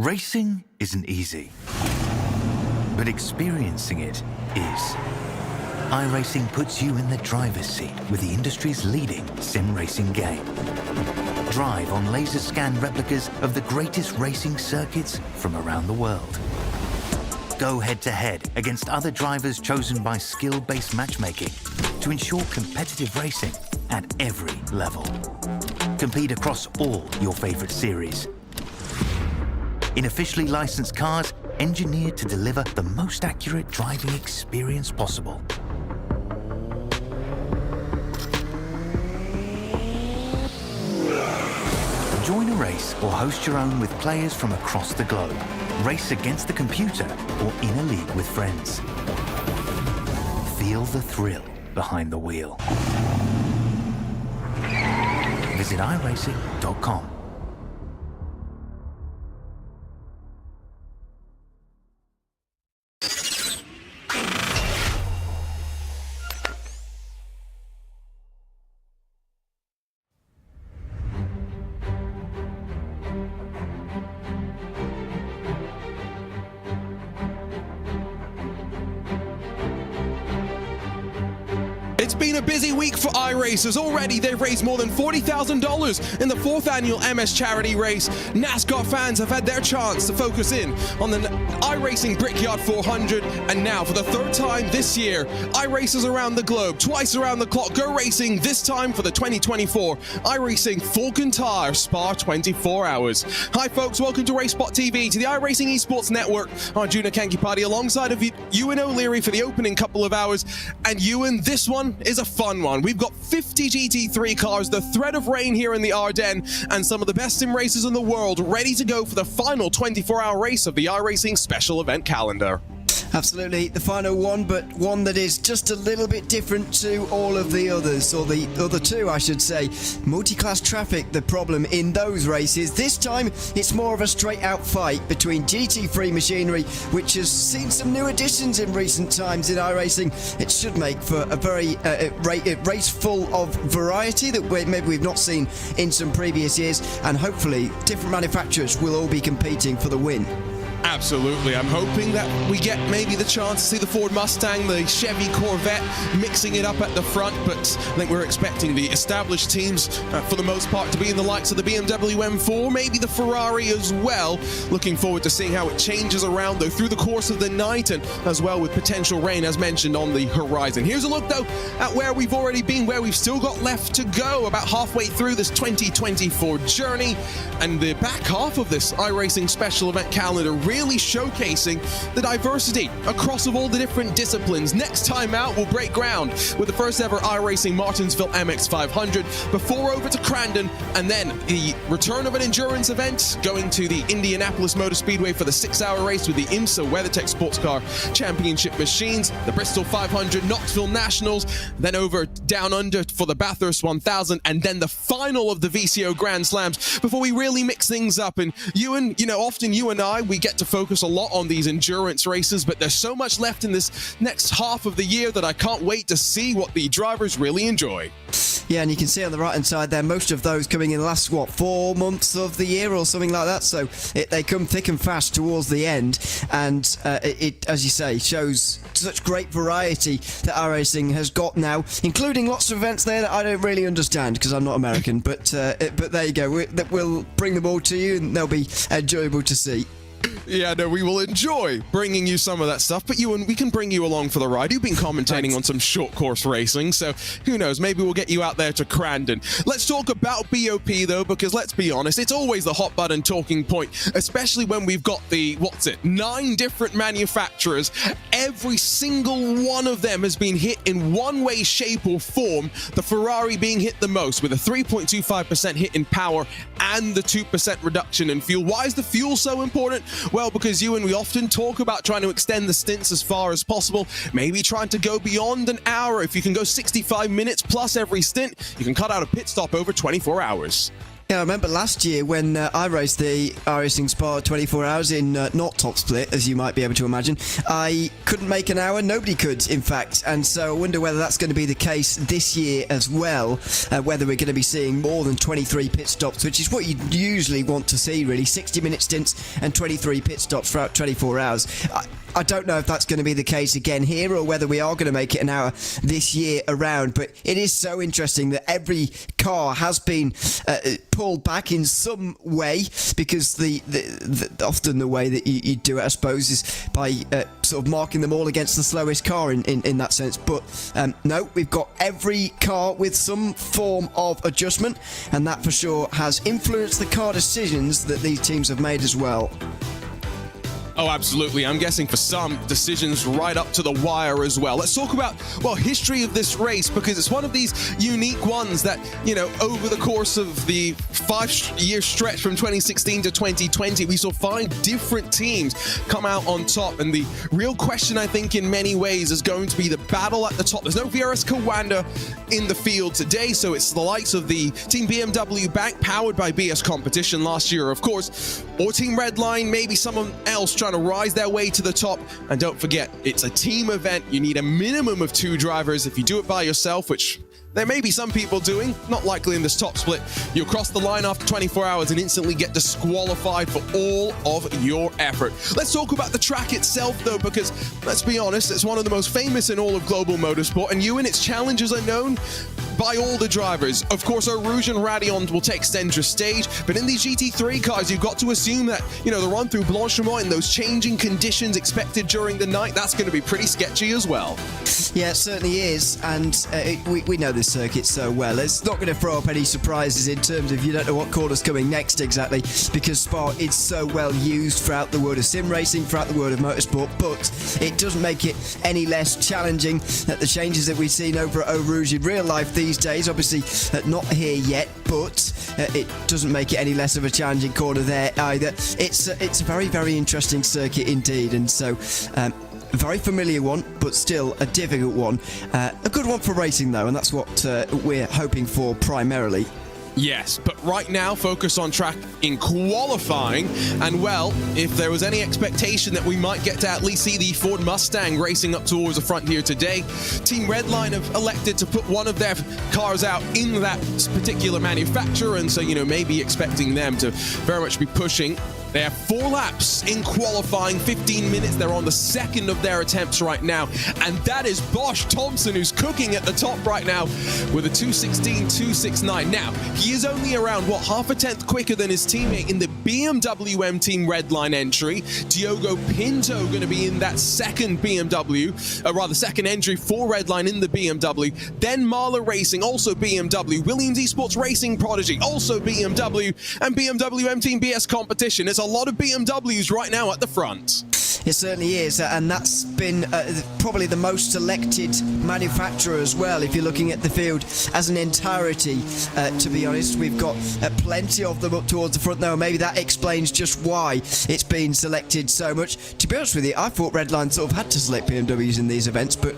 Racing isn't easy, but experiencing it is. iRacing puts you in the driver's seat with the industry's leading sim racing game. Drive on laser scan replicas of the greatest racing circuits from around the world. Go head-to-head against other drivers chosen by skill-based matchmaking to ensure competitive racing at every level. Compete across all your favorite series. In officially licensed cars, engineered to deliver the most accurate driving experience possible. Join a race or host your own with players from across the globe. Race against the computer or in a league with friends. Feel the thrill behind the wheel. Visit iRacing.com. It's been a busy week for iRacers. Already, they've raised more than $40,000 in the 4th annual MS charity race. NASCAR fans have had their chance to focus in on the iRacing Brickyard 400. And now, for the 3rd time this year, iRacers around the globe, twice around the clock, go racing, this time for the 2024 iRacing Falcon Tire Spa 24 Hours. Hi, folks. Welcome to RaceSpot TV, to the iRacing Esports Network. I'm Juna Kankipati, alongside of Ewan O'Leary for the opening couple of hours. And Ewan, this one is a fun one. We've got 50 GT3 cars, the thread of rain here in the Ardennes, and some of the best sim racers in the world ready to go for the final 24-hour race of the iRacing special event calendar. Absolutely, the final one, but one that is just a little bit different to all of the others, or the other two, I should say. Multi-class traffic, the problem in those races. This time, it's more of a straight-out fight between GT3 machinery, which has seen some new additions in recent times in iRacing. It should make for a very race full of variety that maybe we've not seen in some previous years, and hopefully different manufacturers will all be competing for the win. Absolutely. I'm hoping that we get maybe the chance to see the Ford Mustang, the Chevy Corvette, mixing it up at the front, but I think we're expecting the established teams, for the most part, to be in the likes of the BMW M4, maybe the Ferrari as well. Looking forward to seeing how it changes around, though, through the course of the night, and as well with potential rain, as mentioned, on the horizon. Here's a look, though, at where we've already been, where we've still got left to go, about halfway through this 2024 journey, and the back half of this iRacing special event calendar really showcasing the diversity across of all the different disciplines. Next time out, we'll break ground with the first ever iRacing Martinsville MX500, before over to Crandon, and then the return of an endurance event, going to the Indianapolis Motor Speedway for the 6-hour race with the IMSA WeatherTech Sports Car Championship machines, the Bristol 500, Knoxville Nationals, then over down under for the Bathurst 1000, and then the final of the VCO Grand Slams before we really mix things up. And Ewan, often you and I, we get to focus a lot on these endurance races, but there's so much left in this next half of the year that I can't wait to see what the drivers really enjoy. Yeah, and you can see on the right hand side there, most of those coming in the last 4 months of the year or something like that, so they come thick and fast towards the end, and it, as you say, shows such great variety that iRacing has got now, including lots of events there that I don't really understand because I'm not American, but there you go, we'll bring them all to you and they'll be enjoyable to see. Yeah, no, we will enjoy bringing you some of that stuff, but Ewan, we can bring you along for the ride. You've been commentating on some short course racing, so who knows, maybe we'll get you out there to Crandon. Let's talk about BoP, though, because let's be honest, it's always the hot button talking point, especially when we've got the, 9 different manufacturers. Every single one of them has been hit in one way, shape, or form, the Ferrari being hit the most, with a 3.25% hit in power and the 2% reduction in fuel. Why is the fuel so important? Well, because you and we often talk about trying to extend the stints as far as possible, maybe trying to go beyond an hour. If you can go 65 minutes plus every stint, you can cut out a pit stop over 24 hours. Yeah, I remember last year when I raced the iRacing Spa 24 hours in not top split, as you might be able to imagine. I couldn't make an hour, nobody could, in fact, and so I wonder whether that's going to be the case this year as well, whether we're going to be seeing more than 23 pit stops, which is what you usually want to see, really, 60-minute stints and 23 pit stops throughout 24 hours. I don't know if that's going to be the case again here or whether we are going to make it an hour this year around, but it is so interesting that every car has been pulled back in some way, because often the way that you do it, I suppose, is by sort of marking them all against the slowest car in that sense. But no, we've got every car with some form of adjustment, and that for sure has influenced the car decisions that these teams have made as well. Oh, absolutely. I'm guessing for some, decisions right up to the wire as well. Let's talk about, well, history of this race, because it's one of these unique ones that, you know, over the course of the 5-year stretch from 2016 to 2020, we saw 5 different teams come out on top. And the real question, I think, in many ways is going to be the battle at the top. There's no VRS Kawanda in the field today, so it's the likes of the Team BMW Bank, powered by BS Competition last year, of course, or Team Redline, maybe someone else trying to rise their way to the top. And don't forget, it's a team event. You need a minimum of 2 drivers. If you do it by yourself, which there may be some people doing, not likely in this top split, you'll cross the line after 24 hours and instantly get disqualified for all of your effort. Let's talk about the track itself, though, because let's be honest, it's one of the most famous in all of global motorsport, and its challenges are known by all the drivers. Of course, our Rouge and Radion will take center stage, but in these GT3 cars, you've got to assume that, you know, the run through Blanchimont and those changing conditions expected during the night, that's going to be pretty sketchy as well. Yeah, it certainly is, and we know this circuit so well. It's not going to throw up any surprises in terms of you don't know what corner's coming next exactly, because Spa is so well used throughout the world of sim racing, throughout the world of motorsport, but it doesn't make it any less challenging that the changes that we've seen over at Eau Rouge in real life these days, obviously not here yet, but it doesn't make it any less of a challenging corner there either. It's a very, very interesting circuit indeed, and so a very familiar one, but still a difficult one. A good one for racing, though, and that's what we're hoping for primarily. Yes, but right now, focus on track in qualifying. And, well, if there was any expectation that we might get to at least see the Ford Mustang racing up towards the front here today, Team Redline have elected to put one of their cars out in that particular manufacturer, and so, you know, maybe expecting them to very much be pushing. They have 4 laps in qualifying, 15 minutes. They're on the 2nd of their attempts right now. And that is Bosch Thompson, who's cooking at the top right now with a 2:16.269. Now, he is only around, half a tenth quicker than his teammate in the BMW M Team Redline entry. Diogo Pinto going to be in that second second entry for Redline in the BMW. Then Marla Racing, also BMW. Williams Esports Racing Prodigy, also BMW. And BMW M Team BS Competition. There's a lot of BMWs right now at the front. It certainly is, and that's been probably the most selected manufacturer as well, if you're looking at the field as an entirety. To be honest, we've got plenty of them up towards the front now, and maybe that explains just why it's been selected so much. To be honest with you, I thought Redline sort of had to select BMWs in these events, but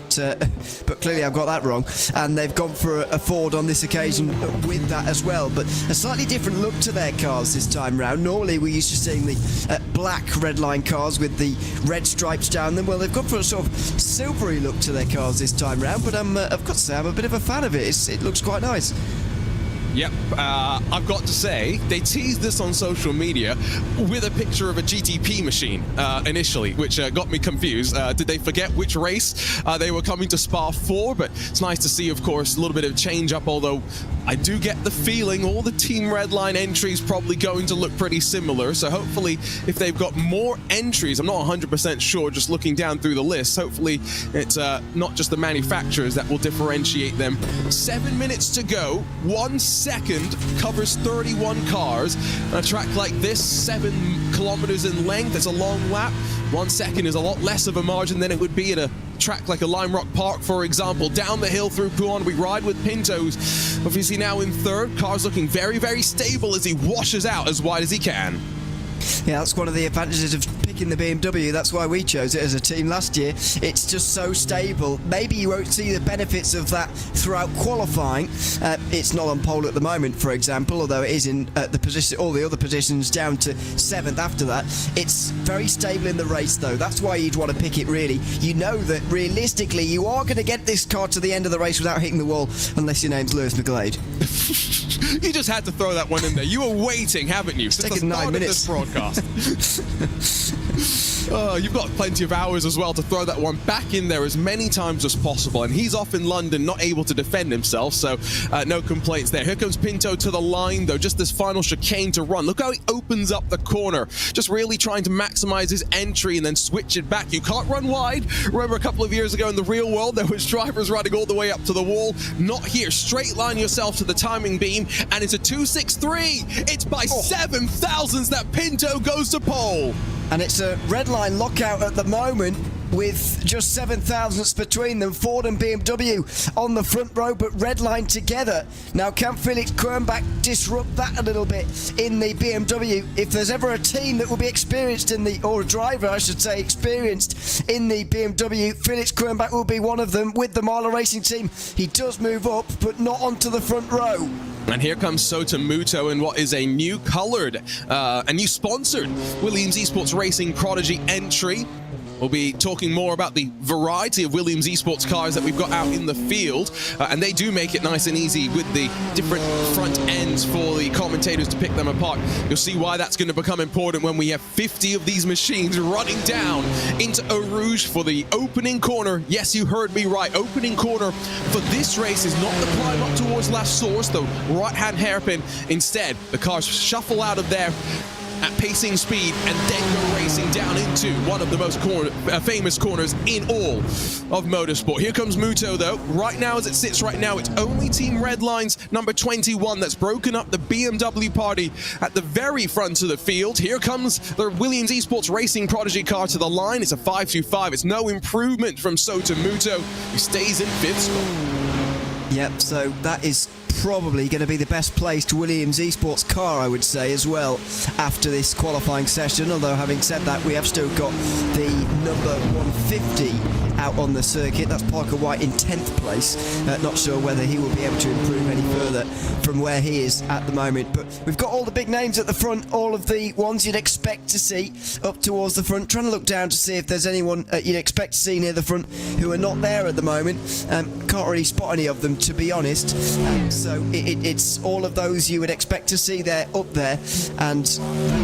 clearly I've got that wrong, and they've gone for a Ford on this occasion with that as well. But a slightly different look to their cars this time round. Normally we're used to seeing the black Redline cars with the red stripes down them. Well, they've gone for a sort of silvery look to their cars this time round, but I've got to say I'm a bit of a fan of it. It looks quite nice. Yep, I've got to say, they teased this on social media with a picture of a GTP machine initially, which got me confused. Did they forget which race they were coming to Spa for? But it's nice to see, of course, a little bit of change up, although I do get the feeling all the Team Redline entries probably going to look pretty similar. So hopefully, if they've got more entries, I'm not 100% sure, just looking down through the list, hopefully it's not just the manufacturers that will differentiate them. 7 minutes to go, 1 second covers 31 cars. On a track like this, 7 kilometers in length, it's a long lap. 1 second is a lot less of a margin than it would be at a track like a Lime Rock Park, for example. Down the hill through Pouhon, we ride with Pintos. Obviously now in third, car's looking very, very stable as he washes out as wide as he can. Yeah, that's one of the advantages of picking picking the BMW. That's why we chose it as a team last year. It's just so stable. Maybe you won't see the benefits of that throughout qualifying. It's not on pole at the moment, for example, although it is in the position, all the other positions down to 7th after that. It's very stable in the race, though. That's why you'd want to pick it, really. You know that realistically you are going to get this car to the end of the race without hitting the wall, unless your name's Lewis McGlade. You just had to throw that one in there. You were waiting, haven't you? Since taken 9 minutes. This broadcast. You've got plenty of hours as well to throw that one back in there as many times as possible. And he's off in London, not able to defend himself, so no complaints there. Here comes Pinto to the line, though. Just this final chicane to run. Look how he opens up the corner. Just really trying to maximize his entry and then switch it back. You can't run wide. Remember a couple of years ago in the real world, there was drivers running all the way up to the wall. Not here. Straight line yourself to the timing beam, and it's a 2.63. It's by 7 thousandths that Pinto goes to pole. And it's a red line lockout at the moment with just 7 thousandths between them. Ford and BMW on the front row, but red line together. Now, can Felix Kernbach disrupt that a little bit in the BMW? If there's ever a team that will be experienced in the, or a driver, I should say, experienced in the BMW, Felix Kernbach will be one of them with the iRacing team. He does move up, but not onto the front row. And here comes Sota Muto in what is a new colored, a new sponsored Williams Esports Racing Prodigy entry. We'll be talking more about the variety of Williams Esports cars that we've got out in the field, and they do make it nice and easy with the different front ends for the commentators to pick them apart. You'll see why that's going to become important when we have 50 of these machines running down into Eau Rouge for the opening corner. Yes, you heard me right. Opening corner for this race is not the climb up towards La Source, the right-hand hairpin. Instead, the cars shuffle out of there at pacing speed and then go racing down into one of the most famous corners in all of motorsport. Here comes Muto, though. Right now, as it sits right now, it's only Team Redline's number 21 that's broken up the BMW party at the very front of the field. Here comes the Williams Esports Racing Prodigy car to the line. It's a 5.25. It's no improvement from Sota Muto, who stays in 5th spot. Yep, so that is probably going to be the best placed Williams Esports car, I would say, as well, after this qualifying session. Although, having said that, we have still got the number 150 out on the circuit. That's Parker White in 10th place. Not sure whether he will be able to improve any further from where he is at the moment. But we've got all the big names at the front, all of the ones you'd expect to see up towards the front. Trying to look down to see if there's anyone you'd expect to see near the front who are not there at the moment. Can't really spot any of them, to be honest. So it's all of those you would expect to see there up there, and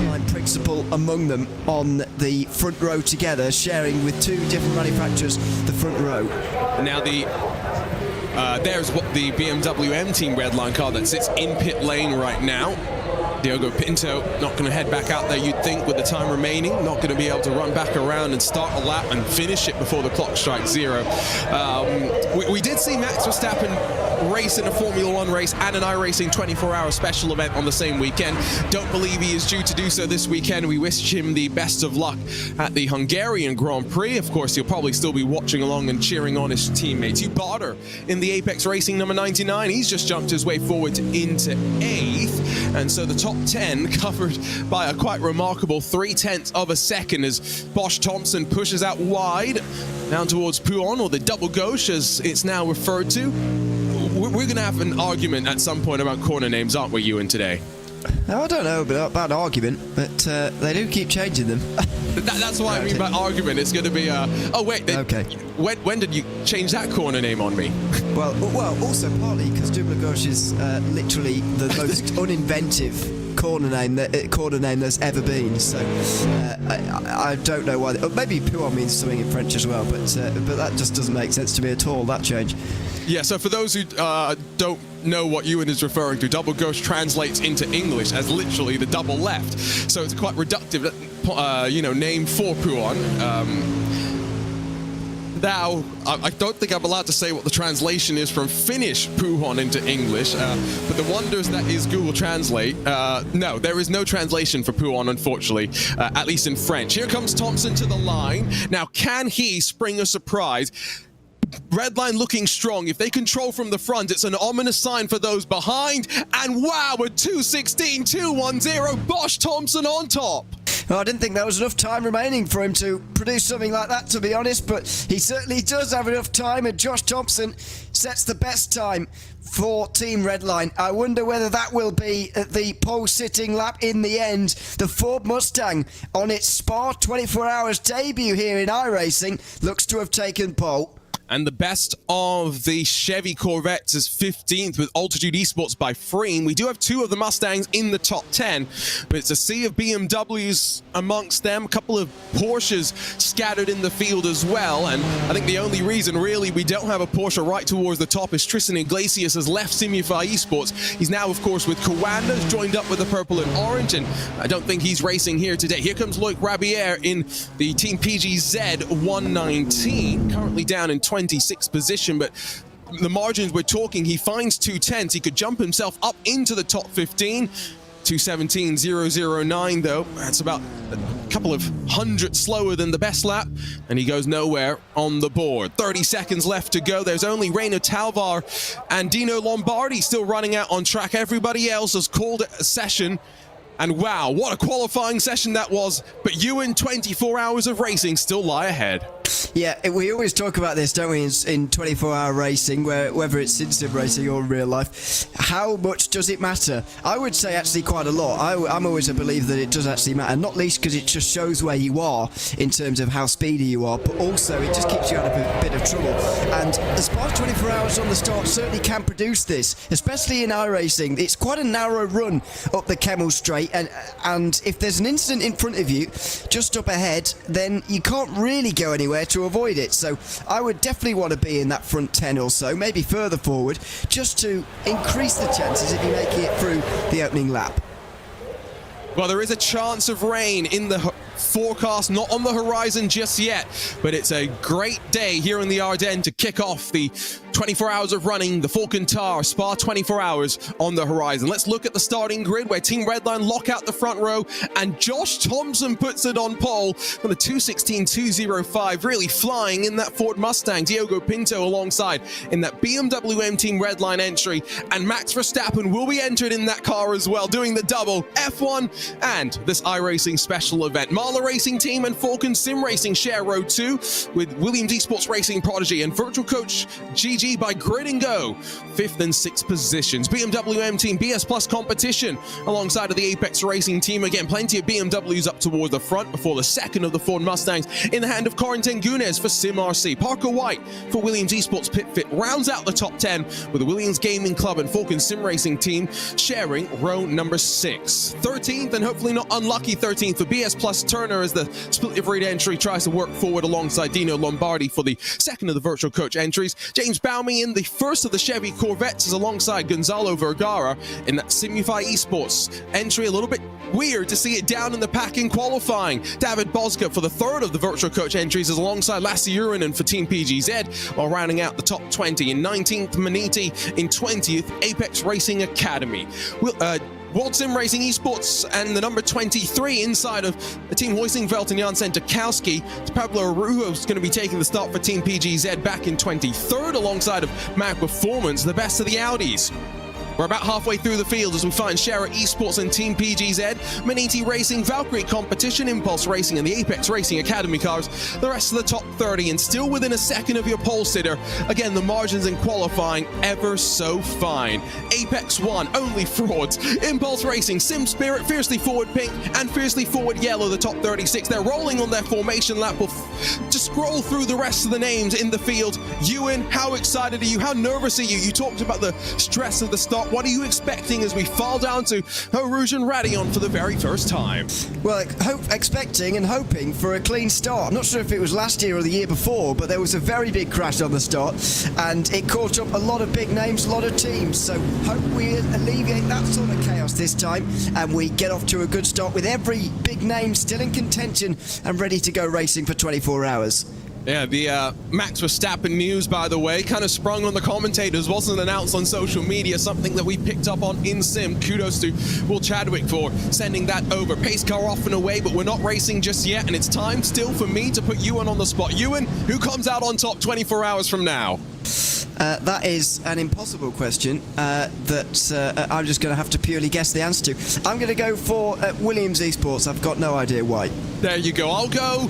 line principal among them on the front row together, sharing with 2 different manufacturers the front row. Now there's what the BMW M Team Redline car that sits in pit lane right now. Diogo Pinto not going to head back out there, you'd think, with the time remaining. Not going to be able to run back around and start a lap and finish it before the clock strikes 0. We did see Max Verstappen race in a Formula 1 race and an iRacing 24-hour special event on the same weekend. Don't believe he is due to do so this weekend. We wish him the best of luck at the Hungarian Grand Prix. Of course, he'll probably still be watching along and cheering on his teammates. Hugh Barter in the Apex Racing number 99. He's just jumped his way forward into 8th. And so the top 10 covered by a quite remarkable 0.3 of a second as Bosch Thompson pushes out wide down towards Pouhon, or the double gauche as it's now referred to. We're going to have an argument at some point about corner names, aren't we, Ewan, today? I don't know about an argument, but they do keep changing them. That's what I mean by argument. It's going to be oh wait, okay. When did you change that corner name on me? Well, also partly because double gauche is literally the most uninventive corner name there's ever been. So I don't know why. Maybe Pouhon means something in French as well, but that just doesn't make sense to me at all, that change. Yeah, so for those who don't know what Ewan is referring to, double gauche translates into English as literally the double left. So it's quite reductive, name for Pouhon. Now, I don't think I'm allowed to say what the translation is from Finnish Pouhon into English, but the wonders that is Google Translate, no, there is no translation for Pouhon, unfortunately, at least in French. Here comes Thompson to the line. Now, can he spring a surprise? Redline looking strong. If they control from the front, it's an ominous sign for those behind. And wow, a 2.16, 2.10, Bosch Thompson on top. Well, I didn't think there was enough time remaining for him to produce something like that, to be honest, but he certainly does have enough time, and Josh Thompson sets the best time for Team Redline. I wonder whether that will be at the pole-sitting lap in the end. The Ford Mustang, on its Spa 24 Hours debut here in iRacing, looks to have taken pole. And the best of the Chevy Corvettes is 15th with Altitude Esports by Freem. We do have 2 of the Mustangs in the top 10, but it's a sea of BMWs amongst them, a couple of Porsches scattered in the field as well. And I think the only reason really we don't have a Porsche right towards the top is Tristan Iglesias has left Simify Esports. He's now, of course, with Coanda's joined up with the purple and orange, and I don't think he's racing here today. Here comes Loic Rabier in the Team PGZ 119, currently down in 26th position, but the margins we're talking, he finds 210s. He could jump himself up into the top 15. 217.009 though. That's about a couple of hundred slower than the best lap, and he goes nowhere on the board. 30 seconds left to go. There's only Reino Talvar and Dino Lombardi still running out on track. Everybody else has called it a session. And wow, what a qualifying session that was. But you and 24 hours of racing still lie ahead. Yeah, we always talk about this, don't we, in 24-hour racing, whether it's in sim racing or in real life. How much does it matter? I would say actually quite a lot. I'm always a believer that it does actually matter, not least because it just shows where you are in terms of how speedy you are, but also it just keeps you out of a bit of trouble. And the Spa 24 Hours on the start certainly can produce this, especially in iRacing. It's quite a narrow run up the Kemmel Straight, and if there's an incident in front of you, just up ahead, then you can't really go anywhere to avoid it. So I would definitely want to be in that front 10 or so, maybe further forward, just to increase the chances if you're making it through the opening lap. Well, there is a chance of rain in the forecast, not on the horizon just yet, but it's a great day here in the Ardennes to kick off the 24 hours of running, the Falcontar Spa 24 hours on the horizon. Let's look at the starting grid where Team Redline lock out the front row, and Josh Thompson puts it on pole with a 2:16.205, really flying in that Ford Mustang. Diogo Pinto alongside in that BMW M Team Redline entry, and Max Verstappen will be entered in that car as well, doing the double F1 and this iRacing special event. Marla Racing Team and Falcon Sim Racing share row 2 with Williams Esports Racing Prodigy and Virtual Coach GG by Grid and Go, 5th and 6th positions. BMW M Team BS Plus competition alongside of the Apex Racing Team. Again, plenty of BMWs up toward the front before the second of the Ford Mustangs in the hand of Corentin Gunes for Sim RC. Parker White for Williams Esports Pit Fit rounds out the top 10 with the Williams Gaming Club and Falcon Sim Racing Team sharing row number 6. 13th and hopefully not unlucky 13th for BS Plus Turner as the split liveried entry tries to work forward alongside Dino Lombardi for the second of the Virtual Coach entries. James Baumey in the first of the Chevy Corvettes is alongside Gonzalo Vergara in that Simify Esports entry. A little bit weird to see it down in the pack in qualifying. David Boska for the third of the Virtual Coach entries is alongside Lassie Urinen for Team PGZ, while rounding out the top 20 in 19th Maniti, in 20th Apex Racing Academy. World Sim Racing Esports and the number 23 inside of the Team Hoisingveld and Jan Sentikowski. Pablo Arujo is going to be taking the start for Team PGZ back in 23rd alongside of Mac Performance, the best of the Audis. We're about halfway through the field as we find Shara Esports and Team PGZ, Maniti Racing, Valkyrie Competition, Impulse Racing, and the Apex Racing Academy cars. The rest of the top 30, and still within a second of your pole sitter. Again, the margins in qualifying ever so fine. Apex 1, only frauds. Impulse Racing, Sim Spirit, Fiercely Forward Pink, and Fiercely Forward Yellow, the top 36. They're rolling on their formation lap. We'll just scroll through the rest of the names in the field. Ewan, how excited are you? How nervous are you? You talked about the stress of the start. What are you expecting as we fall down to Rouge and Radion for the very first time? Well, expecting and hoping for a clean start. I'm not sure if it was last year or the year before, but there was a very big crash on the start, and it caught up a lot of big names, a lot of teams. So hope we alleviate that sort of chaos this time, and we get off to a good start with every big name still in contention and ready to go racing for 24 hours. Yeah, the Max Verstappen news, by the way, kind of sprung on the commentators, wasn't announced on social media, something that we picked up on in sim. Kudos to Will Chadwick for sending that over. Pace car off and away, but we're not racing just yet, and it's time still for me to put Ewan on the spot. Ewan, who comes out on top 24 hours from now? That is an impossible question that I'm just going to have to purely guess the answer to. I'm going to go for Williams Esports. I've got no idea why. There you go. I'll go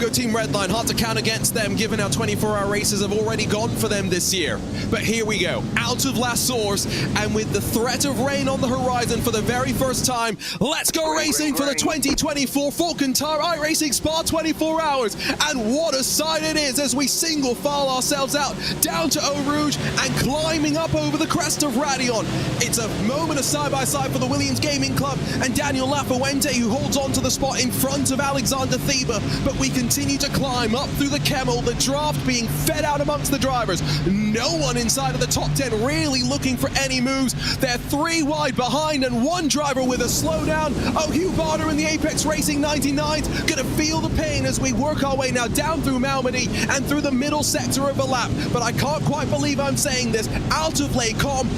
Team Redline. Hard to count against them, given how 24-hour races have already gone for them this year. But here we go. Out of La Source, and with the threat of rain on the horizon for the very first time, let's go racing for the 2024 Falcon Tire iRacing Spa 24 Hours. And what a sight it is as we single file ourselves out down to Eau Rouge and climbing up over the crest of Radion. It's a moment of side-by-side for the Williams Gaming Club and Daniel Lafuente, who holds on to the spot in front of Alexander Thieber. But we continue to climb up through the Kemmel, the draft being fed out amongst the drivers. No one inside of the top 10 really looking for any moves. They're 3 wide behind and 1 driver with a slowdown. Oh, Hugh Barter in the Apex Racing 99's gonna feel the pain as we work our way now down through Malmedy and through the middle sector of the lap. But I can't quite believe I'm saying this. Out of Les Combes,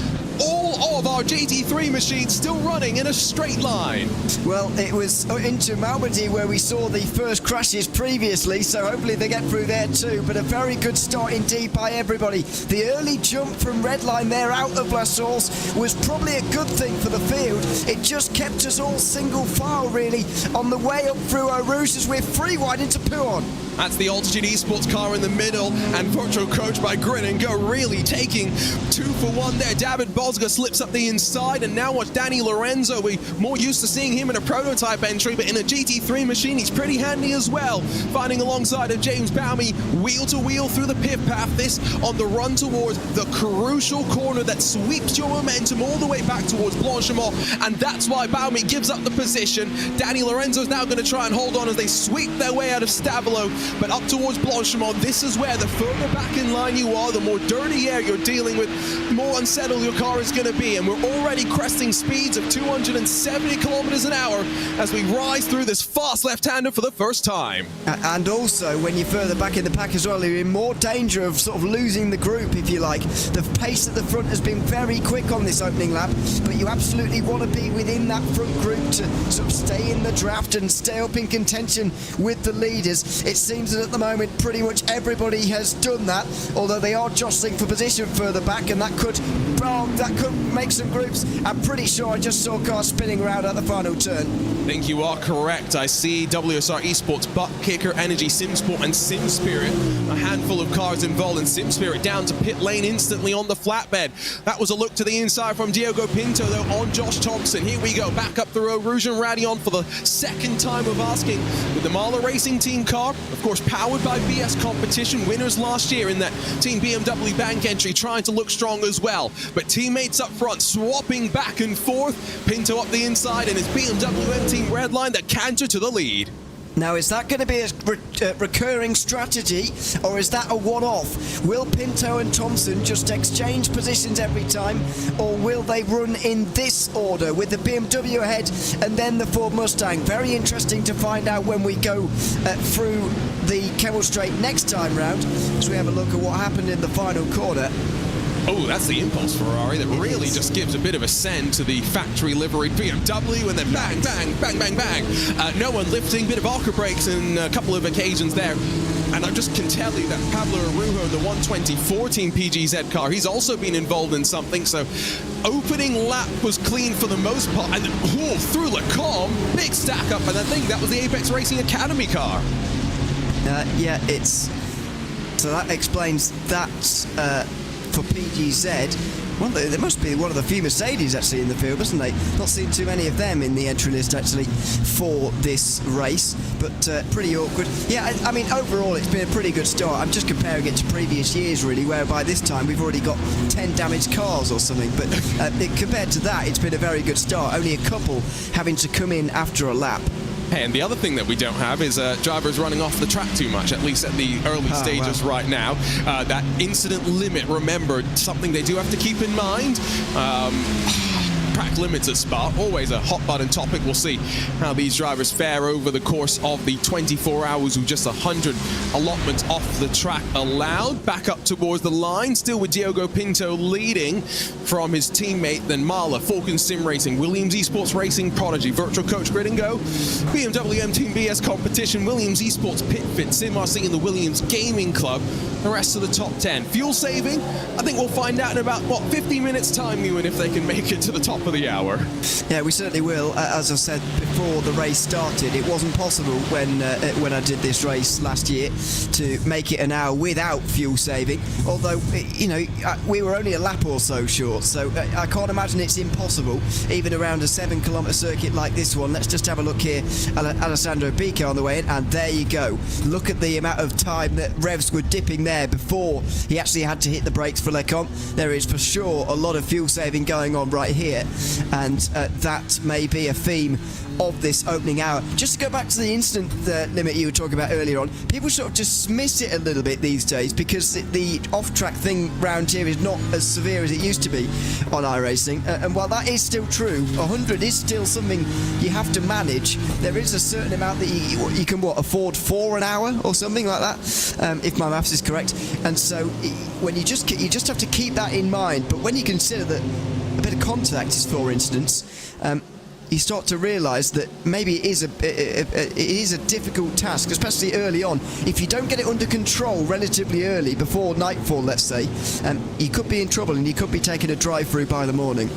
all of our GT3 machines still running in a straight line. Well, it was into Malmedy where we saw the first crashes previously, so hopefully they get through there too. But a very good start indeed by everybody. The early jump from Redline there out of La Source was probably a good thing for the field. It just kept us all single file really on the way up through Eau Rouge as we're 3 wide into Pouhon. That's the Altitude Esports car in the middle, and Virtual Coach by Grin and Go really taking 2 for 1 there. David Bosga slips up the inside, and now watch Danny Lorenzo. We're more used to seeing him in a prototype entry, but in a GT3 machine, he's pretty handy as well. Finding alongside of James Baume, wheel to wheel through the pit path. This on the run towards the crucial corner that sweeps your momentum all the way back towards Blanchimont, and that's why Baume gives up the position. Danny Lorenzo's now going to try and hold on as they sweep their way out of Stavelot. But up towards Blanchimont, this is where the further back in line you are, the more dirty air you're dealing with, the more unsettled your car is going to be. And we're already cresting speeds of 270 kilometers an hour as we rise through this fast left-hander for the first time. And also, when you're further back in the pack as well, you're in more danger of sort of losing the group, if you like. The pace at the front has been very quick on this opening lap, but you absolutely want to be within that front group to sort of stay in the draft and stay up in contention with the leaders. It seems that at the moment pretty much everybody has done that, although they are jostling for position further back, and that could make some groups. I'm pretty sure I just saw cars spinning around at the final turn. I think you are correct. I see WSR Esports, Butt Kicker, Energy, SimSport and SimSpirit. A handful of cars involved, in SimSpirit down to pit lane instantly on the flatbed. That was a look to the inside from Diogo Pinto though on Josh Thompson. Here we go, back up through Eau Rouge and Radion for the second time of asking with the Mahler Racing Team car. Of course, powered by BS Competition, winners last year in that Team BMW bank entry, trying to look strong as well. But teammates up front swapping back and forth. Pinto up the inside, and it's BMW and Team Redline that canter to the lead. Now, is that going to be a recurring strategy, or is that a one-off? Will Pinto and Thompson just exchange positions every time, or will they run in this order with the BMW ahead and then the Ford Mustang? Very interesting to find out when we go through the Kemmel Straight next time round, as we have a look at what happened in the final corner. Oh, that's the Impulse Ferrari that really just gives a bit of a send to the factory livery BMW, and then bang, bang, bang, bang, bang. No one lifting, bit of Arca brakes in a couple of occasions there. And I just can tell you that Pablo Arujo, the 124 Team PGZ car, he's also been involved in something. So opening lap was clean for the most part, and then through Le Combe, big stack up, and I think that was the Apex Racing Academy car. Yeah, so that explains that. For PGZ, well, there must be one of the few Mercedes actually in the field, isn't they? Not seen too many of them in the entry list actually for this race, but pretty awkward. Yeah, I mean, overall it's been a pretty good start. I'm just comparing it to previous years really, whereby this time we've already got 10 damaged cars or something, but compared to that, it's been a very good start. Only a couple having to come in after a lap. And the other thing that we don't have is drivers running off the track too much, at least at the early stages right now. That incident limit, remember, something they do have to keep in mind. track limits at Spa, always a hot button topic. We'll see how these drivers fare over the course of the 24 hours with just 100 allotments off the track allowed. Back up towards the line, still with Diogo Pinto leading from his teammate, then Marla, Falcon Sim Racing, Williams Esports Racing Prodigy, Virtual Coach Grid and Go, BMW M Team BS Competition, Williams Esports PitFit, Sim RC and the Williams Gaming Club, the rest of the top 10. Fuel saving, I think we'll find out in about, 15 minutes time, Ewan, if they can make it to the top of the hour. Yeah, we certainly will. As I said before the race started, it wasn't possible when I did this race last year to make it an hour without fuel saving, although, you know, we were only a lap or so short, so I can't imagine it's impossible, even around a 7-kilometre circuit like this one. Let's just have a look here. Alessandro Bica on the way in, and there you go. Look at the amount of time that revs were dipping there before he actually had to hit the brakes for Lecomte. There is for sure a lot of fuel saving going on right here, and that may be a theme of this opening hour. Just to go back to the instant limit you were talking about earlier on, people sort of dismiss it a little bit these days because the off-track thing round here is not as severe as it used to be on iRacing, and while that is still true, 100 is still something you have to manage. There is a certain amount that you can afford for an hour or something like that, if my maths is correct, and so when you just have to keep that in mind. But when you consider that a bit of contact is, for instance, you start to realise that maybe it is a difficult task, especially early on. If you don't get it under control relatively early, before nightfall, let's say, you could be in trouble and you could be taking a drive-through by the morning.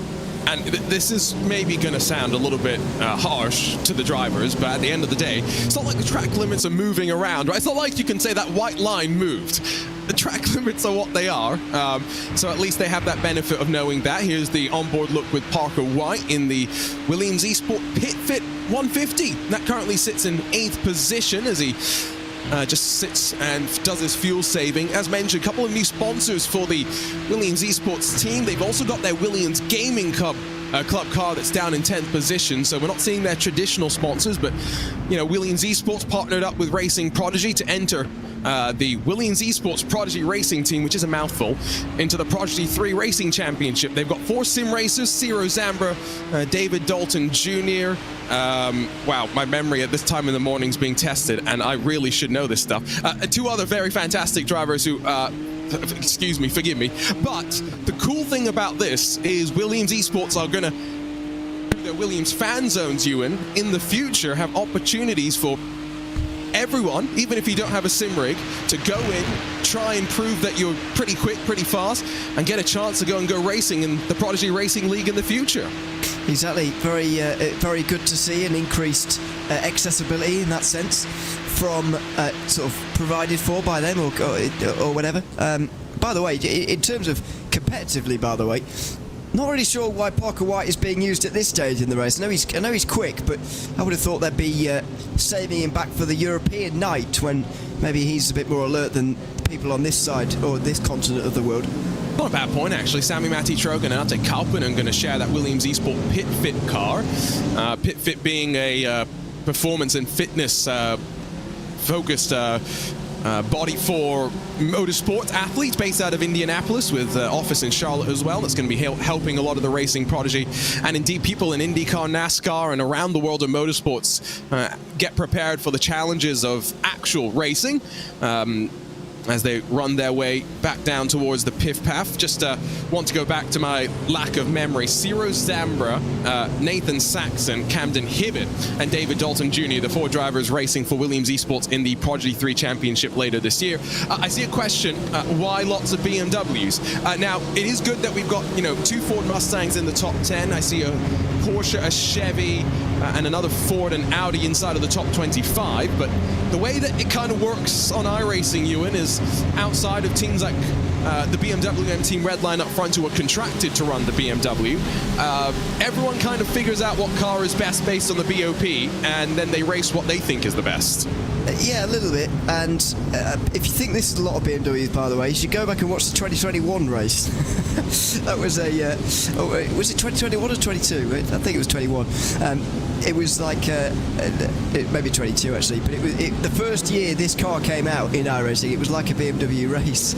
And this is maybe going to sound a little bit harsh to the drivers, but at the end of the day, it's not like the track limits are moving around, right? It's not like you can say that white line moved. The track limits are what they are, so at least they have that benefit of knowing that. Here's the onboard look with Parker White in the Williams Esport PitFit 150. That currently sits in 8th position as he just sits and does his fuel saving. As mentioned, a couple of new sponsors for the Williams Esports team. They've also got their Williams Gaming Club car that's down in 10th position, so we're not seeing their traditional sponsors, but you know, Williams Esports partnered up with Racing Prodigy to enter the Williams Esports Prodigy Racing team, which is a mouthful, into the Prodigy 3 Racing Championship. They've got 4 sim racers, Ciro Zambra, David Dalton Jr. Wow, my memory at this time in the morning is being tested, and I really should know this stuff. 2 other very fantastic drivers who excuse me, forgive me, but the cool thing about this is Williams Esports are going to, their Williams fan zones, Ewan, in the future have opportunities for everyone, even if you don't have a sim rig, to go in, try and prove that you're pretty quick, pretty fast, and get a chance to go racing in the Prodigy Racing League in the future. Exactly. Very good to see an increased accessibility in that sense, from sort of provided for by them or whatever. By the way, in terms of competitively, by the way, not really sure why Parker White is being used at this stage in the race. I know he's quick, but I would have thought they'd be saving him back for the European night, when maybe he's a bit more alert than people on this side or this continent of the world. Not a bad point, actually. Sami Matti Trogan and Ate Kauppinen are going to share that Williams Esport PitFit car. PitFit being a performance and fitness focused body for motorsport athletes based out of Indianapolis, with office in Charlotte as well. That's going to be helping a lot of the racing prodigy and indeed people in IndyCar, NASCAR, and around the world of motorsports get prepared for the challenges of actual racing. As they run their way back down towards the Piff Path. Just want to go back to my lack of memory. Ciro Zambra, Nathan Saxon, Camden Hibbett, and David Dalton Jr., the 4 drivers racing for Williams Esports in the Prodigy 3 Championship later this year. I see a question, why lots of BMWs? Now, it is good that we've got, 2 Ford Mustangs in the top 10. I see a Porsche, a Chevy, and another Ford and Audi inside of the top 25, but the way that it kind of works on iRacing, Ewan, is outside of teams like the BMW M Team Redline up front, who are contracted to run the BMW, everyone kind of figures out what car is best based on the BoP, and then they race what they think is the best. Yeah, a little bit. And if you think this is a lot of BMWs, by the way, you should go back and watch the 2021 race. That was was it 2021 or 22? I think it was 21. It was like maybe 22 actually, but the first year this car came out in iRacing, it was like a BMW race.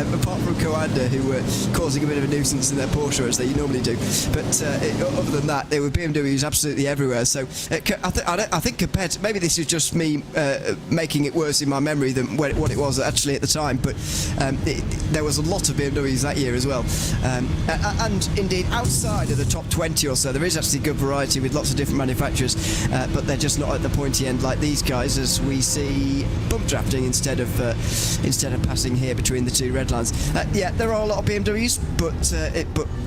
apart from Coanda, who were causing a bit of a nuisance in their Porsche, as they normally do. But other than that, there were BMWs absolutely everywhere. So I think compared to, maybe this is just me making it worse in my memory than what it was actually at the time, but there was a lot of BMWs that year as well. And indeed, outside of the top 20 or so, there is actually good variety with lots of different manufacturers, but they're just not at the pointy end like these guys, as we see bump drafting instead of passing here between the two red lines. Yeah, there are a lot of BMWs, but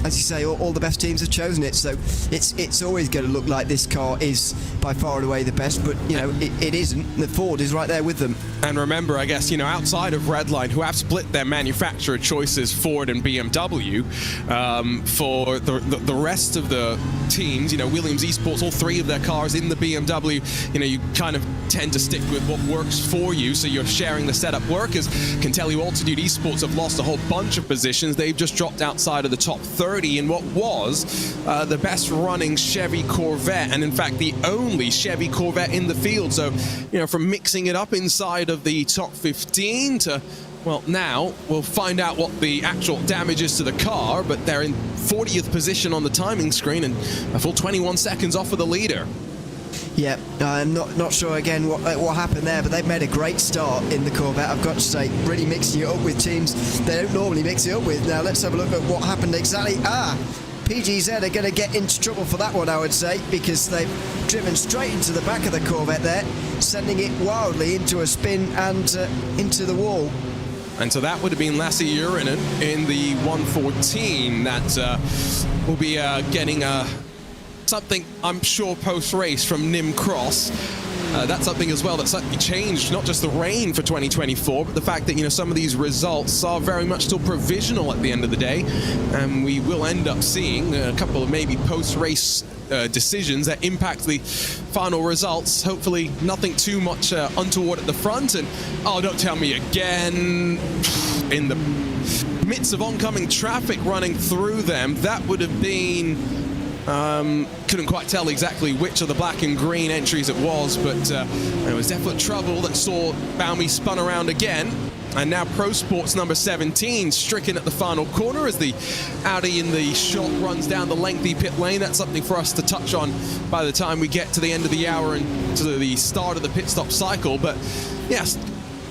as you say, all the best teams have chosen it, so it's always going to look like this car is by far and away the best, but you know it isn't. The Ford is right there with them. And remember, I guess, you know, outside of Redline, who have split their manufacturer choices, Ford and BMW, for the rest of the teams, you know, Williams Esports, all three of their cars in the BMW, you know, you kind of tend to stick with what works for you, so you're sharing the setup work. As can tell you, Altitude Esports have lost a whole bunch of positions. They've just dropped outside of the top 30 in what was the best running Chevy Corvette, and in fact the only Chevy Corvette in the field. So, you know, from mixing it up inside of the top 15 to, well, now we'll find out what the actual damage is to the car, but they're in 40th position on the timing screen and a full 21 seconds off of the leader. Yeah, I'm not sure again what happened there, but they've made a great start in the Corvette, I've got to say, really mixing it up with teams they don't normally mix it up with. Now let's have a look at what happened exactly. PGZ are going to get into trouble for that one, I would say, because they've driven straight into the back of the Corvette there, sending it wildly into a spin and into the wall. And so that would have been Lasse Urinen in the 114 that will be getting something, I'm sure, post-race from Nim Cross. That's something as well that slightly changed, not just the rain for 2024, but the fact that, you know, some of these results are very much still provisional at the end of the day, and we will end up seeing a couple of maybe post-race decisions that impact the final results. Hopefully nothing too much untoward at the front, and oh, don't tell me again, in the midst of oncoming traffic running through them, that would have been couldn't quite tell exactly which of the black and green entries it was, but there was definite trouble that saw Baumi spun around again. And now Pro Sports number 17 stricken at the final corner as the Audi in the shot runs down the lengthy pit lane. That's something for us to touch on by the time we get to the end of the hour and to the start of the pit stop cycle. But yes,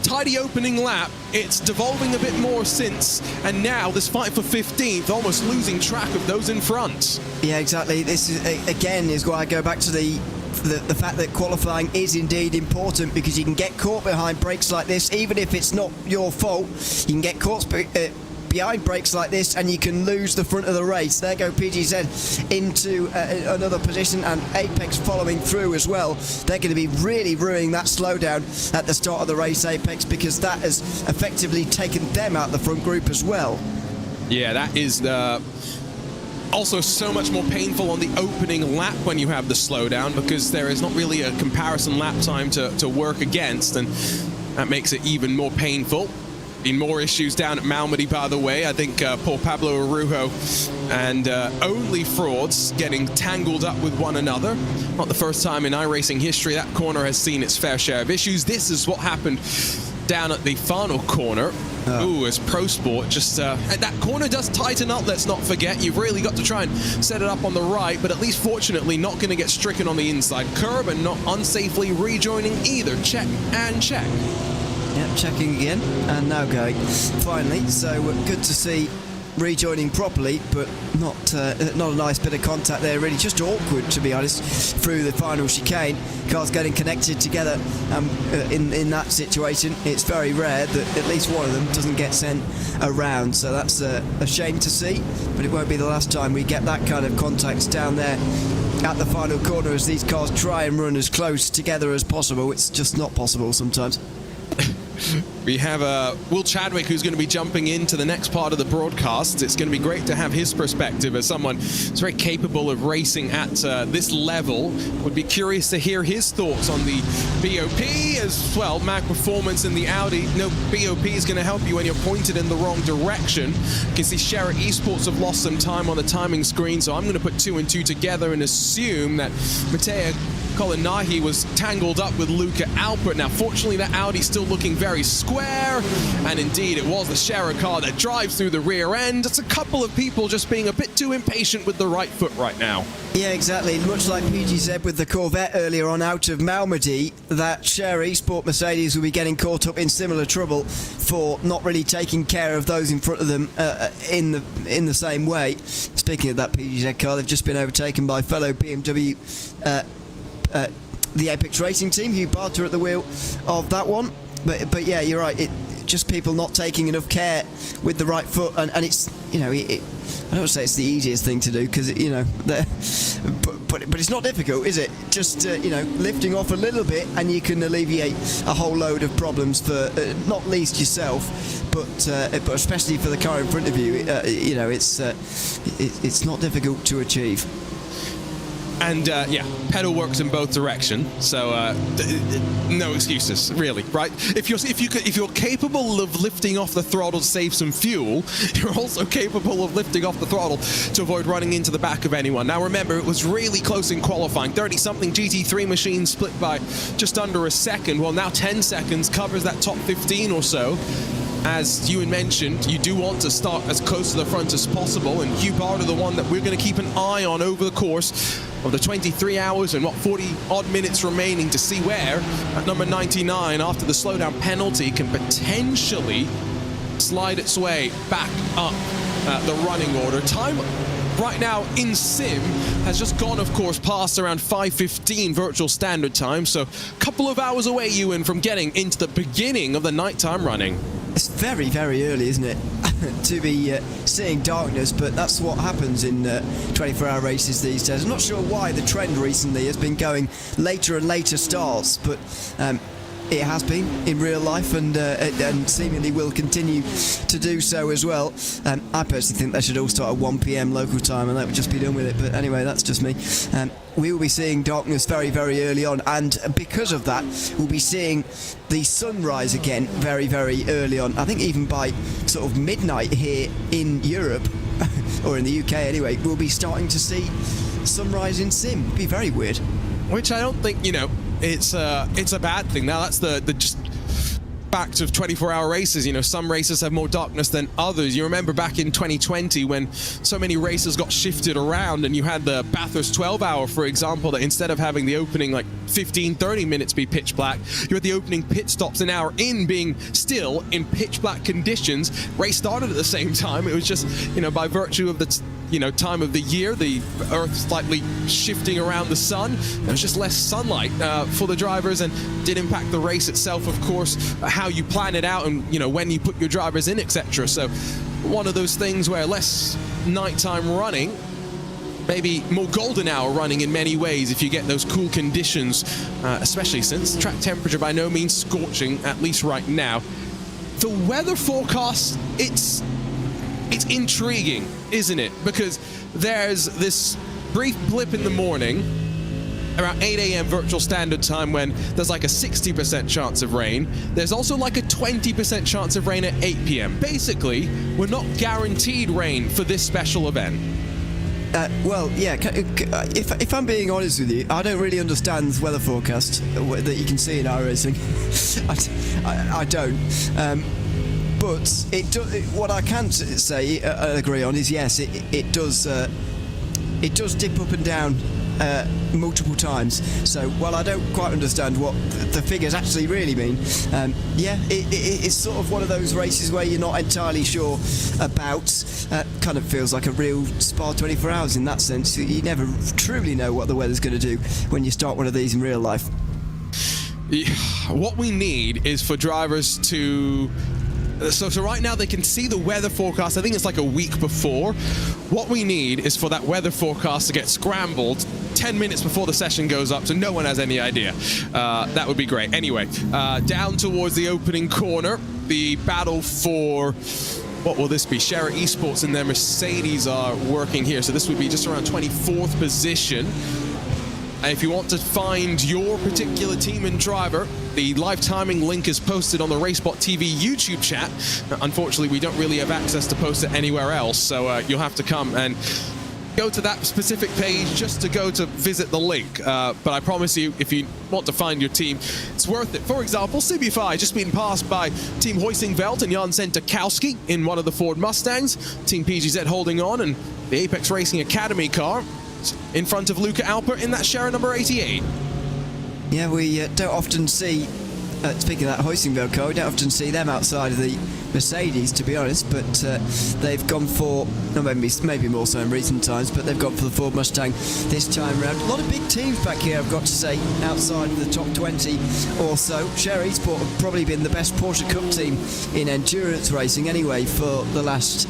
tidy opening lap. It's devolving a bit more since, and now this fight for 15th, almost losing track of those in front. Yeah, exactly. This is again is why I go back to the fact that qualifying is indeed important, because you can get caught behind brakes like this, even if it's not your fault. You can get caught behind brakes like this and you can lose the front of the race. There go PGZ into another position, and Apex following through as well. They're going to be really ruining that slowdown at the start of the race, Apex, because that has effectively taken them out the front group as well. Yeah, that is also so much more painful on the opening lap when you have the slowdown, because there is not really a comparison lap time to work against, and that makes it even more painful. Been more issues down at Malmedy, by the way. I think poor Pablo Arujo and Only Frauds getting tangled up with one another. Not the first time in iRacing history that corner has seen its fair share of issues. This is what happened down at the final corner. Ooh, as Pro Sport just... that corner does tighten up, let's not forget. You've really got to try and set it up on the right, but at least fortunately not going to get stricken on the inside curb and not unsafely rejoining either. Check and check. Yep, checking again, and now going. Finally, so good to see rejoining properly, but not a nice bit of contact there, really. Just awkward, to be honest, through the final chicane. Cars getting connected together in that situation. It's very rare that at least one of them doesn't get sent around, so that's a shame to see, but it won't be the last time we get that kind of contact down there at the final corner as these cars try and run as close together as possible. It's just not possible sometimes. We have Will Chadwick, who's going to be jumping into the next part of the broadcast. It's going to be great to have his perspective as someone who's very capable of racing at this level. Would be curious to hear his thoughts on the BoP as well. Mac Performance in the Audi. No, BoP is going to help you when you're pointed in the wrong direction. You can see Sherritt Esports have lost some time on the timing screen, so I'm going to put 2 and 2 together and assume that Matej Kolinahi was tangled up with Luca Alpert. Now, fortunately, that Audi's still looking very square. square, and indeed it was the Scherer car that drives through the rear end. It's a couple of people just being a bit too impatient with the right foot right now. Yeah, exactly. Much like PG said with the Corvette earlier on out of Malmedy, that Scherer Esport Mercedes will be getting caught up in similar trouble for not really taking care of those in front of them in the same way. Speaking of that PGZ car, they've just been overtaken by fellow BMW, the Apex Racing team, Hugh Barter at the wheel of that one. But yeah, you're right. Just people not taking enough care with the right foot, and it's, you know, I don't say it's the easiest thing to do, because, you know, but it's not difficult, is it? Just you know, lifting off a little bit, and you can alleviate a whole load of problems for not least yourself, but especially for the car in front of you. You know, it's not difficult to achieve. And yeah, pedal works in both directions, so no excuses, really, right? If you're capable of lifting off the throttle to save some fuel, you're also capable of lifting off the throttle to avoid running into the back of anyone. Now remember, it was really close in qualifying. 30-something GT3 machines split by just under a second. Well, now 10 seconds covers that top 15 or so. As Ewan mentioned, you do want to start as close to the front as possible, and Hugh Barter, the one that we're going to keep an eye on over the course of the 23 hours and 40-odd minutes remaining to see where, at number 99, after the slowdown penalty, can potentially slide its way back up the running order. Time right now in sim has just gone, of course, past around 5:15 virtual standard time, so a couple of hours away, Ewan, from getting into the beginning of the nighttime running. It's very, very early, isn't it, to be seeing darkness, but that's what happens in 24-hour races these days. I'm not sure why the trend recently has been going later and later starts, but it has been in real life, and seemingly will continue to do so as well. I personally think they should all start at 1 PM local time, and that would just be done with it, but anyway, that's just me. We will be seeing darkness very, very early on, and because of that, we'll be seeing the sunrise again very, very early on. I think even by sort of midnight here in Europe, or in the UK anyway, we'll be starting to see sunrise in sim. It'd be very weird. Which I don't think, you know, it's a bad thing. Now that's the just fact of 24-hour races. You know, some races have more darkness than others. You remember back in 2020 when so many races got shifted around, and you had the Bathurst 12-hour, for example, that instead of having the opening like 15-30 minutes be pitch black, you had the opening pit stops an hour in being still in pitch black conditions. Race started at the same time. It was just, you know, by virtue of the time of the year, the Earth slightly shifting around the sun, there was just less sunlight for the drivers, and did impact the race itself, of course, how you plan it out, and, you know, when you put your drivers in, etc. So one of those things where less nighttime running, maybe more golden hour running in many ways if you get those cool conditions, especially since track temperature by no means scorching, at least right now. The weather forecast, it's intriguing, isn't it? Because there's this brief blip in the morning around 8 AM virtual standard time when there's like a 60% chance of rain. There's also like a 20% chance of rain at 8 PM. Basically, we're not guaranteed rain for this special event. Well, yeah, if I'm being honest with you, I don't really understand the weather forecast that you can see in iRacing. I don't. But what I can say, agree on, is yes, it does dip up and down multiple times. So while I don't quite understand what the figures actually really mean, yeah, it's sort of one of those races where you're not entirely sure about. Kind of feels like a real Spa 24 hours in that sense. You never truly know what the weather's going to do when you start one of these in real life. What we need is for drivers to... So right now they can see the weather forecast. I think it's like a week before. What we need is for that weather forecast to get scrambled 10 minutes before the session goes up, so no one has any idea. That would be great. Anyway, down towards the opening corner, the battle for... What will this be? Scherer Esports and their Mercedes are working here. So this would be just around 24th position. And if you want to find your particular team and driver, the live timing link is posted on the RaceBot TV YouTube chat. Unfortunately, we don't really have access to post it anywhere else, so you'll have to come and go to that specific page just to go to visit the link. But I promise you, if you want to find your team, it's worth it. For example, CB5 just been passed by Team Huizinga and Jan Sentikowski in one of the Ford Mustangs. Team PGZ holding on, and the Apex Racing Academy car in front of Luca Alper in that share number 88. Yeah, we don't often see, speaking of that Huizinga car, we don't often see them outside of the Mercedes, to be honest, but they've gone for, maybe more so in recent times, but they've gone for the Ford Mustang this time around. A lot of big teams back here, I've got to say, outside of the top 20 or so. Sherry Sport have probably been the best Porsche Cup team in endurance racing anyway for the last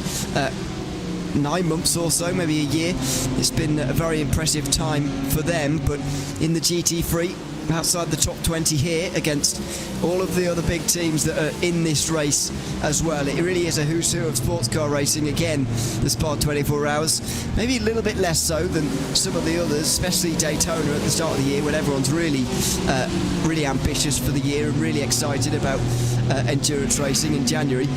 9 months or so, maybe a year. It's been a very impressive time for them, but in the GT3, outside the top 20 here against all of the other big teams that are in this race as well. It really is a who's who of sports car racing again, the Spa 24 Hours. Maybe a little bit less so than some of the others, especially Daytona at the start of the year when everyone's really ambitious for the year and really excited about endurance racing in January.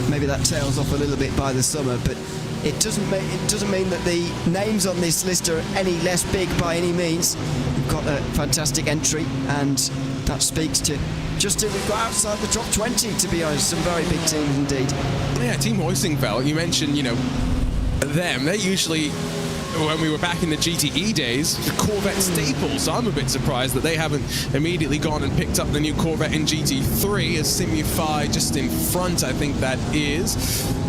Maybe that tails off a little bit by the summer, but it doesn't mean that the names on this list are any less big by any means. We've got a fantastic entry, and that speaks to just who we've got outside the top 20, to be honest. Some very big teams indeed. Yeah, Team Huizinga, you mentioned, them. They usually, when we were back in the GTE days, the Corvette staples. So I'm a bit surprised that they haven't immediately gone and picked up the new Corvette in GT3 as Simufy just in front, I think that is.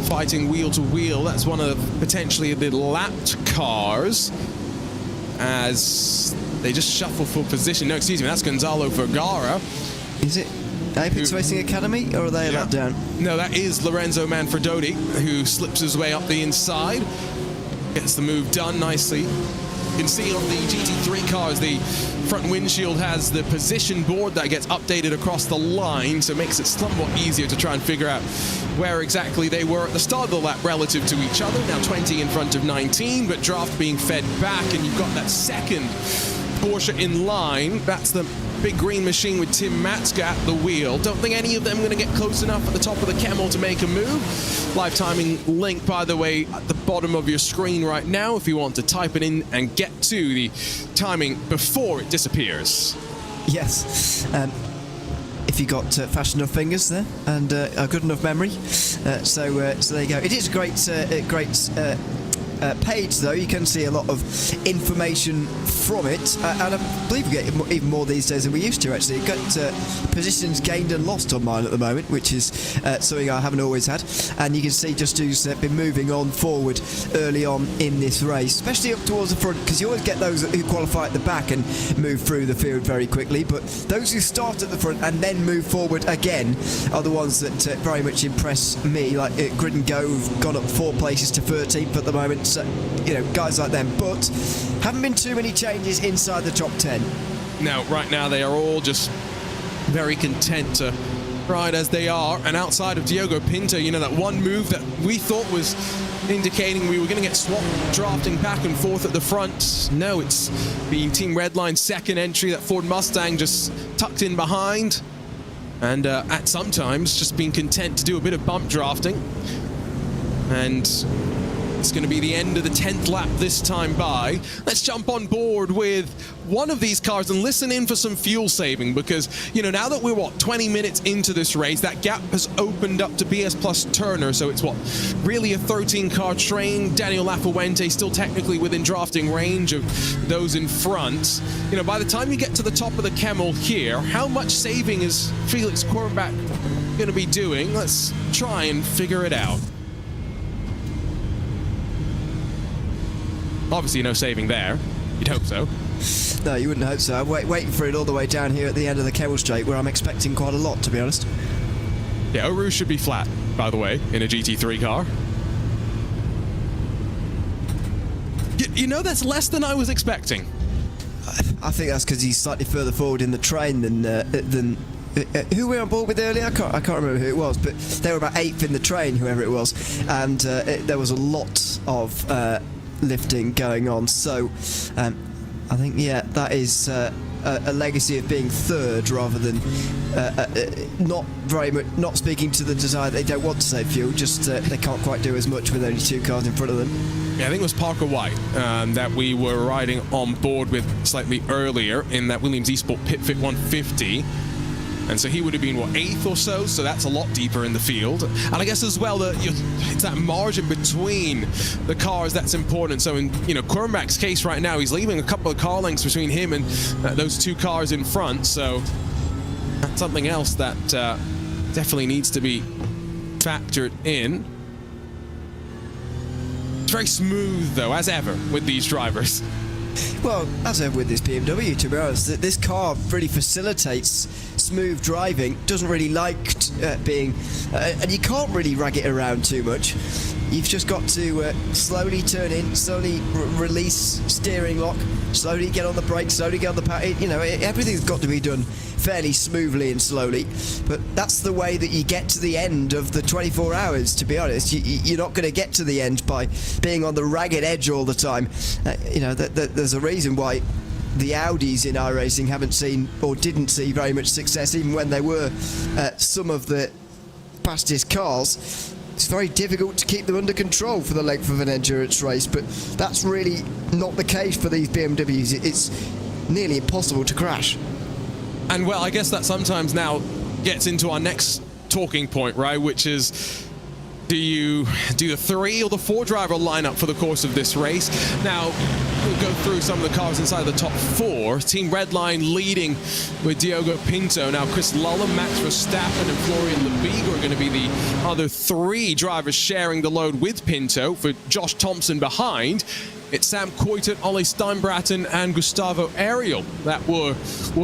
Fighting wheel to wheel. That's one of potentially the lapped cars as they just shuffle for position. No, excuse me, that's Gonzalo Vergara. Is it Apex Racing Academy, or are they allowed down? No, that is Lorenzo Manfredotti, who slips his way up the inside. Gets the move done nicely. You can see on the GT3 cars, the front windshield has the position board that gets updated across the line, so it makes it somewhat easier to try and figure out where exactly they were at the start of the lap relative to each other. Now 20 in front of 19, but draft being fed back, and you've got that second Porsche in line. That's the big green machine with Tim Matzke at the wheel. Don't think any of them are going to get close enough at the top of the Camel to make a move. Live timing link, by the way, at the bottom of your screen right now if you want to type it in and get to the timing before it disappears. Yes. If you got fast enough fingers there and a good enough memory, so there you go. It is a great page, though. You can see a lot of information from it, and I believe we get even more these days than we used to, actually. You've got positions gained and lost on mine at the moment, which is something I haven't always had, and you can see just who's been moving on forward early on in this race, especially up towards the front, because you always get those who qualify at the back and move through the field very quickly, but those who start at the front and then move forward again are the ones that very much impress me, like Grid and Go, who've gone up 4 places to 13th at the moment. So, guys like them, but haven't been too many changes inside the top 10. Now, right now, they are all just very content to ride as they are, and outside of Diogo Pinto, that one move that we thought was indicating we were going to get swapped, drafting back and forth at the front. No, it's the Team Redline second entry, that Ford Mustang just tucked in behind, and at sometimes just being content to do a bit of bump drafting. And it's going to be the end of the 10th lap this time by. Let's jump on board with one of these cars and listen in for some fuel saving, because, now that we're, 20 minutes into this race, that gap has opened up to BS plus Turner, so it's, really a 13-car train. Daniel Lafuente still technically within drafting range of those in front. By the time you get to the top of the Camel here, how much saving is Felix Corback going to be doing? Let's try and figure it out. Obviously no saving there. You'd hope so. No, you wouldn't hope so. I'm waiting for it all the way down here at the end of the Camel Straight, where I'm expecting quite a lot, to be honest. Yeah, Oru should be flat, by the way, in a GT3 car. That's less than I was expecting. I think that's because he's slightly further forward in the train than who we were on board with earlier. I can't remember who it was, but they were about 8th in the train, whoever it was, and there was a lot of lifting going on, so I think, that is a legacy of being third rather than not very much, not speaking to the desire they don't want to save fuel, just they can't quite do as much with only 2 cars in front of them. Yeah, I think it was Parker White that we were riding on board with slightly earlier in that Williams Esport Pit Fit 150. And so he would have been, what, 8th or so? So that's a lot deeper in the field. And I guess as well, it's that margin between the cars that's important. So in Quirnbach's case right now, he's leaving a couple of car lengths between him and those 2 cars in front. So that's something else that definitely needs to be factored in. It's very smooth, though, as ever, with these drivers. Well, as ever with this BMW, to be honest, this car really facilitates smooth driving. Doesn't really like being... and you can't really rag it around too much. You've just got to slowly turn in, slowly release steering lock, slowly get on the brake, slowly get on the power. Everything's got to be done fairly smoothly and slowly. But that's the way that you get to the end of the 24 hours, to be honest. You're not going to get to the end by being on the ragged edge all the time. There's a reason why the Audis in iRacing haven't seen or didn't see very much success, even when they were some of the fastest cars. It's very difficult to keep them under control for the length of an endurance race, but that's really not the case for these BMWs. It's nearly impossible to crash. And well, I guess that sometimes now gets into our next talking point, right? Which is, do you do the 3 or the 4 driver lineup for the course of this race? Now, we'll go through some of the cars inside the top 4. Team Redline leading with Diogo Pinto. Now, Chris Lullum, Max Verstappen, and Florian Lebiga are going to be the other 3 drivers sharing the load with Pinto. For Josh Thompson behind, it's Sam Coyton, Ollie Steinbraten, and Gustavo Ariel that will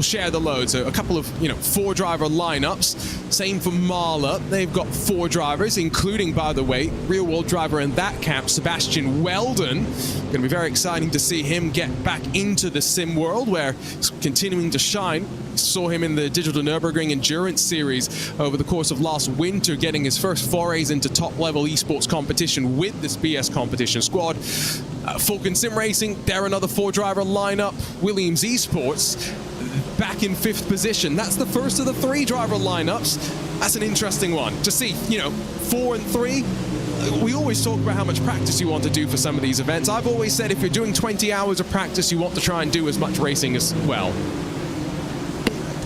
share the load. So a couple of 4 driver lineups. Same for Marla. They've got 4 drivers, including, by the way, real world driver in that camp, Sebastian Weldon. Going to be very exciting to see him get back into the sim world, where he's continuing to shine. Saw him in the Digital Nürburgring Endurance Series over the course of last winter, getting his first forays into top-level esports competition with this BS competition squad. Falcon Sim Racing, they're another 4-driver lineup. Williams Esports back in 5th position. That's the first of the 3-driver lineups. That's an interesting one to see. 4 and 3. We always talk about how much practice you want to do for some of these events. I've always said if you're doing 20 hours of practice, you want to try and do as much racing as well.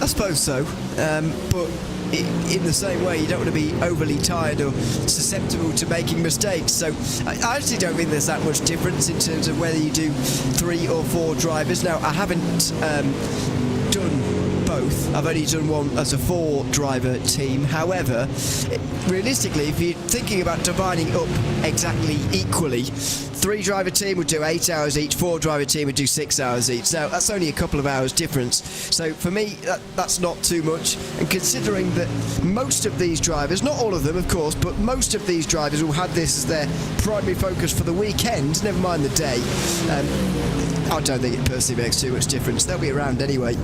I suppose so, but in the same way, you don't want to be overly tired or susceptible to making mistakes. So I actually don't think there's that much difference in terms of whether you do 3 or 4 drivers. Now, I haven't done both. I've only done one as a 4-driver team. However, realistically, if you're thinking about dividing up exactly equally, 3-driver team would do 8 hours each, 4-driver team would do 6 hours each. Now, that's only a couple of hours difference. So for me, that's not too much. And considering that most of these drivers, not all of them, of course, but most of these drivers will have this as their primary focus for the weekend, never mind the day, I don't think it personally makes too much difference. They'll be around anyway.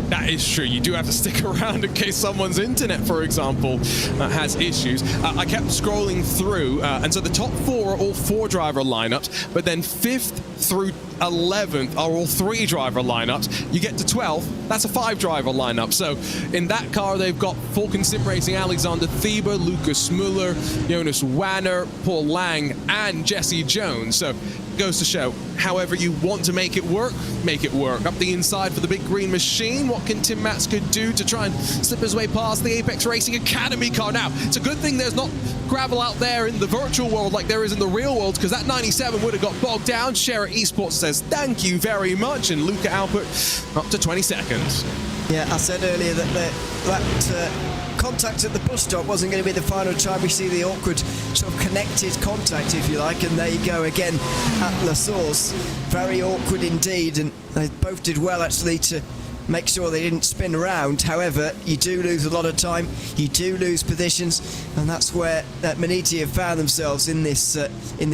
That is true. You do have to stick around in case someone's internet, for example, has issues. I kept scrolling through, and so the top 4 are all 4-driver lineups, but then 5th through 11th are all 3-driver lineups. You get to 12th, that's a 5-driver lineup. So in that car, they've got Falcon Sim Racing, Alexander Thieber, Lucas Muller, Jonas Wanner, Paul Lang, and Jesse Jones. So goes to show, however you want to make it work, make it work. Up the inside for the big green machine, what can Tim Matsker do to try and slip his way past the Apex Racing Academy car? Now, it's a good thing there's not gravel out there in the virtual world like there is in the real world, because that 97 would have got bogged down. Shara Esports says thank you very much, and Luca Alpert up to 20 seconds. Yeah, I said earlier that contact at the bus stop wasn't going to be the final time we see the awkward sort of connected contact, if you like, and there you go again at La Source. Very awkward indeed, and they both did well actually to make sure they didn't spin around. However, you do lose a lot of time, you do lose positions, and that's where Maniti have found themselves in this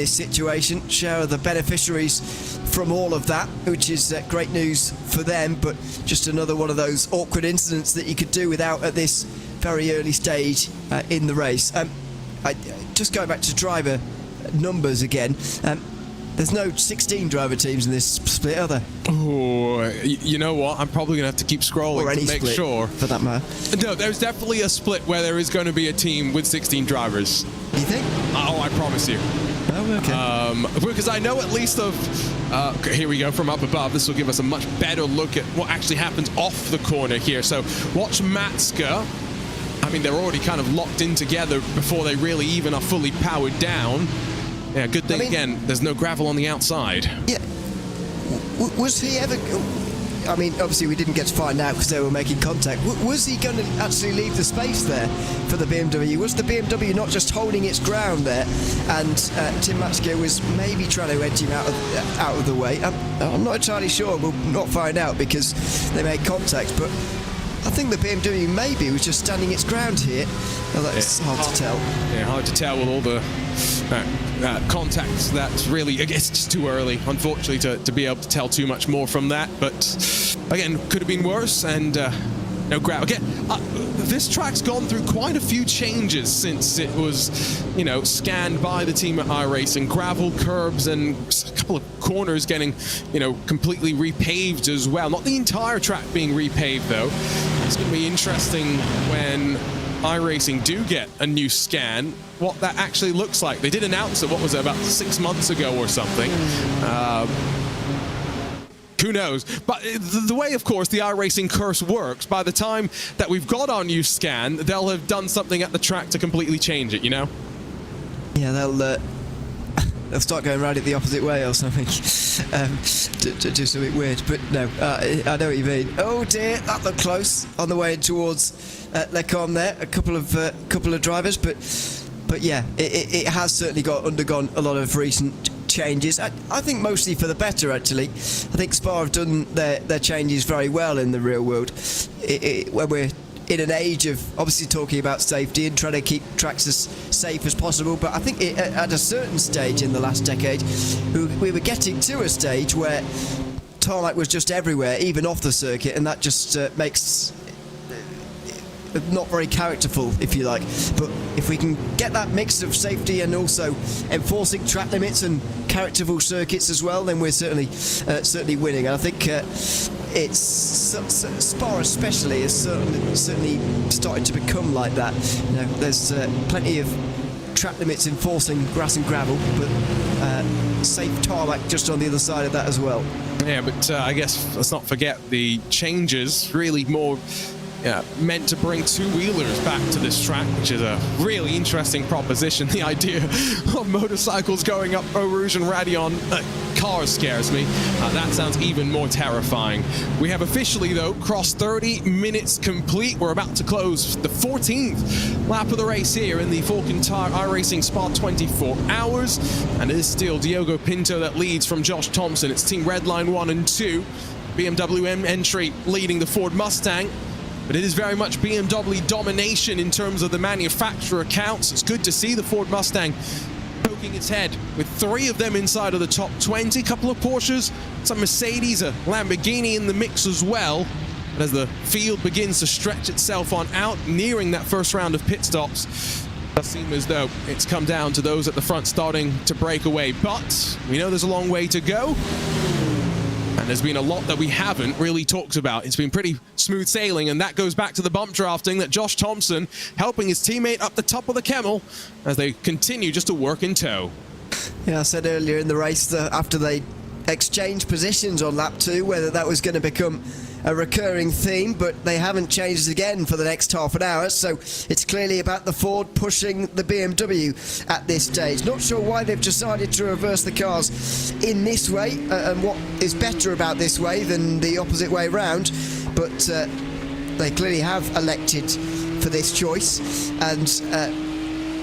situation. Share the beneficiaries from all of that, which is great news for them, but just another one of those awkward incidents that you could do without at this very early stage in the race. Just going back to driver numbers again, There's no 16 driver teams in this split, are there? Oh, you know what? I'm probably going to have to keep scrolling Or any to make split, sure. for that matter. No, there's definitely a split where there is going to be a team with 16 drivers. You think? Oh, I promise you. Oh, okay. Because I know at least of... here we go from up above. This will give us a much better look at what actually happens off the corner here. So watch Matska. I mean, they're already kind of locked in together before they really even are fully powered down. Yeah, good thing, again, there's no gravel on the outside. Yeah. Was he ever... I mean, obviously we didn't get to find out because they were making contact. Was he going to actually leave the space there for the BMW? Was the BMW not just holding its ground there, and Tim Matska was maybe trying to edge him out of the way? I'm not entirely sure. We'll not find out because they made contact, but I think the BMW maybe was just standing its ground here. Oh, that's hard to tell. Yeah, hard to tell with all the contacts. That's really, I guess, just too early, unfortunately, to be able to tell too much more from that. But again, could have been worse, and no gravel. Again, this track's gone through quite a few changes since it was, you know, scanned by the team at iRacing. Gravel, curbs, and a couple of corners getting, you know, completely repaved as well. Not the entire track being repaved, though. It's going to be interesting when iRacing do get a new scan, what that actually looks like. They did announce it, what was it, about 6 months ago or something. Who knows? But the way, of course, the iRacing curse works, by the time that we've got our new scan, they'll have done something at the track to completely change it, you know? Yeah, they'll start going around it the opposite way or something to do something weird. But no, I know what you mean. Oh dear, that looked close on the way towards Lecom there. A couple of drivers, but yeah, it has certainly undergone a lot of recent changes. I think mostly for the better, actually. I think Spa have done their changes very well in the real world. When we're in an age of obviously talking about safety and trying to keep tracks as safe as possible, but I think at a certain stage in the last decade, we were getting to a stage where tarmac was just everywhere, even off the circuit, and that just makes not very characterful, if you like. But if we can get that mix of safety and also enforcing track limits and characterful circuits as well, then we're certainly winning. And I think it's Spa especially is certainly starting to become like that. You know, there's plenty of track limits enforcing grass and gravel, but safe tarmac just on the other side of that as well. Yeah, but I guess let's not forget the changes really more meant to bring two-wheelers back to this track, which is a really interesting proposition. The idea of motorcycles going up Eau Rouge and Radion, cars scares me. That sounds even more terrifying. We have officially, though, crossed 30 minutes complete. We're about to close the 14th lap of the race here in the Falcon Tire iRacing Spa 24 Hours. And it is still Diogo Pinto that leads from Josh Thompson. It's Team Redline 1 and 2. BMW M entry leading the Ford Mustang. But it is very much BMW domination in terms of the manufacturer counts. It's good to see the Ford Mustang poking its head with 3 of them inside of the top 20. A couple of Porsches, some Mercedes, a Lamborghini in the mix as well. But as the field begins to stretch itself on out, nearing that first round of pit stops, it does seem as though it's come down to those at the front starting to break away. But we know there's a long way to go. And there's been a lot that we haven't really talked about. It's been pretty smooth sailing, and that goes back to the bump drafting that Josh Thompson helping his teammate up the top of the Camel as they continue just to work in tow. Yeah, I said earlier in the race that after they exchanged positions on lap 2, whether that was going to become a recurring theme, but they haven't changed again for the next half an hour, so it's clearly about the Ford pushing the BMW at this stage. Not sure why they've decided to reverse the cars in this way, and what is better about this way than the opposite way round, but they clearly have elected for this choice, and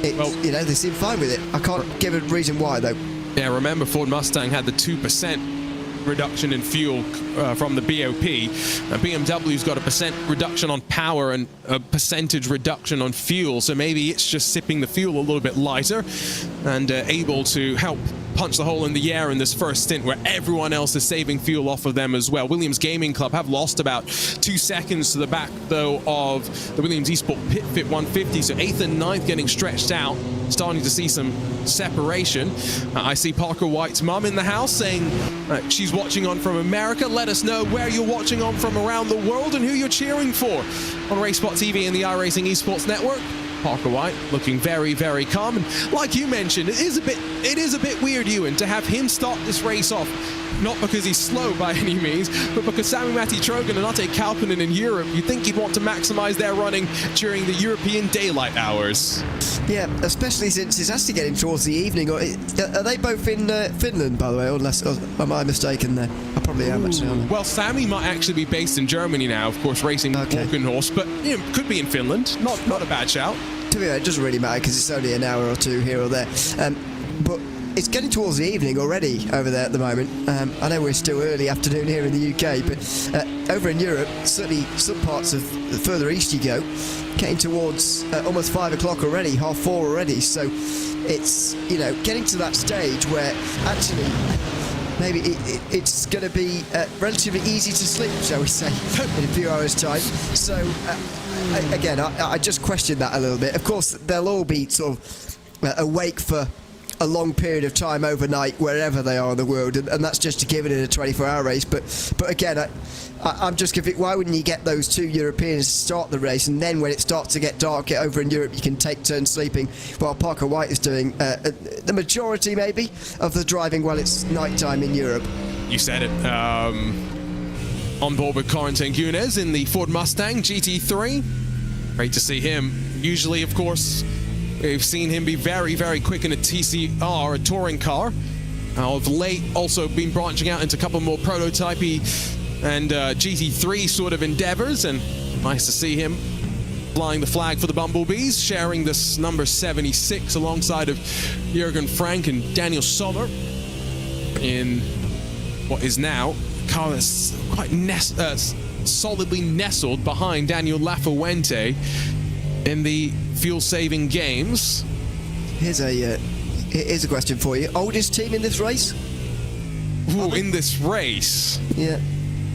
you know, they seem fine with it. I can't give a reason why, though. Yeah, remember Ford Mustang had the 2% reduction in fuel from the BoP. BMW's got a percent reduction on power and a percentage reduction on fuel, so maybe it's just sipping the fuel a little bit lighter and able to help punch the hole in the air in this first stint where everyone else is saving fuel off of them as well. Williams Gaming Club have lost about 2 seconds to the back, though, of the Williams Esport Pit Fit 150, so 8th and 9th getting stretched out, starting to see some separation. I see Parker White's mum in the house saying she's watching on from America. Let us know where you're watching on from around the world and who you're cheering for on RaceSpot TV and the iRacing Esports Network. Parker White looking very, very calm. And like you mentioned, it is a bit weird, Ewan, to have him start this race off, not because he's slow by any means, but because Sami-Matti Trojan and Ate Kalpinen in Europe, you'd think he'd want to maximize their running during the European daylight hours. Yeah, especially since it's actually getting towards the evening. Are they both in Finland, by the way, or am I mistaken there? I probably am, actually, aren't I? Well, Sammy might actually be based in Germany now, of course, racing Walkenhorst, but could be in Finland. Not a bad shout. To be fair, it doesn't really matter because it's only an hour or two here or there. But it's getting towards the evening already over there at the moment. I know we're still early afternoon here in the UK, but over in Europe, certainly some parts of the further east you go, getting towards almost 5 o'clock already, 4:30 already. So it's, getting to that stage where actually maybe it's going to be relatively easy to sleep, shall we say, in a few hours' time. So again, I just question that a little bit. Of course, they'll all be sort of awake for a long period of time overnight wherever they are in the world, and that's just to give it in a 24-hour race. But again, I'm just confused. Why wouldn't you get those 2 Europeans to start the race, and then when it starts to get dark over in Europe, you can take turns sleeping, while Parker White is doing the majority maybe of the driving while it's night time in Europe. You said it. On board with Corentin Gunes in the Ford Mustang GT3. Great to see him. Usually, of course, we've seen him be very, very quick in a TCR, a touring car. Of late, also been branching out into a couple more prototypey and GT3 sort of endeavors, and nice to see him flying the flag for the Bumblebees, sharing this number 76 alongside of Jürgen Frank and Daniel Sommer in what is now car that's quite solidly nestled behind Daniel Lafuente in the fuel-saving games. Here's a question for you. Oldest team in this race? Ooh, in this race? Yeah.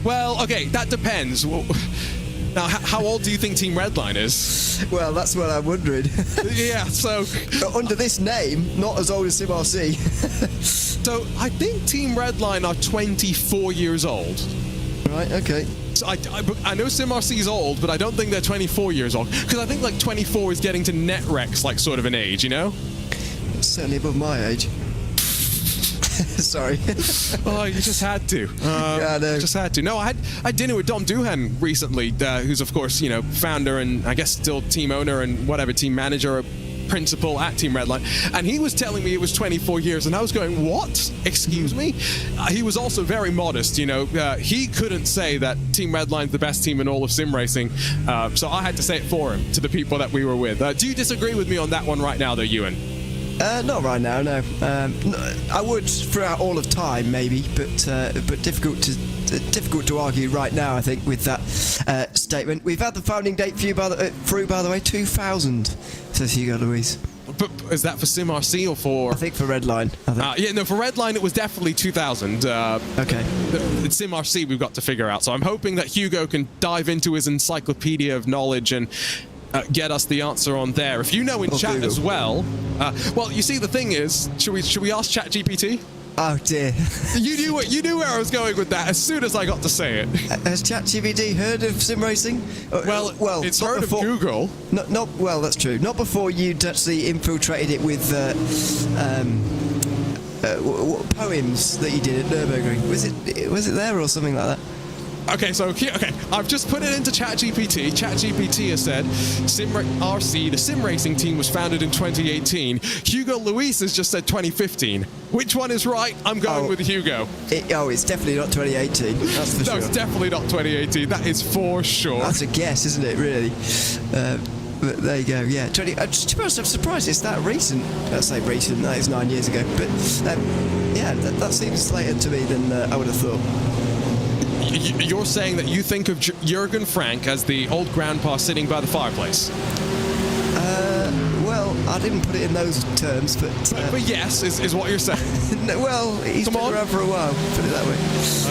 Well, okay, that depends. Now, how old do you think Team Redline is? Well, that's what I'm wondering. Yeah, so... But under this name, not as old as SimRC. So, I think Team Redline are 24 years old. Right, okay. So I know SimRC is old, but I don't think they're 24 years old. Because I think, 24 is getting to NetRex, sort of an age, It's certainly above my age. Sorry. Oh, you just had to. Yeah, I know. Just had to. No, I had dinner with Dom Duhan recently, who's, of course, founder and I guess still team owner and whatever, team manager or principal at Team Redline. And he was telling me it was 24 years, and I was going, what? Excuse me? He was also very modest, He couldn't say that Team Redline's the best team in all of sim racing, so I had to say it for him, to the people that we were with. Do you disagree with me on that one right now, though, Ewan? Not right now, no. I would throughout all of time, maybe, but difficult to argue right now, I think, with that statement. We've had the founding date for you, by the way, 2000, says Hugo Luis. But is that for SimRC or for... I think for Redline. For Redline it was definitely 2000. Okay. It's SimRC we've got to figure out, so I'm hoping that Hugo can dive into his encyclopedia of knowledge and get us the answer on there. If you know in chat Google. as well... well, you see, the thing is, should we ask ChatGPT? Oh dear. You knew where I was going with that as soon as I got to say it. Has ChatGPT heard of sim racing? Well, it's heard before, of Google. Well, that's true. Not before you'd actually infiltrated it with poems that you did at Nürburgring. Was it there or something like that? Okay, I've just put it into ChatGPT. ChatGPT has said SimRC, the sim racing team, was founded in 2018. Hugo Luis has just said 2015. Which one is right? I'm going with Hugo. It's definitely not 2018. That's for sure. No, it's definitely not 2018. That is for sure. That's a guess, isn't it? Really. But there you go. Yeah, to be honest, I'm surprised it's that recent. Let's say recent. That is 9 years ago. But yeah, that seems later to me than I would have thought. You're saying that you think of Jürgen Frank as the old grandpa sitting by the fireplace? Well, I didn't put it in those terms, but yes is what you're saying. no, well, he's been around for a while, put it that way.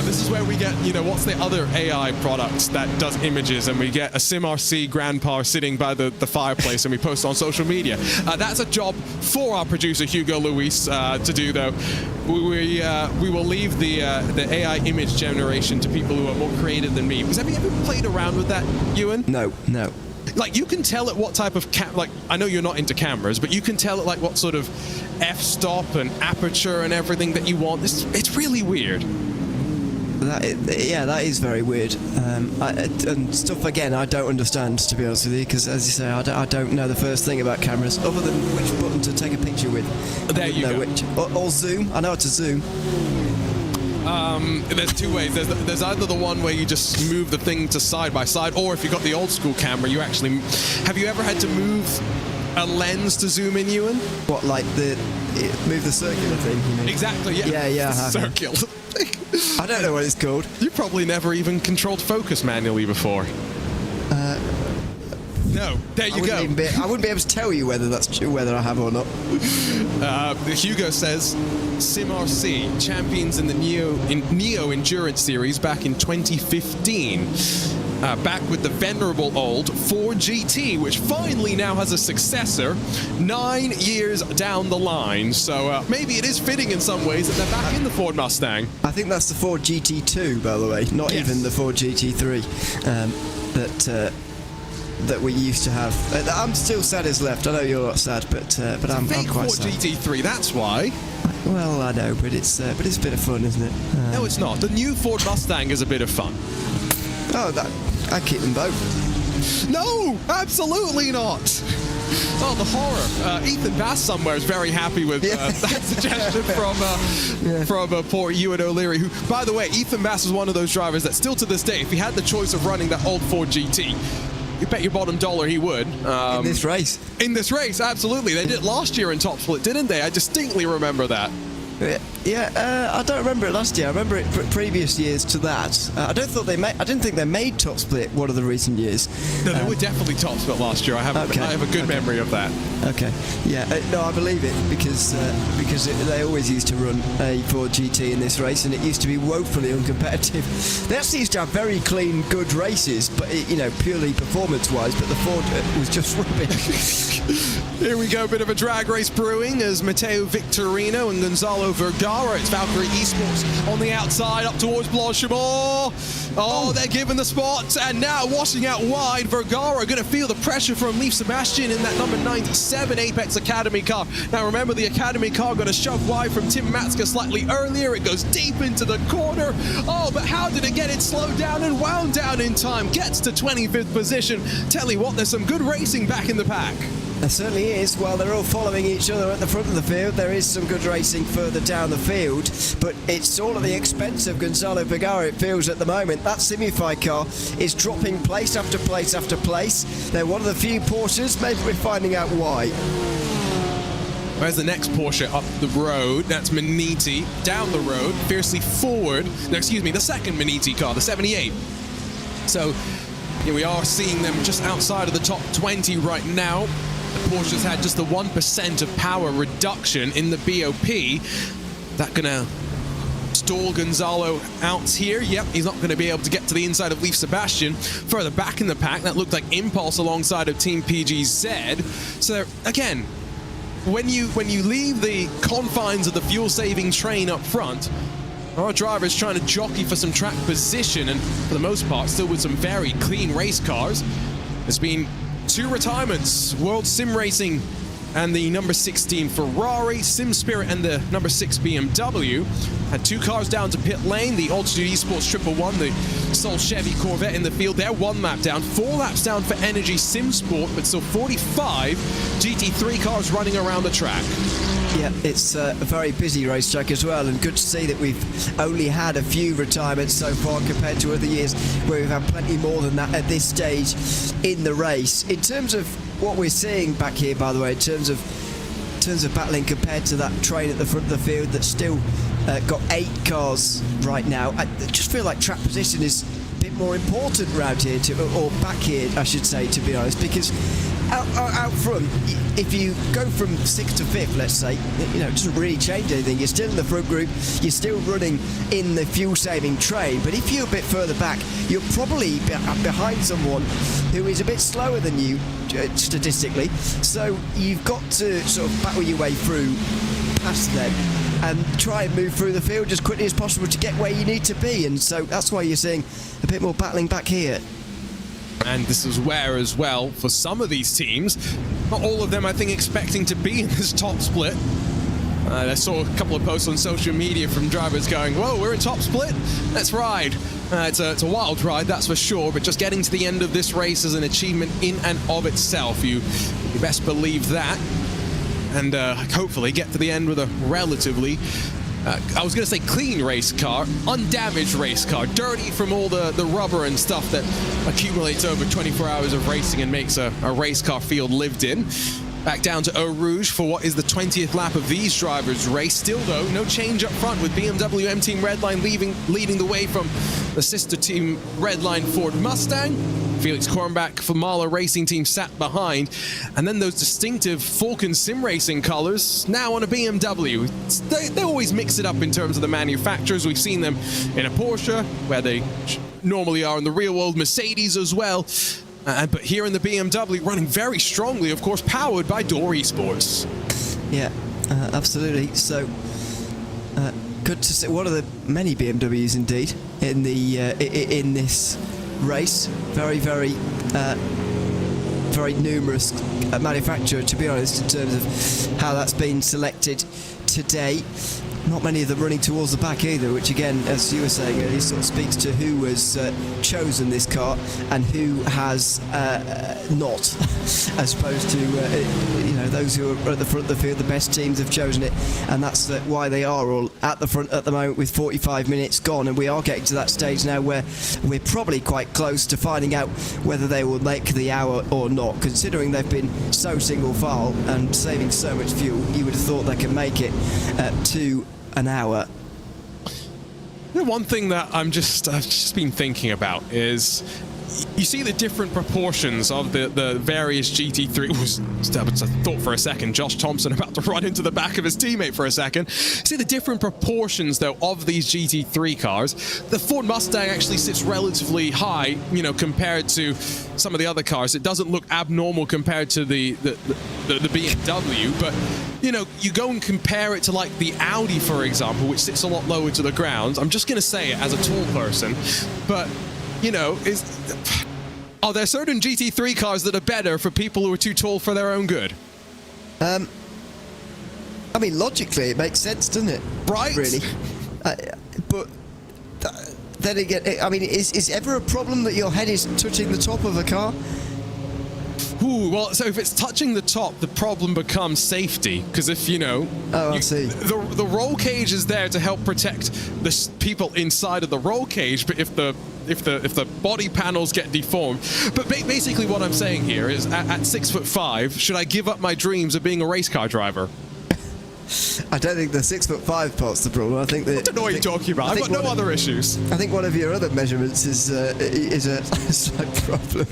This is where we get, what's the other AI product that does images, and we get a SimRC grandpa sitting by the fireplace and we post on social media. That's a job for our producer Hugo Luis to do, though. We will leave the AI image generation to people who are more creative than me. Because have you ever played around with that, Ewan? No. Like, you can tell it what type of I know you're not into cameras, but you can tell it like what sort of f-stop and aperture and everything that you want. It's really weird. That is very weird. And stuff, again, I don't understand, to be honest with you, because, as you say, I don't know the first thing about cameras, other than which button to take a picture with. There you go. Or zoom. I know how to zoom. There's two ways. There's either the one where you just move the thing to side by side, or if you've got the old school camera, you actually... Have you ever had to move a lens to zoom in, Ewan? What, like move the circular thing, you mean? Exactly, yeah. Yeah. Circular. I don't know what it's called. You probably never even controlled focus manually before. No, there you go. I wouldn't be able to tell you whether that's true, whether I have or not. Hugo says SimRC champions in the Neo Endurance Series back in 2015. Back with the venerable old Ford GT, which finally now has a successor 9 years down the line. So maybe it is fitting in some ways that they're back in the Ford Mustang. I think that's the Ford GT2, by the way, not even the Ford GT3 that we used to have. I'm still sad it's left. I know you're not sad, but I'm quite Ford sad. GT3, that's why. Well, I know, but it's a bit of fun, isn't it? No, it's not. The new Ford Mustang is a bit of fun. Oh, I keep them both. No, absolutely not. Oh, the horror. Ethan Bass somewhere is very happy with that suggestion from poor Ewan O'Leary, who, by the way, Ethan Bass is one of those drivers that still to this day, if he had the choice of running that old Ford GT, you bet your bottom dollar he would. In this race? In this race, absolutely. They did it last year in Top Split, didn't they? I distinctly remember that. I don't remember it last year. I remember it previous years to that. I didn't think they made Top Split one of the recent years. No, they were definitely Top Split last year. I have a good memory of that. Okay. Yeah. No, I believe it because they always used to run a Ford GT in this race, and it used to be woefully uncompetitive. They actually used to have very clean, good races, but purely performance-wise. But the Ford was just rubbish. Here we go, a bit of a drag race brewing as Matteo Victorino and Gonzalo Vergara. It's Valkyrie Esports on the outside up towards Blanchimont. Oh, they're given the spot, and now washing out wide. Vergara going to feel the pressure from Leif Sebastian in that number 97 Apex Academy car. Now remember, the Academy car got a shove wide from Tim Matska slightly earlier. It goes deep into the corner. Oh, but how did it get it slowed down and wound down in time? Gets to 25th position. Tell you what, there's some good racing back in the pack. There certainly is. While they're all following each other at the front of the field, there is some good racing further down the field, but it's all at the expense of Gonzalo Vergara, it feels, at the moment. That Simify car is dropping place after place after place. They're one of the few Porsches. Maybe we're finding out why. Where's the next Porsche up the road? That's Maniti. Down the road, fiercely forward. No, excuse me, the second Maniti car, the 78. So, here we are seeing them just outside of the top 20 right now. The Porsche's had just the 1% of power reduction in the BoP. That gonna stall Gonzalo out here. Yep, he's not gonna be able to get to the inside of Leif Sebastian. Further back in the pack, that looked like Impulse alongside of Team PGZ. So again, when you leave the confines of the fuel-saving train up front, our driver is trying to jockey for some track position, and for the most part, still with some very clean race cars. There's been 2 retirements, World Sim Racing and the number 16 Ferrari, Sim Spirit and the number 6 BMW. Had 2 cars down to pit lane, the Altitude Esports 111, the sole Chevy Corvette in the field. They're 1 lap down, 4 laps down for Energy Sim Sport, but still 45 GT3 cars running around the track. Yeah, it's a very busy racetrack as well, and good to see that we've only had a few retirements so far compared to other years where we've had plenty more than that at this stage in the race. In terms of what we're seeing back here, by the way, in terms of battling compared to that train at the front of the field that's still got 8 cars right now, I just feel like track position is a bit more important around here, or back here, I should say, to be honest, because out front, if you go from 6th to 5th, let's say, you know, it doesn't really change anything. You're still in the front group, you're still running in the fuel-saving train, but if you're a bit further back, you're probably behind someone who is a bit slower than you, statistically, so you've got to sort of battle your way through past them and try and move through the field as quickly as possible to get where you need to be, and so that's why you're seeing a bit more battling back here. And this is where, as well, for some of these teams, not all of them, I think, expecting to be in this top split. I saw a couple of posts on social media from drivers going, whoa, we're in top split? Let's ride. It's a wild ride, that's for sure, but just getting to the end of this race is an achievement in and of itself. You best believe that. And hopefully get to the end with a relatively, I was going to say clean race car, undamaged race car, dirty from all the rubber and stuff that accumulates over 24 hours of racing and makes a race car field lived in. Back down to Eau Rouge for what is the 20th lap of these drivers' race. Still, though, no change up front with BMW M Team Redline leading the way from the sister team Redline Ford Mustang. Felix Kornbach for Mahler Racing Team sat behind. And then those distinctive Falcon Sim Racing colors now on a BMW. They always mix it up in terms of the manufacturers. We've seen them in a Porsche, where they normally are in the real world, Mercedes as well. But here in the BMW, running very strongly, of course, powered by Door Esports. Yeah, absolutely. So, good to see one of the many BMWs indeed in the in this race. Very, very, very numerous manufacturer, to be honest, in terms of how that's been selected today. Not many of them running towards the back either, which again, as you were saying, it sort of speaks to who has chosen this car and who has not, as opposed to you know, those who are at the front of the field. The best teams have chosen it, and that's why they are all at the front at the moment with 45 minutes gone, and we are getting to that stage now where we're probably quite close to finding out whether they will make the hour or not. Considering they've been so single file and saving so much fuel, you would have thought they could make it to an hour. The one thing that I've just been thinking about is, you see the different proportions of the various GT3. I thought for a second Josh Thompson about to run into the back of his teammate for a second. See the different proportions, though, of these GT3 cars. The Ford Mustang actually sits relatively high, you know, compared to some of the other cars. It doesn't look abnormal compared to the BMW, but you know, you go and compare it to like the Audi, for example, which sits a lot lower to the ground. I'm just going to say it as a tall person, but you know, are there certain GT3 cars that are better for people who are too tall for their own good? I mean, logically, it makes sense, doesn't it? Right. Really. But then again, I mean, is ever a problem that your head is touching the top of a car? Ooh, well, so if it's touching the top, the problem becomes safety. Because if, you know... Oh, I see. The roll cage is there to help protect the people inside of the roll cage, but if the body panels get deformed... But basically what I'm saying here is, at 6'5", should I give up my dreams of being a race car driver? I don't think the 6'5" part's the problem. I think that... I don't know what you're talking about. I've got no other issues. I think one of your other measurements is a slight problem.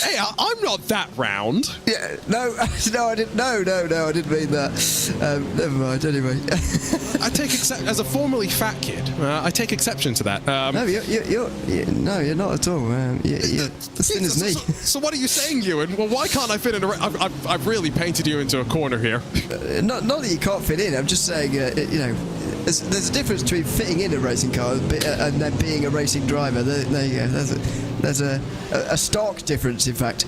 Hey, I'm not that round. Yeah, no, I didn't. No, I didn't mean that. Never mind. Anyway, I take as a formerly fat kid. I take exception to that. No, you're not at all. You're as thin as me. So what are you saying, Ewan? Well, why can't I fit in? I've really painted you into a corner here. Not that you can't fit in. I'm just saying, you know, there's a difference between fitting in a racing car and then being a racing driver. There you go. There's a stark difference, in fact.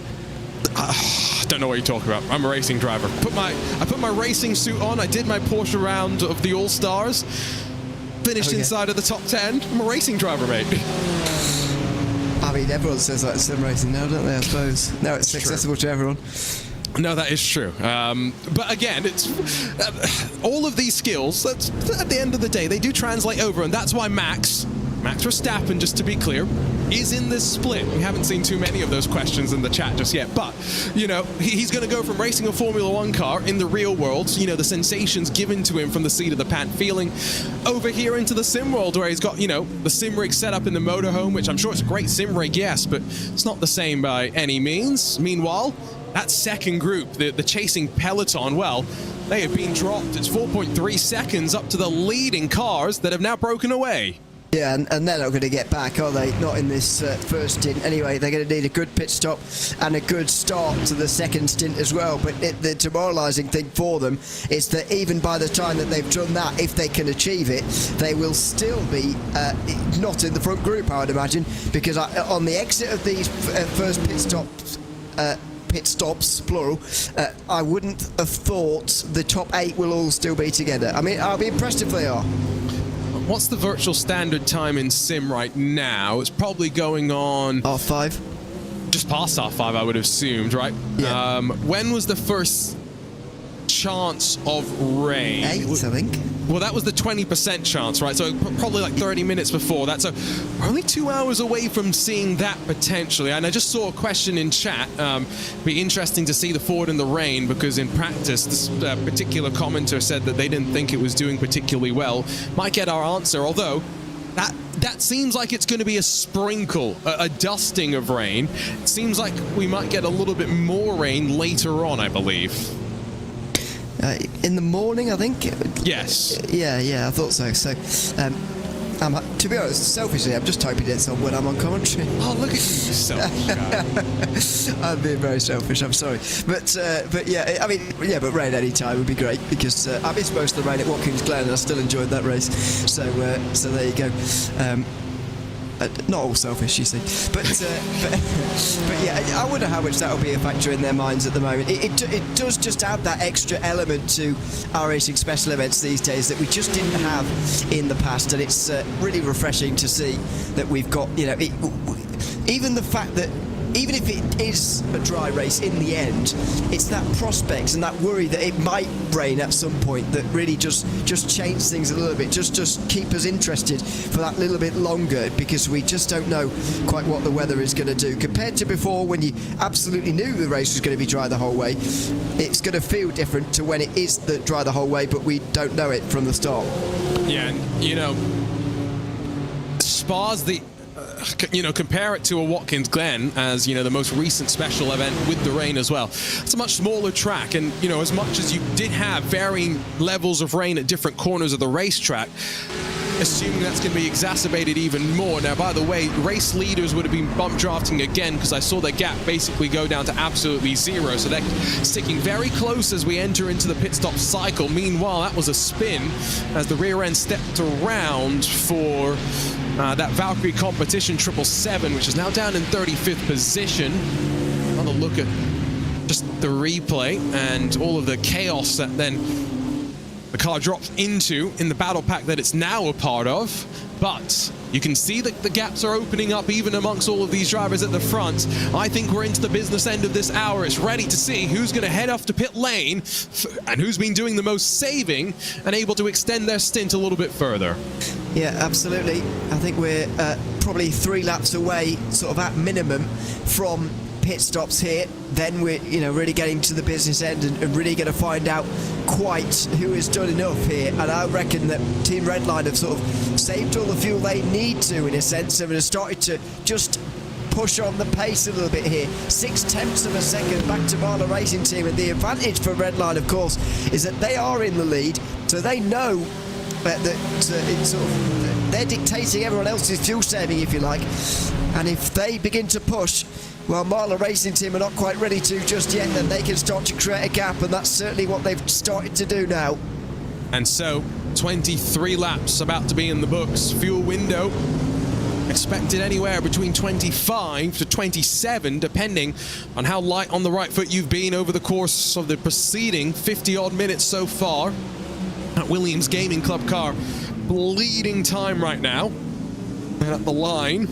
I don't know what you're talking about. I'm a racing driver. I put my racing suit on. I did my Porsche round of the All Stars. Finished inside of the top 10. I'm a racing driver, mate. I mean, everyone says that in sim racing now, don't they? I suppose now it's accessible to everyone. No, that is true. But again, it's all of these skills, at the end of the day, they do translate over, and that's why Max Verstappen, just to be clear, is in this split. We haven't seen too many of those questions in the chat just yet, but, you know, he's going to go from racing a Formula One car in the real world, you know, the sensations given to him from the seat of the pant feeling, over here into the sim world where he's got, you know, the sim rig set up in the motorhome, which I'm sure it's a great sim rig, yes, but it's not the same by any means. Meanwhile, that second group, the chasing peloton, well, they have been dropped. It's 4.3 seconds up to the leading cars that have now broken away. Yeah, and they're not going to get back, are they? Not in this first stint. Anyway, they're going to need a good pit stop and a good start to the second stint as well. But the demoralising thing for them is that even by the time that they've done that, if they can achieve it, they will still be not in the front group, I would imagine, because on the exit of these first pit stops, plural, I wouldn't have thought the top 8 will all still be together. I mean, I'll be impressed if they are. What's the virtual standard time in sim right now? It's probably going on... R5? Just past R5, I would have assumed, right? Yeah. When was the first chance of rain? 8, I think. Well, that was the 20% chance, right? So probably like 30 minutes before that. So we're only 2 hours away from seeing that potentially. And I just saw a question in chat. Be interesting to see the Ford in the rain, because in practice, this particular commenter said that they didn't think it was doing particularly well. Might get our answer, although that seems like it's going to be a sprinkle, a dusting of rain. It seems like we might get a little bit more rain later on, I believe. In the morning, I think? Yes. Yeah, I thought so. So, to be honest, selfishly, I'm just hoping it's on when I'm on commentary. Oh, look at you, selfish guy. I'm being very selfish, I'm sorry. But yeah, I mean, yeah, but rain any time would be great, because I missed most of the rain at Watkins Glen and I still enjoyed that race. So there you go. Not all selfish, you see, but yeah, I wonder how much that will be a factor in their minds at the moment. It does just add that extra element to iRacing special events these days that we just didn't have in the past, and it's really refreshing to see that we've got, you know, even the fact that even if it is a dry race in the end, it's that prospect and that worry that it might rain at some point that really just change things a little bit, just keep us interested for that little bit longer, because we just don't know quite what the weather is going to do. Compared to before, when you absolutely knew the race was going to be dry the whole way, it's going to feel different to when it is dry the whole way, but we don't know it from the start. Yeah, and, you know, Spa's the... you know, compare it to a Watkins Glen as, you know, the most recent special event with the rain as well. It's a much smaller track, and, you know, as much as you did have varying levels of rain at different corners of the racetrack, assuming that's going to be exacerbated even more. Now, by the way, race leaders would have been bump drafting again, because I saw their gap basically go down to absolutely zero, so they're sticking very close as we enter into the pit stop cycle. Meanwhile, that was a spin as the rear end stepped around for that Valkyrie competition 777, which is now down in 35th position. Another look at just the replay and all of the chaos that then the car drops into in the battle pack that it's now a part of. But you can see that the gaps are opening up even amongst all of these drivers at the front. I think we're into the business end of this hour. It's ready to see who's going to head off to pit lane and who's been doing the most saving and able to extend their stint a little bit further. Yeah, absolutely. I think we're probably 3 laps away, sort of at minimum, from pit stops here. Then we're, you know, really getting to the business end and really going to find out quite who has done enough here. And I reckon that Team Redline have sort of saved all the fuel they need to, in a sense, and have started to just push on the pace a little bit here. 0.6 of a second back to Marla Racing Team, and the advantage for Redline, of course, is that they are in the lead, so they know that it's sort of, they're dictating everyone else's fuel saving, if you like. And if they begin to push, well, Marla Racing Team are not quite ready to just yet, then they can start to create a gap, and that's certainly what they've started to do now. And so 23 laps about to be in the books. Fuel window expected anywhere between 25 to 27, depending on how light on the right foot you've been over the course of the preceding 50-odd minutes so far. That Williams Gaming Club car bleeding time right now. And at the line,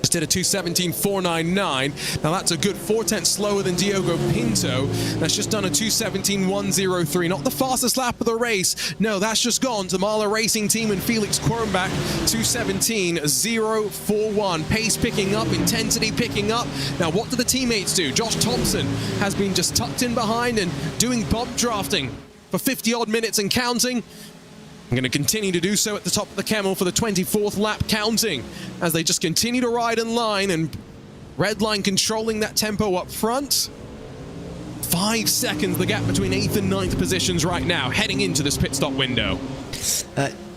just did a 2:17.499. Now that's a good 4/10 slower than Diogo Pinto. That's just done a 2:17.103. Not the fastest lap of the race. No, that's just gone to iRacing team and Felix Quirnbach, 2:17.041. Pace picking up, intensity picking up. Now what do the teammates do? Josh Thompson has been just tucked in behind and doing bump drafting for 50-odd minutes and counting. I'm going to continue to do so at the top of the Camel for the 24th lap counting as they just continue to ride in line, and Redline controlling that tempo up front. 5 seconds the gap between 8th and 9th positions right now, heading into this pit stop window.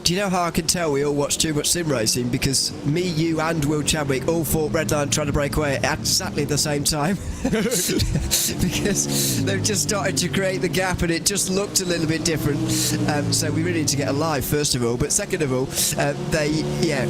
Do you know how I can tell we all watch too much sim racing? Because me, you and Will Chadwick all thought Redline trying to break away at exactly the same time. Because they've just started to create the gap and it just looked a little bit different. So we really need to get alive, first of all. But second of all, they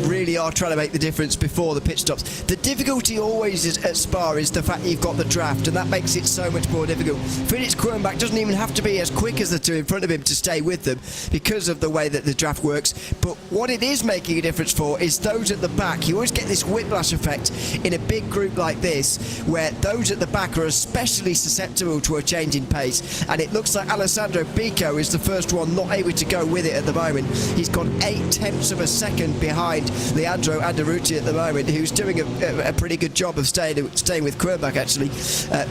really are trying to make the difference before the pit stops. The difficulty always is at Spa is the fact you've got the draft, and that makes it so much more difficult. Felix Quirnbach doesn't even have to be as quick as the two in front of him to stay with them because of the way that the draft works. But what it is making a difference for is those at the back. You always get this whiplash effect in a big group like this, where those at the back are especially susceptible to a change in pace. And it looks like Alessandro Bico is the first one not able to go with it at the moment. He's gone 8/10 of a second behind Leandro Andarucci at the moment, who's doing a pretty good job of staying with Quirnbach, actually.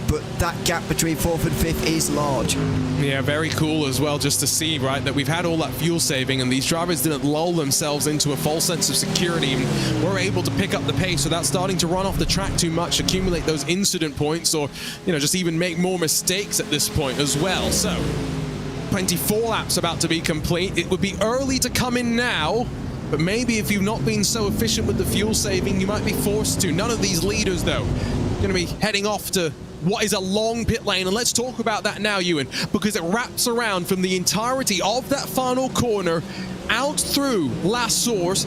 But that gap between 4th and 5th is large. Yeah, very cool as well, just to see, right, that we've had all that fuel saving and these drivers didn't lull themselves into a false sense of security and were able to pick up the pace without starting to run off the track too much, accumulate those incident points, or, you know, just even make more mistakes at this point as well. So 24 laps about to be complete. It would be early to come in now, but maybe if you've not been so efficient with the fuel saving, you might be forced to. None of these leaders, though, going to be heading off to what is a long pit lane, and let's talk about that now, Ewan, because it wraps around from the entirety of that final corner out through La Source,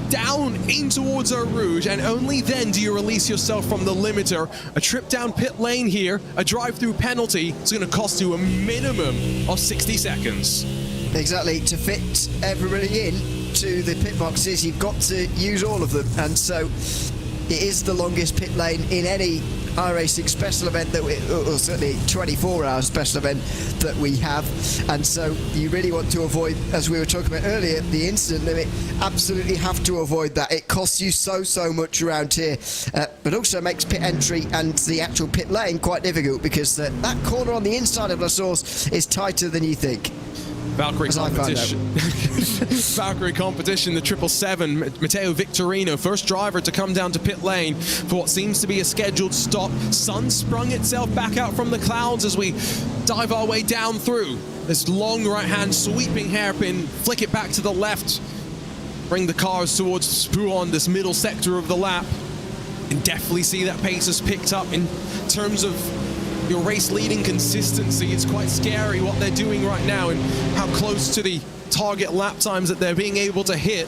down in towards Eau Rouge, and only then do you release yourself from the limiter. A trip down pit lane here, a drive-through penalty, is going to cost you a minimum of 60 seconds. Exactly. To fit everybody in to the pit boxes, you've got to use all of them, and so it is the longest pit lane in any iRacing special event that or certainly 24-hour special event that we have, and so you really want to avoid, as we were talking about earlier, the incident limit. Absolutely have to avoid that. It costs you so much around here, but also makes pit entry and the actual pit lane quite difficult, because that corner on the inside of La Source is tighter than you think. Valkyrie competition. Valkyrie competition, the 777. Matteo Victorino, first driver to come down to pit lane for what seems to be a scheduled stop. Sun sprung itself back out from the clouds as we dive our way down through this long right-hand sweeping hairpin, flick it back to the left, bring the cars towards Spuon, this middle sector of the lap, and definitely see that pace has picked up in terms of your race leading consistency. It's quite scary what they're doing right now and how close to the target lap times that they're being able to hit.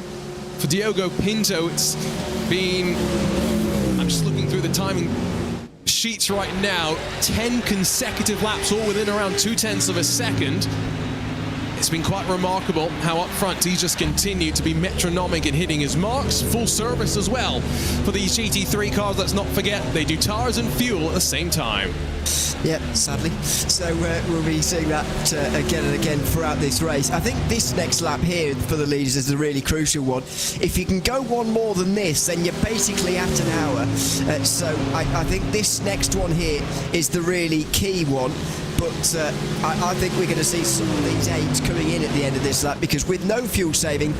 For Diogo Pinto, it's been, I'm just looking through the timing sheets right now, 10 consecutive laps, all within around 0.2 of a second. It's been quite remarkable how up front he's just continued to be metronomic in hitting his marks. Full service as well for these GT3 cars. Let's not forget, they do tires and fuel at the same time. Yeah, sadly. So we'll be seeing that again and again throughout this race. I think this next lap here for the leaders is a really crucial one. If you can go one more than this, then you're basically at an hour. So I think this next one here is the really key one. But I think we're going to see some of these 8s coming in at the end of this lap, because with no fuel saving,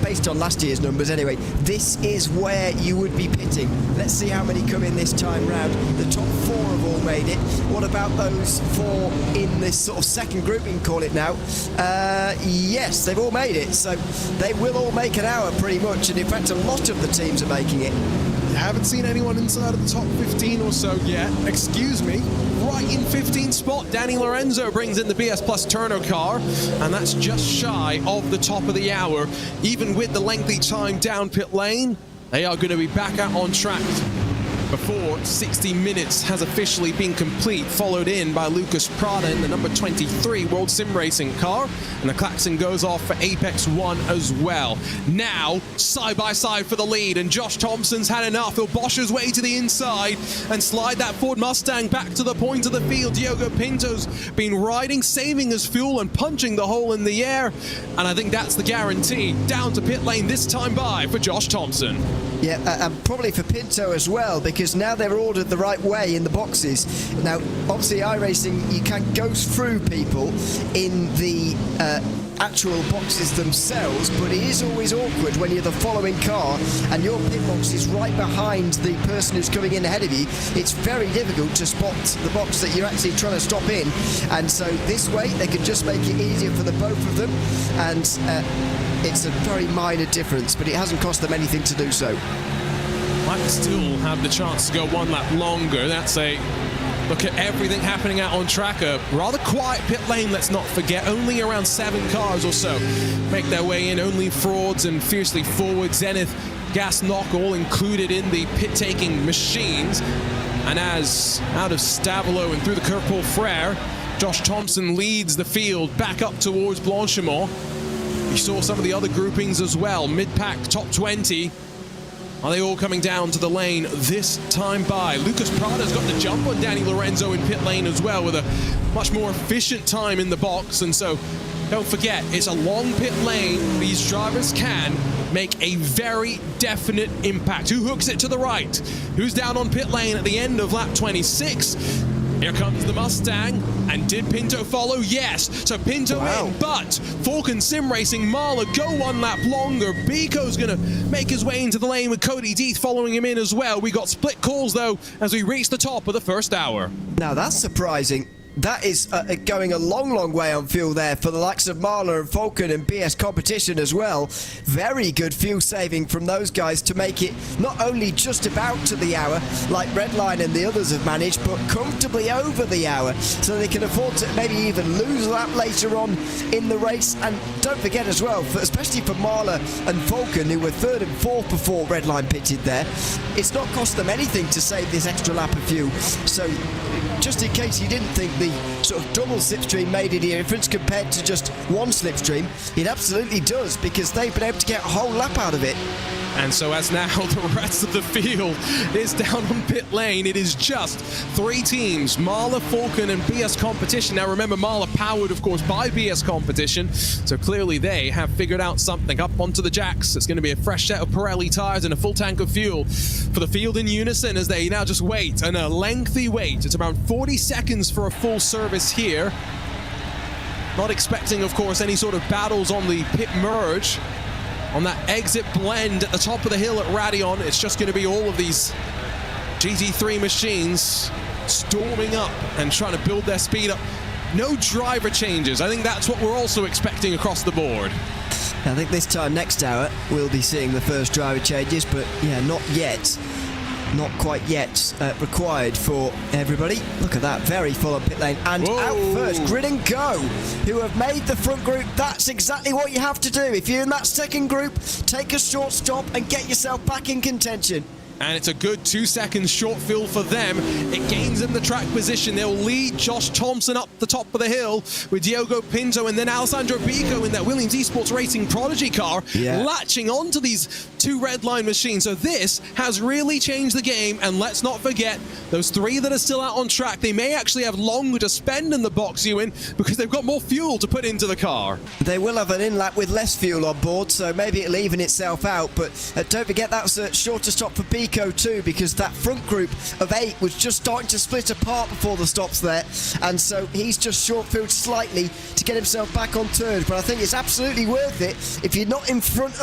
based on last year's numbers anyway, this is where you would be pitting. Let's see how many come in this time round. The top 4 have all made it. What about those 4 in this sort of second grouping, call it now? Yes, they've all made it. So they will all make an hour pretty much, and in fact a lot of the teams are making it. Haven't seen anyone inside of the top 15 or so yet. Excuse me. Right in 15th spot, Danny Lorenzo brings in the BS Plus Turner car, and that's just shy of the top of the hour. Even with the lengthy time down pit lane, they are going to be back out on track before 60 minutes has officially been complete, followed in by Lucas Prada in the number 23 World Sim Racing car, and the klaxon goes off for Apex 1 as well. Now, side by side for the lead, and Josh Thompson's had enough. He'll bosh his way to the inside and slide that Ford Mustang back to the point of the field. Diogo Pinto's been riding, saving his fuel and punching the hole in the air, and I think that's the guarantee. Down to pit lane this time by for Josh Thompson. Yeah, and probably for Pinto as well, because now they're ordered the right way in the boxes. Now, obviously, iRacing, you can go through people in the actual boxes themselves, but it is always awkward when you're the following car and your pit box is right behind the person who's coming in ahead of you. It's very difficult to spot the box that you're actually trying to stop in, and so this way they can just make it easier for the both of them, and it's a very minor difference, but it hasn't cost them anything to do so. Might still have the chance to go one lap longer. That's a look at everything happening out on track. A rather quiet pit lane, let's not forget. Only around 7 cars or so make their way in. Only Frauds and Fiercely Forward, Zenith, Gas Knock all included in the pit-taking machines. And as out of Stavelo and through the curve Paul Frere, Josh Thompson leads the field back up towards Blanchimont. We saw some of the other groupings as well. Mid-pack, top 20. Are they all coming down to the lane this time by? Lucas Prada's got the jump on Danny Lorenzo in pit lane as well, with a much more efficient time in the box. And so don't forget, it's a long pit lane. These drivers can make a very definite impact. Who hooks it to the right? Who's down on pit lane at the end of lap 26? Here comes the Mustang, and did Pinto follow? Yes, so Pinto in, but Falcon Sim Racing, Marla go one lap longer. Biko's gonna make his way into the lane with Cody Deeth following him in as well. We got split calls though as we reach the top of the first hour. Now that's surprising. That is going a long way on fuel there for the likes of Marla and Falcon and BS Competition as well. Very good fuel saving from those guys to make it not only just about to the hour like Redline and the others have managed, but comfortably over the hour, so they can afford to maybe even lose a lap later on in the race. And don't forget as well, especially for Marla and Falcon, who were 3rd and 4th before Redline pitted there, it's not cost them anything to save this extra lap of fuel. So just in case you didn't think the sort of double slipstream made any difference compared to just one slipstream, it absolutely does, because they've been able to get a whole lap out of it. And so as now the rest of the field is down on pit lane, it is just 3 teams, Marla, Falcon and BS Competition. Now remember, Marla powered of course by BS Competition, so clearly they have figured out something. Up onto the jacks, it's going to be a fresh set of Pirelli tires and a full tank of fuel for the field in unison as they now just wait, and a lengthy wait. It's around 40 seconds for a full service here. Not expecting of course any sort of battles on the pit merge. On that exit blend at the top of the hill at Radion, it's just going to be all of these GT3 machines storming up and trying to build their speed up. No driver changes. I think that's what we're also expecting across the board. I think this time next hour we'll be seeing the first driver changes, but yeah, not yet. Not quite yet required for everybody. Look at that, very full on pit lane. And out first, Grid and Go, who have made the front group. That's exactly what you have to do. If you're in that second group, take a short stop and get yourself back in contention. And it's a good 2 seconds short fill for them. It gains them the track position. They'll lead Josh Thompson up the top of the hill with Diogo Pinto and then Alessandro Biko in that Williams Esports Racing Prodigy car, latching onto these 2 red line machines. So this has really changed the game, and let's not forget those 3 that are still out on track. They may actually have longer to spend in the box, Ewan, because they've got more fuel to put into the car. They will have an in-lap with less fuel on board, so maybe it'll even itself out, but don't forget that's a shorter stop for Biko too, because that front group of 8 was just starting to split apart before the stops there, and so he's just short-filled slightly to get himself back on turn. But I think it's absolutely worth it if you're not in front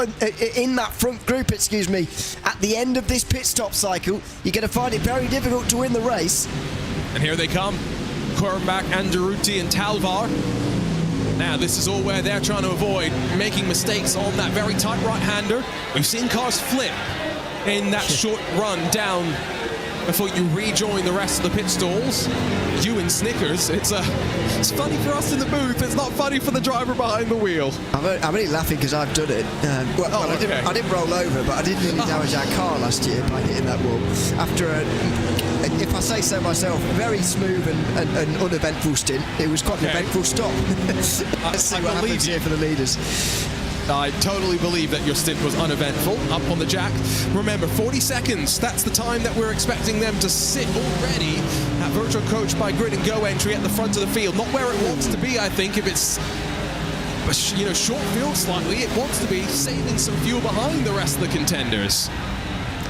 in that front group, excuse me, at the end of this pit stop cycle. You're going to find it very difficult to win the race. And here they come, Kornbach, Anderuti and Talvar. Now this is all where they're trying to avoid making mistakes on that very tight right-hander. We've seen cars flip in that short run down before you rejoin the rest of the pit stalls. You and Snickers, it's funny for us in the booth, it's not funny for the driver behind the wheel. I'm only laughing because I've done it. I didn't roll over, but I did nearly damage our car last year by hitting that wall. After if I say so myself, very smooth and uneventful stint. It was quite an eventful stop. Let's see what happens here for the leaders. I totally believe that your stint was uneventful. Up on the jack. Remember, 40 seconds. That's the time that we're expecting them to sit already. That virtual coach by grid and go entry at the front of the field. Not where it wants to be, I think. If it's, you know, short field slightly, it wants to be saving some fuel behind the rest of the contenders.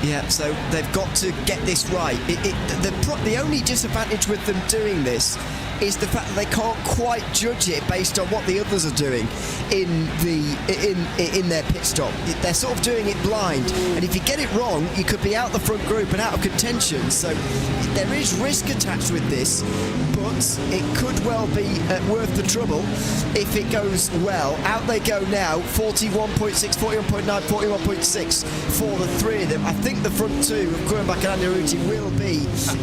Yeah, so they've got to get this right. The only disadvantage with them doing this is the fact that they can't quite judge it based on what the others are doing in their pit stop. They're sort of doing it blind, and if you get it wrong, you could be out the front group and out of contention. So there is risk attached with this, but it could well be worth the trouble if it goes well. Out they go now, 41.6, 41.9, 41.6 for the three of them. I think the front two of Kurenbach and Anderuti will be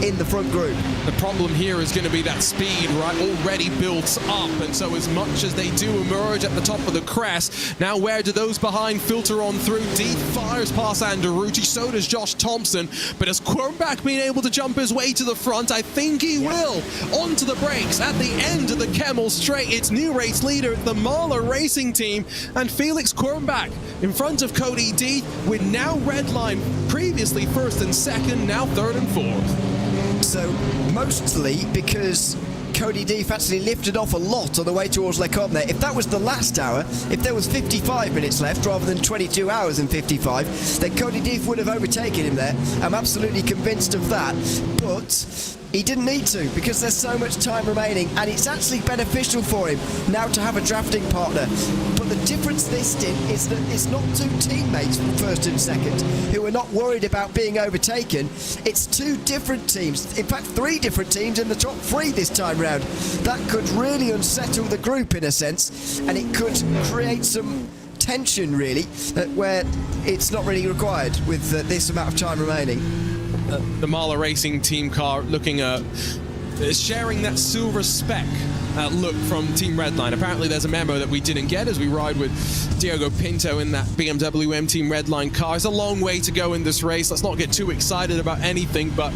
in the front group. The problem here is going to be that speed, right, already built up, and so as much as they do emerge at the top of the crest, now where do those behind filter on through? Deep fires past Anderuti, so does Josh Thompson, but has Kurenbach been able to jump his way to the front? I think he will. Onto the brakes at the end of the Kemmel Straight. It's new race leader, the Mahler Racing Team, and Felix Kurenbach in front of Cody D, with now Redline, previously first and second, now third and fourth. So mostly because Cody Deef actually lifted off a lot on the way towards Les Combes there. If that was the last hour, if there was 55 minutes left rather than 22 hours and 55, then Cody Deef would have overtaken him there. I'm absolutely convinced of that. But he didn't need to, because there's so much time remaining, and it's actually beneficial for him now to have a drafting partner. But the difference this stint is that it's not two teammates from first and second who are not worried about being overtaken. It's two different teams, in fact 3 different teams in the top 3 this time round. That could really unsettle the group in a sense, and it could create some tension really, where it's not really required with this amount of time remaining. The Mahler Racing Team car looking at sharing that silver speck look from Team Redline. Apparently there's a memo that we didn't get as we ride with Diogo Pinto in that BMW M Team Redline car. It's a long way to go in this race. Let's not get too excited about anything, but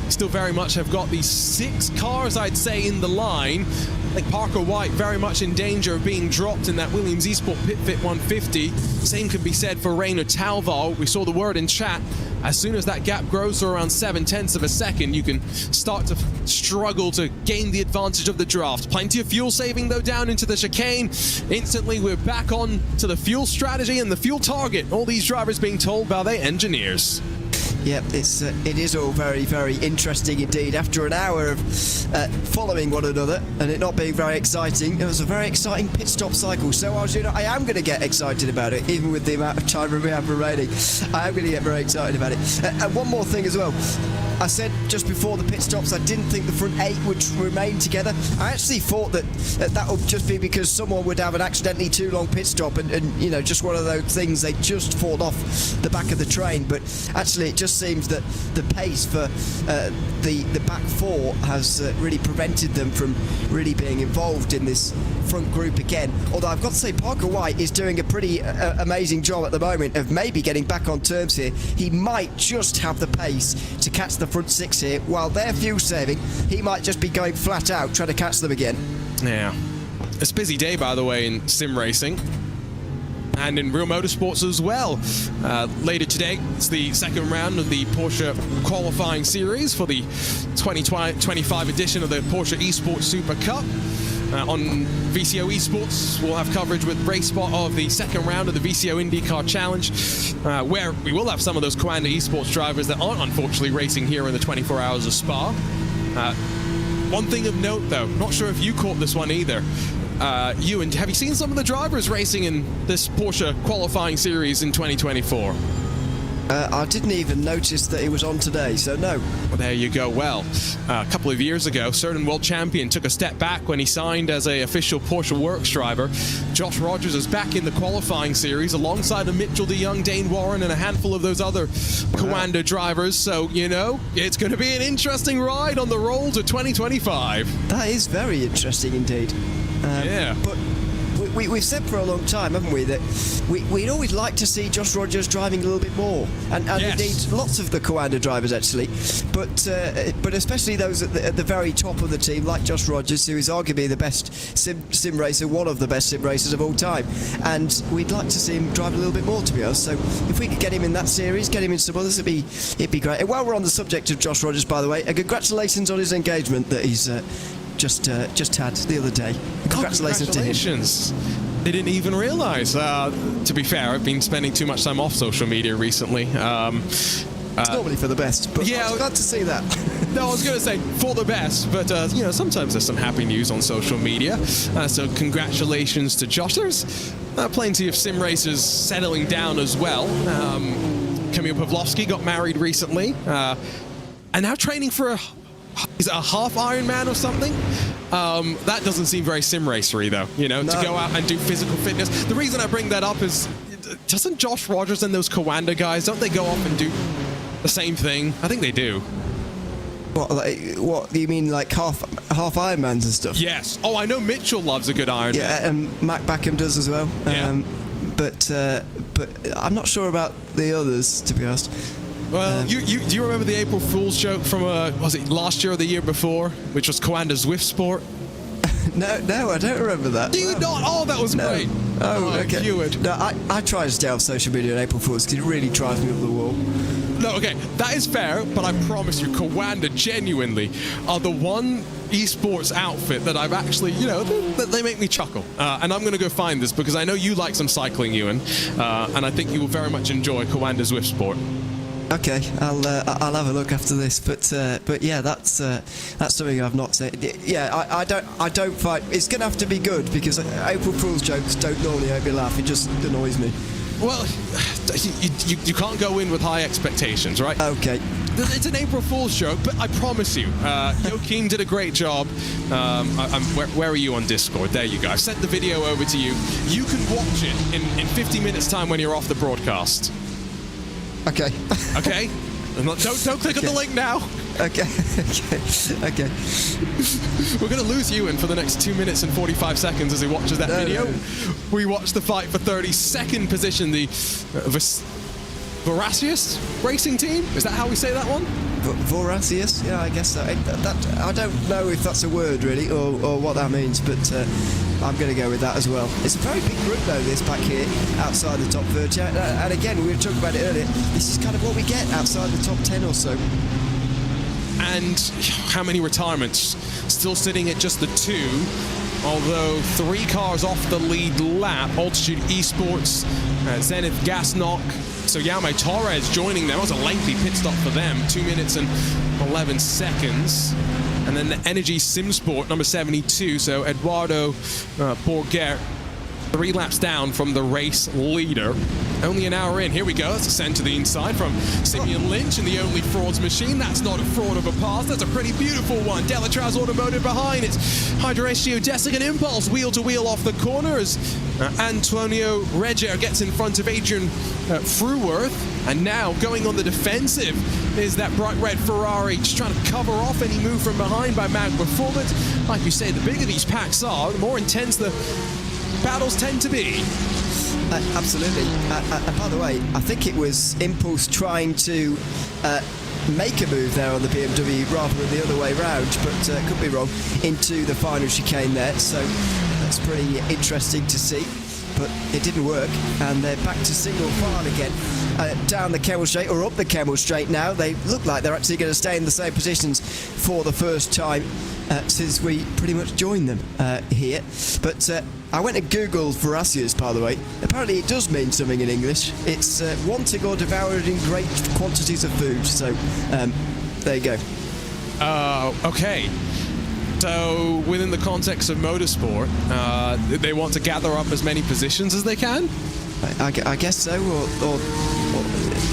still very much have got these 6 cars, I'd say, in the line. I think Parker White very much in danger of being dropped in that Williams Esport Pit Fit 150. Same could be said for Reino Talval. We saw the word in chat. As soon as that gap grows to around 7/10 of a second, you can start to struggle to gain the advantage of the draft. Plenty of fuel saving though down into the chicane. Instantly we're back on to the fuel strategy and the fuel target. All these drivers being told by their engineers. Yep, it is all very, very interesting indeed. After an hour of following one another and it not being very exciting, it was a very exciting pit stop cycle. So I am going to get excited about it, even with the amount of time we have remaining. I am going to get very excited about it. And one more thing as well. I said just before the pit stops I didn't think the front 8 would remain together. I actually thought that that would just be because someone would have an accidentally too long pit stop and you know, just one of those things, they just fall off the back of the train. But actually it just seems that the pace for the back 4 has really prevented them from really being involved in this front group again. Although I've got to say Parker White is doing a pretty amazing job at the moment of maybe getting back on terms here. He might just have the pace to catch the front 6 here. While they're fuel saving, he might just be going flat out trying to catch them again. Yeah. It's a busy day, by the way, in sim racing and in real motorsports as well. Later today, it's the second round of the Porsche qualifying series for the 2025 edition of the Porsche Esports Super Cup. On VCO Esports, we'll have coverage with RaceSpot of the second round of the VCO IndyCar Challenge, where we will have some of those Coanda Esports drivers that aren't unfortunately racing here in the 24 hours of Spa. One thing of note, though, not sure if you caught this one either. Ewan, have you seen some of the drivers racing in this Porsche qualifying series in 2024? I didn't even notice that he was on today, so no. Well, there you go. Well, a couple of years ago, certain world champion took a step back when he signed as an official Porsche Works driver. Josh Rogers is back in the qualifying series alongside a Mitchell de Jong, Dane Warren, and a handful of those other Coanda drivers. So, you know, it's going to be an interesting ride on the roll to 2025. That is very interesting indeed. Yeah. But we've said for a long time, haven't we, that we'd always like to see Josh Rogers driving a little bit more, and Yes. indeed lots of the Coanda drivers actually, but especially those at the very top of the team, like Josh Rogers, who is arguably the best sim racer, one of the best sim racers of all time, and we'd like to see him drive a little bit more, to be honest. So if we could get him in that series, get him in some others, it'd be great. And while we're on the subject of Josh Rogers, by the way, congratulations on his engagement that he's just had the other day. Congratulations to him. They didn't even realize. To be fair, I've been spending too much time off social media recently. It's normally for the best, but yeah, I was glad to see that. No, I was going to say for the best, but you know, sometimes there's some happy news on social media. So congratulations to Josh. There's plenty of sim racers settling down as well. Kamil Pawlowski got married recently, and now training for is it a half Ironman or something? That doesn't seem very sim racery though, you know, to go out and do physical fitness. The reason I bring that up is, doesn't Josh Rogers and those Coanda guys, don't they go off and do the same thing? I think they do. What do you mean, like half Ironmans and stuff? Yes. Oh, I know Mitchell loves a good Ironman. Yeah, and Mac Backham does as well. Yeah. But I'm not sure about the others, to be honest. Well, do you remember the April Fool's joke from was it last year or the year before, which was Coanda Zwift Sport? No, I don't remember that. Do you not? Oh, that was great. Oh, okay. You would. No, I try to stay off social media on April Fool's because it really drives me up the wall. No, okay, that is fair, but I promise you, Coanda genuinely are the one esports outfit that I've actually, you know, they make me chuckle. And I'm going to go find this because I know you like some cycling, Ewan, and I think you will very much enjoy Coanda Zwift Sport. Okay, I'll have a look after this, but yeah, that's something I've not seen. Yeah, I don't find it's gonna have to be good because April Fool's jokes don't normally make me laugh. It just annoys me. Well, you can't go in with high expectations, right? Okay. It's an April Fool's joke, but I promise you, Joachim did a great job. Where are you on Discord? There you go. I've sent the video over to you. You can watch it in 50 minutes time when you're off the broadcast. Okay. Okay? Don't click on the link now. Okay. We're going to lose Ewan for the next 2 minutes and 45 seconds as he watches that video. No. We watched the fight for 32nd position, the Voracious racing team. Is that how we say that one? Voracious? Yeah, I guess so. I don't know if that's a word really, or what that means, but I'm going to go with that as well. It's a very big group though, this back here, outside the top 30. And again, we were talking about it earlier, this is kind of what we get outside the top 10 or so. And how many retirements? Still sitting at just the 2, although 3 cars off the lead lap. Altitude Esports, Zenith Gasnok, so Jaume Torres joining them. That was a lengthy pit stop for them, 2 minutes and 11 seconds. And then the Energy Simsport, number 72, so Eduardo Borgert, 3 laps down from the race leader. Only an hour in. Here we go. That's a send to the inside from Simeon Lynch and the Only Frauds machine. That's not a fraud of a pass. That's a pretty beautiful one. Delatraz Automotive behind. It's Hydroestio Desic and Impulse wheel to wheel off the corner as Antonio Reger gets in front of Adrian Fruworth. And now going on the defensive is that bright red Ferrari, just trying to cover off any move from behind by Magma Forward. Like you say, the bigger these packs are, the more intense the battles tend to be. Absolutely. And by the way, I think it was Impulse trying to make a move there on the BMW rather than the other way round, but could be wrong, into the final chicane there. So that's pretty interesting to see. But it didn't work, and they're back to single file again. Down the Kemmel Straight, or up the Kemmel Straight now. They look like they're actually going to stay in the same positions for the first time since we pretty much joined them here. But I went and Googled Voracious, by the way. Apparently it does mean something in English. It's wanting or devouring great quantities of food. So there you go. Okay. So within the context of motorsport, they want to gather up as many positions as they can? I guess so, or or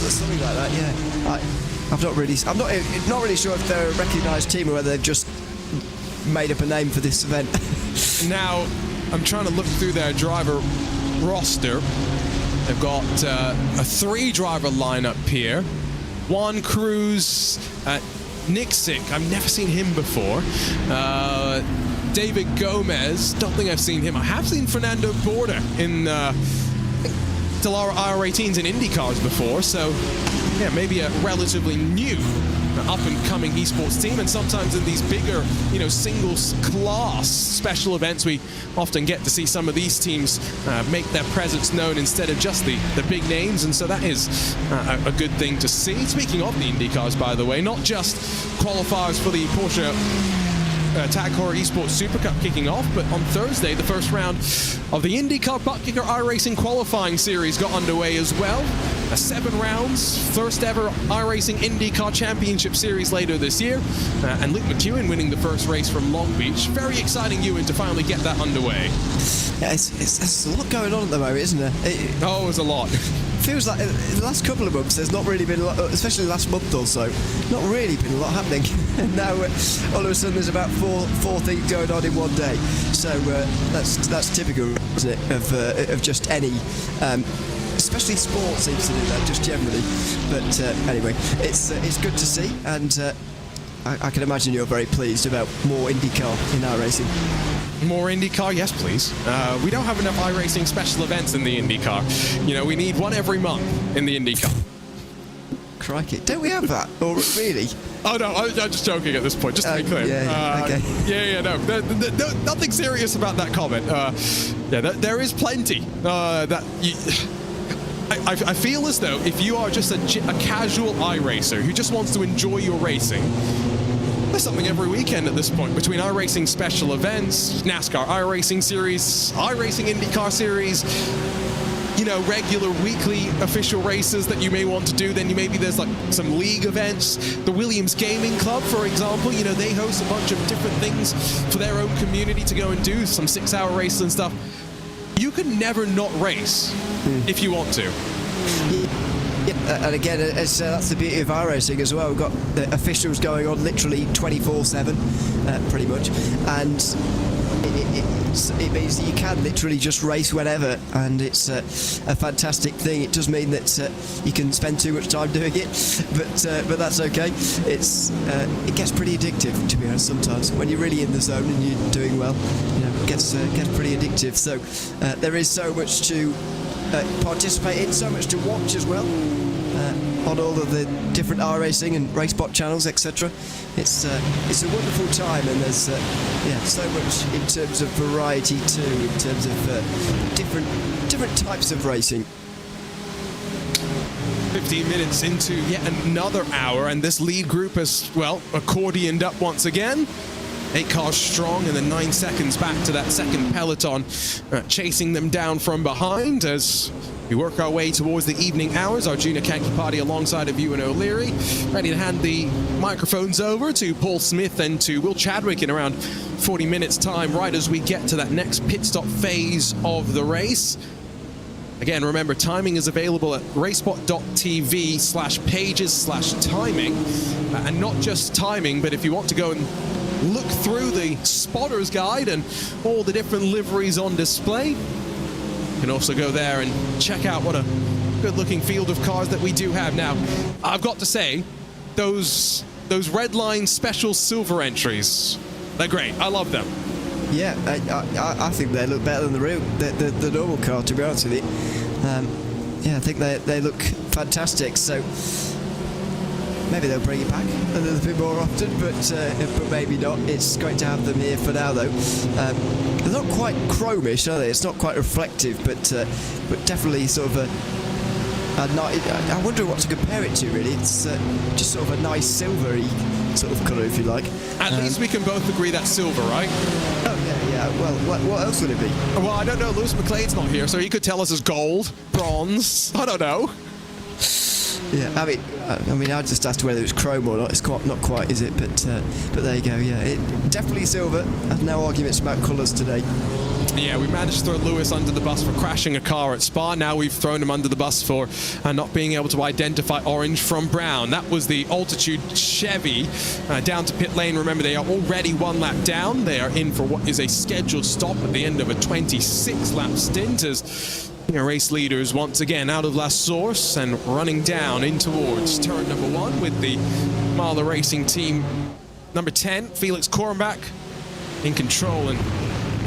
something like that. Yeah, I'm not really sure if they're a recognised team or whether they've just made up a name for this event. Now, I'm trying to look through their driver roster. They've got a 3-driver lineup here. Juan Cruz, Nick Sick, I've never seen him before. David Gomez, don't think I've seen him. I have seen Fernando Borda in Dallara IR18s in IndyCars before, so yeah, maybe a relatively new up-and-coming esports team. And sometimes in these bigger, singles class special events, we often get to see some of these teams make their presence known instead of just the big names, and so that is a good thing to see. Speaking of the IndyCars, by the way, not just qualifiers for the Porsche Tag Heuer Esports Super Cup kicking off, but on Thursday, the first round of the IndyCar Butt Kicker iRacing qualifying series got underway as well. 7 rounds, first ever iRacing IndyCar Championship Series later this year, and Luke McEwen winning the first race from Long Beach. Very exciting, Ewan, to finally get that underway. Yeah, there's a lot going on at the moment, isn't there? There's a lot. Feels like in the last couple of months there's not really been a lot, especially the last month or so, not really been a lot happening. And now all of a sudden there's about four things going on in one day. So that's typical, isn't it, of just any, especially sport seems to do that just generally. But anyway, it's good to see, and I can imagine you're very pleased about more IndyCar in iRacing. More IndyCar? Yes, please. We don't have enough iRacing special events in the IndyCar. We need one every month in the IndyCar. Crikey. Don't we have that? Or really? Oh, no, I'm just joking at this point, just to be clear. Okay. No, nothing serious about that comment. There is plenty. I feel as though if you are just a casual iRacer who just wants to enjoy your racing, there's something every weekend at this point, between iRacing special events, NASCAR iRacing series, iRacing IndyCar series, regular weekly official races that you may want to do. Then maybe there's like some league events. The Williams Gaming Club, for example, they host a bunch of different things for their own community to go and do, some 6-hour races and stuff. You can never not race if you want to. And again, that's the beauty of iRacing as well. We've got the officials going on literally 24/7, pretty much, and it means that you can literally just race whenever, and it's a fantastic thing. It does mean that you can spend too much time doing it, but that's okay. It gets pretty addictive, to be honest. Sometimes when you're really in the zone and you're doing well, it gets pretty addictive. So there is so much to participate in, so much to watch as well, on all of the different iRacing and RaceBot channels, etc. It's a wonderful time, and there's so much in terms of variety too, in terms of different types of racing. 15 minutes into yet another hour, and this lead group has, accordioned up once again. 8 cars strong, and then 9 seconds back to that second peloton, chasing them down from behind as we work our way towards the evening hours. Arjuna Kankipati alongside of Ewan O'Leary, ready to hand the microphones over to Paul Smith and to Will Chadwick in around 40 minutes time, right as we get to that next pit stop phase of the race. Again, remember, timing is available at racebot.tv/pages/timing, and not just timing, but if you want to go and look through the spotter's guide and all the different liveries on display, you can also go there and check out what a good-looking field of cars that we do have. Now, I've got to say, those red line special silver entries, they're great. I love them. Yeah, I think they look better than the normal car, to be honest with you. I think they look fantastic. So maybe they'll bring it back a little bit more often, but maybe not. It's great to have them here for now, though. They're not quite chromish, are they? It's not quite reflective, but definitely sort of I wonder what to compare it to, really. It's just sort of a nice silvery sort of colour, if you like. At least we can both agree that's silver, right? Oh, yeah. Well, what else would it be? Well, I don't know. Lewis McLean's not here, so he could tell us as gold, bronze. I don't know. Yeah, I mean, I just asked whether it was chrome or not. It's not quite, is it? But there you go. Yeah, definitely silver. I have no arguments about colours today. Yeah, we managed to throw Lewis under the bus for crashing a car at Spa. Now we've thrown him under the bus for not being able to identify orange from brown. That was the Altitude Chevy down to pit lane. Remember, they are already 1 lap down. They are in for what is a scheduled stop at the end of a 26-lap stint as race leaders once again out of last source and running down in towards turn number 1 with the Mahler Racing team number 10, Felix Kornbach, in control and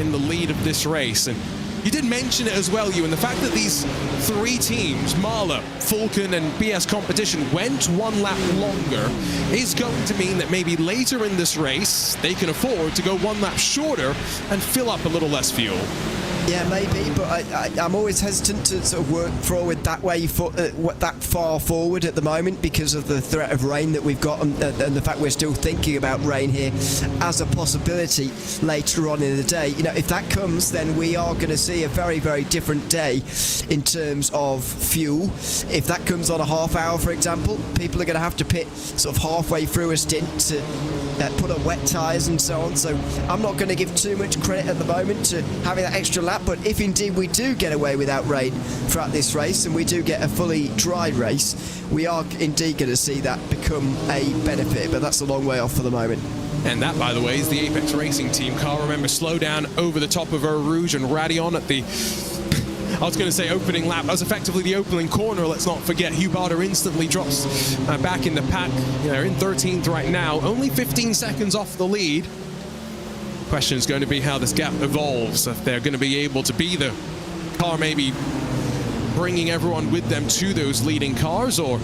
in the lead of this race. And you did mention it as well, Ewan, the fact that these 3 teams, Mahler, Falcon and BS Competition, went 1 lap longer is going to mean that maybe later in this race they can afford to go 1 lap shorter and fill up a little less fuel. Yeah, maybe, but I'm always hesitant to sort of work forward that way, that far forward at the moment because of the threat of rain that we've got and the fact we're still thinking about rain here as a possibility later on in the day. If that comes, then we are going to see a very, very different day in terms of fuel. If that comes on a half hour, for example, people are going to have to pit sort of halfway through a stint to put on wet tyres and so on. So I'm not going to give too much credit at the moment to having that extra lap. But if indeed we do get away without rain throughout this race and we do get a fully dry race, we are indeed going to see that become a benefit, but that's a long way off for the moment. And that, by the way, is the Apex Racing team car. Remember, slow down over the top of Eau Rouge and Radion at the I was going to say opening lap. That was effectively the opening corner. Let's not forget Hugh Barter instantly drops back in the pack. They're in 13th right now, only 15 seconds off the lead. Question is going to be how this gap evolves, if they're going to be able to be the car maybe bringing everyone with them to those leading cars, or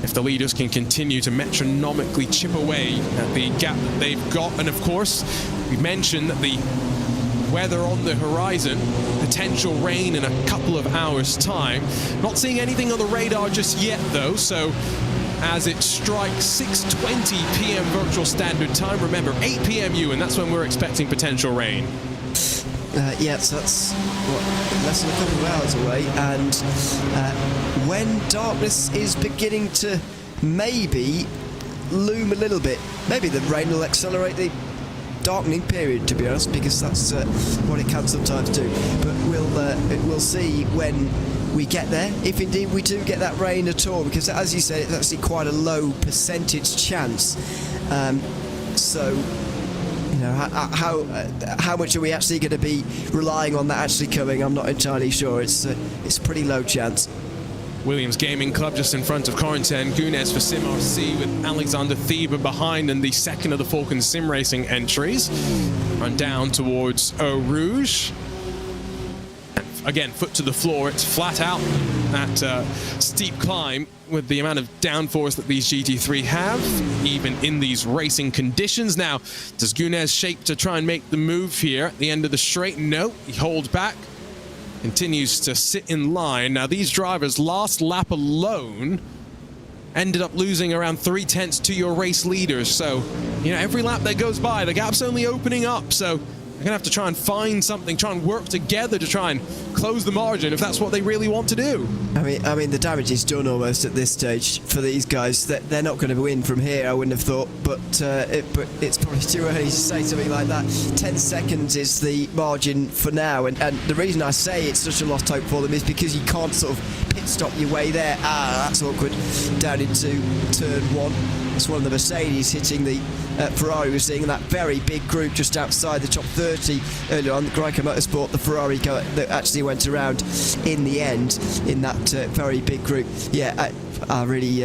if the leaders can continue to metronomically chip away at the gap that they've got. And of course, we mentioned that the weather on the horizon, potential rain in a couple of hours time. Not seeing anything on the radar just yet though, so as it strikes 6:20 p.m. virtual standard time. Remember, 8 p.m. and that's when we're expecting potential rain. Yes, that's less than a couple of hours away, and when darkness is beginning to maybe loom a little bit, maybe the rain will accelerate the darkening period, to be honest, because that's what it can sometimes do. But we'll see when we get there, if indeed we do get that rain at all, because as you said, it's actually quite a low percentage chance. So, how much are we actually going to be relying on that actually coming? I'm not entirely sure. It's a pretty low chance. Williams Gaming Club just in front of Corentin Gunes for Sim RC with Alexander Thieber behind in the second of the Falcon Sim Racing entries. Run down towards Eau Rouge. Again, foot to the floor, it's flat out, that steep climb with the amount of downforce that these GT3 have, even in these racing conditions. Now, does Gunes shape to try and make the move here at the end of the straight? No, he holds back, continues to sit in line. Now, these drivers, last lap alone, ended up losing around 0.3 to your race leaders. So, every lap that goes by, the gap's only opening up, so they're going to have to try and find something, try and work together to try and close the margin if that's what they really want to do. I mean, the damage is done almost at this stage for these guys. They're not going to win from here, I wouldn't have thought, but it's probably too early to say something like that. 10 seconds is the margin for now, and the reason I say it's such a lost hope for them is because you can't sort of pit stop your way there. That's awkward. Down into turn 1. It's one of the Mercedes hitting the Ferrari we're seeing in that very big group just outside the top 30 earlier on. The Greico Motorsport, the Ferrari that actually went around in the end in that very big group. Yeah, I really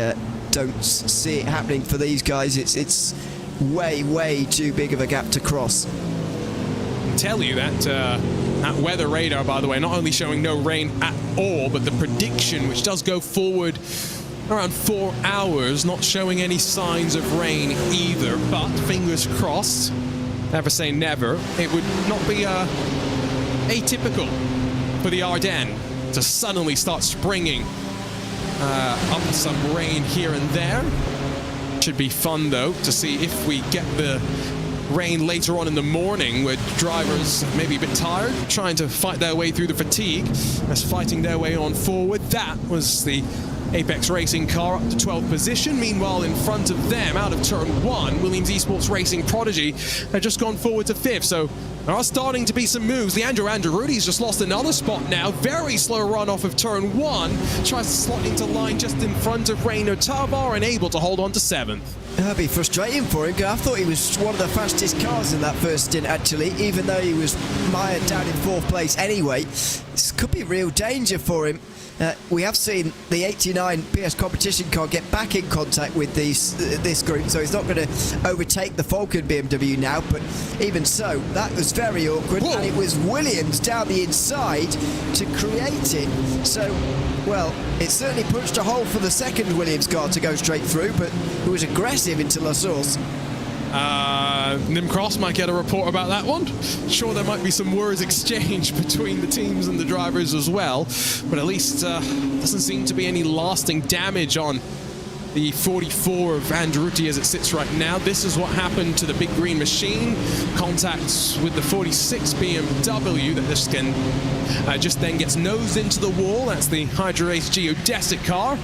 don't see it happening for these guys. It's way too big of a gap to cross. I can tell you that that weather radar, by the way, not only showing no rain at all, but the prediction, which does go forward around 4 hours, not showing any signs of rain either, but fingers crossed, never say never. It would not be atypical for the Ardennes to suddenly start springing up some rain here and there. Should be fun though to see if we get the rain later on in the morning, where drivers may be a bit tired, trying to fight their way through the fatigue as fighting their way on forward. That was the Apex Racing car up to 12th position. Meanwhile, in front of them, out of turn 1, Williams Esports Racing Prodigy had just gone forward to 5th. So there are starting to be some moves. Leandro Andrarudi's just lost another spot now. Very slow run off of turn 1. Tries to slot into line just in front of Reino Tavar and able to hold on to 7th. That'd be frustrating for him, because I thought he was one of the fastest cars in that first stint, actually, even though he was mired down in 4th place anyway. This could be real danger for him. We have seen the 89 PS competition car get back in contact with this group, so he's not going to overtake the Falcon BMW now, but even so, that was very awkward. Whoa. And it was Williams down the inside to create it. So, well, it certainly punched a hole for the second Williams car to go straight through, but it was aggressive into La Source. Nim Cross might get a report about that one. Sure, there might be some words exchanged between the teams and the drivers as well, but at least doesn't seem to be any lasting damage on the 44 of Andraruti as it sits right now. This is what happened to the big green machine. Contacts with the 46 BMW that just then gets nosed into the wall. That's the Hydra Race Geodesic car.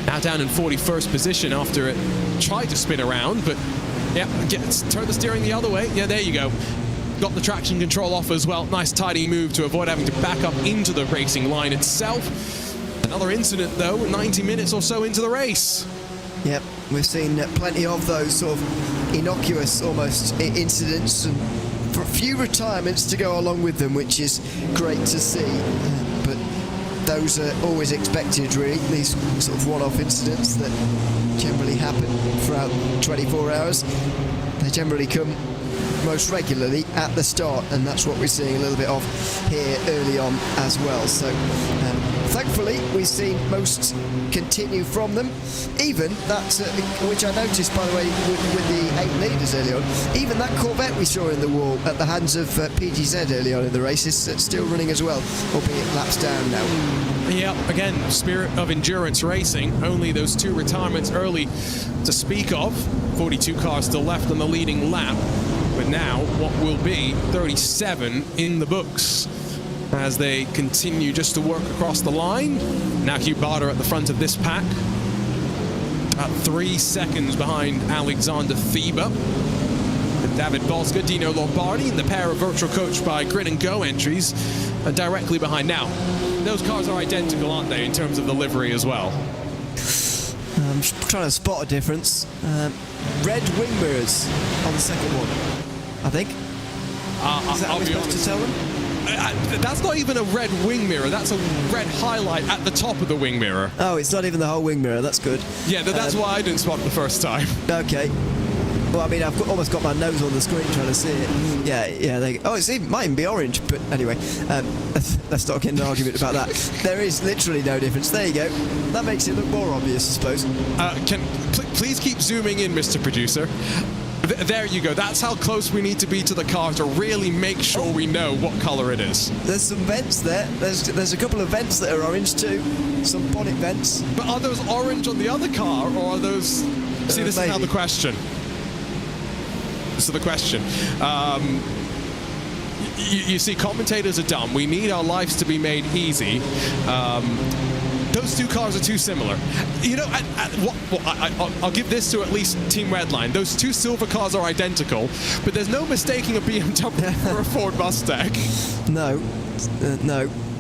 Now down in 41st position after it tried to spin around, but yeah, turn the steering the other way. Yeah, there you go. Got the traction control off as well. Nice tidy move to avoid having to back up into the racing line itself. Another incident though, 90 minutes or so into the race. Yep, we've seen plenty of those sort of innocuous almost incidents, and for a few retirements to go along with them, which is great to see. But those are always expected, really, these sort of one-off incidents that generally happen throughout 24 hours. They generally come most regularly at the start, and that's what we're seeing a little bit of here early on as well. So thankfully we've seen most continue from them, even that which I noticed, by the way, with the 8 leaders early on, even that Corvette we saw in the wall at the hands of PGZ early on in the race is still running as well, albeit laps down now. Yeah, again, spirit of endurance racing. Only those 2 retirements early to speak of. 42 cars still left on the leading lap, but now what will be 37 in the books as they continue just to work across the line. Now Hugh Barter at the front of this pack, about 3 seconds behind Alexander Thieber. David Bosca, Dino Lombardi, and the pair of virtual coach by Grid and Go entries are directly behind. Now, those cars are identical, aren't they, in terms of the livery as well? I'm just trying to spot a difference. Red wing mirrors on the second one, I think. Is that how we're supposed to tell them? That's not even a red wing mirror. That's a red highlight at the top of the wing mirror. Oh, it's not even the whole wing mirror. That's good. Yeah, that's why I didn't spot it the first time. Okay. Well, I mean, I've almost got my nose on the screen trying to see it. Yeah. It might even be orange, but anyway, let's not get in an argument about that. There is literally no difference. There you go. That makes it look more obvious, I suppose. Please keep zooming in, Mr. Producer. There you go. That's how close we need to be to the car to really make sure we know what colour it is. There's some vents there. There's a couple of vents that are orange too. Some bonnet vents. But are those orange on the other car, or are those... See, this is now the question. So the question, you see, commentators are dumb. We need our lives to be made easy. Those 2 cars are too similar. You know, I'll give this to at least Team Redline. Those 2 silver cars are identical, but there's no mistaking a BMW for a Ford Mustang. No.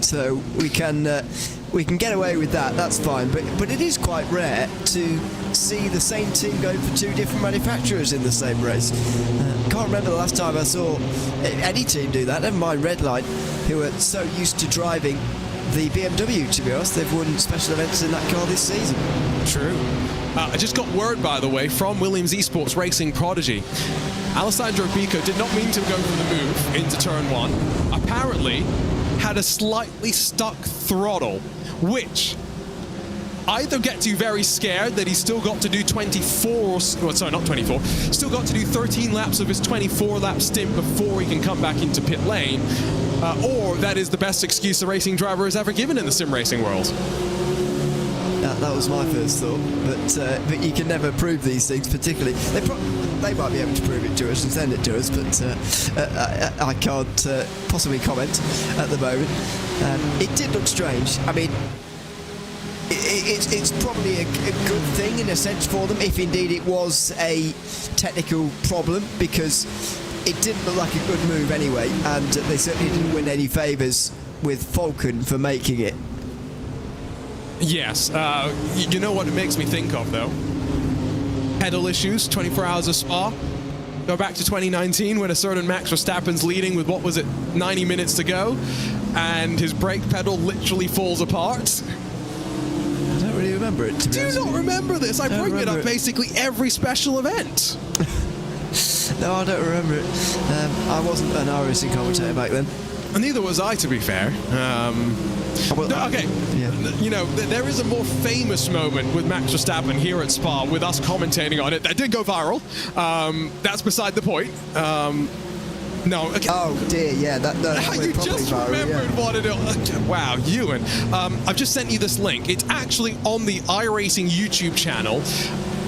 So we can get away with that. That's fine. But it is quite rare to see the same team going for 2 different manufacturers in the same race. Can't remember the last time I saw any team do that. Never mind Redline, who are so used to driving the BMW, to be honest. They've won special events in that car this season. True. I just got word, by the way, from Williams Esports Racing Prodigy. Alessandro Pico did not mean to go for the move into turn 1. Apparently had a slightly stuck throttle, which either gets you very scared that he's still got to do still got to do 13 laps of his 24-lap stint before he can come back into pit lane, or that is the best excuse a racing driver has ever given in the sim racing world. That was my first thought, but you can never prove these things particularly. They might be able to prove it to us and send it to us, but I can't possibly comment at the moment. It did look strange. I mean, it's probably a good thing in a sense for them, if indeed it was a technical problem, because it didn't look like a good move anyway, and they certainly didn't win any favours with Falcon for making it. Yes. You know what it makes me think of, though? Pedal issues, 24 hours of Spa. Go back to 2019 when a certain Max Verstappen's leading with, what was it, 90 minutes to go, and his brake pedal literally falls apart. I don't really remember it, to be Do you honest not with you. remember this? I bring it up basically every special event. No, I don't remember it. I wasn't an iRacing commentator back then. And neither was I, to be fair. Okay, yeah. you know, there is a more famous moment with Max Verstappen here at Spa with us commentating on it. That did go viral. That's beside the point. No, okay. Oh dear, yeah, that You just remembered what it is. Wow, Ewan. I've just sent you this link. It's actually on the iRacing YouTube channel.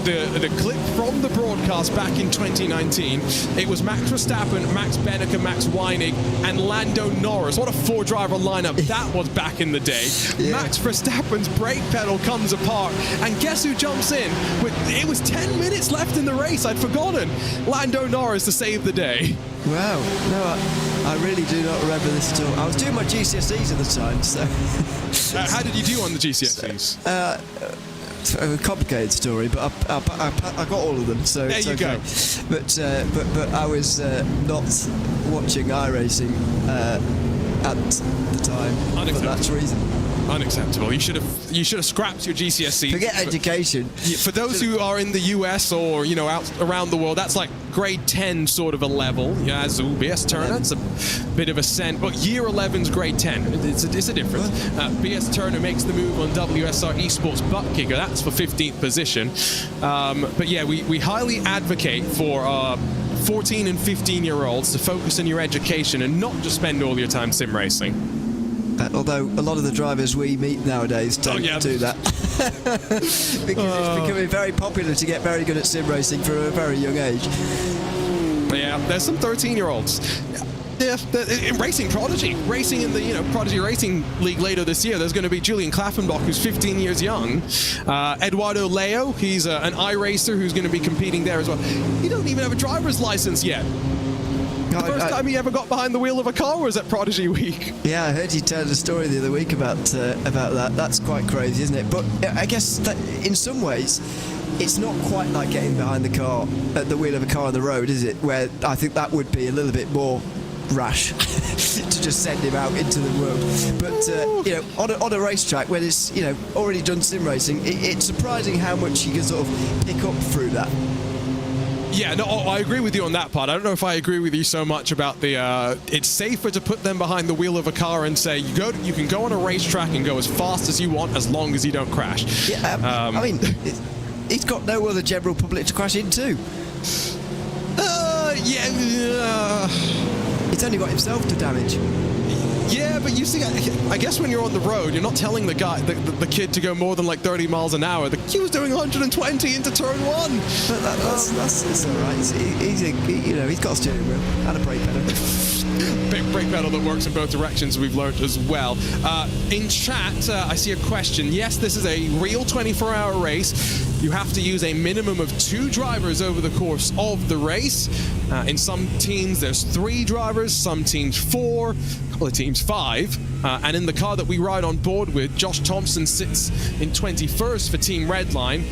The clip from the broadcast back in 2019, it was Max Verstappen, Max Benneker, Max Weinig, and Lando Norris. What a four-driver lineup that was back in the day. Yeah. Max Verstappen's brake pedal comes apart, and guess who jumps in? It was 10 minutes left in the race. I'd forgotten. Lando Norris to save the day. Wow. No, I really do not remember this at all. I was doing my GCSEs at the time, so... How did you do on the GCSEs? A complicated story, but I got all of them, so there it's you okay. Go. But I was not watching iRacing at the time for that reason. Unacceptable. You should have scrapped your GCSE. Forget education. For those who are in the US or out around the world, that's like grade 10 sort of a level. Yeah, as BS Turner, it's a bit of a cent. But year 11's grade 10. It's a difference. BS Turner makes the move on WSR Esports butt kicker. That's for 15th position. But yeah, we highly advocate for 14 and 15-year-olds to focus on your education and not just spend all your time sim racing. Although a lot of the drivers we meet nowadays don't do that. Because it's becoming very popular to get very good at sim racing from a very young age. Yeah, there's some 13-year-olds. Yeah, racing Prodigy. Racing in the Prodigy Racing League later this year. There's going to be Julian Klaffenbach, who's 15 years young. Eduardo Leo, he's an iRacer who's going to be competing there as well. He doesn't even have a driver's license yet. The first time he ever got behind the wheel of a car was at Prodigy Week. Yeah, I heard you tell a story the other week about that. That's quite crazy, isn't it? But I guess that in some ways, it's not quite like getting behind the car at the wheel of a car on the road, is it? Where I think that would be a little bit more rash to just send him out into the world. But on a racetrack where it's already done sim racing, it's surprising how much you can sort of pick up through that. Yeah, no, I agree with you on that part. I don't know if I agree with you so much about the. It's safer to put them behind the wheel of a car and say you can go on a racetrack and go as fast as you want as long as you don't crash. Yeah, I mean, he's got no other general public to crash into. He's only got himself to damage. Yeah, but you see, I guess when you're on the road, you're not telling the guy, the kid, to go more than like 30 miles an hour. He was doing 120 into turn one. But that's all right. He's got a steering wheel and a brake pedal. Big brake pedal that works in both directions, we've learned as well. In chat, I see a question. Yes, this is a real 24-hour race. You have to use a minimum of 2 drivers over the course of the race. In some teams, there's 3 drivers, some teams 4, a couple of teams 5. And in the car that we ride on board with, Josh Thompson sits in 21st for Team Redline.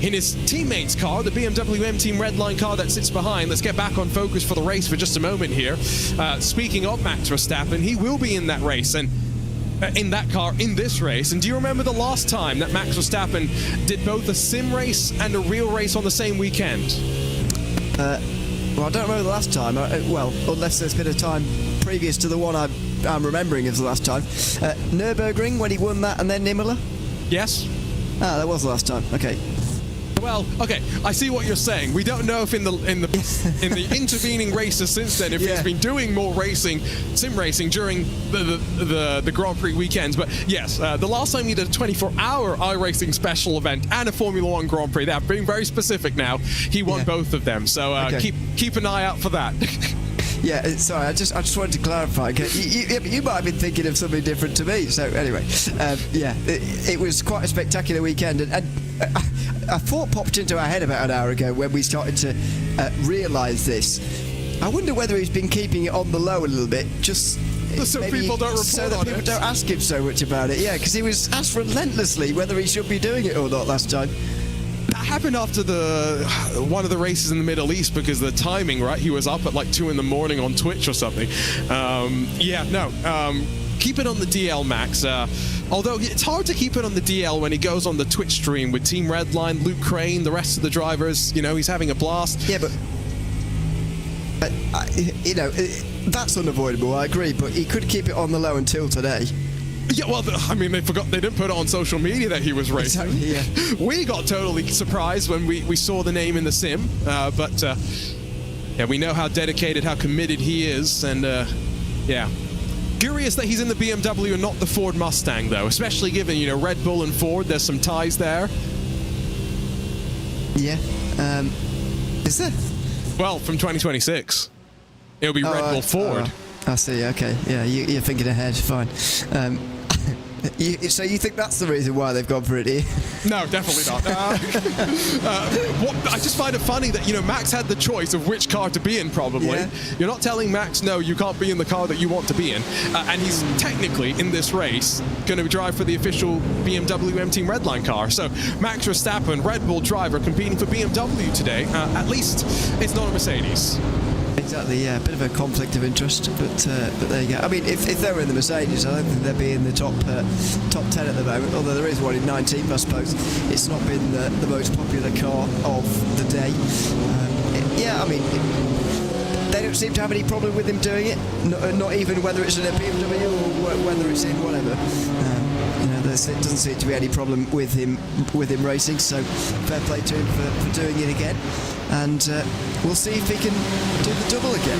In his teammate's car, the BMW M Team Redline car that sits behind. Let's get back on focus for the race for just a moment here. Speaking of Max Verstappen, he will be in that race. And in that car in this race. And do you remember the last time that Max Verstappen did both a sim race and a real race on the same weekend? Well, I don't remember the last time. Unless there's been a time previous to the one I'm remembering as the last time. Nürburgring, when he won that, and then Imola? Yes. Ah, that was the last time. Okay. Well, okay, I see what you're saying. We don't know if in the intervening races since then, if he's been doing more racing, sim racing during the Grand Prix weekends. But yes, the last time he did a 24-hour iRacing special event and a Formula One Grand Prix, that being very specific now, he won both of them. So keep an eye out for that. Yeah, sorry, I just wanted to clarify. You might have been thinking of something different to me. So anyway, it was quite a spectacular weekend, and a thought popped into our head about an hour ago when we started to realise this. I wonder whether he's been keeping it on the low a little bit, just so people don't report so that on people it. don't ask him so much about it. Yeah, because he was asked relentlessly whether he should be doing it or not last time. That happened after one of the races in the Middle East because the timing, right? He was up at like 2 in the morning on Twitch or something. Keep it on the DL, Max. Although it's hard to keep it on the DL when he goes on the Twitch stream with Team Redline, Luke Crane, the rest of the drivers. You know, he's having a blast. Yeah, but that's unavoidable. I agree, but he could keep it on the low until today. Yeah, well, they didn't put it on social media that he was racing. Exactly, yeah. We got totally surprised when we saw the name in the sim, but we know how dedicated, how committed he is, and curious that he's in the BMW and not the Ford Mustang, though, especially given, Red Bull and Ford, there's some ties there. Yeah, is there? Well, from 2026, it'll be Red Bull Ford. I see, okay, yeah, you're thinking ahead, fine. So you think that's the reason why they've gone for it here? No, definitely not. I just find it funny that, Max had the choice of which car to be in, probably. Yeah. You're not telling Max, no, you can't be in the car that you want to be in. And he's technically, in this race, going to drive for the official BMW M Team Redline car. So Max Verstappen, Red Bull driver, competing for BMW today. At least it's not a Mercedes. Exactly, yeah, a bit of a conflict of interest, but there you go. I mean, if they were in the Mercedes, I don't think they'd be in the top 10 at the moment, although there is one in 19th, I suppose. It's not been the most popular car of the day. They don't seem to have any problem with him doing it, not even whether it's in a BMW or whether it's in whatever. There doesn't seem to be any problem with him racing, so fair play to him for doing it again. And we'll see if he can do the double again.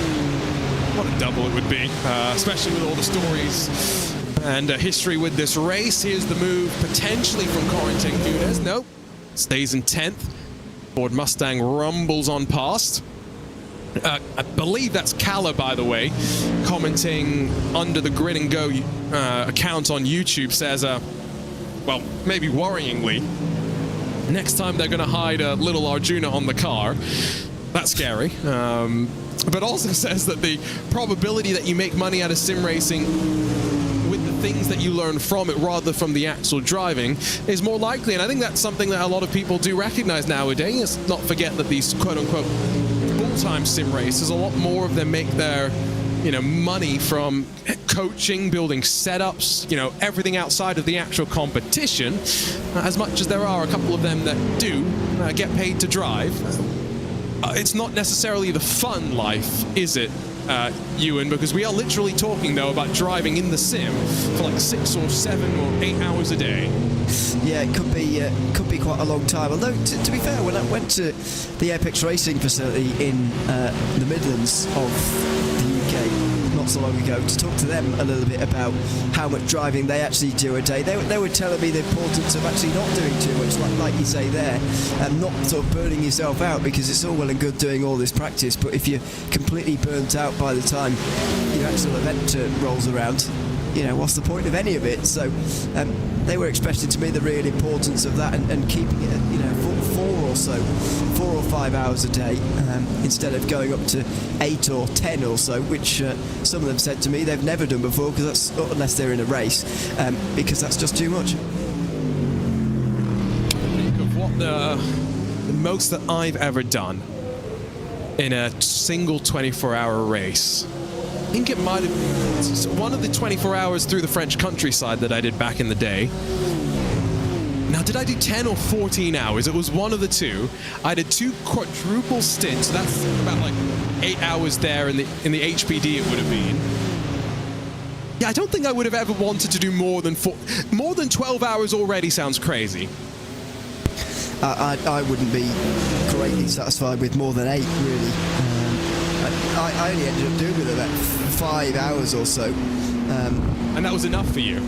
What a double it would be, especially with all the stories and history with this race. Here's the move potentially from Corentin Nunez. Nope, stays in 10th. Ford Mustang rumbles on past. I believe that's Calla, by the way, commenting under the Grid and Go account on YouTube, says, maybe worryingly, next time they're going to hide a little Arjuna on the car. That's scary. But also says that the probability that you make money out of sim racing with the things that you learn from it rather from the actual driving is more likely. And I think that's something that a lot of people do recognize nowadays. Let's not forget that these quote-unquote full-time sim races, a lot more of them make their money from coaching, building setups, everything outside of the actual competition, as much as there are a couple of them that do get paid to drive. It's not necessarily the fun life, is it, Ewan? Because we are literally talking, though, about driving in the sim for like 6 or 7 or 8 hours a day. Yeah, it could be quite a long time. Although, to be fair, when I went to the Apex Racing facility in the Midlands of the UK not so long ago to talk to them a little bit about how much driving they actually do a day, they were telling me the importance of actually not doing too much, like you say there, and not sort of burning yourself out, because it's all well and good doing all this practice, but if you're completely burnt out by the time your actual event rolls around, what's the point of any of it? So they were expressing to me the real importance of that and keeping it at 4 or 5 hours a day instead of going up to 8 or 10 or so, which some of them said to me they've never done before, because that's, unless they're in a race, because that's just too much. Think of what the most that I've ever done in a single 24-hour race. I think it might have been one of the 24 hours through the French countryside that I did back in the day. Now, did I do 10 or 14 hours? It was one of the two. I did 2 quadruple stints, so that's about like 8 hours there in the HPD it would have been. Yeah, I don't think I would have ever wanted to do more than 12 hours already sounds crazy. I wouldn't be greatly satisfied with more than 8, really. I only ended up doing with about 5 hours or so. And that was enough for you?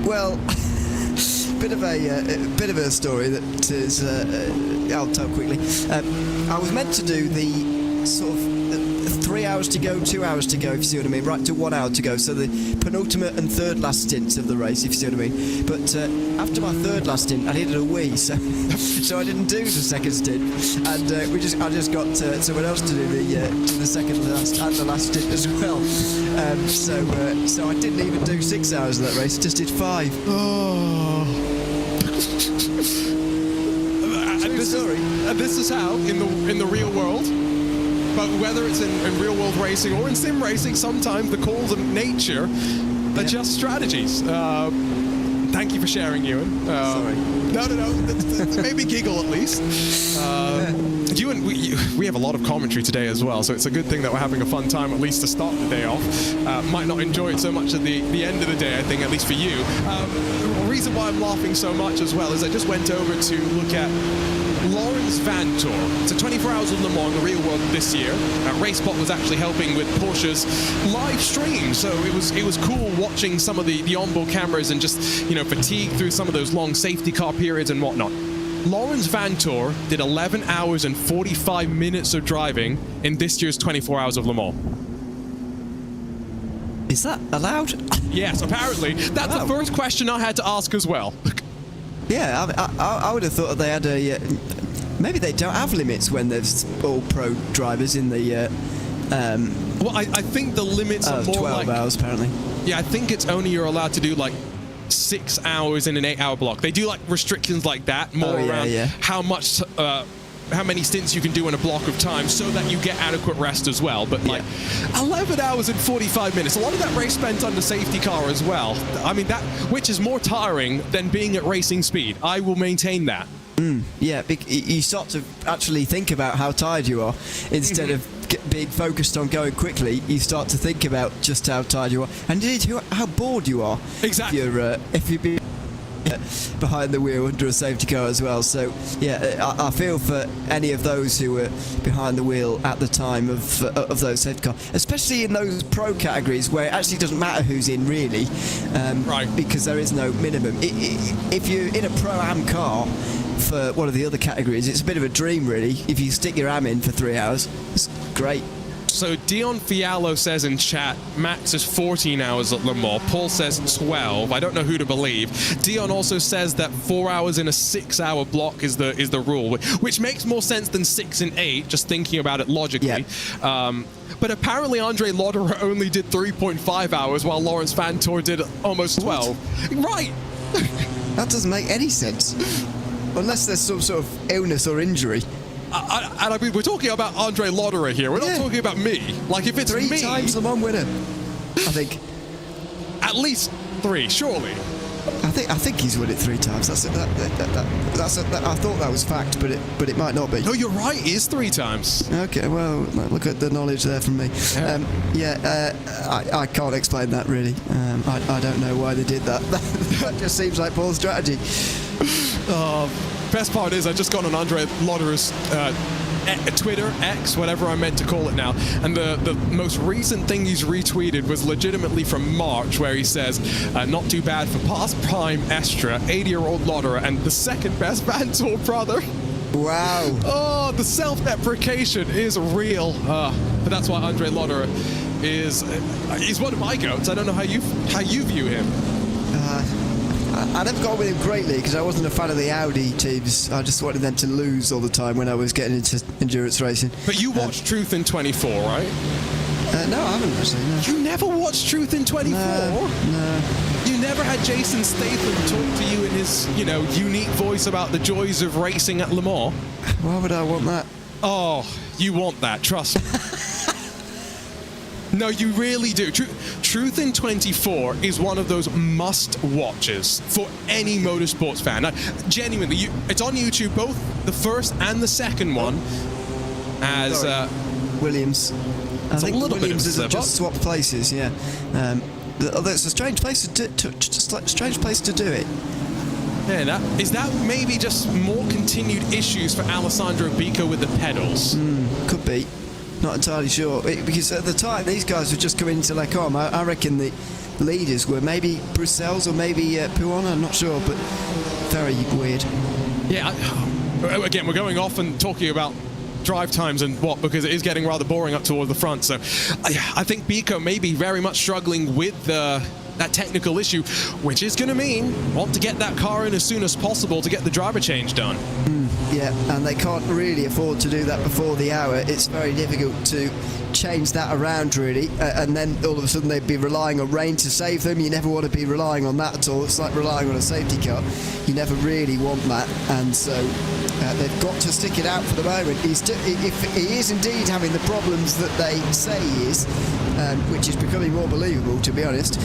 Well, bit of a story that is I'll tell quickly. I was meant to do the sort of 3 hours to go, 2 hours to go, if you see what I mean, right to 1 hour to go. So the penultimate and third last stints of the race, if you see what I mean. But after my third last stint, I needed a wee, so I didn't do the second stint, and I just got someone else to do the second last and the last stint as well. So I didn't even do 6 hours of that race, just did 5. Oh. This is how in the real world, but whether it's in real world racing or in sim racing, sometimes the calls of nature are just strategies. Thank you for sharing, Ewan. Sorry. No. Maybe giggle at least. Ewan, we have a lot of commentary today as well, so it's a good thing that we're having a fun time, at least to start the day off. Might not enjoy it so much at the end of the day, I think, at least for you. The reason why I'm laughing so much as well is I just went over to look at Laurens Vanthoor. It's a 24 Hours of Le Mans in the real world this year. RaceBot was actually helping with Porsche's live stream, so it was cool watching some of the onboard cameras and just, fatigue through some of those long safety car periods and whatnot. Laurens Vanthoor did 11 hours and 45 minutes of driving in this year's 24 Hours of Le Mans. Is that allowed? Yes, apparently. That's the first question I had to ask as well. Yeah, I would have thought they had a... maybe they don't have limits when there's all pro drivers in the... well, I think the limits are more 12 hours, apparently. Yeah, I think it's only you're allowed to do, 6 hours in an 8-hour block. They do, restrictions like that, more around how much... how many stints you can do in a block of time so that you get adequate rest as well. But 11 hours and 45 minutes, a lot of that race spent under safety car as well. I mean, that which is more tiring than being at racing speed. I will maintain that. Yeah, you start to actually think about how tired you are instead of being focused on going quickly. You start to think about just how tired you are and indeed how bored you are. Exactly. If you've been behind the wheel under a safety car as well. So yeah, I feel for any of those who were behind the wheel at the time of those safety cars, especially in those pro categories where it actually doesn't matter who's in really, right? Because there is no minimum. If you're in a pro-am car for one of the other categories, it's a bit of a dream really. If you stick your am in for 3 hours, it's great. So Dion Fiallo says in chat, max is 14 hours at Le Mans. Paul says 12. I don't know who to believe. Dion also says that 4 hours in a 6-hour block is the rule, which makes more sense than 6 and 8, just thinking about it logically. Yeah. But apparently Andre Lotterer only did 3.5 hours while Laurens Vanthoor did almost 12. What? Right. That doesn't make any sense. Unless there's some sort of illness or injury. And I mean, we're talking about Andre Lotterer here. We're not talking about me. If it's me... 3 times Le Mans winner, I think. At least 3, surely. I think he's won it 3 times. I thought that was fact, but it might not be. No, you're right. It is 3 times. Okay, well, look at the knowledge there from me. I can't explain that really. I don't know why they did that. That just seems like Paul's strategy. Best part is I just got on Andre Lotterer's Twitter, X, whatever I'm meant to call it now, and the most recent thing he's retweeted was legitimately from March, where he says, not too bad for past prime Estra, 80-year-old Lotterer, and the second best Vanthoor brother. Wow. Oh, the self-deprecation is real. But that's why Andre Lotterer he's one of my goats. I don't know how you view him. I never got with him greatly because I wasn't a fan of the Audi teams. I just wanted them to lose all the time when I was getting into endurance racing. But you watched Truth in 24, right? No, I haven't actually. No. You never watched Truth in 24? No. You never had Jason Statham talk to you in his, unique voice about the joys of racing at Le Mans? Why would I want that? Oh, you want that, trust me. No, you really do. Truth in 24 is one of those must-watches for any motorsports fan. Genuinely, it's on YouTube, both the first and the second one. As Williams. I think Williams has just swapped places. Yeah, although it's a strange place to do it. Yeah, is that maybe just more continued issues for Alessandro Bico with the pedals? Could be. Not entirely sure, because at the time these guys were just coming into Le Mans. I reckon the leaders were maybe Bruxelles or maybe Pouan, I'm not sure, but very weird. Yeah, again, we're going off and talking about drive times and what, because it is getting rather boring up towards the front. So I think BoP may be very much struggling with that technical issue, which is going to mean want to get that car in as soon as possible to get the driver change done. Yeah, and they can't really afford to do that before the hour. It's very difficult to change that around, really, and then all of a sudden they'd be relying on rain to save them. You never want to be relying on that at all. It's like relying on a safety car. You never really want that, and so they've got to stick it out for the moment. If he is indeed having the problems that they say he is, which is becoming more believable, to be honest,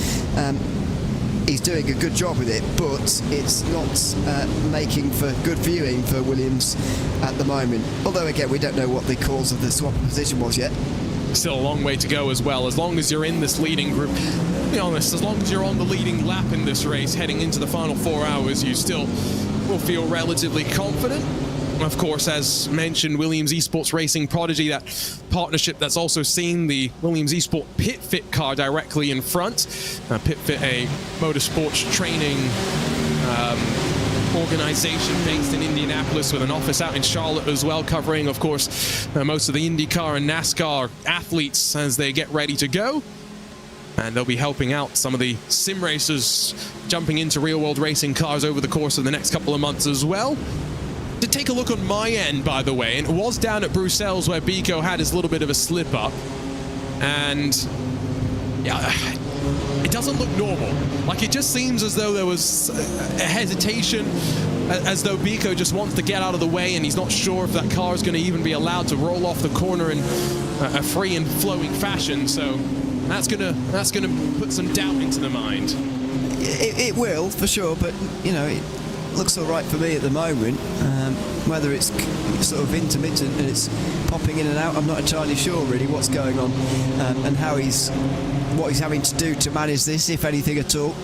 he's doing a good job with it, but it's not making for good viewing for Williams at the moment. Although, again, we don't know what the cause of the swap position was yet. Still a long way to go as well. As long as you're in this leading group, to be honest, as long as you're on the leading lap in this race heading into the final 4 hours, you still will feel relatively confident. Of course, as mentioned, Williams Esports Racing Prodigy, that partnership that's also seen the Williams Esports PitFit car directly in front. PitFit, a motorsports training organization based in Indianapolis with an office out in Charlotte as well, covering, of course, most of the IndyCar and NASCAR athletes as they get ready to go. And they'll be helping out some of the sim racers jumping into real-world racing cars over the course of the next couple of months as well. To take a look on my end, by the way, and it was down at Bruxelles where BoP had his little bit of a slip-up. And yeah, it doesn't look normal. Like, it just seems as though there was a hesitation, as though BoP just wants to get out of the way and he's not sure if that car is going to even be allowed to roll off the corner in a free and flowing fashion. So that's gonna put some doubt into the mind. It will, for sure, but, you know, it looks all right for me at the moment. Whether it's sort of intermittent and it's popping in and out, I'm not entirely sure really what's going on, and what he's having to do to manage this, if anything at all.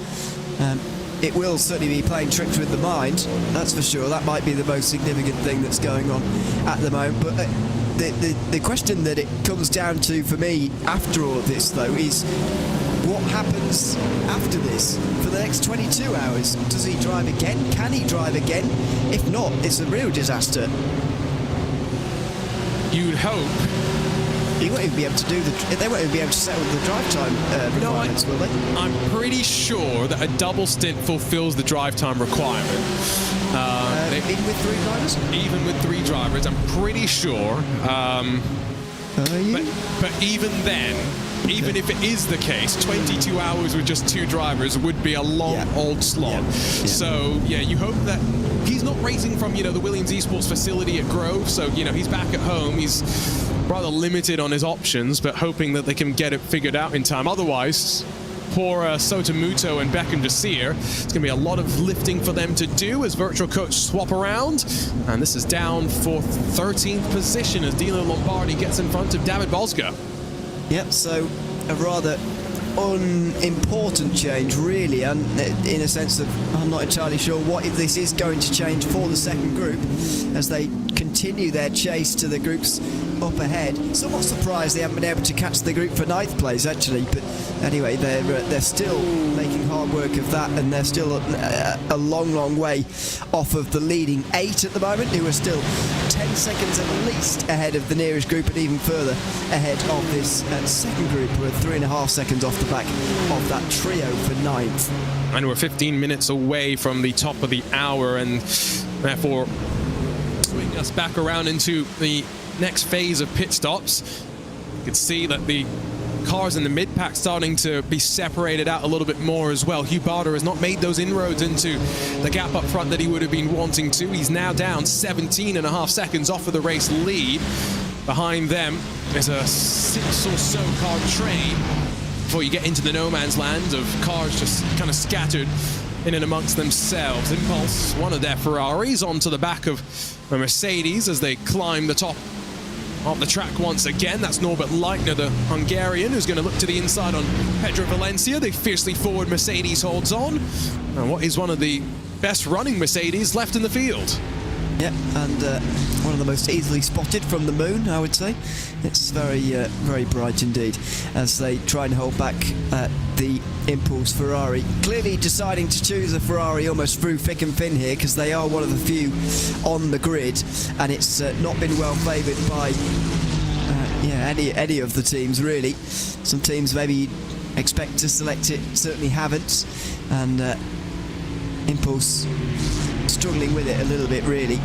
It will certainly be playing tricks with the mind, that's for sure. That might be the most significant thing that's going on at the moment. But the question that it comes down to for me after all of this, though, is what happens after this for the next 22 hours? Does he drive again? Can he drive again? If not, it's a real disaster. You'd hope. He won't even be able to they won't even be able to settle the drive time requirements, will they? I'm pretty sure that a double stint fulfills the drive time requirement. Even with 3 drivers? Even with 3 drivers, I'm pretty sure. Are you? But even then, even if it is the case, 22 hours with just 2 drivers would be a long old slog. Yeah. So, yeah, you hope that he's not racing from, the Williams Esports facility at Grove. So, he's back at home. He's rather limited on his options, but hoping that they can get it figured out in time. Otherwise, poor Sotomuto and Beckham Desir, it's going to be a lot of lifting for them to do as virtual coach swap around. And this is down for 13th position as Dino Lombardi gets in front of David Bosca. Yep, so a rather unimportant change, really, and in a sense of I'm not entirely sure what if this is going to change for the second group as they continue their chase to the groups up ahead. Somewhat surprised they haven't been able to catch the group for 9th place, actually, but anyway, they're still making hard work of that, and they're still a long way off of the leading 8 at the moment, who are still 10 seconds at least ahead of the nearest group, and even further ahead of this second group. We're 3.5 seconds off the back of that trio for 9th. And we're 15 minutes away from the top of the hour, and therefore swing us back around into the next phase of pit stops. You can see that the cars in the mid-pack starting to be separated out a little bit more as well. Hugh Barter has not made those inroads into the gap up front that he would have been wanting to. He's now down 17.5 seconds off of the race lead. Behind them is a 6 or so car train before you get into the no man's land of cars just kind of scattered in and amongst themselves. Impulse, one of their Ferraris, onto the back of a Mercedes as they climb the top of the track once again. That's Norbert Leitner, the Hungarian, who's going to look to the inside on Pedro Valencia. The fiercely forward Mercedes holds on. And what is one of the best running Mercedes left in the field? Yeah, and one of the most easily spotted from the moon, I would say. It's very bright indeed, as they try and hold back the Impulse Ferrari. Clearly deciding to choose a Ferrari almost through thick and thin here, because they are one of the few on the grid, and it's not been well favoured by any of the teams, really. Some teams maybe expect to select it, certainly haven't, and Impulse struggling with it a little bit, really,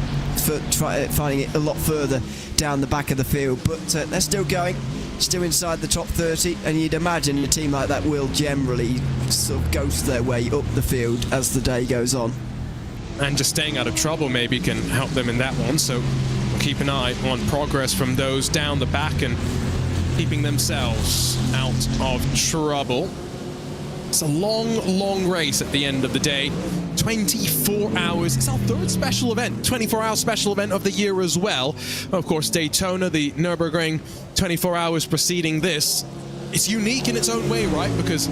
finding it a lot further down the back of the field, but they're still going, still inside the top 30, and you'd imagine a team like that will generally sort of ghost their way up the field as the day goes on. And just staying out of trouble maybe can help them in that one, so we'll keep an eye on progress from those down the back and keeping themselves out of trouble. It's a long race at the end of the day. 24 hours. It's our third special event, 24-hour special event of the year as well. Of course, Daytona, the Nürburgring, 24 hours preceding this. It's unique in its own way, right? Because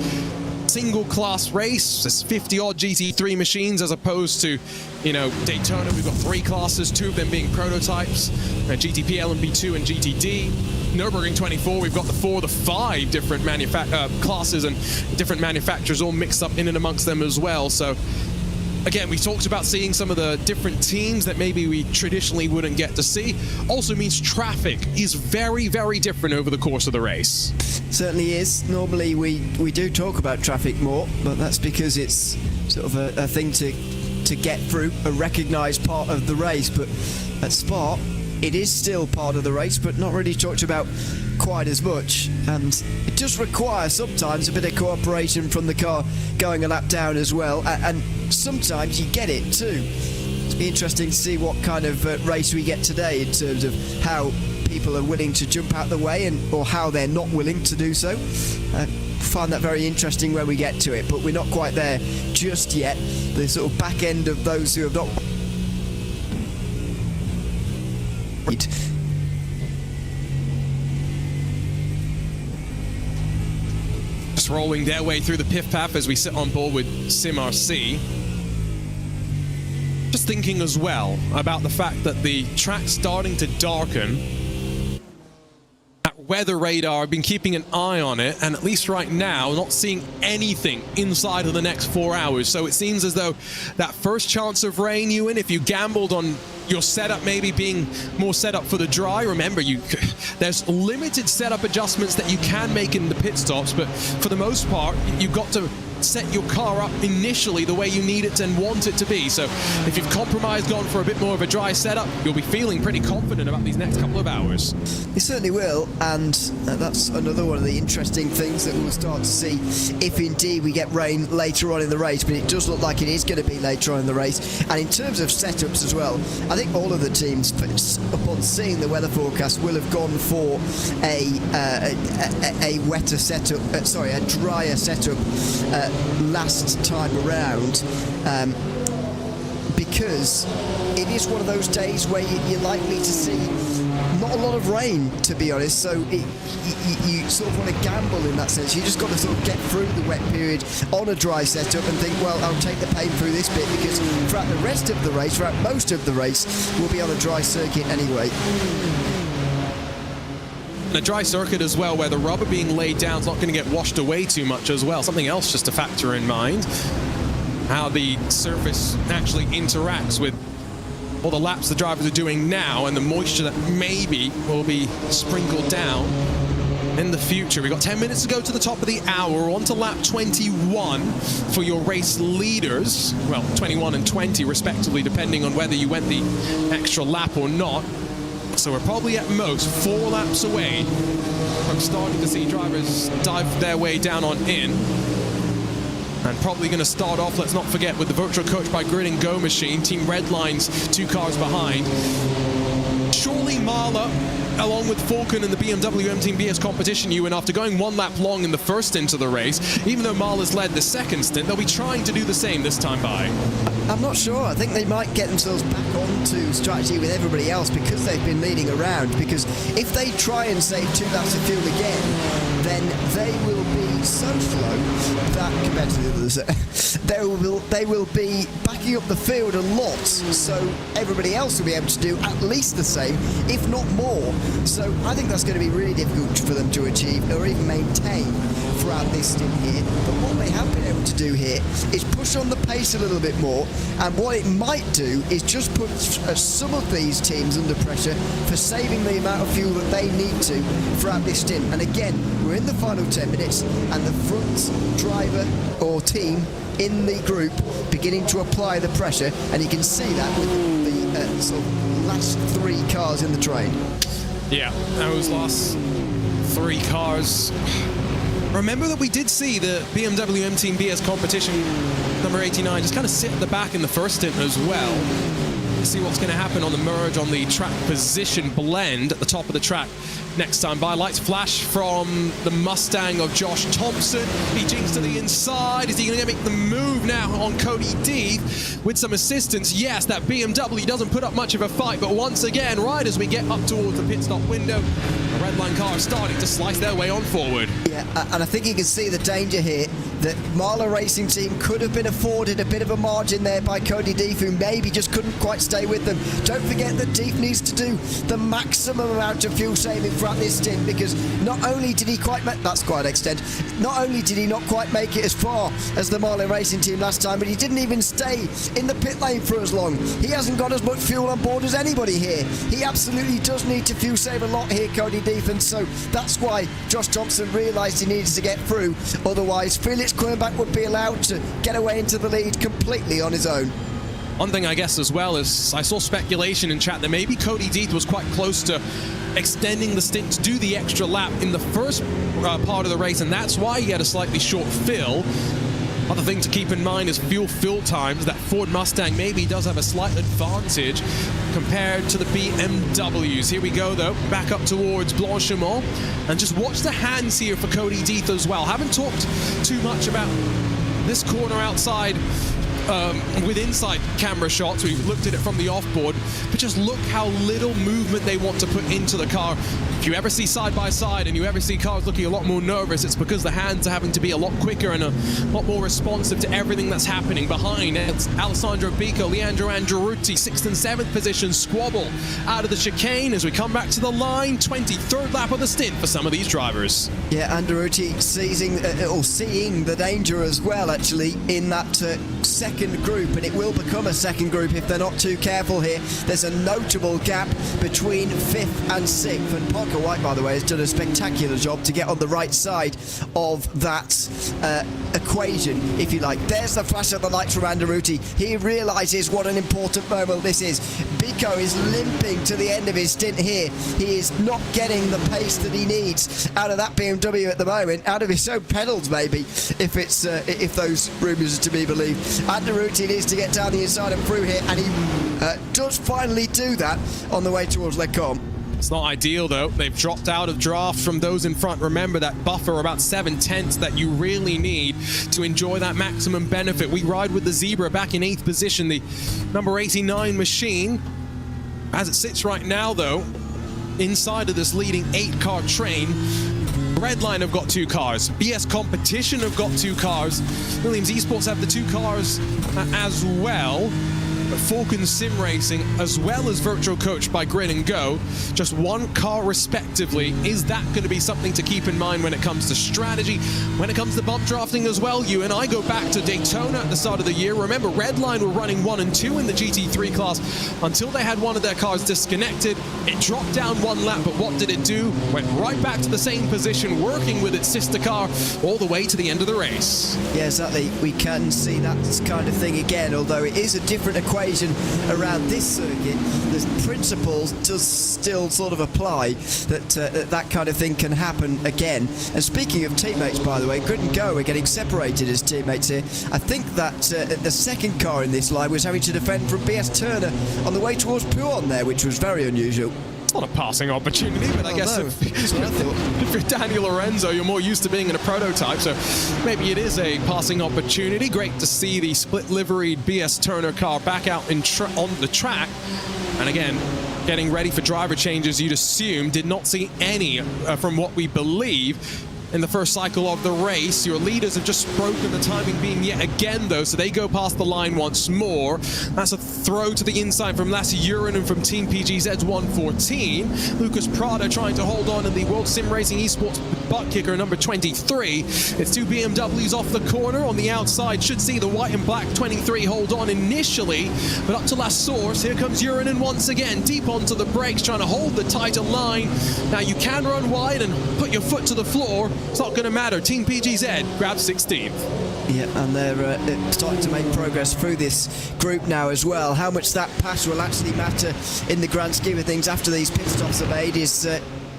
single-class race, there's 50-odd GT3 machines as opposed to, you know, Daytona. We've got 3 classes, 2 of them being prototypes, GTP, LMP2, and GTD. Nürburgring 24, we've got the 4, the 5 different classes and different manufacturers all mixed up in and amongst them as well. So again, we talked about seeing some of the different teams that maybe we traditionally wouldn't get to see. Also means traffic is very different over the course of the race. Certainly is. Normally we do talk about traffic more, but that's because it's sort of a thing to get through, a recognised part of the race. But at Spa, it is still part of the race, but not really talked about quite as much, and it does require sometimes a bit of cooperation from the car going a lap down as well, and sometimes you get it too. It'll be interesting to see what kind of race we get today in terms of how people are willing to jump out the way or how they're not willing to do so. Find that very interesting when we get to it, but we're not quite there just yet. The sort of back end of those who have not just rolling their way through the piff path as we sit on board with SimRC. Just thinking as well about the fact that the track's starting to darken. That weather radar, I've been keeping an eye on it, and at least right now not seeing anything inside of the next 4 hours. So it seems as though that first chance of rain, Ewan, if you gambled on your setup maybe being more set up for the dry, remember, there's limited setup adjustments that you can make in the pit stops, but for the most part, you've got to set your car up initially the way you need it and want it to be. So if you've compromised, gone for a bit more of a dry setup, you'll be feeling pretty confident about these next couple of hours. You certainly will, and that's another one of the interesting things that we'll start to see if indeed we get rain later on in the race, but it does look like it is going to be later on in the race. And in terms of setups as well, I think all of the teams, upon seeing the weather forecast, will have gone for a wetter setup, a drier setup last time around, because it is one of those days where you're likely to see not a lot of rain, to be honest, so you sort of want to gamble in that sense. You just got to sort of get through the wet period on a dry setup and think, well, I'll take the pain through this bit, because throughout the rest of the race, throughout most of the race, we'll be on a dry circuit anyway. A dry circuit as well, where the rubber being laid down is not going to get washed away too much as well. Something else just to factor in mind, how the surface actually interacts with all the laps the drivers are doing now and the moisture that maybe will be sprinkled down in the future. We've got 10 minutes to go to the top of the hour. We're on to lap 21 for your race leaders. Well, 21 and 20 respectively, depending on whether you went the extra lap or not. So we're probably at most 4 laps away from starting to see drivers dive their way down on in. And probably going to start off, let's not forget, with the virtual coach by Grid and Go machine. Team Redline's 2 cars behind. Surely Marla, along with Falcon and the BMW M Team BS competition, Ewan, after going 1 lap long in the first stint of the race, even though Marla's led the second stint, they'll be trying to do the same this time by. I'm not sure. I think they might get themselves back onto strategy with everybody else because they've been leading around. Because if they try and save 2 laps of fuel again, then they will be so slow that, compared to the others, they will be backing up the field a lot, so everybody else will be able to do at least the same, if not more. So I think that's going to be really difficult for them to achieve or even maintain throughout this stint here. But what they have been able to do here is push on the pace a little bit more, and what it might do is just put some of these teams under pressure for saving the amount of fuel that they need to throughout this stint. And again, we're in the final 10 minutes, and the front driver or team in the group beginning to apply the pressure, and you can see that with the sort of last 3 cars in the train. Yeah, those last 3 cars. Remember that we did see the BMW M Team BS competition number 89 just kind of sit at the back in the first stint as well. See what's going to happen on the merge on the track position blend at the top of the track next time by. Lights flash from the Mustang of Josh Thompson. He jinks to the inside. Is he going to make the move now on Cody Deeth with some assistance? Yes, that BMW doesn't put up much of a fight, but once again, right as we get up towards the pit stop window, the red line car is starting to slice their way on forward. Yeah, and I think you can see the danger here that Marla Racing Team could have been afforded a bit of a margin there by Cody Deeth, who maybe just couldn't quite stay with them. Don't forget that Deeth needs to do the maximum amount of fuel saving throughout this stint, because not only did he that's quite an extent, not only did he not quite make it as far as the Marla Racing Team last time, but he didn't even stay in the pit lane for as long. He hasn't got as much fuel on board as anybody here. He absolutely does need to fuel save a lot here, Cody Deeth, and so that's why Josh Thompson realised he needed to get through. Otherwise, Felix Quirnbach would be allowed to get away into the lead completely on his own. One thing I guess as well is I saw speculation in chat that maybe Cody Deeth was quite close to extending the stint to do the extra lap in the first part of the race, and that's why he had a slightly short fill. Other thing to keep in mind is fuel fill times. That Ford Mustang maybe does have a slight advantage compared to the BMWs. Here we go though, back up towards Blanchimont, and just watch the hands here for Cody Deeth as well. Haven't talked too much about this corner outside with inside camera shots. We've looked at it from the offboard, but just look how little movement they want to put into the car. If you ever see side by side and you ever see cars looking a lot more nervous, it's because the hands are having to be a lot quicker and a lot more responsive to everything that's happening behind. It's Alessandro Bico, Leandro Andrerutti, 6th and 7th position squabble out of the chicane as we come back to the line. 23rd lap of the stint for some of these drivers. Yeah, Andrerutti seeing the danger as well, actually, in that second group, and it will become a second group if they're not too careful here. There's a notable gap between 5th and 6th, and Parker White, by the way, has done a spectacular job to get on the right side of that equation, if you like. There's the flash of the lights from Andrerutti. He realises what an important moment this is. Bico is limping to the end of his stint here. He is not getting the pace that he needs out of that BMW at the moment, out of his own pedals maybe, if those rumours are to be believed. Andrerutti needs to get down the inside and through here, and he does finally do that on the way towards Les Combes. It's not ideal though. They've dropped out of draft from those in front. Remember that buffer about 7/10 that you really need to enjoy that maximum benefit. We ride with the Zebra back in 8th position, the number 89 machine. As it sits right now though, inside of this leading 8-car train, Redline have got 2 cars. BS Competition have got 2 cars. Williams Esports have the 2 cars as well. But Falcon Sim Racing, as well as Virtual Coach by Grid and Go, just 1 car respectively. Is that going to be something to keep in mind when it comes to strategy? When it comes to bump drafting as well, you and I go back to Daytona at the start of the year. Remember, Redline were running 1 and 2 in the GT3 class until they had one of their cars disconnected. It dropped down 1 lap, but what did it do? Went right back to the same position, working with its sister car all the way to the end of the race. Yeah, exactly. We can see that kind of thing again, although it is a different equation around this circuit. The principles does still sort of apply that kind of thing can happen again. And speaking of teammates, by the way, Grid and Go are getting separated as teammates here. I think that the second car in this line was having to defend from BS Turner on the way towards Puon there, which was very unusual. Not a passing opportunity, but I guess no. if you're Daniel Lorenzo, you're more used to being in a prototype, so maybe it is a passing opportunity. Great to see the split-liveried BS Turner car back out on the track. And again, getting ready for driver changes, you'd assume. Did not see any from what we believe. in the first cycle of the race. Your leaders have just broken the timing beam yet again, though, so they go past the line once more. That's a throw to the inside from Lasse Urinen from Team PGZ's 114. Lucas Prada trying to hold on in the World Sim Racing Esports butt kicker number 23. It's two BMWs off the corner on the outside. Should see the white and black 23 hold on initially, but up to last source. Here comes Urinen once again, deep onto the brakes, trying to hold the tighter line. Now you can run wide and put your foot to the floor. It's not going to matter. Team PGZ grabs 16th. Yeah, and they're starting to make progress through this group now as well. How much that pass will actually matter in the grand scheme of things after these pit stops are made is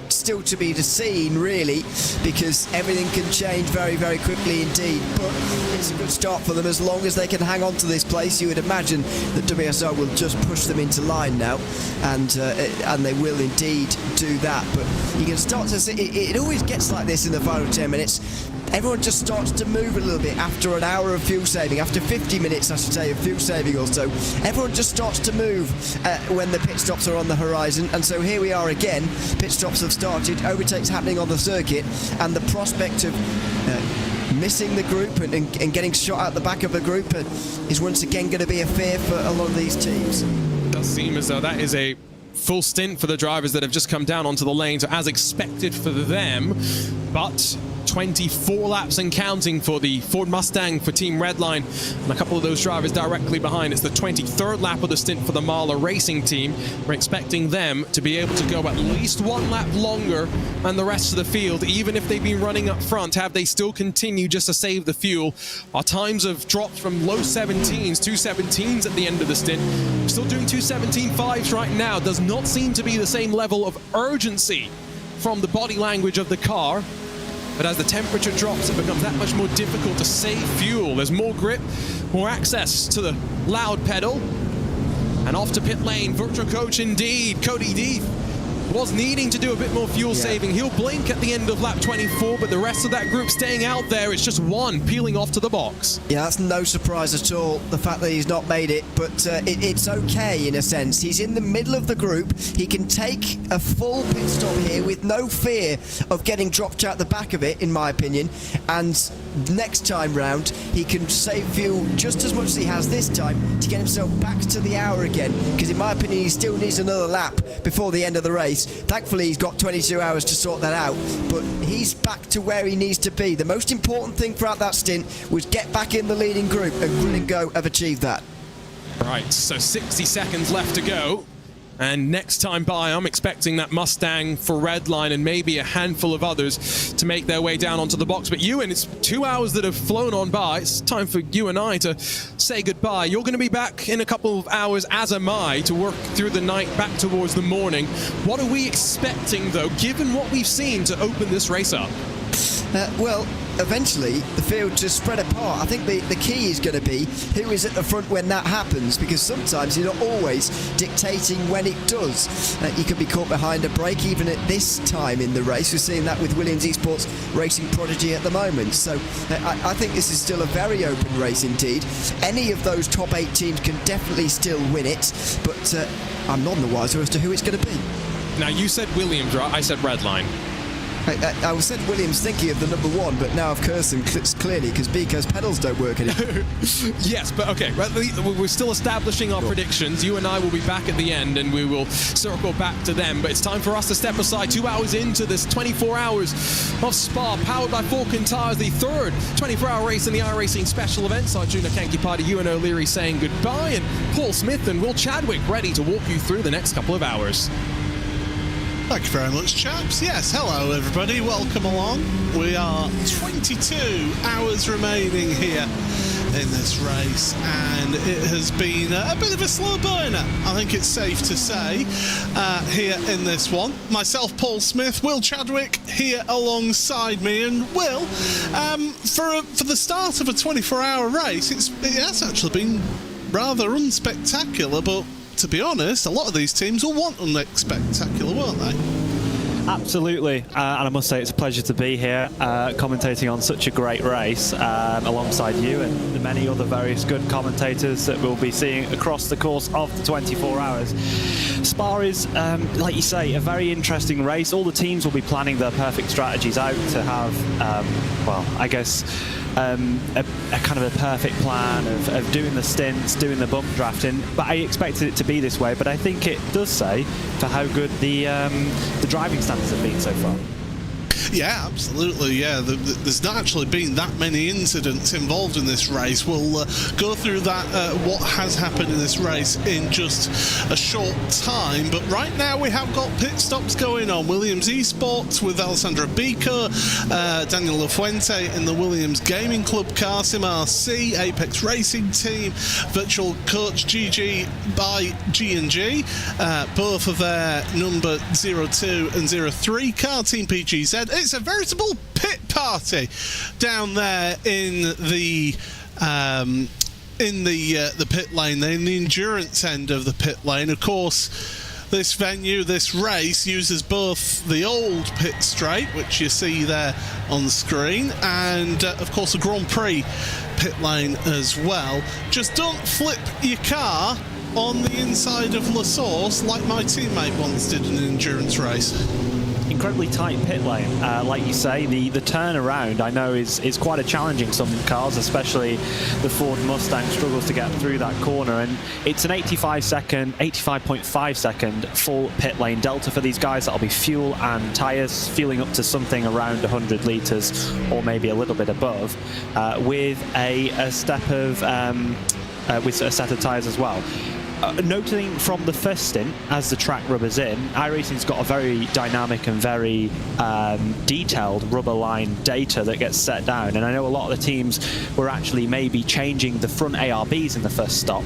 still to be seen, really, because everything can change very, very quickly indeed. But it's a good start for them as long as they can hang on to this place. You would imagine that WSR will just push them into line now, and they will indeed do that. But you can start to see it always gets like this in the final 10 minutes. Everyone just starts to move a little bit after an hour of fuel saving, after 50 minutes, I should say, of fuel saving or so. Everyone just starts to move when the pit stops are on the horizon, and so here we are again. Pit stops have started, overtakes happening on the circuit, and the prospect of missing the group and getting shot out the back of the group is once again going to be a fear for a lot of these teams. It does seem as though that is a full stint for the drivers that have just come down onto the lane, so as expected for them, but 24 laps and counting for the Ford Mustang for Team Redline, and a couple of those drivers directly behind. It's the 23rd lap of the stint for the Mahler Racing team. We're expecting them to be able to go at least one lap longer than the rest of the field, even if they've been running up front. Have they still continued just to save the fuel? Our times have dropped from low 17s, 2:17s at the end of the stint. We're still doing 2:17.5s right now. Does not seem to be the same level of urgency from the body language of the car. But as the temperature drops, it becomes that much more difficult to save fuel. There's more grip, more access to the loud pedal. And off to pit lane, virtual coach indeed. Cody Deeth was needing to do a bit more fuel saving. He'll blink at the end of lap 24, but the rest of that group staying out there. It's just one peeling off to the box. Yeah, that's no surprise at all, the fact that he's not made it, but it's okay in a sense. He's in the middle of the group. He can take a full pit stop here with no fear of getting dropped out the back of it, in my opinion, and next time round he can save fuel just as much as he has this time to get himself back to the hour again, because in my opinion he still needs another lap before the end of the race. Thankfully he's got 22 hours to sort that out, but he's back to where he needs to be. The most important thing throughout that stint was get back in the leading group, and Grin and Go have achieved that. Right, so 60 seconds left to go. And next time by, I'm expecting that Mustang for Redline and maybe a handful of others to make their way down onto the box. But Ewan, it's 2 hours that have flown on by. It's time for you and I to say goodbye. You're going to be back in a couple of hours, as am I, to work through the night back towards the morning. What are we expecting, though, given what we've seen to open this race up? Well, eventually the field just spread apart. I think the key is going to be who is at the front when that happens, because sometimes you're not always dictating when it does. You could be caught behind a break even at this time in the race. We're seeing that with Williams Esports Racing Prodigy at the moment. So I think this is still a very open race indeed. Any of those top 8 teams can definitely still win it, but I'm none the wiser as to who it's going to be. Now, you said Williams, right? I said Redline. I said Williams thinking of the number 1, but now I've cursed him clearly because Biko's pedals don't work anymore. Yes, but okay, we're still establishing our predictions. You and I will be back at the end and we will circle back to them, but it's time for us to step aside 2 hours into this 24 hours of Spa, powered by Falcon Tires, the third 24-hour race in the iRacing special events. Arjuna Kankipati, Ewan O'Leary saying goodbye, and Paul Smith and Will Chadwick ready to walk you through the next couple of hours. Thank you very much, chaps. Yes, hello everybody, welcome along. We are 22 hours remaining here in this race, and it has been a bit of a slow burner, I think it's safe to say, here in this one. Myself, Paul Smith, Will Chadwick here alongside me, and Will, for the start of a 24-hour race, it has actually been rather unspectacular, but to be honest, a lot of these teams will want unspectacular, won't they? Absolutely, and I must say it's a pleasure to be here commentating on such a great race alongside you and the many other various good commentators that we'll be seeing across the course of the 24 hours. Spa is, like you say, a very interesting race. All the teams will be planning their perfect strategies out to have, well, I guess, a kind of a perfect plan of doing the stints, doing the bump drafting, but I expected it to be this way. But I think it does say for how good the driving standards have been so far. Yeah, absolutely. Yeah, there's not actually been that many incidents involved in this race. We'll go through that, what has happened in this race in just a short time. But right now we have got pit stops going on. Williams Esports with Alessandro Bico, Daniel Lafuente in the Williams Gaming Club car, SimRC, Apex Racing Team, Virtual Coach GG by G&G, both of their number 02 and 03 car, Team PGZ. It's a veritable pit party down there in the pit lane, in the endurance end of the pit lane. Of course, this venue, this race, uses both the old pit straight, which you see there on the screen, and of course the Grand Prix pit lane as well. Just don't flip your car on the inside of La Source like my teammate once did in an endurance race. Incredibly tight pit lane, like you say. The turnaround, I know, is quite a challenging. Some cars, especially the Ford Mustang, struggles to get through that corner, and it's an 85.5 second full pit lane delta for these guys. That'll be fuel and tyres, fueling up to something around 100 litres or maybe a little bit above, with a set of tyres as well. Noting from the first stint, as the track rubbers in, iRacing's got a very dynamic and very detailed rubber line data that gets set down, and I know a lot of the teams were actually maybe changing the front ARBs in the first stop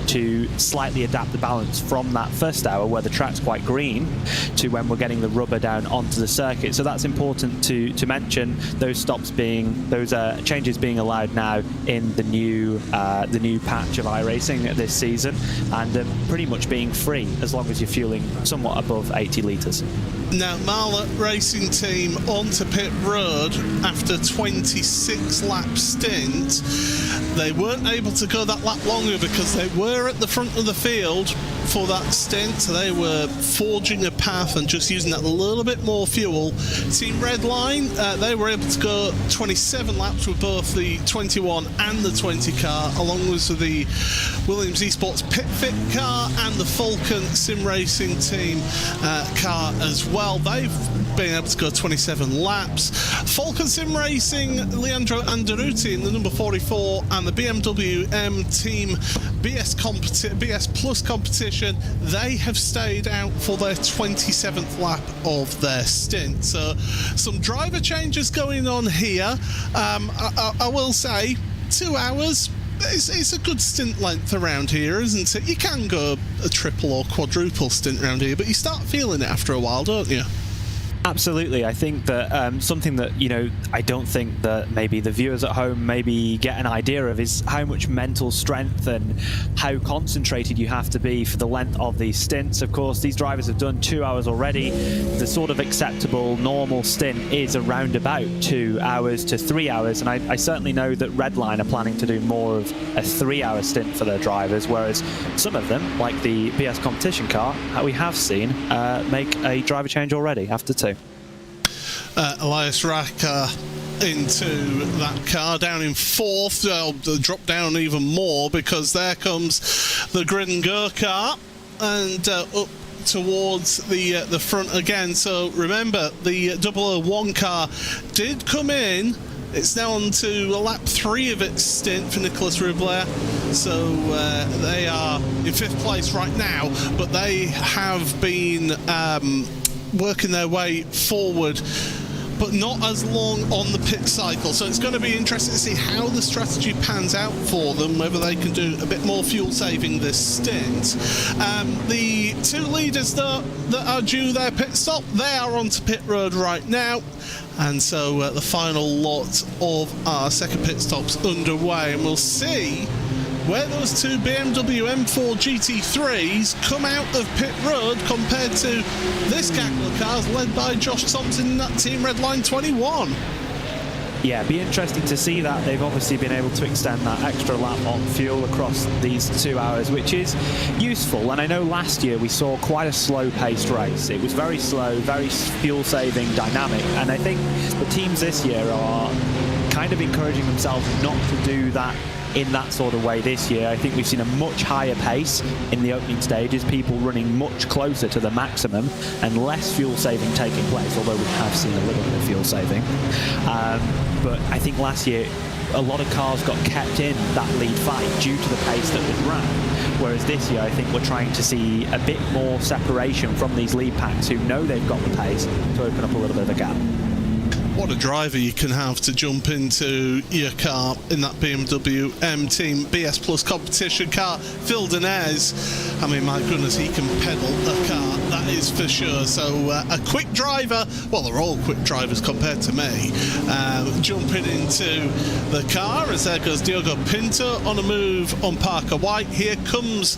to slightly adapt the balance from that first hour where the track's quite green to when we're getting the rubber down onto the circuit. So that's important to mention, those stops being, those changes being allowed now in the new patch of iRacing this season, and pretty much being free as long as you're fueling somewhat above 80 litres. Now, Marla Racing Team onto pit road after 26 lap stint. They weren't able to go that lap longer because they were at the front of the field for that stint, so they were forging a path and just using that little bit more fuel. Team Redline, they were able to go 27 laps with both the 21 and the 20 car, along with the Williams Esports Pit Fit car and the Falcon Sim Racing Team car as well. They've been able to go 27 laps. Falcon Sim Racing, Leandro Andaruti in the number 44, and the BMW M Team BS Plus competition, they have stayed out for their 27th lap of their stint. So some driver changes going on here. I will say 2 hours, it's a good stint length around here, isn't it? You can go a triple or quadruple stint around here, but you start feeling it after a while, don't you? Absolutely. I think that something that, you know, I don't think that maybe the viewers at home maybe get an idea of is how much mental strength and how concentrated you have to be for the length of these stints. Of course, these drivers have done 2 hours already. The sort of acceptable normal stint is around about 2 hours to 3 hours, and I certainly know that Redline are planning to do more of a 3-hour stint for their drivers, whereas some of them, like the BS competition car, we have seen make a driver change already after 2. Elias Raka into that car down in 4th. They'll drop down even more because there comes the Grid and Go car and up towards the front again. So remember, the 001 car did come in. It's now on to lap 3 of its stint for Nicolas Rubler. So they are in 5th place right now, but they have been working their way forward, but not as long on the pit cycle. So it's going to be interesting to see how the strategy pans out for them, whether they can do a bit more fuel saving this stint. The 2 leaders that are due their pit stop, they are onto pit road right now. And so the final lot of our second pit stop's underway, and we'll see where those two BMW M4 GT3s come out of pit road compared to this gaggle of cars led by Josh Thompson in that Team Redline 21. Yeah, be interesting to see that. They've obviously been able to extend that extra lap on fuel across these 2 hours, which is useful. And I know last year we saw quite a slow-paced race. It was very slow, very fuel-saving, dynamic. And I think the teams this year are kind of encouraging themselves not to do that in that sort of way this year. I think we've seen a much higher pace in the opening stages, people running much closer to the maximum and less fuel saving taking place, although we have seen a little bit of fuel saving. But I think last year a lot of cars got kept in that lead fight due to the pace that was ran, whereas this year I think we're trying to see a bit more separation from these lead packs who know they've got the pace to open up a little bit of a gap. What a driver you can have to jump into your car in that BMW M Team BS Plus competition car. Phil Denez, I mean, my goodness, he can pedal a car, that is for sure. So a quick driver, well, they're all quick drivers compared to me, jumping into the car as there goes Diogo Pinto on a move on Parker White. Here comes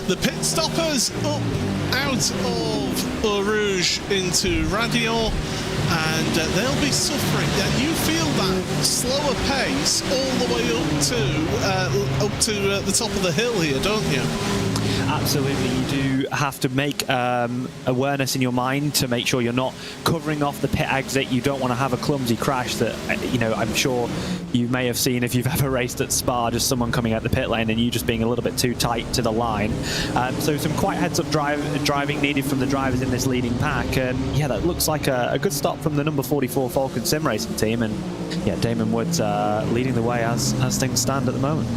the pit stoppers up out of Eau Rouge into Radion. And they'll be suffering. And you feel that slower pace all the way up to the top of the hill here, don't you? Absolutely, you do have to make awareness in your mind to make sure you're not covering off the pit exit. You don't want to have a clumsy crash that, you know, I'm sure you may have seen if you've ever raced at Spa, just someone coming out the pit lane and you just being a little bit too tight to the line. So some quite heads-up driving needed from the drivers in this leading pack. Yeah, that looks like a good stop from the number 44 Falcon Sim Racing team. And yeah, Damon Woods leading the way as things stand at the moment.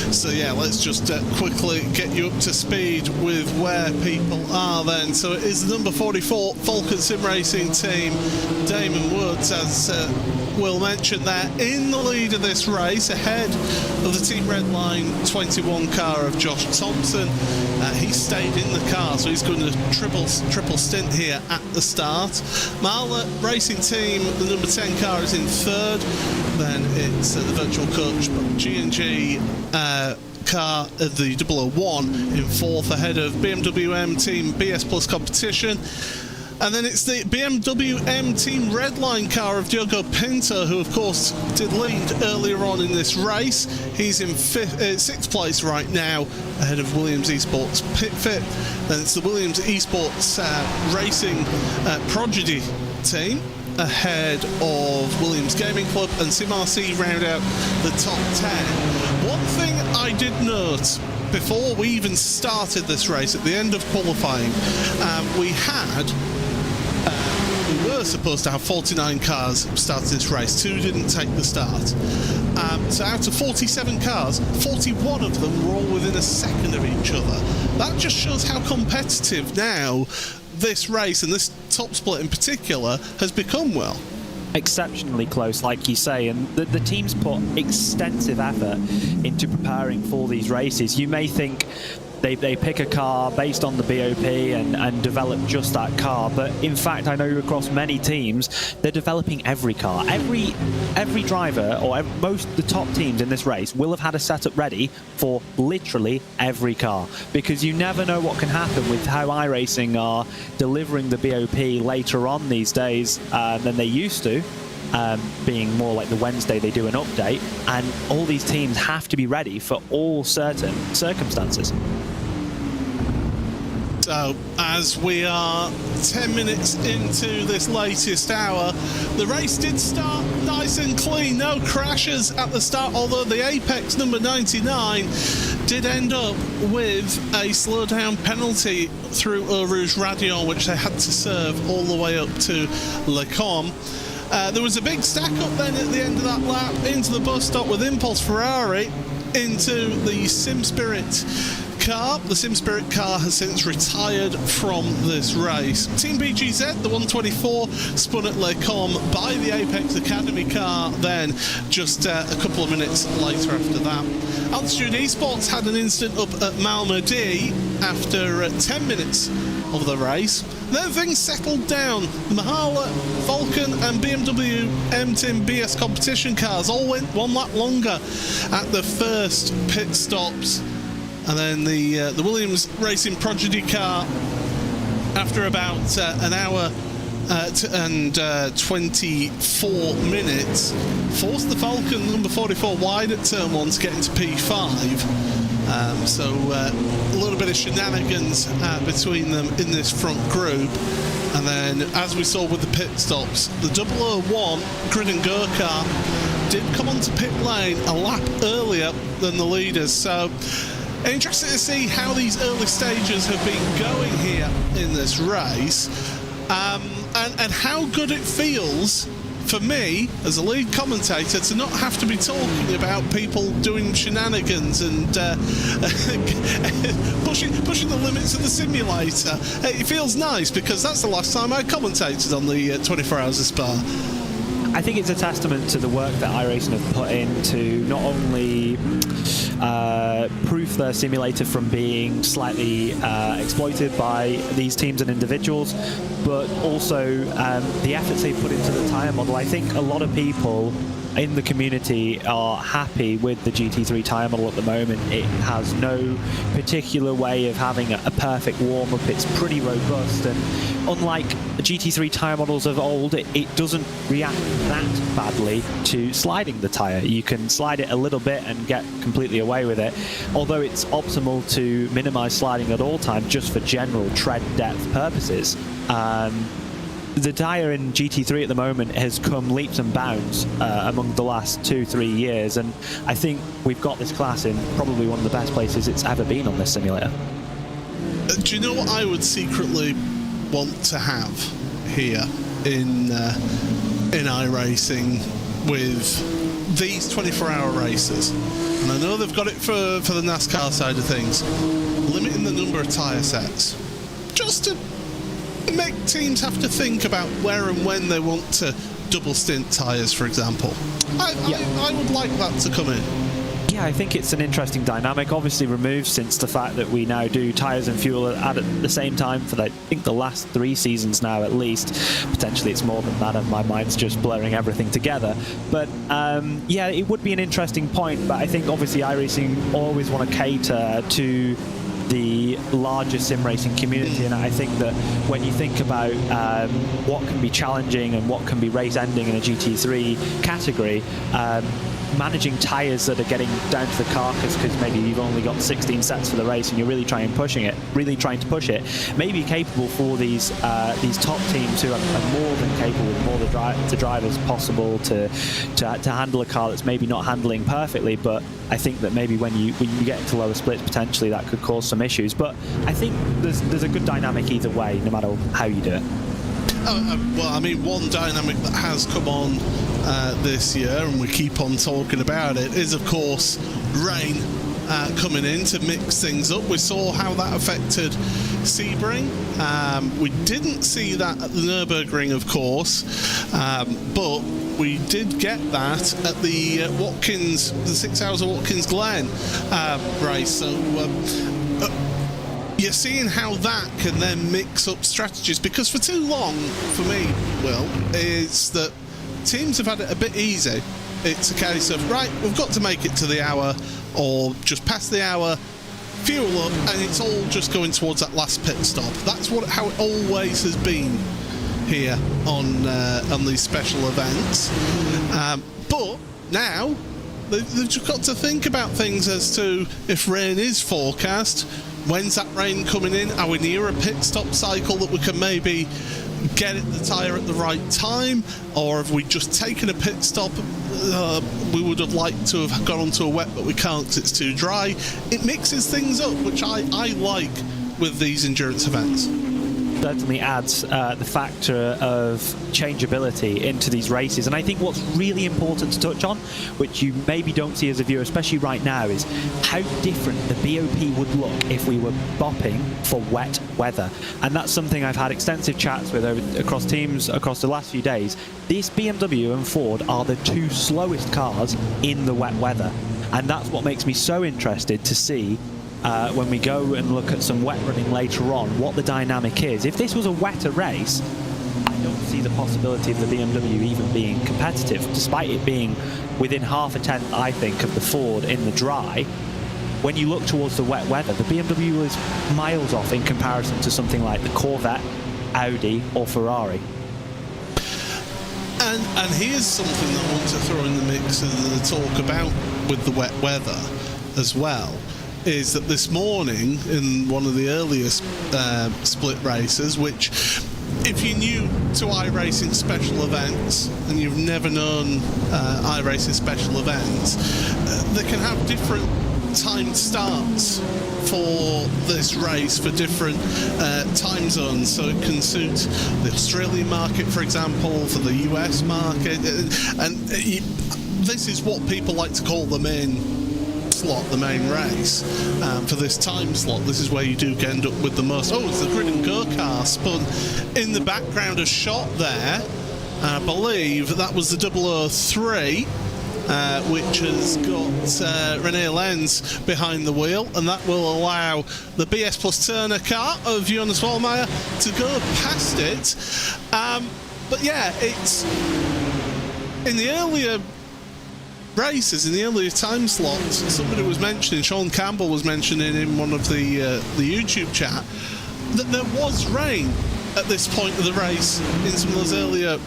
So yeah, let's just quickly get you up to speed with where people are then. So it is the number 44 Falcon Sim Racing team, Damon Woods, as Will mentioned there, in the lead of this race, ahead of the Team Redline 21 car of Josh Thompson. He stayed in the car, so he's going to triple stint here at the start. Marla Racing Team, the number 10 car, is in third. Then it's the virtual coach G&G car of the 001 in fourth, ahead of BMW M Team BS Plus competition. And then it's the BMW M Team Redline car of Diogo Pinto, who of course did lead earlier on in this race. He's in sixth place right now, ahead of Williams Esports Pitfit. Then it's the Williams Esports Racing Prodigy team, ahead of Williams Gaming Club, and SimRC round out the top 10. One thing I did note before we even started this race, at the end of qualifying, we were supposed to have 49 cars start this race. 2 didn't take the start. So out of 47 cars, 41 of them were all within a second of each other. That just shows how competitive now this race, and this top split in particular, has become. Well, exceptionally close, like you say, and the teams put extensive effort into preparing for these races. You may think they pick a car based on the BOP and develop just that car, but in fact I know across many teams they're developing every car. Every driver, or the top teams in this race will have had a setup ready for literally every car, because you never know what can happen with how iRacing are delivering the BOP later on these days than they used to. Being more like the Wednesday they do an update, and all these teams have to be ready for all certain circumstances. So, as we are 10 minutes into this latest hour, the race did start nice and clean, no crashes at the start, although the Apex number 99 did end up with a slowdown penalty through Eau Rouge Radion, which they had to serve all the way up to Le Combe. There was a big stack up then at the end of that lap into the bus stop with Impulse Ferrari into the SimSpirit car. The SimSpirit car has since retired from this race. Team BGZ, the 124, spun at Le Combe by the Apex Academy car then just a couple of minutes later after that. Altitude Esports had an incident up at Malmedy after 10 minutes of the race. Then things settled down. The Mahala, Vulcan and BMW M-Tim BS competition cars all went one lap longer at the first pit stops. And then the Williams Racing Prodigy car, after about an hour and 24 minutes, forced the Falcon number 44 wide at turn 1 to get into P5. So a little bit of shenanigans between them in this front group. And then, as we saw with the pit stops, the 001 Grid and Go car did come onto pit lane a lap earlier than the leaders. So interested to see how these early stages have been going here in this race, and how good it feels for me as a lead commentator to not have to be talking about people doing shenanigans and pushing the limits of the simulator. It feels nice, because that's the last time I commentated on the 24 Hours of Spa. I think it's a testament to the work that iRacing have put in to not only proof their simulator from being slightly exploited by these teams and individuals, but also the efforts they put into the tyre model. I think a lot of people in the community are happy with the GT3 tyre model at the moment. It has no particular way of having a perfect warm-up. It's pretty robust, and unlike GT3 tyre models of old, it doesn't react that badly to sliding the tyre. You can slide it a little bit and get completely away with it, although it's optimal to minimize sliding at all times just for general tread depth purposes. The tyre in GT3 at the moment has come leaps and bounds among the last 2-3 years, and I think we've got this class in probably one of the best places it's ever been on this simulator. Do you know what I would secretly want to have here in iRacing with these 24-hour races? And I know they've got it for the NASCAR side of things, limiting the number of tyre sets, just to make teams have to think about where and when they want to double stint tyres, for example. I would like that to come in. Yeah, I think it's an interesting dynamic, obviously removed since the fact that we now do tyres and fuel at the same time for, I think, the last 3 seasons now at least. Potentially it's more than that, and my mind's just blurring everything together. But yeah, it would be an interesting point, but I think obviously iRacing always want to cater to the larger sim racing community, and I think that when you think about what can be challenging and what can be race ending in a GT3 category, managing tyres that are getting down to the carcass because maybe you've only got 16 sets for the race and you're really trying to push it, may be capable for these top teams who are more than capable, with more the drivers possible to handle a car that's maybe not handling perfectly. But I think that maybe when you get into lower splits, potentially that could cause some issues. But I think there's a good dynamic either way, no matter how you do it. Well, I mean, one dynamic that has come on this year, and we keep on talking about it, is of course rain coming in to mix things up. We saw how that affected Sebring. We didn't see that at the Nürburgring, of course, but we did get that at the Watkins, the 6 Hours of Watkins Glen race. So you're seeing how that can then mix up strategies, because for too long, for me, Will, is that teams have had it a bit easy. It's a case of, right, we've got to make it to the hour or just past the hour, fuel up, and it's all just going towards that last pit stop. That's how it always has been here on these special events. But now they've just got to think about things as to if rain is forecast. When's that rain coming in? Are we near a pit stop cycle that we can maybe get the tyre at the right time? Or have we just taken a pit stop? We would have liked to have gone onto a wet, but we can't because it's too dry. It mixes things up, which I like with these endurance events. Certainly adds the factor of changeability into these races. And I think what's really important to touch on, which you maybe don't see as a viewer, especially right now, is how different the BoP would look if we were bopping for wet weather. And that's something I've had extensive chats with across teams across the last few days. This BMW and Ford are the 2 slowest cars in the wet weather. And that's what makes me so interested to see when we go and look at some wet running later on, what the dynamic is. If this was a wetter race, I don't see the possibility of the BMW even being competitive, despite it being within half a tenth, I think, of the Ford in the dry. When you look towards the wet weather, the BMW is miles off in comparison to something like the Corvette, Audi or Ferrari. And here's something that I want to throw in the mix of the talk about with the wet weather as well, is that this morning in one of the earliest split races, which if you're new to iRacing special events and you've never known iRacing special events, they can have different timed starts for this race for different time zones, so it can suit the Australian market, for example, for the US market, and this is what people like to call the main slot, the main race. For this time slot, this is where you do end up with the most. Oh, it's the grid and go-kart spun in the background, a shot there. I believe that was the 003. Which has got Rene Lenz behind the wheel, and that will allow the BS Plus Turner car of Jonas Vollmeyer to go past it. But yeah, it's in the earlier races, in the earlier time slots, somebody was mentioning, Sean Campbell was mentioning in one of the YouTube chat, that there was rain at this point of the race in some of those earlier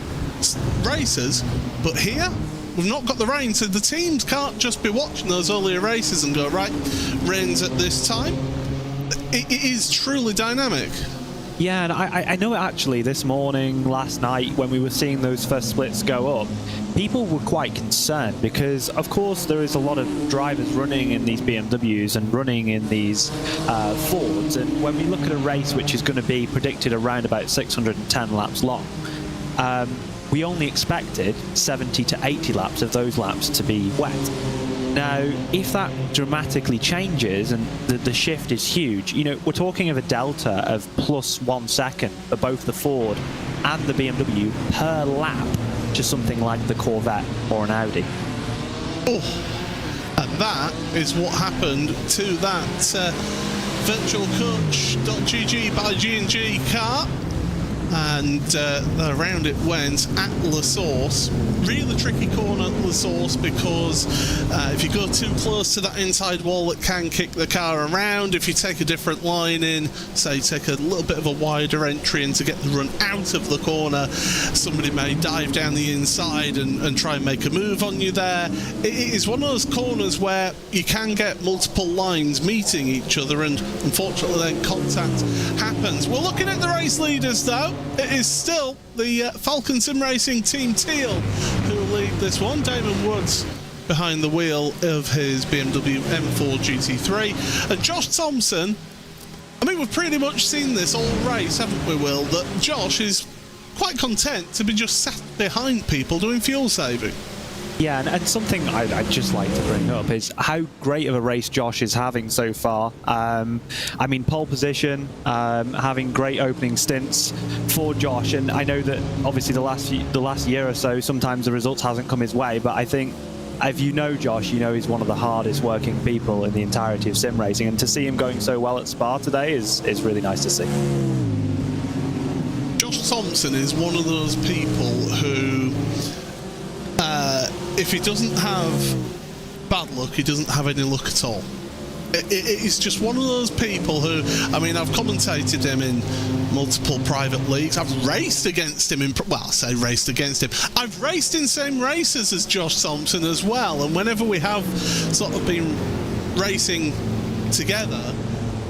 races, but here we've not got the rain, so the teams can't just be watching those earlier races and go, right, rain's at this time. It is truly dynamic. Yeah, and I know actually this morning, last night, when we were seeing those first splits go up, people were quite concerned because, of course, there is a lot of drivers running in these BMWs and running in these Fords, and when we look at a race which is going to be predicted around about 610 laps long, we only expected 70 to 80 laps of those laps to be wet. Now, if that dramatically changes and the shift is huge, you know, we're talking of a delta of plus 1 second for both the Ford and the BMW per lap to something like the Corvette or an Audi. Oh, and that is what happened to that virtualcoach.gg by G&G car. And around it went at La Source. Really tricky corner at La Source because if you go too close to that inside wall, it can kick the car around. If you take a different line in, say take a little bit of a wider entry in to get the run out of the corner, somebody may dive down the inside and try and make a move on you there. It is one of those corners where you can get multiple lines meeting each other, and unfortunately then contact happens. We're looking at the race leaders though. It is still the Falcon Sim Racing Team Teal who will lead this one. Damon Woods behind the wheel of his BMW M4 GT3. And Josh Thompson, I mean, we've pretty much seen this all race, haven't we, Will? That Josh is quite content to be just sat behind people doing fuel saving. Yeah, and something I'd just like to bring up is how great of a race Josh is having so far. I mean, pole position, having great opening stints for Josh, and I know that obviously the last year or so, sometimes the results hasn't come his way, but I think if you know Josh, you know he's one of the hardest working people in the entirety of sim racing, and to see him going so well at Spa today is really nice to see. Josh Thompson is one of those people who if he doesn't have bad luck, he doesn't have any luck at all. He's just one of those people who, I mean, I've commentated him in multiple private leagues. I've raced against him in, well, I say raced against him. I've raced in same races as Josh Thompson as well. And whenever we have sort of been racing together,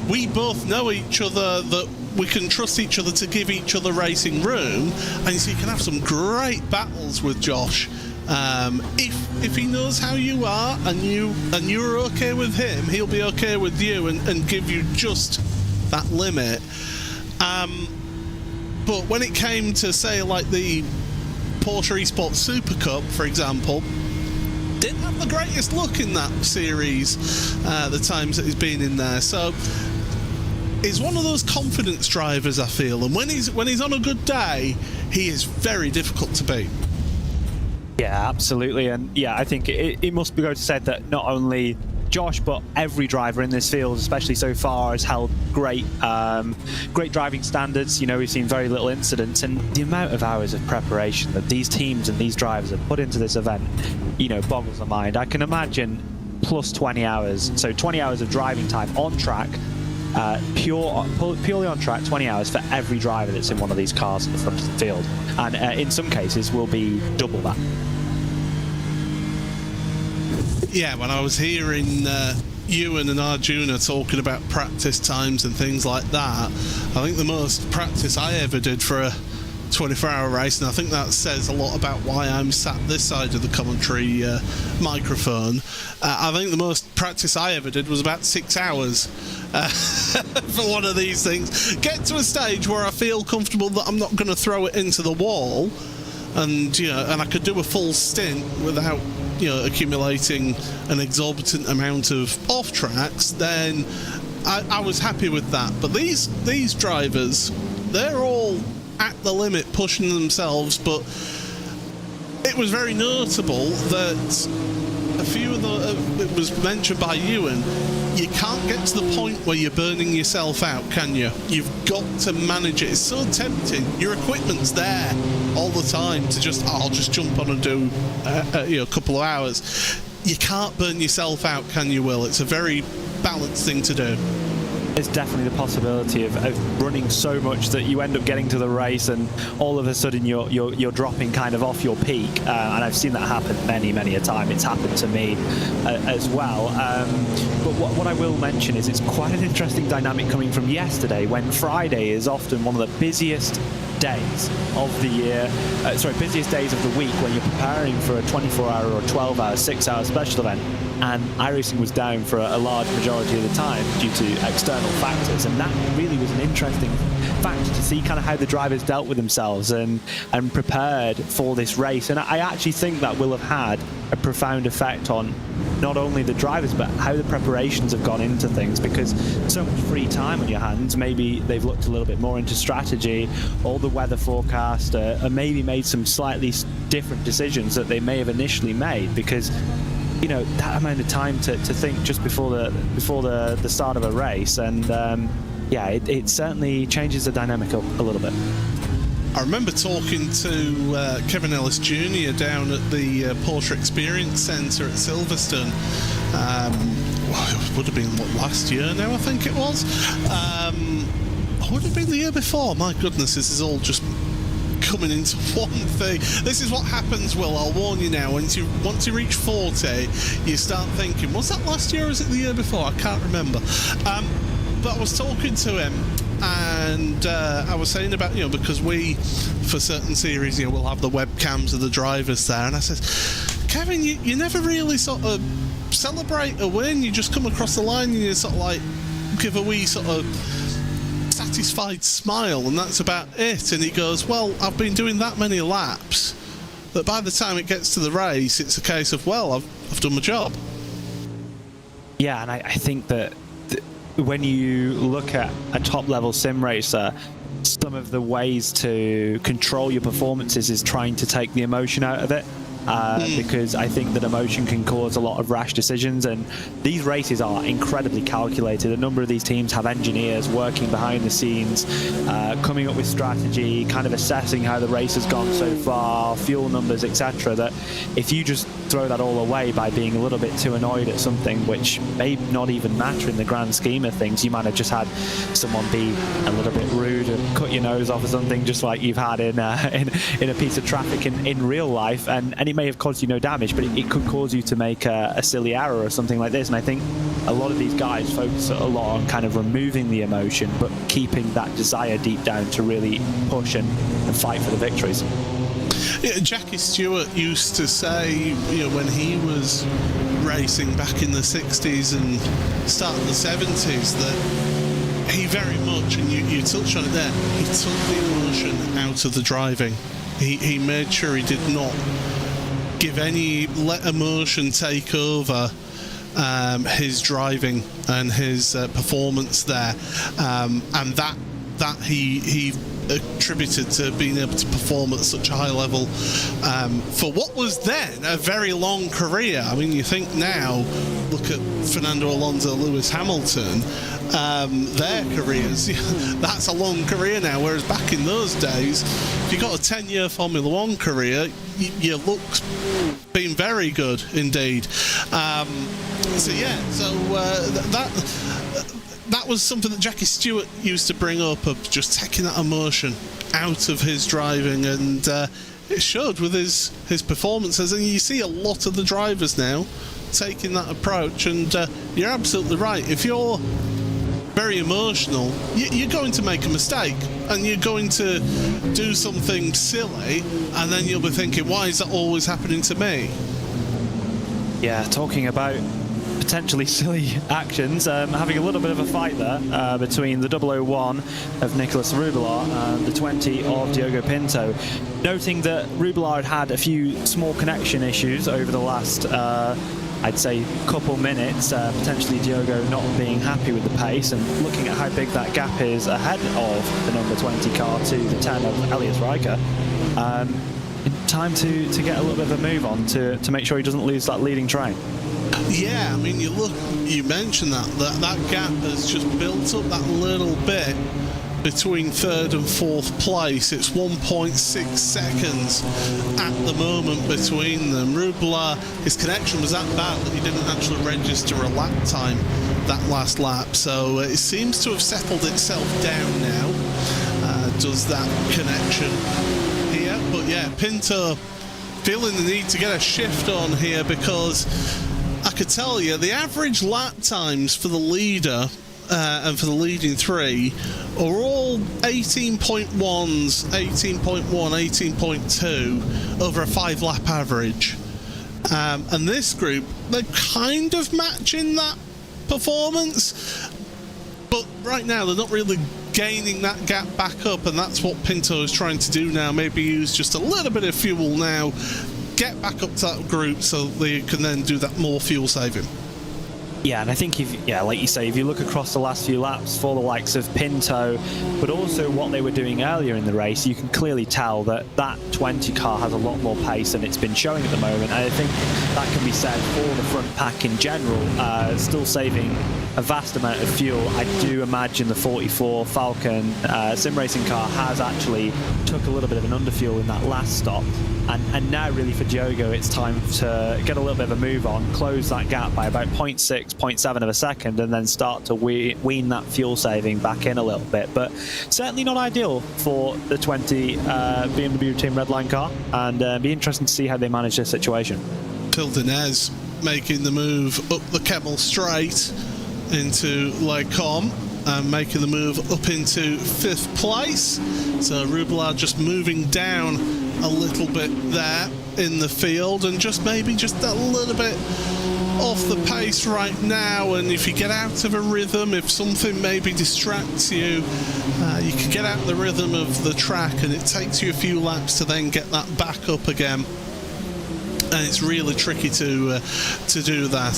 we both know each other, that we can trust each other to give each other racing room. And so you can have some great battles with Josh. If he knows how you are and you're okay with him, he'll be okay with you and give you just that limit. But when it came to, say, like the Porsche Esports Super Cup, for example, didn't have the greatest luck in that series the times that he's been in there. So he's one of those confidence drivers, I feel, and when he's on a good day, he is very difficult to beat. Yeah, absolutely. And yeah, I think it must be going to say that not only Josh, but every driver in this field, especially so far, has held great driving standards. You know, we've seen very little incidents, and the amount of hours of preparation that these teams and these drivers have put into this event, you know, boggles the mind. I can imagine plus 20 hours, so 20 hours of driving time on track, purely on track, 20 hours for every driver that's in one of these cars at the front of the field, and in some cases will be double that. Yeah, when I was hearing Ewan and Arjuna talking about practice times and things like that, I think the most practice I ever did for a 24-hour race, and I think that says a lot about why I'm sat this side of the commentary microphone. I think the most practice I ever did was about 6 hours for one of these things. Get to a stage where I feel comfortable that I'm not going to throw it into the wall, and I could do a full stint without accumulating an exorbitant amount of off tracks. Then I was happy with that. But these drivers, they're all at the limit, pushing themselves, but it was very notable that a few of it was mentioned by Ewan, you can't get to the point where you're burning yourself out, can you? You've got to manage it. It's so tempting. Your equipment's there all the time to I'll just jump on and do a couple of hours. You can't burn yourself out, can you, Will? It's a very balanced thing to do. There's definitely the possibility of running so much that you end up getting to the race and all of a sudden you're dropping kind of off your peak, and I've seen that happen many a time. It's happened to me as well. But what I will mention is it's quite an interesting dynamic coming from yesterday, when Friday is often one of the busiest days of the year, busiest days of the week, when you're preparing for a 24-hour or 12-hour, 6-hour special event, and iRacing was down for a large majority of the time due to external factors, and that really was an interesting fact to see kind of how the drivers dealt with themselves and prepared for this race. And I actually think that will have had a profound effect on not only the drivers but how the preparations have gone into things, because so much free time on your hands, maybe they've looked a little bit more into strategy, all the weather forecast, and maybe made some slightly different decisions that they may have initially made, because that amount of time to think just before the start of a race, and it certainly changes the dynamic up a little bit. I remember talking to Kevin Ellis Jr. down at the Porsche Experience Centre at Silverstone. It would have been last year now, I think it was. Or would it have been the year before? My goodness, this is all just coming into one thing. This is what happens, Will, I'll warn you now. Once you reach 40, you start thinking, was that last year or was it the year before? I can't remember. But I was talking to him, and I was saying about, because we, for certain series, we'll have the webcams of the drivers there, and I said, Kevin, you never really sort of celebrate a win. You just come across the line and you sort of like give a wee sort of satisfied smile, and that's about it. And he goes, well, I've been doing that many laps that by the time it gets to the race, it's a case of, well, I've done my job. Yeah, and I think that when you look at a top-level sim racer, some of the ways to control your performances is trying to take the emotion out of it. Because I think that emotion can cause a lot of rash decisions, and these races are incredibly calculated. A number of these teams have engineers working behind the scenes, coming up with strategy, kind of assessing how the race has gone so far, fuel numbers, etc. That if you just throw that all away by being a little bit too annoyed at something which may not even matter in the grand scheme of things, you might have just had someone be a little bit rude and cut your nose off or something, just like you've had in a piece of traffic in real life, and it may have caused you no damage, but it could cause you to make a silly error or something like this. And I think a lot of these guys focus a lot on kind of removing the emotion, but keeping that desire deep down to really push and fight for the victories. Yeah, Jackie Stewart used to say, when he was racing back in the 60s and start of the 70s, that he very much, and you touched on it there, he took the emotion out of the driving. He made sure he did not let emotion take over his driving and his performance there, and that he attributed to being able to perform at such a high level for what was then a very long career. I mean, you think now, look at Fernando Alonso, Lewis Hamilton, their careers, that's a long career now, whereas back in those days, if you got a 10-year Formula One career, you look being very good indeed. That was something that Jackie Stewart used to bring up, of just taking that emotion out of his driving, and it showed with his performances. And you see a lot of the drivers now taking that approach, and you're absolutely right. If you're very emotional, you're going to make a mistake, and you're going to do something silly, and then you'll be thinking, why is that always happening to me? Yeah, talking about potentially silly actions, having a little bit of a fight there between the 001 of Nicolas Rubelar and the 20 of Diogo Pinto. Noting that Rubelar had a few small connection issues over the last I'd say couple minutes, potentially Diogo not being happy with the pace, and looking at how big that gap is ahead of the number 20 car to the 10 of Elias Riker. Time to get a little bit of a move on to make sure he doesn't lose that leading train. Yeah, I mean, you mentioned that gap has just built up that little bit between third and fourth place. It's 1.6 seconds at the moment between them. Rubelar, his connection was that bad that he didn't actually register a lap time that last lap, so it seems to have settled itself down now, does that connection here. But yeah, Pinto feeling the need to get a shift on here, because I could tell you the average lap times for the leader and for the leading three are all 18.1s, 18.1, 18.2 over a 5-lap average. And this group, they're kind of matching that performance, but right now they're not really gaining that gap back up, and that's what Pinto is trying to do now. Maybe use just a little bit of fuel now, get back up to that group so they can then do that more fuel saving. Yeah, and I think like you say, if you look across the last few laps for the likes of Pinto, but also what they were doing earlier in the race, you can clearly tell that that 20 car has a lot more pace than it's been showing at the moment. And I think that can be said for the front pack in general, still saving a vast amount of fuel. I do imagine the 44 Falcon sim racing car has actually took a little bit of an underfuel in that last stop. And now really for Diogo, it's time to get a little bit of a move on, close that gap by about 0.6, 0.7 of a second, and then start to wean that fuel saving back in a little bit. But certainly not ideal for the 20 BMW Team Redline car, and be interesting to see how they manage this situation. Phil Denez making the move up the Kemmel Straight into Lecom, and making the move up into 5th place. So Rubelar just moving down a little bit there in the field, and maybe just a little bit off the pace right now. And if you get out of a rhythm, if something maybe distracts you, you can get out of the rhythm of the track, and it takes you a few laps to then get that back up again. And it's really tricky to do that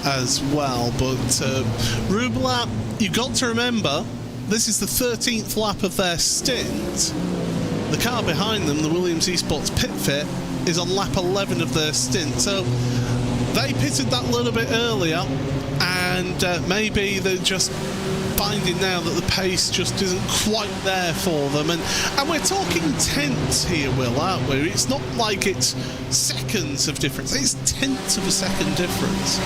as well. But Rubelar, you've got to remember, this is the 13th lap of their stint. The car behind them, the Williams Esports Pit Fit, is on lap 11 of their stint. So they pitted that little bit earlier, and maybe they're just finding now that the pace just isn't quite there for them. And we're talking tenths here, Will, aren't we? It's not like it's seconds of difference. It's tenths of a second difference.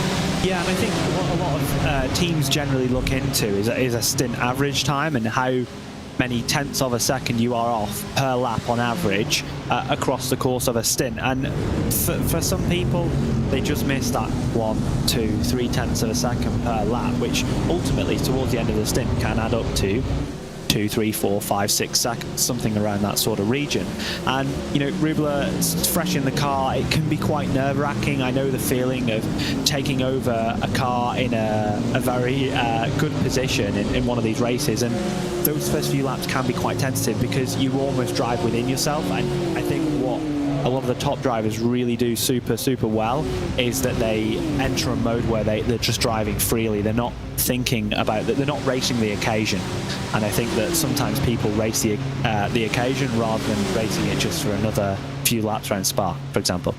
Yeah, and I think what a lot of teams generally look into is a stint average time, and how many tenths of a second you are off per lap on average across the course of a stint. And for some people, they just miss that 1, 2, 3 tenths of a second per lap, which ultimately towards the end of the stint can add up to 2, 3, 4, 5, 6 seconds, something around that sort of region. And Rubelar fresh in the car, it can be quite nerve-wracking. I know the feeling of taking over a car in a very good position in one of these races, and those first few laps can be quite tentative because you almost drive within yourself. And I think what a lot of the top drivers really do super well is that they enter a mode where they're just driving freely. They're not thinking about that. They're not racing the occasion. And I think that sometimes people race the occasion rather than racing it just for another few laps around Spa, for example.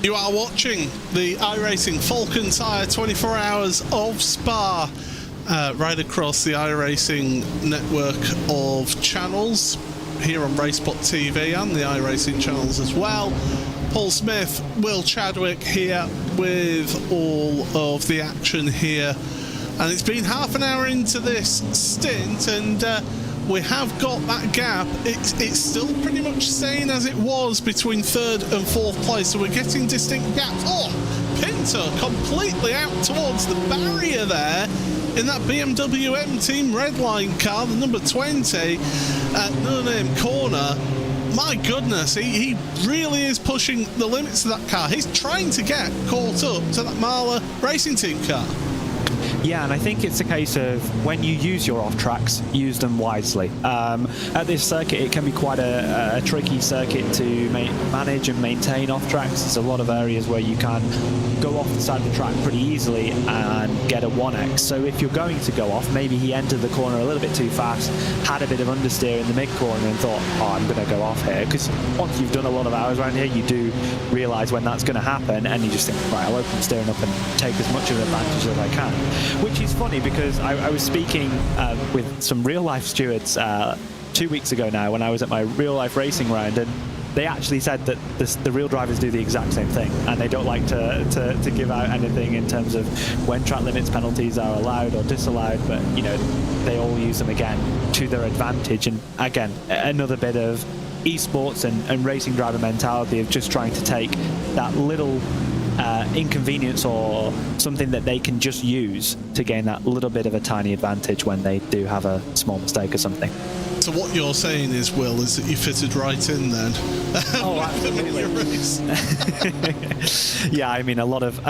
You are watching the iRacing Falcon Tyre 24 Hours of Spa, right across the iRacing network of channels here on RaceBot TV and the iRacing channels as well. Paul Smith, Will Chadwick here with all of the action here. And it's been half an hour into this stint, and we have got that gap. It's still pretty much staying as it was between third and fourth place, so we're getting distinct gaps. Oh, Pinto completely out towards the barrier there in that BMW M Team Redline car, the number 20 at No Name Corner. My goodness, he really is pushing the limits of that car. He's trying to get caught up to that Marla Racing Team car. Yeah, and I think it's a case of when you use your off-tracks, use them wisely. At this circuit, it can be quite a tricky circuit to manage and maintain off-tracks. There's a lot of areas where you can go off the side of the track pretty easily and get a 1x. So if you're going to go off, maybe he entered the corner a little bit too fast, had a bit of understeer in the mid-corner and thought, oh, I'm going to go off here. Because once you've done a lot of hours around here, you do realise when that's going to happen, and you just think, right, I'll open steering up and take as much of an advantage as I can. Which is funny because I was speaking with some real-life stewards 2 weeks ago now when I was at my real-life racing round, and they actually said that the real drivers do the exact same thing, and they don't like to give out anything in terms of when track limits penalties are allowed or disallowed, but you know, they all use them again to their advantage. And again, another bit of esports and racing driver mentality of just trying to take that little inconvenience or something that they can just use to gain that little bit of a tiny advantage when they do have a small mistake or something. So what you're saying is, Will, is that you fitted right in then? Oh, absolutely. Yeah, I mean, a lot of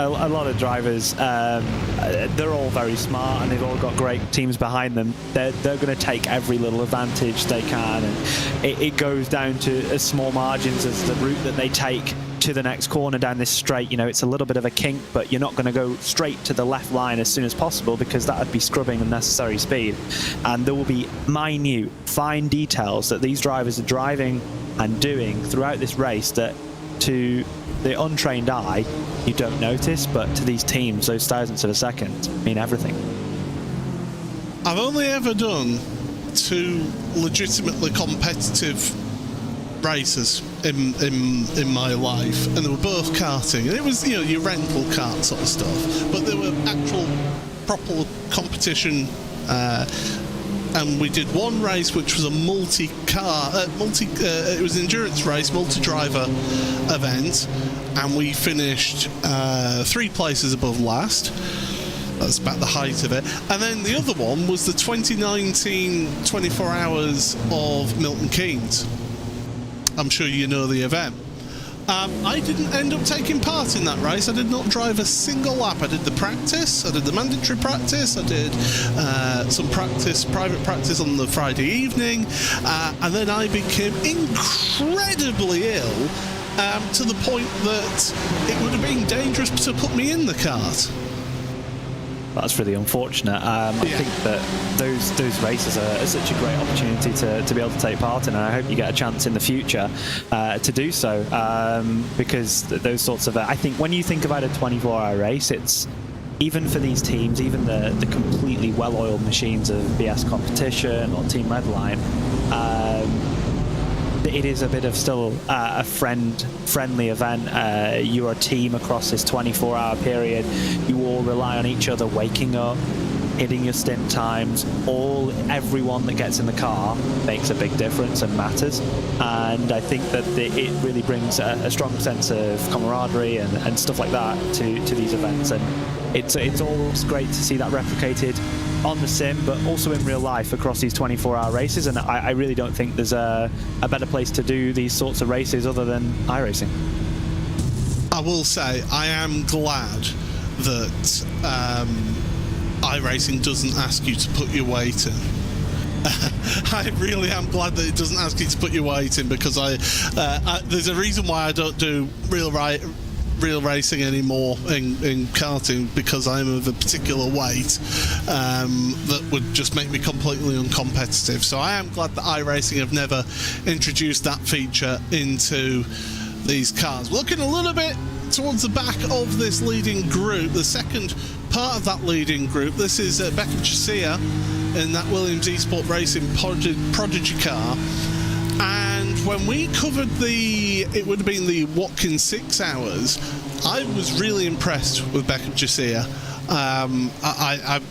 drivers, they're all very smart and they've all got great teams behind them. They're going to take every little advantage they can, and it goes down to as small margins as the route that they take to the next corner down this straight. You know, it's a little bit of a kink, but you're not going to go straight to the left line as soon as possible because that would be scrubbing unnecessary speed. And there will be minute, fine details that these drivers are driving and doing throughout this race that to the untrained eye you don't notice, but to these teams, those thousandths of a second mean everything. I've only ever done 2 legitimately competitive races in my life, and they were both karting, and it was, you know, your rental kart sort of stuff, but they were actual proper competition, and we did one race which was a it was an endurance race, multi-driver event, and we finished 3 places above last. That's about the height of it. And then the other one was the 2019 24 Hours of Milton Keynes. I'm sure you know the event. I didn't end up taking part in that race. I did not drive a single lap. I did the practice, I did the mandatory practice, I did some private practice on the Friday evening, and then I became incredibly ill to the point that it would have been dangerous to put me in the kart. That's really unfortunate. I think that those races are such a great opportunity to be able to take part in, and I hope you get a chance in the future to do so, because those sorts of... I think when you think about a 24-hour race, it's even for these teams, even the completely well-oiled machines of BS Competition or Team Redline, it is a bit of still a friendly event. You're a team across this 24-hour period. You all rely on each other waking up, hitting your stint times. Everyone that gets in the car makes a big difference and matters. And I think that it really brings a strong sense of camaraderie and stuff like that to these events. And it's always great to see that replicated on the sim, but also in real life across these 24-hour races. And I really don't think there's a better place to do these sorts of races other than iRacing. I will say I am glad that iRacing doesn't ask you to put your weight in. I really am glad that it doesn't ask you to put your weight in, because there's a reason why I don't do real racing anymore in karting, because I'm of a particular weight that would just make me completely uncompetitive. So I am glad that iRacing have never introduced that feature into these cars. Looking a little bit towards the back of this leading group, the second part of that leading group, this is Beckham Chasia in that Williams Esport Racing Prodigy car. And when we covered it would have been the Watkins 6 hours, I was really impressed with Beckham Chasia.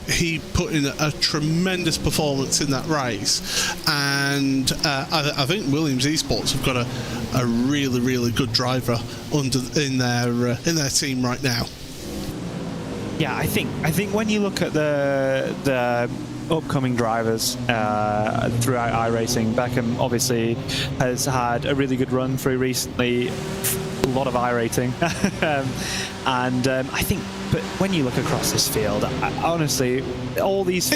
He put in a tremendous performance in that race, and I think Williams Esports have got a really, really good driver in their team right now. Yeah, I think when you look at the upcoming drivers throughout iRacing, Beckham obviously has had a really good run through recently, a lot of iRacing, and I think, but when you look across this field, honestly, all these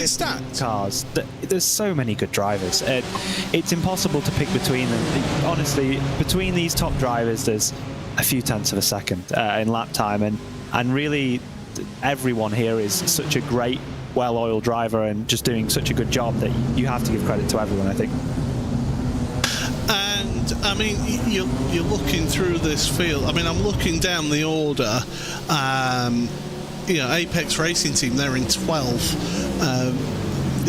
cars, there's so many good drivers. It's impossible to pick between them. Honestly, between these top drivers, there's a few tenths of a second in lap time, and really everyone here is such a great, well-oiled driver and just doing such a good job that you have to give credit to everyone, I think. And I mean, you're looking through this field. I mean, I'm looking down the order. Apex Racing Team, they're in 12.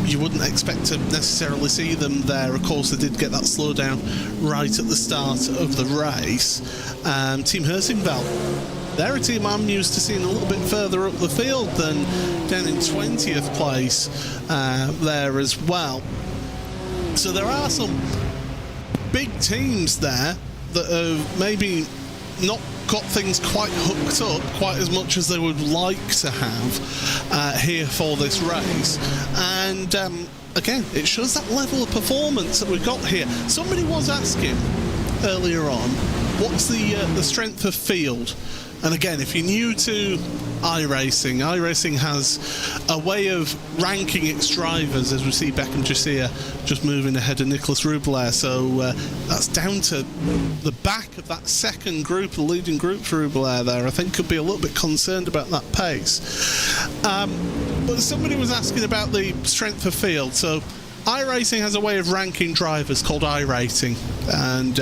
You wouldn't expect to necessarily see them there. Of course, they did get that slowdown right at the start of the race. Team Hersinveld, they're a team I'm used to seeing a little bit further up the field than down in 20th place there as well. So there are some big teams there that have maybe not got things quite hooked up quite as much as they would like to have here for this race. And again, it shows that level of performance that we've got here. Somebody was asking earlier on, what's the strength of field? And again, if you're new to iRacing has a way of ranking its drivers, as we see Beckham Chasia just moving ahead of Nicholas Rubler. So that's down to the back of that second group, the leading group for Rubler there. I think could be a little bit concerned about that pace. But somebody was asking about the strength of field. So iRacing has a way of ranking drivers called iRating, and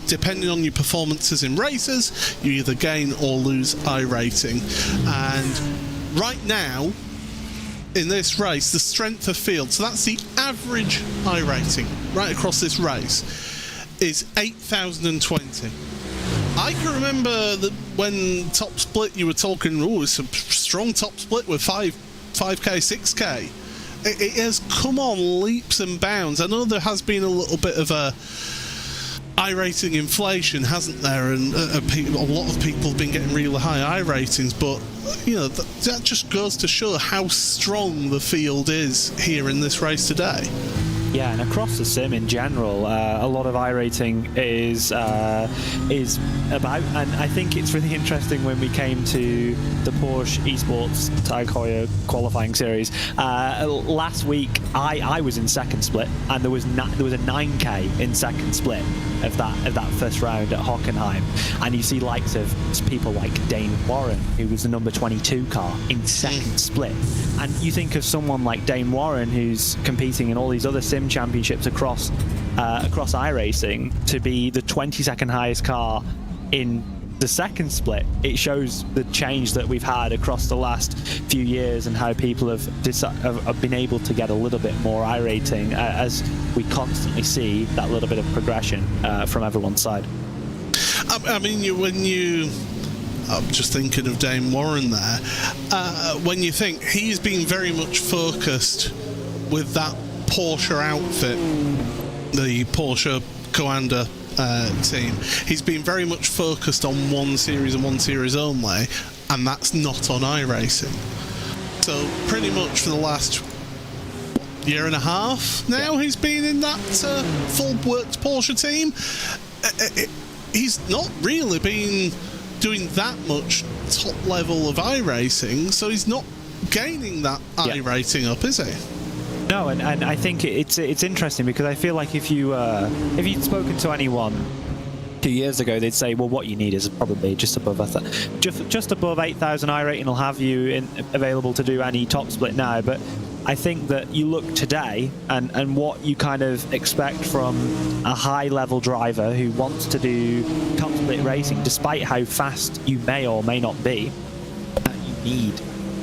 depending on your performances in races, you either gain or lose iRating. And right now, in this race, the strength of field, so that's the average iRating right across this race, is 8,020. I can remember that when top split, you were talking, it's a strong top split with 5k, 6k. It has come on leaps and bounds. I know there has been a little bit of a iRating inflation, hasn't there? And a lot of people have been getting really high iRatings, but that just goes to show how strong the field is here in this race today. Yeah, and across the sim in general, a lot of iRating is about, and I think it's really interesting when we came to the Porsche Esports Tag Heuer qualifying series last week. I was in second split, and there was a 9k in second split of that first round at Hockenheim, and you see likes of people like Dane Warren, who was the number 22 car in second split, and you think of someone like Dane Warren, who's competing in all these other sim championships across iRacing, to be the 22nd highest car in the second split. It shows the change that we've had across the last few years and how people have been able to get a little bit more iRating as we constantly see that little bit of progression from everyone's side. I mean, I'm just thinking of Dane Warren there. When you think he's been very much focused with that Porsche outfit, the Porsche Coanda team, he's been very much focused on one series and one series only, and that's not on iRacing. So pretty much for the last year and a half now, he's been in that full worked Porsche team. He's not really been doing that much top level of iRacing, so he's not gaining that iRating up, is he? No, and I think it's interesting because I feel like if you'd spoken to anyone 2 years ago, they'd say, well, what you need is probably just above just above 8,000 iRating will have you available to do any top split now. But I think that you look today and what you kind of expect from a high-level driver who wants to do top split racing, despite how fast you may or may not be, you need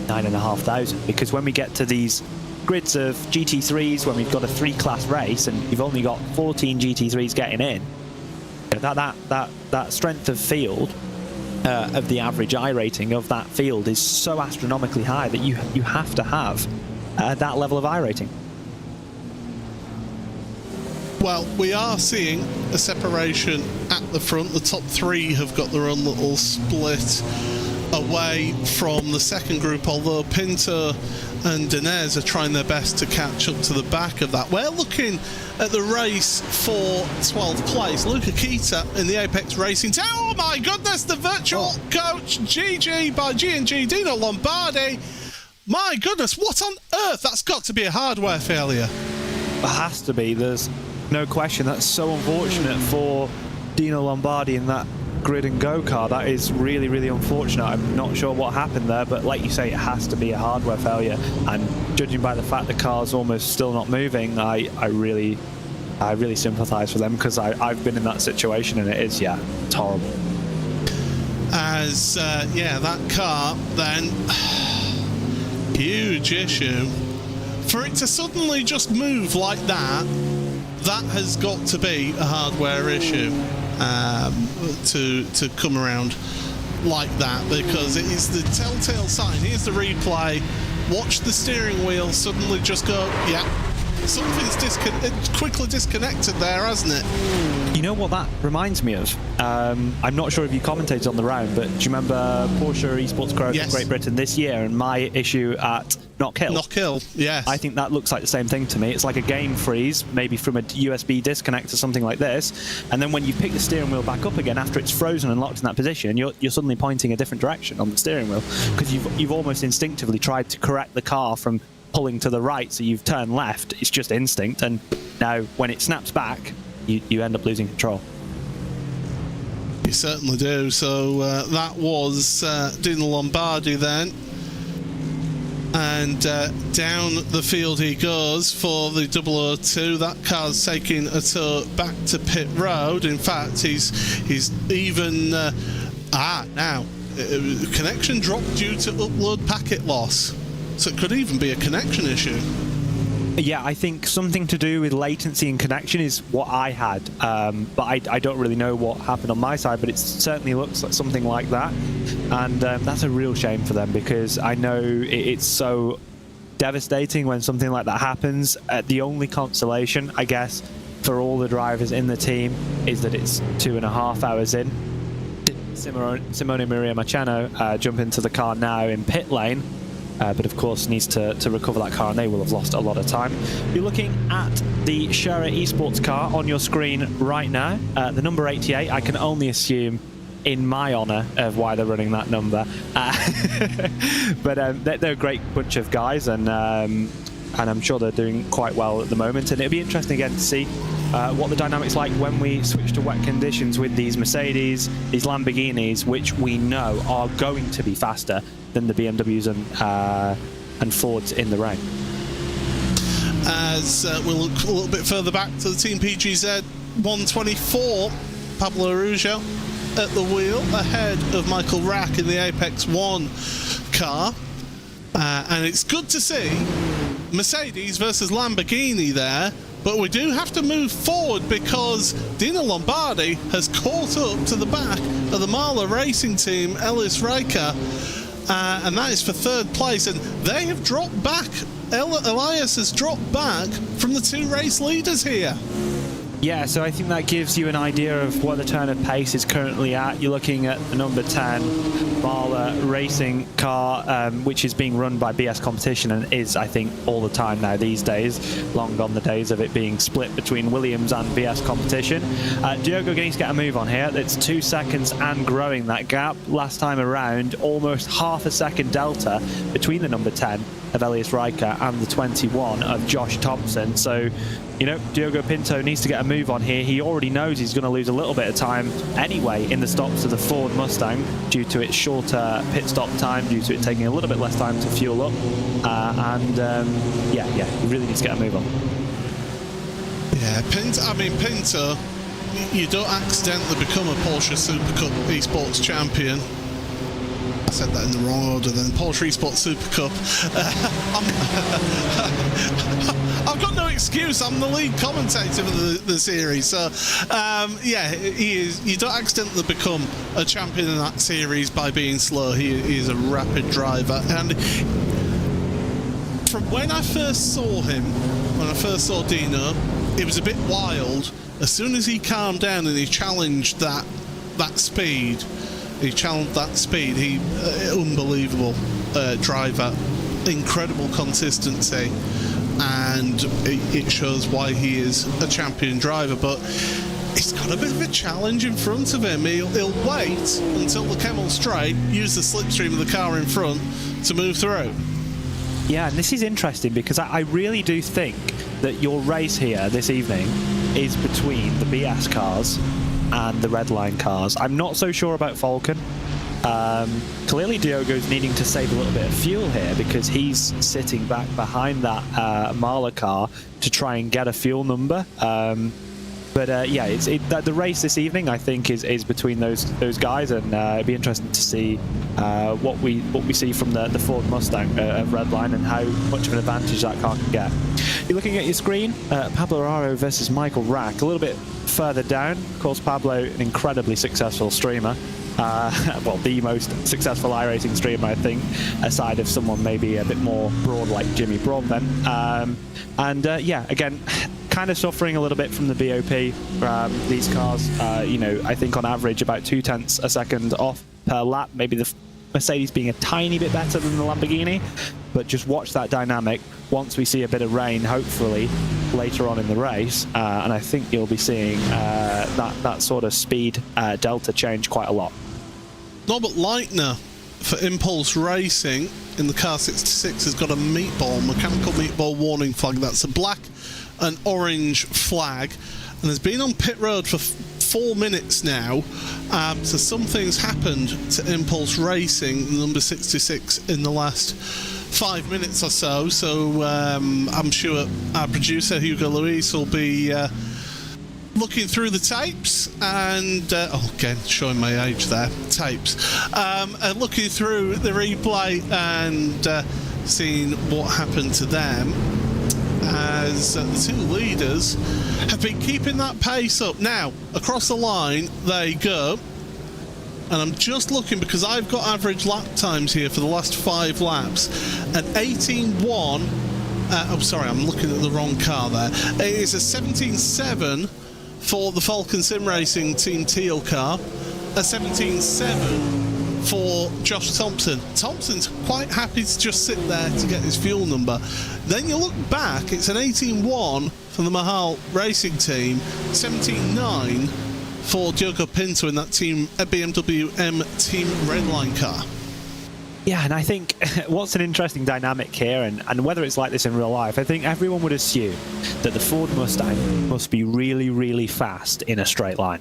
9,500, because when we get to these grids of GT3s, when we've got a 3-class race and you've only got 14 GT3s getting in, that strength of field of the average iRating of that field is so astronomically high that you have to have that level of iRating. Well, we are seeing a separation at the front. The top 3 have got their own little split away from the second group, although Pinto and Dinez are trying their best to catch up to the back of that. We're looking at the race for 12th place. Luca Kita in the Apex Racing team. Oh my goodness, the virtual coach GG by G&G, Dino Lombardi. My goodness, what on earth? That's got to be a hardware failure. It has to be. There's no question. That's so unfortunate for Dino Lombardi in that grid and go car. That is really, really unfortunate. I'm not sure what happened there, but like you say, it has to be a hardware failure. And judging by the fact the car's almost still not moving, I really sympathise for them, because I've been in that situation and it's horrible. As that car then, huge issue. For it to suddenly just move like that has got to be a hardware issue. To come around like that, because it is the telltale sign. Here's the replay. Watch the steering wheel suddenly just go, something's quickly disconnected there, hasn't it? You know what that reminds me of? I'm not sure if you commentated on the round, but do you remember Porsche Esports Great Britain this year and my issue at Knockhill? Knockhill, yes. I think that looks like the same thing to me. It's like a game freeze, maybe from a USB disconnect or something like this, and then when you pick the steering wheel back up again after it's frozen and locked in that position, you're suddenly pointing a different direction on the steering wheel, because you've almost instinctively tried to correct the car from pulling to the right, so you've turned left. It's just instinct, and now when it snaps back, you end up losing control. You certainly do. So that was Dino Lombardi then. And down the field he goes for the 002. That car's taking a tour back to pit road. In fact, he's even now connection dropped due to upload packet loss. So it could even be a connection issue. Yeah, I think something to do with latency and connection is what I had, but I don't really know what happened on my side, but it certainly looks like something like that, and that's a real shame for them, because I know it's so devastating when something like that happens. The only consolation, I guess, for all the drivers in the team is that it's 2.5 hours in. Simone Maria Marciano jump into the car now in pit lane, but of course needs to recover that car, and they will have lost a lot of time. You're looking at the Shura Esports car on your screen right now, the number 88. I can only assume in my honour of why they're running that number, but they're a great bunch of guys, and I'm sure they're doing quite well at the moment, and it'll be interesting again to see what the dynamics like when we switch to wet conditions with these Mercedes, these Lamborghinis, which we know are going to be faster than the BMWs and Fords in the rain. As we'll look a little bit further back to the Team PGZ 124, Pablo Araujo at the wheel ahead of Michael Rack in the Apex 1 car, and it's good to see Mercedes versus Lamborghini there. But we do have to move forward, because Dino Lombardi has caught up to the back of the Marla Racing team, Ellis Riker, and that is for 3rd place. And they have dropped back. Elias has dropped back from the 2 race leaders here. Yeah, so I think that gives you an idea of what the turn of pace is currently at. You're looking at the number 10 Marla Racing car, which is being run by BS Competition and is, I think, all the time now these days. Long gone the days of it being split between Williams and BS Competition. Diogo needs to get a move on here. It's 2 seconds and growing that gap. Last time around, almost half a second delta between the number 10 of Elias Riker and the 21 of Josh Thompson. So, you know, Diogo Pinto needs to get a move on here. He already knows he's going to lose a little bit of time anyway in the stops of the Ford Mustang due to its shorter pit stop time, due to it taking a little bit less time to fuel up. Yeah, he really needs to get a move on. Yeah, Pinto, you don't accidentally become a Porsche Super Cup Esports champion. I said that in the wrong order then. Porsche Esports Super Cup. I've got no excuse. I'm the lead commentator for the series. So, yeah, he is. You don't accidentally become a champion in that series by being slow. He is a rapid driver. And from when I first saw him, when I first saw Dino, it was a bit wild. As soon as he calmed down and he challenged that speed, unbelievable driver, incredible consistency, and it shows why he is a champion driver. But he's got a bit of a challenge in front of him. He'll wait until the Kemmel straight, use the slipstream of the car in front to move through. Yeah, and this is interesting because I really do think that your race here this evening is between the BS cars and the Redline cars. I'm not so sure about Falcon. Clearly Diogo's needing to save a little bit of fuel here because he's sitting back behind that Marla car to try and get a fuel number. Yeah, the race this evening I think is between those guys, and it'd be interesting to see what we see from the Ford Mustang of Redline and how much of an advantage that car can get. You're looking at your screen, Pablo Araro versus Michael Rack. A little bit further down, of course, Pablo, an incredibly successful streamer. Well, the most successful iRacing streamer, I think, aside of someone maybe a bit more broad like Jimmy Broadbent. Yeah, again, kind of suffering a little bit from the BOP. These cars, you know, I think on average about 0.2 a second off per lap. Maybe the Mercedes being a tiny bit better than the Lamborghini, but just watch that dynamic once we see a bit of rain, hopefully later on in the race, and I think you'll be seeing that sort of speed delta change quite a lot. Norbert Leitner for Impulse Racing in the car 66 has got a mechanical meatball warning flag. That's a black and orange flag, and has been on pit road for 4 minutes now. So something's happened to Impulse Racing, number 66, in the last 5 minutes or so. So I'm sure our producer Hugo Luis will be looking through the tapes and again showing my age there, tapes, and looking through the replay and seeing what happened to them, as the two leaders have been keeping that pace up. Now across the line they go, and I'm just looking because I've got average lap times here for the last 5 laps, and 18.1. Oh, sorry, I'm looking at the wrong car there. It is a 17.7 for the Falcon Sim Racing Team Teal car, a 17.7 for Josh Thompson. Thompson's quite happy to just sit there to get his fuel number. Then you look back, it's an 18.1 for the Mahal Racing Team, 17.9 for Diogo Pinto in that team, a BMW M Team Redline car. Yeah, and I think what's an interesting dynamic here, and whether it's like this in real life, I think everyone would assume that the Ford Mustang must be really, really fast in a straight line.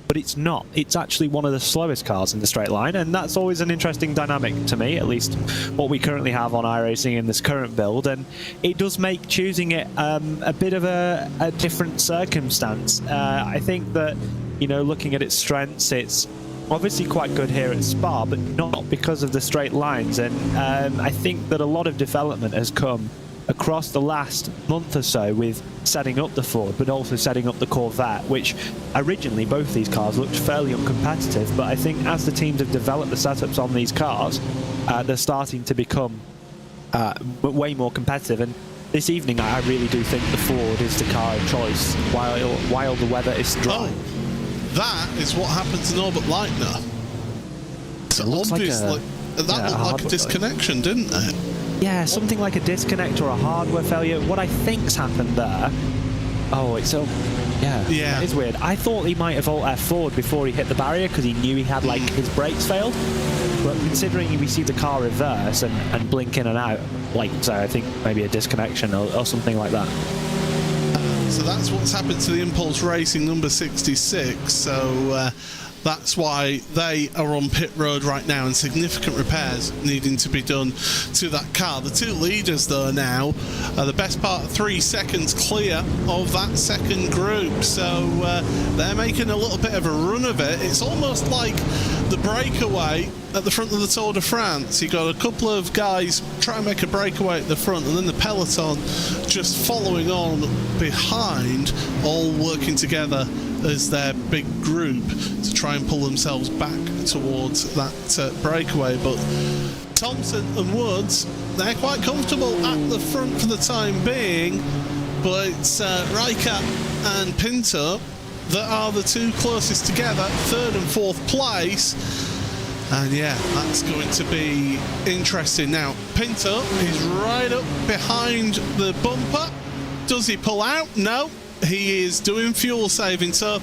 But it's not. It's actually one of the slowest cars in the straight line, and that's always an interesting dynamic to me, at least what we currently have on iRacing in this current build, and it does make choosing it a bit of a different circumstance. I think that, you know, looking at its strengths, it's obviously quite good here at Spa, but not because of the straight lines, and I think that a lot of development has come across the last month or so with setting up the Ford, but also setting up the Corvette, which originally both these cars looked fairly uncompetitive, but I think as the teams have developed the setups on these cars, they're starting to become way more competitive, and this evening I really do think the Ford is the car of choice while the weather is dry. Oh, that is what happened to Norbert Leitner. So obviously that looked like a disconnection, didn't it? Yeah, something like a disconnect or a hardware failure. What I think's happened there... Oh, it's so... Yeah, it's weird. I thought he might have alt F4'd before he hit the barrier because he knew he had, like, his brakes failed. But considering we see the car reverse and blink in and out, like so I think maybe a disconnection or something like that. So that's what's happened to the Impulse Racing number 66. So that's why they are on pit road right now, and significant repairs needing to be done to that car. The two leaders, though, now are the best part of 3 seconds clear of that second group. So they're making a little bit of a run of it. It's almost like the breakaway at the front of the Tour de France. You got a couple of guys try and make a breakaway at the front, and then the peloton just following on behind, all working together as their big group to try and pull themselves back towards that breakaway. But Thompson and Woods, they're quite comfortable at the front for the time being, but it's Riker and Pinto that are the two closest together, 3rd and 4th place. And yeah, that's going to be interesting. Now, Pinto is right up behind the bumper. Does he pull out? No. He is doing fuel saving. So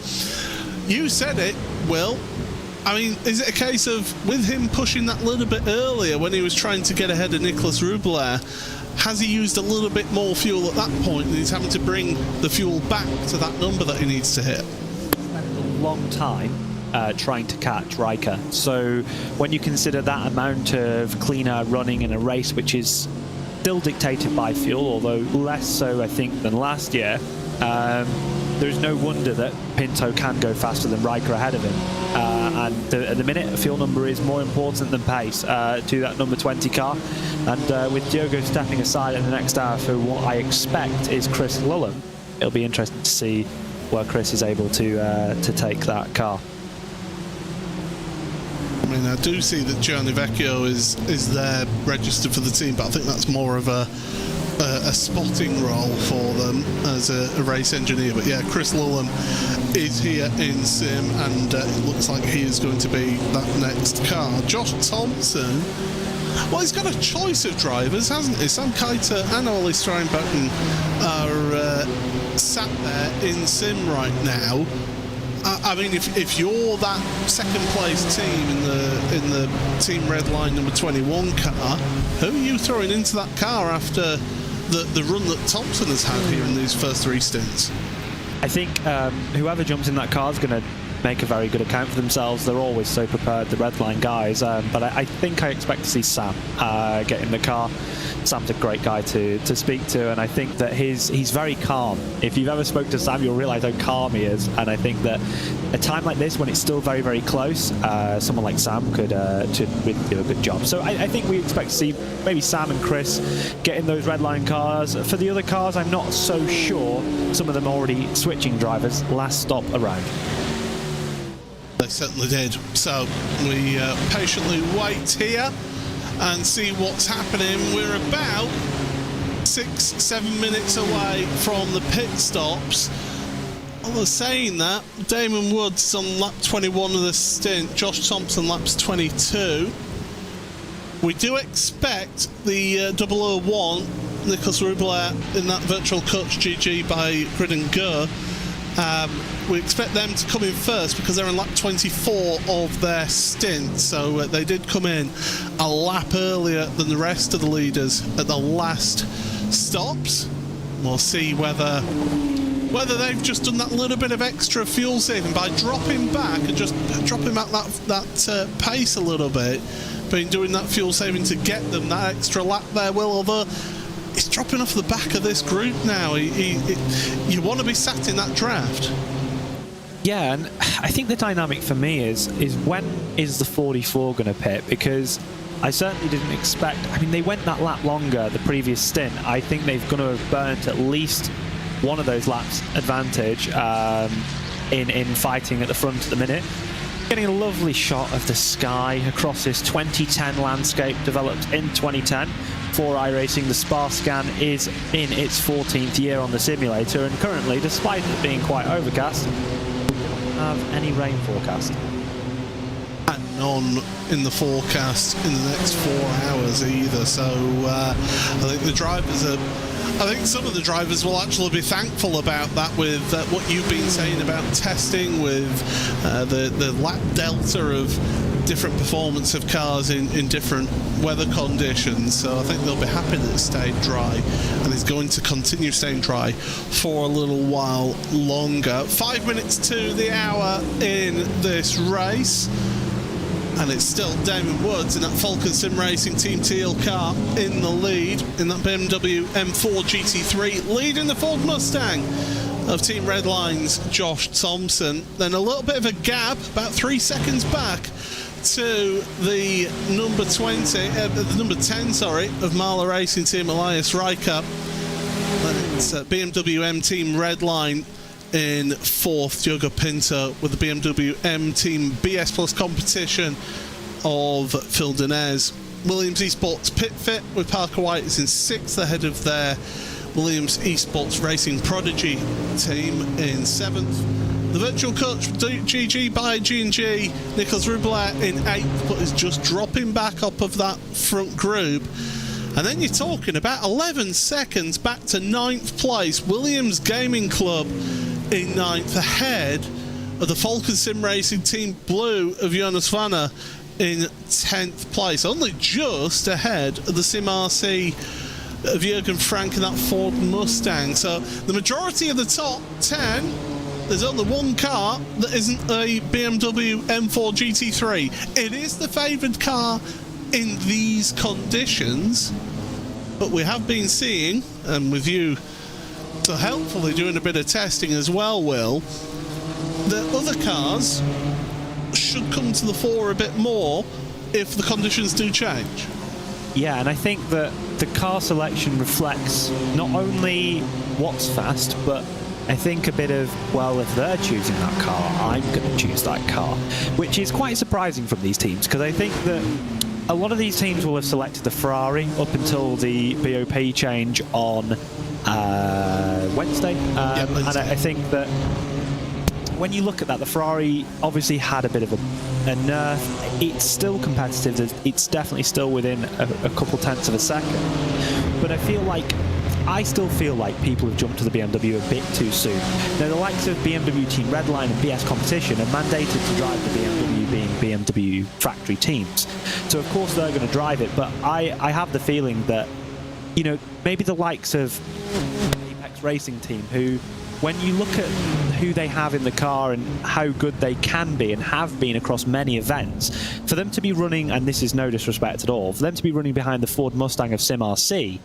you said it, Will. I mean, is it a case of, with him pushing that little bit earlier when he was trying to get ahead of Nicolas Roubelaire, has he used a little bit more fuel at that point, and he's having to bring the fuel back to that number that he needs to hit? Spent a long time trying to catch Riker. So when you consider that amount of cleaner running in a race, which is still dictated by fuel, although less so, I think, than last year, there's no wonder that Pinto can go faster than Riker ahead of him. And at the minute, fuel number is more important than pace to that number 20 car. And with Diogo stepping aside in the next hour for what I expect is Chris Lulham, it'll be interesting to see where Chris is able to take that car. I mean, I do see that Gianni Vecchio is there registered for the team, but I think that's more of a spotting role for them as a race engineer. But yeah, Chris Lulham is here in sim, and it looks like he is going to be that next car. Josh Thompson, well, he's got a choice of drivers, hasn't he? Sam Keiter and Ollie Steinbacken are sat there in sim right now. I mean, if you're that second place team in the Team Redline number 21 car, who are you throwing into that car after the run that Thompson has had here in these first 3 stints? I think whoever jumps in that car is going to make a very good account for themselves. They're always so prepared, the Redline guys. But I think I expect to see Sam get in the car. Sam's a great guy to speak to, and I think that he's very calm. If you've ever spoken to Sam, you'll realise how calm he is, and I think that a time like this, when it's still very, very close, someone like Sam could really do a good job. So I think we expect to see maybe Sam and Chris get in those Redline cars. For the other cars, I'm not so sure. Some of them already switching drivers last stop around. They certainly did. So we patiently wait here and see what's happening. We're about 6-7 minutes away from the pit stops. Although saying that, Damon Woods is on lap 21 of the stint, Josh Thompson laps 22. We do expect the 001, Nicolas Roubelaire, in that virtual coach GG by Grid and Go. We expect them to come in first because they're in lap 24 of their stint. So they did come in a lap earlier than the rest of the leaders at the last stops. We'll see whether they've just done that little bit of extra fuel saving by dropping back and just dropping back that pace a little bit, been doing that fuel saving to get them that extra lap there. Well, although it's dropping off the back of this group now. You want to be sat in that draft. Yeah, and I think the dynamic for me is when is the 44 going to pit? Because I certainly didn't expect. I mean, they went that lap longer the previous stint. I think they've going to have burnt at least one of those laps advantage in fighting at the front at the minute. Getting a lovely shot of the sky across this 2010 landscape developed in 2010 for iRacing. The Spa scan is in its 14th year on the simulator, and currently, despite it being quite overcast, we don't have any rain forecast. And none in the forecast in the next 4 hours either. So I think the drivers are. I think some of the drivers will actually be thankful about that, with what you've been saying about testing, with the lap delta of different performance of cars in different weather conditions. So I think they'll be happy that it stayed dry, and is going to continue staying dry for a little while longer. 5 minutes to the hour in this race, and it's still Damon Woods in that Falcon Sim Racing Team Teal car in the lead in that BMW M4 GT3, leading the Ford Mustang of Team Redline's Josh Thompson. Then a little bit of a gap, about 3 seconds back, to the number 10 of Marla Racing Team Elias Riker. It's BMW M Team Redline in fourth, Diogo Pinto with the BMW M Team BS Plus competition of Phil Denez. Williams Esports Pit Fit with Parker White is in sixth, ahead of their Williams Esports Racing Prodigy team in seventh. The virtual coach GG by G&G, Nicholas Rubler in eighth, but is just dropping back up of that front group. And then you're talking about 11 seconds back to ninth place, Williams Gaming Club in ninth, ahead of the Falcon Sim Racing Team Blue of Jonas Vanna in 10th place, only just ahead of the Sim RC of Jürgen Frank and that Ford Mustang. So the majority of the top 10, there's only one car that isn't a BMW M4 GT3. It is the favoured car in these conditions, but we have been seeing, and with you so helpfully doing a bit of testing as well, Will, that other cars should come to the fore a bit more if the conditions do change. Yeah, and I think that the car selection reflects not only what's fast, but I think a bit of, well, if they're choosing that car, I'm going to choose that car, which is quite surprising from these teams, because I think that a lot of these teams will have selected the Ferrari up until the BoP change on Wednesday. And I think that when you look at that, the Ferrari obviously had a bit of a nerf. It's still competitive. It's definitely still within a couple tenths of a second. But I still feel like people have jumped to the BMW a bit too soon. Now, the likes of BMW Team Redline and BS Competition are mandated to drive the BMW, being BMW factory teams. So, of course, they're going to drive it. But I have the feeling that, you know, maybe the likes of Apex Racing Team, who, when you look at who they have in the car and how good they can be and have been across many events, for them to be running, and this is no disrespect at all, for them to be running behind the Ford Mustang of Sim RC,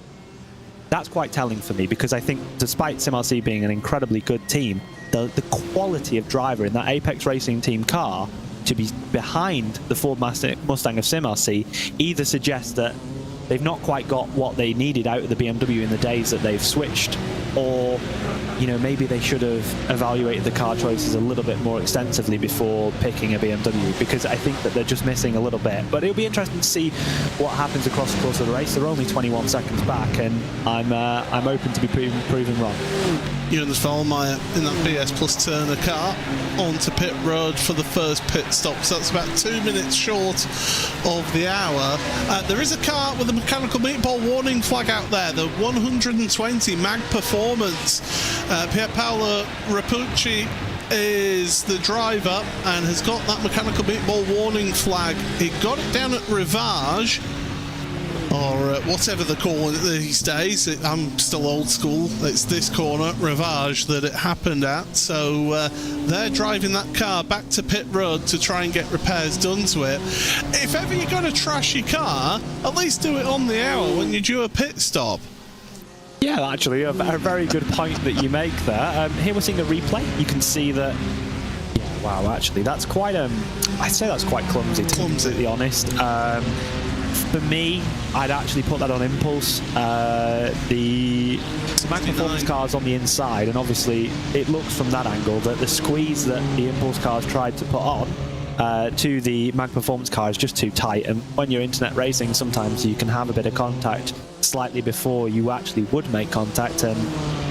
that's quite telling for me, because I think despite Sim RC being an incredibly good team, the quality of driver in that Apex Racing Team car to be behind the Ford Mustang of Sim RC either suggests that they've not quite got what they needed out of the BMW in the days that they've switched, or, you know, maybe they should have evaluated the car choices a little bit more extensively before picking a BMW, because I think that they're just missing a little bit. But it'll be interesting to see what happens across the course of the race. They're only 21 seconds back, and I'm open to be proven wrong. Jonas Vollmeyer in that BS Plus Turner car onto pit road for the first pit stop. So that's about 2 minutes short of the hour. There is a car with a mechanical meatball warning flag out there, the 120 Mag Performance. Pierpaolo Rapucci is the driver and has got that mechanical meatball warning flag. He got it down at Rivage, or whatever they call it these days. I'm still old school. It's this corner, Rivage, that it happened at. So they're driving that car back to pit road to try and get repairs done to it. If ever you're going to trash your car, at least do it on the hour when you do a pit stop. Yeah, actually, a very good point that you make there. Here we're seeing a replay. You can see that. Yeah, wow, actually, that's quite I'd say that's quite clumsy, to be completely honest. For me, I'd actually put that on impulse. The Mag Performance car is on the inside, and obviously it looks from that angle that the squeeze that the impulse cars tried to put on to the Mag Performance car is just too tight. And when you're internet racing, sometimes you can have a bit of contact slightly before you actually would make contact, and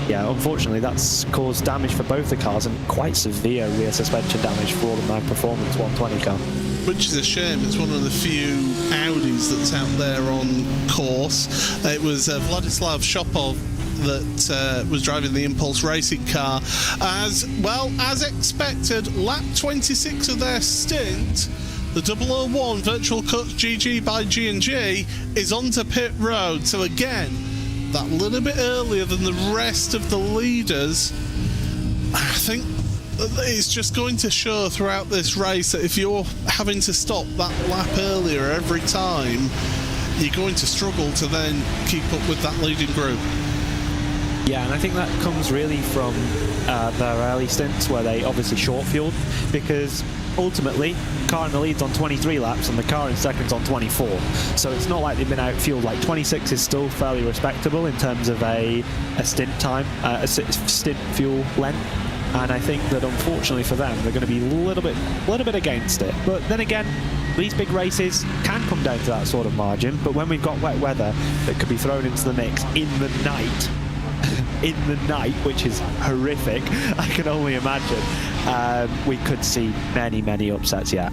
yeah, unfortunately that's caused damage for both the cars, and quite severe rear suspension damage for the Mag Performance 120 car. Which is a shame. It's one of the few Audis that's out there on course. It was Vladislav Shopov that was driving the Impulse Racing car. As well as expected, lap 26 of their stint, the 001 Virtual Cuts GG by G&G is onto pit road. So again, that little bit earlier than the rest of the leaders. I think it's just going to show throughout this race that if you're having to stop that lap earlier every time, you're going to struggle to then keep up with that leading group. Yeah, and I think that comes really from their early stints where they obviously short fueled, because ultimately car in the lead's on 23 laps and the car in second's on 24, so it's not like they've been out fueled. Like 26 is still fairly respectable in terms of a stint time, a stint fuel length, and I think that unfortunately for them they're going to be a little bit against it. But then again, these big races can come down to that sort of margin, but when we've got wet weather that could be thrown into the mix in the night which is horrific, I can only imagine, we could see many upsets yet.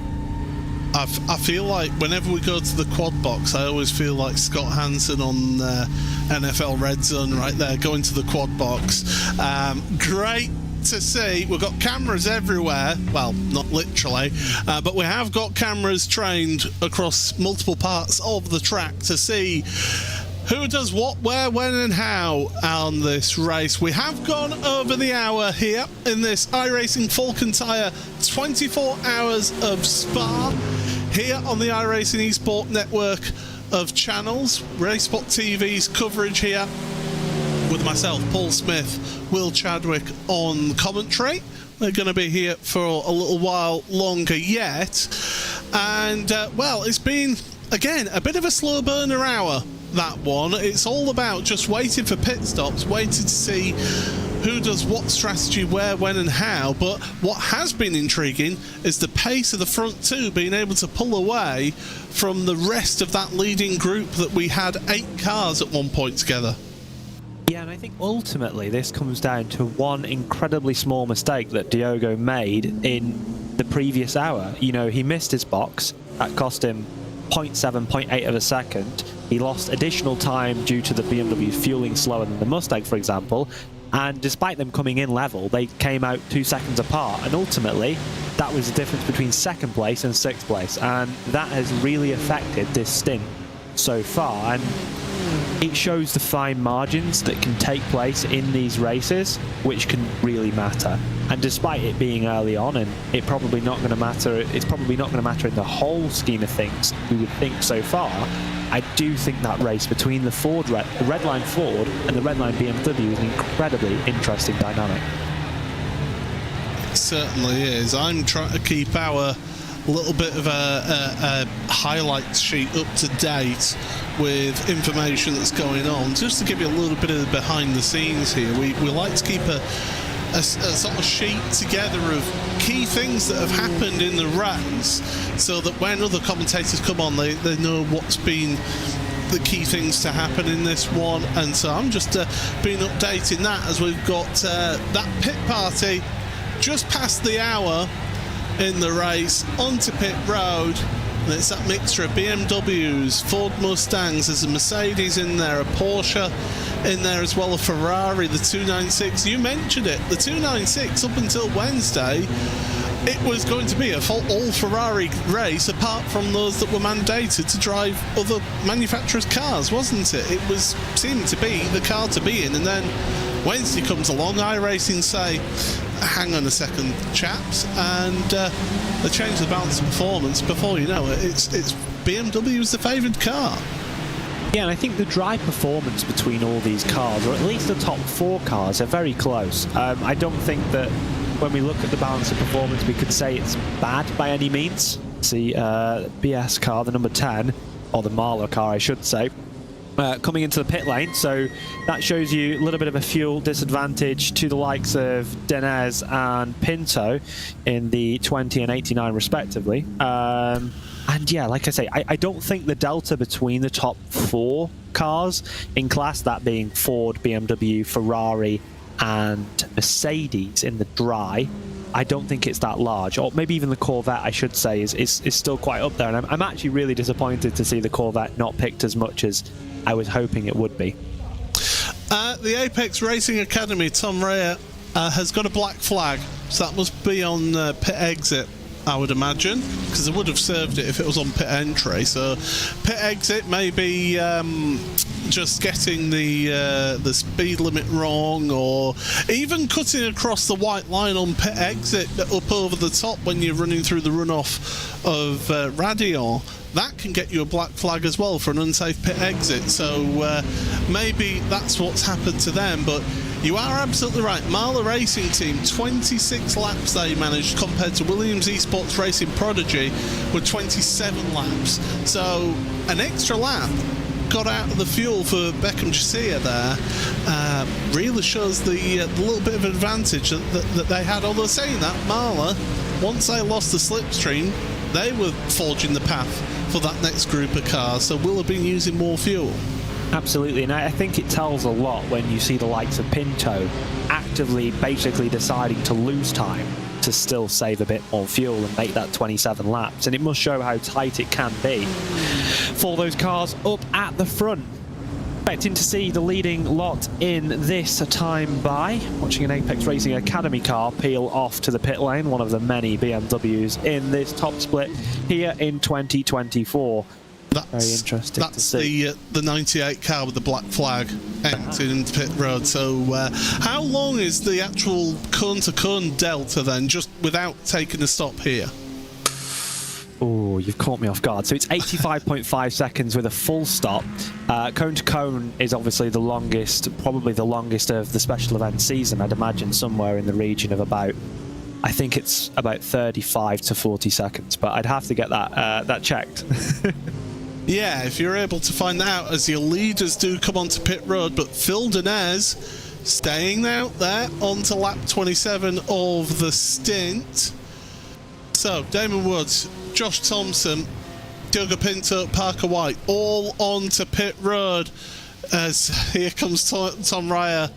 I feel like whenever we go to the quad box, I always feel like Scott Hansen on NFL Red Zone right there, going to the quad box. Great to see. We've got cameras everywhere, well, not literally, but we have got cameras trained across multiple parts of the track to see who does what, where, when and how on this race. We have gone over the hour here in this iRacing Falcon Tyre 24 Hours of Spa here on the iRacing eSport network of channels. RaceSpot TV's coverage here with myself, Paul Smith, Will Chadwick on commentary. We're going to be here for a little while longer yet. And, well, it's been, again, a bit of a slow burner hour, that one. It's all about just waiting for pit stops, waiting to see who does what strategy, where, when and how. But what has been intriguing is the pace of the front two being able to pull away from the rest of that leading group that we had 8 cars at one point together. Yeah, and I think ultimately this comes down to one incredibly small mistake that Diogo made in the previous hour. You know, he missed his box. That cost him 0.7, 0.8 of a second. He lost additional time due to the BMW fueling slower than the Mustang, for example. And despite them coming in level, they came out 2 seconds apart. And ultimately, that was the difference between second place and 6th place. And that has really affected this stint so far. And it shows the fine margins that can take place in these races, which can really matter. And despite it being early on, and it's probably not going to matter in the whole scheme of things, we would think so far, I do think that race between the Redline Ford and the Redline BMW is an incredibly interesting dynamic. It certainly is. I'm trying to keep our little bit of a highlights sheet up to date with information that's going on, just to give you a little bit of the behind the scenes here. We like to keep a sort of sheet together of key things that have happened in the race, so that when other commentators come on, they know what's been the key things to happen in this one. And so I'm just been updating that as we've got that pit party just past the hour in the race onto pit road. And it's that mixture of BMWs, Ford Mustangs, there's a Mercedes in there, a Porsche in there as well, a Ferrari, the 296. You mentioned it, the 296 up until Wednesday, it was going to be a all Ferrari race apart from those that were mandated to drive other manufacturers' cars, wasn't it? It was seemed to be the car to be in, and then Wednesday comes along, iRacing say, hang on a second, chaps, and they change the balance of performance. Before you know it, it's BMW's the favoured car. Yeah, and I think the drive performance between all these cars, or at least the top 4 cars, are very close. I don't think that when we look at the balance of performance, we could say it's bad by any means. The BS car, the number 10, or the Marlow car, I should say, coming into the pit lane, so that shows you a little bit of a fuel disadvantage to the likes of Denez and Pinto in the 20 and 89 respectively. And yeah, like I say, I don't think the delta between the top 4 cars in class, that being Ford, BMW, Ferrari and Mercedes in the dry, I don't think it's that large. Or maybe even the Corvette, I should say, is still quite up there. And I'm actually really disappointed to see the Corvette not picked as much as I was hoping it would be. The Apex Racing Academy, Tom Rea, has got a black flag, so that must be on pit exit I would imagine, because they would have served it if it was on pit entry. So pit exit, maybe just getting the speed limit wrong, or even cutting across the white line on pit exit up over the top when you're running through the runoff of Radion. That can get you a black flag as well for an unsafe pit exit. So maybe that's what's happened to them. But you are absolutely right. Marla Racing Team, 26 laps they managed, compared to Williams Esports Racing Prodigy with 27 laps. So an extra lap got out of the fuel for Beckham Chasia there. Really shows the little bit of advantage that they had. Although saying that, Marla, once they lost the slipstream, they were forging the path for that next group of cars, so will have been using more fuel. Absolutely, and I think it tells a lot when you see the likes of Pinto actively basically deciding to lose time to still save a bit more fuel and make that 27 laps, and it must show how tight it can be for those cars up at the front. Expecting to see the leading lot in this time by watching an Apex Racing Academy car peel off to the pit lane, one of the many BMWs in this top split here in 2024. Very interesting to see. That's the 98 car with the black flag entering into pit road. So how long is the actual cone-to-cone delta then, just without taking a stop here? Oh, you've caught me off guard. So it's 85.5 seconds with a full stop. Cone to cone is obviously the longest, probably the longest of the special event season. I'd imagine somewhere in the region of about, I think it's about 35 to 40 seconds, but I'd have to get that checked. Yeah, if you're able to find that out, as your leaders do come onto pit road, but Phil Denez staying out there onto lap 27 of the stint. So, Damon Woods, Josh Thompson, Diogo Pinto, Parker White, all onto pit road as here comes Tom Ryer.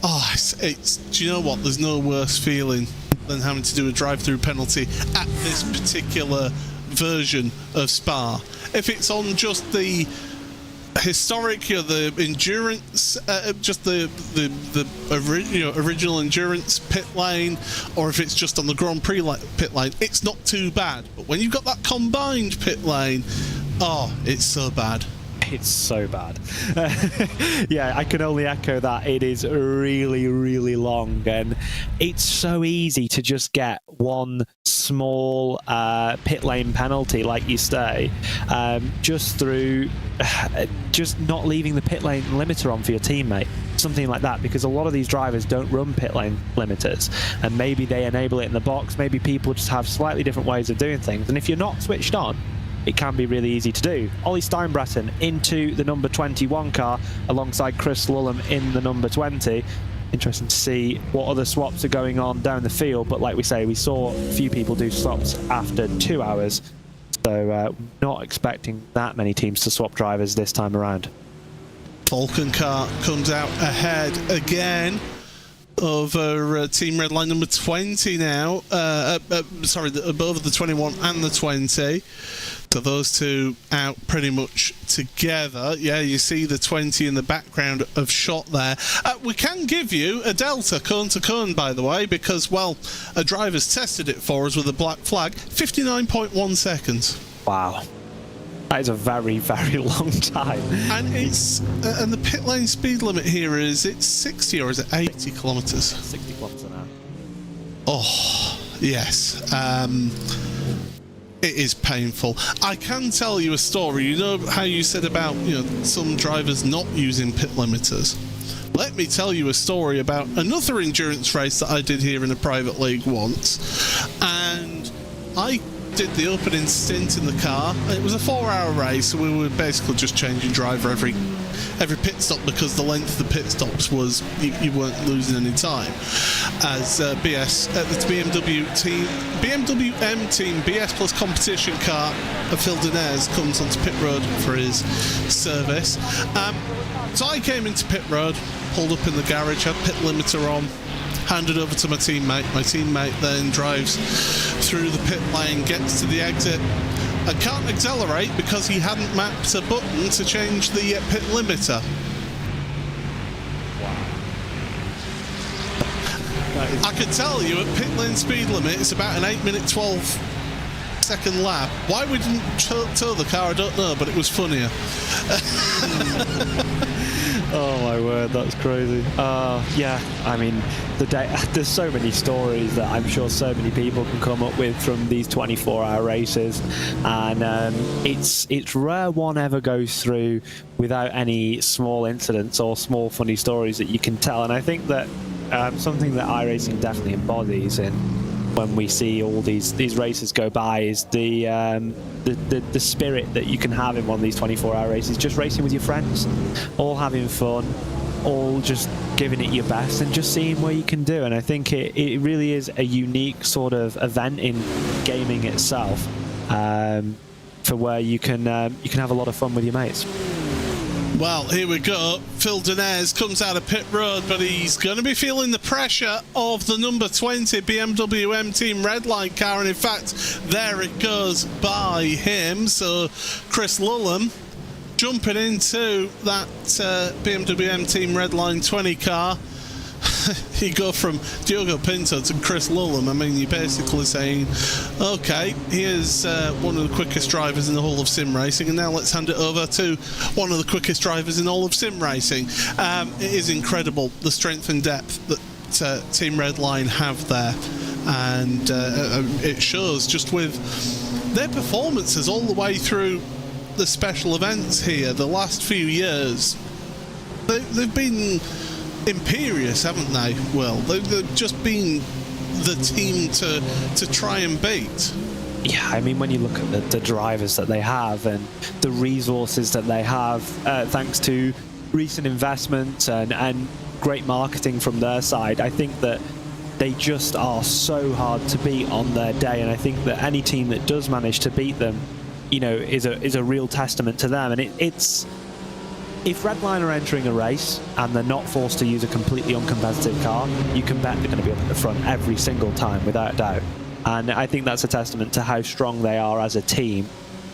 Oh, it's do you know what? There's no worse feeling than having to do a drive-through penalty at this particular version of Spa. If it's on just the historic, the endurance, just the original endurance pit lane, or if it's just on the Grand Prix pit lane, it's not too bad. But when you've got that combined pit lane, oh, it's so bad. It's so bad. Yeah, I can only echo that. It is really, really long, and it's so easy to just get one small pit lane penalty, like you say, just through just not leaving the pit lane limiter on for your teammate. Something like that, because a lot of these drivers don't run pit lane limiters, and maybe they enable it in the box. Maybe people just have slightly different ways of doing things, and if you're not switched on, it can be really easy to do. Ollie Steinbretten into the number 21 car alongside Chris Lulham in the number 20. Interesting to see what other swaps are going on down the field, but like we say, we saw a few people do swaps after 2 hours, so not expecting that many teams to swap drivers this time around. Falcon car comes out ahead again over Team Red Line number 20 now. Sorry, above the 21 and the 20. So those two out pretty much together. Yeah, you see the 20 in the background of shot there. We can give you a delta cone to cone, by the way, because, well, a driver's tested it for us with a black flag. 59.1 seconds. Wow. That is a very, very long time. And it's and the pit lane speed limit here is, it's 60 or is it 80 kilometers? 60 kilometers an hour. Oh, yes. It is painful. I can tell you a story. You know how you said about, some drivers not using pit limiters? Let me tell you a story about another endurance race that I did here in a private league once. And I did the opening stint in the car. It was a 4-hour race, so we were basically just changing driver every pit stop, because the length of the pit stops was you weren't losing any time. As the BMW M team BS Plus competition car of Phil Denez comes onto pit road for his service. So I came into pit road, pulled up in the garage, had pit limiter on, handed over to my teammate. My teammate then drives through the pit lane, gets to the exit, and can't accelerate because he hadn't mapped a button to change the pit limiter. I could tell you at pit lane speed limit, it's about an 8-minute 12-second lap. Why we didn't tow the car, I don't know, but it was funnier. Oh my word, that's crazy. Yeah, I mean, there's so many stories that I'm sure so many people can come up with from these 24-hour races, and it's rare one ever goes through without any small incidents or small funny stories that you can tell. And I think that something that iRacing definitely embodies in when we see all these races go by is the spirit that you can have in one of these 24-hour races, just racing with your friends, all having fun, all just giving it your best and just seeing what you can do. And I think it really is a unique sort of event in gaming itself, for where you can have a lot of fun with your mates. Well, here we go. Phil Denez comes out of pit road, but he's going to be feeling the pressure of the number 20 BMW M Team Redline car, and in fact, there it goes by him. So Chris Lulham jumping into that BMW M Team Redline 20 car. You go from Diogo Pinto to Chris Lulham. I mean, you're basically saying, okay, here's one of the quickest drivers in the whole of sim racing, and now let's hand it over to one of the quickest drivers in all of sim racing. It is incredible, the strength and depth that Team Redline have there, and it shows just with their performances all the way through the special events here the last few years. They've been imperious, haven't they? Well, they've just been the team to try and beat. Yeah, I mean, when you look at the drivers that they have and the resources that they have, thanks to recent investment and great marketing from their side, I think that they just are so hard to beat on their day. And I think that any team that does manage to beat them, you know, is a real testament to them. And it's if Redline are entering a race and they're not forced to use a completely uncompetitive car, you can bet they're going to be up at the front every single time, without a doubt. And I think that's a testament to how strong they are as a team,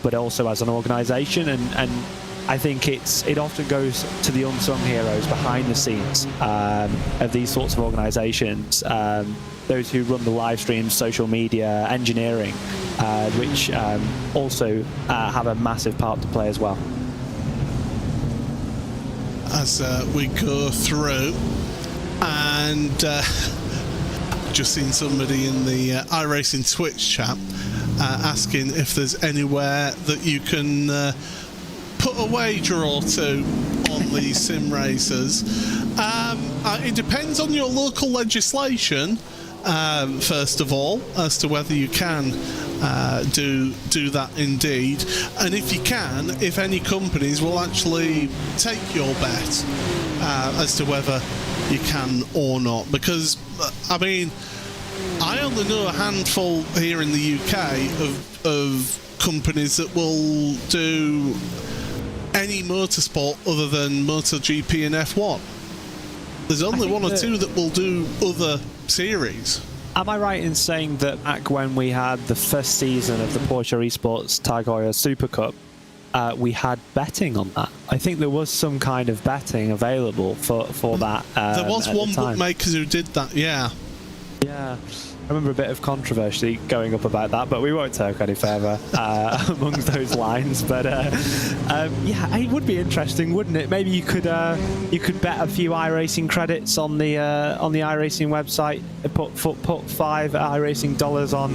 but also as an organisation. And I think it often goes to the unsung heroes behind the scenes of these sorts of organisations, those who run the live streams, social media, engineering, which also have a massive part to play as well. As we go through, and just seen somebody in the iRacing Twitch chat asking if there's anywhere that you can put a wager or two on these sim races. It depends on your local legislation, first of all, as to whether you can do that indeed, and if you can, if any companies will actually take your bet as to whether you can or not. Because I mean, I only know a handful here in the UK of companies that will do any motorsport other than MotoGP and F1. There's only one or two that will do other series. Am I right in saying that back when we had the first season of the Porsche Esports Tag Heuer Super Cup, we had betting on that? I think there was some kind of betting available for that. There was one bookmaker who did that, yeah. Yeah. I remember a bit of controversy going up about that, but we won't talk any further amongst those lines. But yeah, it would be interesting, wouldn't it? Maybe you could bet a few iRacing credits on the iRacing website. Put 5 iRacing dollars on,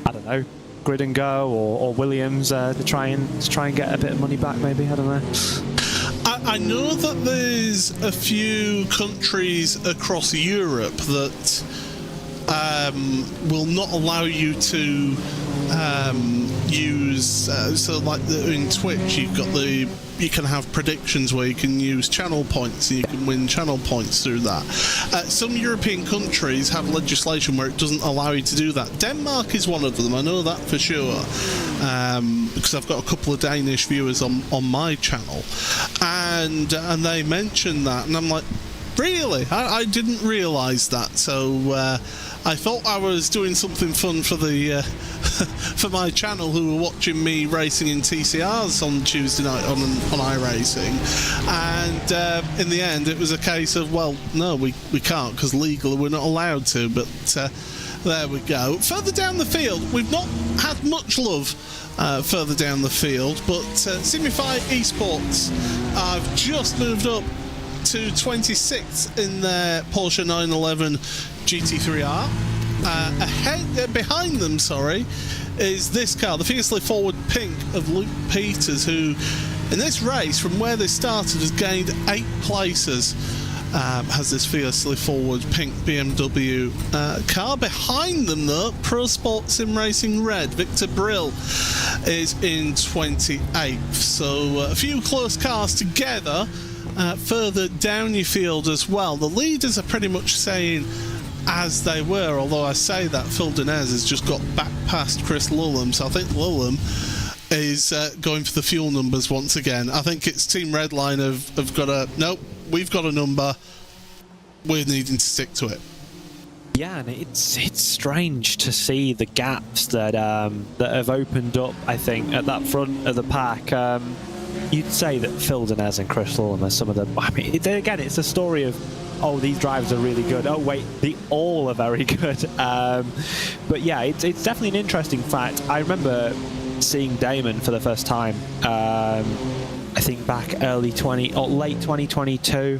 I don't know, Grid and Go or Williams to try and get a bit of money back. Maybe, I don't know. I know that there's a few countries across Europe that will not allow you to use so like in Twitch you can have predictions where you can use channel points and you can win channel points through that. Some European countries have legislation where it doesn't allow you to do that. Denmark is one of them, I know that for sure, because I've got a couple of Danish viewers on my channel, and they mentioned that, and I'm like, Really? I didn't realise that. So I thought I was doing something fun for the for my channel, who were watching me racing in TCRs on Tuesday night on iRacing, and in the end it was a case of, well, no, we can't, because legally we're not allowed to. But there we go. Further down the field, we've not had much love further down the field, but Simify Esports have just moved up to 26th in their Porsche 911 GT3R. Behind them, is this car, the fiercely forward pink of Luke Peters, who in this race, from where they started, has gained 8 places. Has this fiercely forward pink BMW car. Behind them, though, Pro Sport Sim Racing Red, Victor Brill, is in 28th. So a few close cars together. Further down your field as well, the leaders are pretty much saying as they were, although I say that Phil Denez has just got back past Chris Lulham, so I think Lulham is going for the fuel numbers once again. I think it's Team Redline have got a, nope, we've got a number, we're needing to stick to it. Yeah, and it's strange to see the gaps that have opened up, I think, at that front of the pack. You'd say that Phil Denez and Chris Lulham are some of the... I mean, again, it's a story of, oh, these drivers are really good. Oh, wait, they all are very good. But yeah, it's definitely an interesting fact. I remember seeing Damon for the first time, I think back late 2022.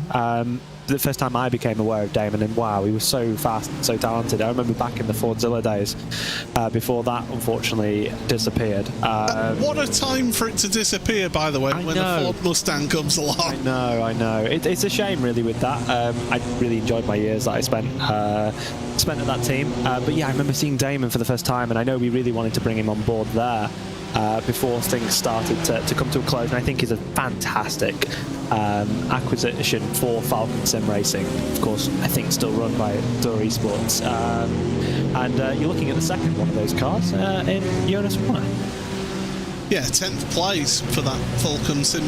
The first time I became aware of Damon, and wow, he was so fast and so talented. I remember back in the Fordzilla days, before that unfortunately disappeared. What a time for it to disappear, by the way, when a Ford Mustang comes along. I know. It's a shame, really, with that. I really enjoyed my years that I spent at that team. But yeah, I remember seeing Damon for the first time, and I know we really wanted to bring him on board there. Before things started to come to a close, and I think he's a fantastic acquisition for Falcon Sim Racing. Of course, I think still run by Duel Esports. And you're looking at the second one of those cars in Jonas Warner. Yeah, 10th place for that Falcon Sim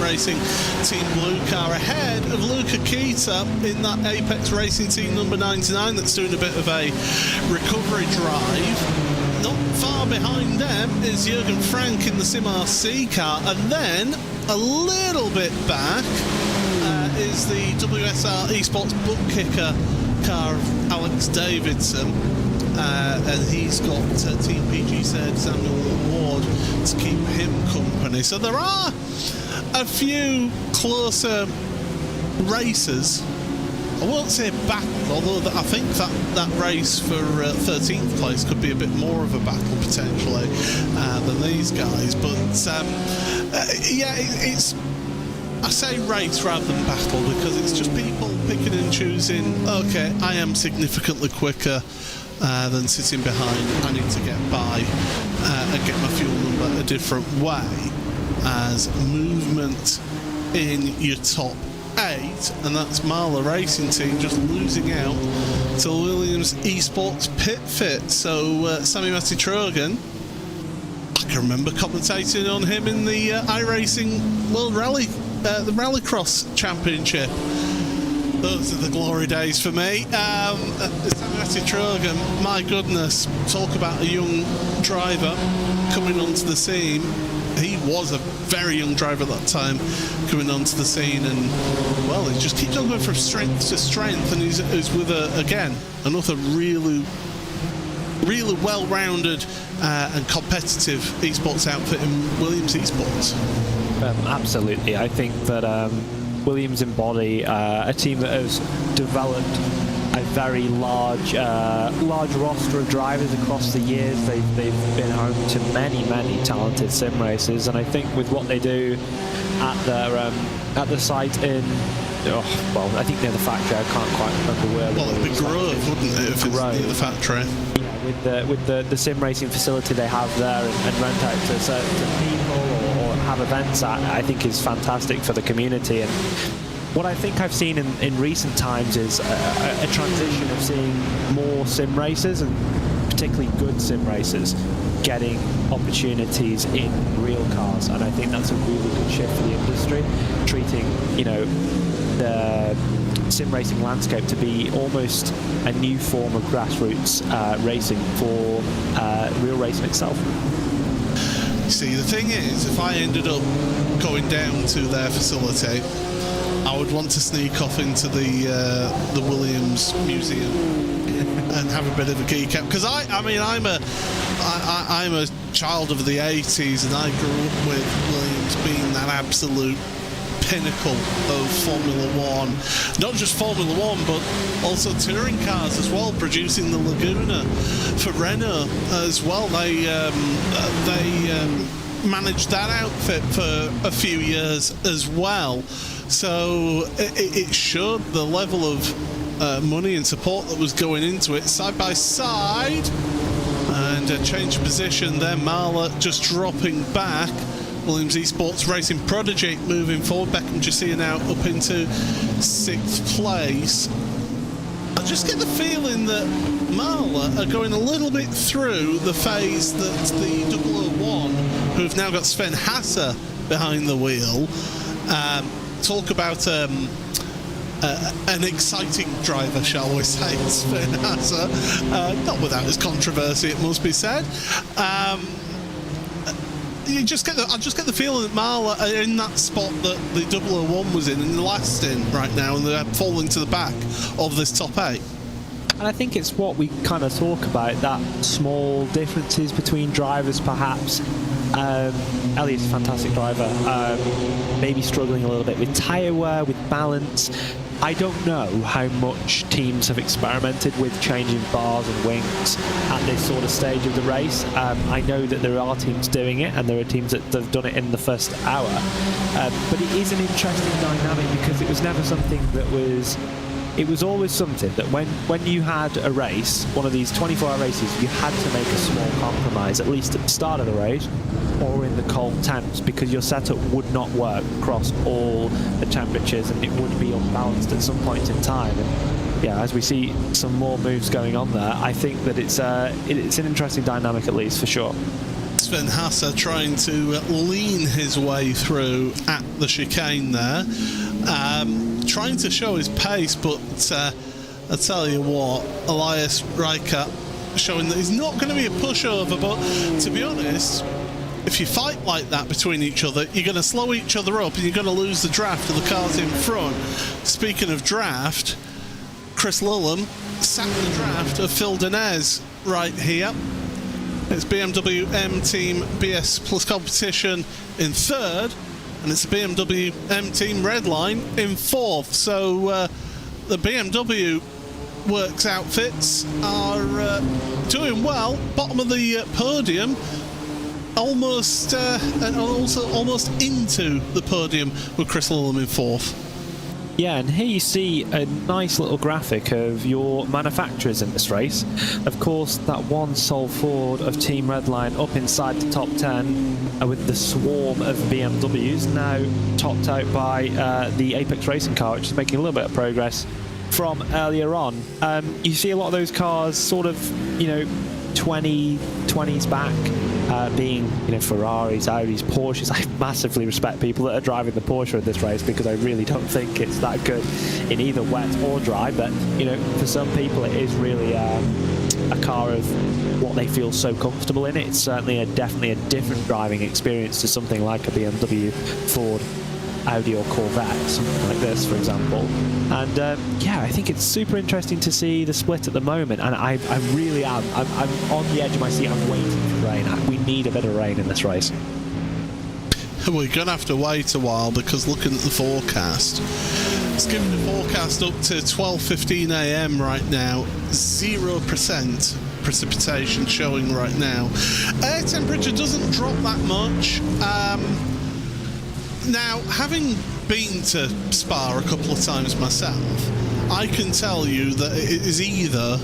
Racing Team Blue car, ahead of Luca Kita in that Apex Racing Team number 99 that's doing a bit of a recovery drive. Not far behind them is Jürgen Frank in the Sim RC car, and then a little bit back is the WSR Esports book kicker car of Alex Davidson, and he's got Team PGZ Samuel Ward to keep him company. So there are a few closer races. I won't say battle, although I think that race for 13th place could be a bit more of a battle potentially than these guys. But yeah, it's, I say race rather than battle, because it's just people picking and choosing. Okay, I am significantly quicker than sitting behind. I need to get by and get my fuel number a different way, as movement in your top 8, and that's Marla Racing Team just losing out to Williams Esports Pit Fit. So Sammy Matty-Trogan, I can remember commentating on him in the iRacing World Rally, the Rallycross Championship. Those are the glory days for me. Sammy Matty-Trogan, my goodness, talk about a young driver coming onto the scene. He was a very young driver at that time, coming onto the scene, and well, he just keeps on going from strength to strength, and he's with again another really well-rounded and competitive esports outfit in Williams Esports. Absolutely, I think that Williams embody a team that has developed a very large roster of drivers across the years. They've been home to many talented sim races, and I think with what they do at the site in, well, I think near the factory. I can't quite remember where. Well, it'd be Grove, wouldn't it, if it's near the factory? Yeah, with the sim racing facility they have there, and rent out to certain people or have events at, I think is fantastic for the community. And what I think I've seen in recent times is a transition of seeing more sim racers, and particularly good sim racers, getting opportunities in real cars. And I think that's a really good shift for the industry, treating, the sim racing landscape to be almost a new form of grassroots racing for real racing itself. See, the thing is, if I ended up going down to their facility, I would want to sneak off into the Williams Museum and have a bit of a geek out, because I'm a child of the 80s, and I grew up with Williams being that absolute pinnacle of Formula One. Not just Formula One, but also touring cars as well, producing the Laguna for Renault as well. They managed that outfit for a few years as well. So it showed the level of money and support that was going into it. Side by side, and a change of position there. Marla just dropping back. Williams Esports Racing Prodigy moving forward. Beckham Jassia now up into 6th place. I just get the feeling that Marla are going a little bit through the phase that the 001, who've now got Sven Hasse behind the wheel. Talk about an exciting driver, shall we say, Sven Hasse. Not without his controversy, it must be said. I just get the feeling that Marla are in that spot that the 001 was in the last stint right now, and they're falling to the back of this top 8. And I think it's what we kind of talk about, that small differences between drivers perhaps. Elliott's a fantastic driver, maybe struggling a little bit with tyre wear, with balance. I don't know how much teams have experimented with changing bars and wings at this sort of stage of the race. I know that there are teams doing it, and there are teams that have done it in the first hour. But it is an interesting dynamic, because it was never something that was... It was always something that when you had a race, one of these 24-hour races, you had to make a small compromise, at least at the start of the race or in the cold temps, because your setup would not work across all the temperatures, and it would be unbalanced at some point in time. And yeah, as we see some more moves going on there, I think that it's an interesting dynamic, at least, for sure. Sven Hasse trying to lean his way through at the chicane there. Trying to show his pace, but I tell you what, Elias Reichert showing that he's not going to be a pushover. But to be honest, if you fight like that between each other, you're going to slow each other up, and you're going to lose the draft of the cars in front. Speaking of draft, Chris Lillam sat in the draft of Phil Denez right here. It's BMW M Team BS Plus Competition in 3rd, and it's the BMW M Team Redline in 4th. So the BMW Works outfits are doing well, bottom of the podium, almost and also almost into the podium with Chris Lillam in 4th. Yeah, and here you see a nice little graphic of your manufacturers in this race. Of course, that one sole Ford of Team Redline up inside the top 10 with the swarm of BMWs, now topped out by the Apex Racing car, which is making a little bit of progress from earlier on. You see a lot of those cars sort of, 20s back, being, Ferraris, Audis, Porsches. I massively respect people that are driving the Porsche in this race, because I really don't think it's that good in either wet or dry. But, for some people it is really a car of what they feel so comfortable in. It's certainly definitely a different driving experience to something like a BMW, Ford, Audi or Corvette, something like this, for example. And I think it's super interesting to see the split at the moment, and I really am. I'm on the edge of my seat. I'm waiting for rain. We need a bit of rain in this race. We're going to have to wait a while, because looking at the forecast, it's giving the forecast up to 12:15 a.m. right now. 0% precipitation showing right now. Air temperature doesn't drop that much. Now, having been to Spa a couple of times myself, I can tell you that it is either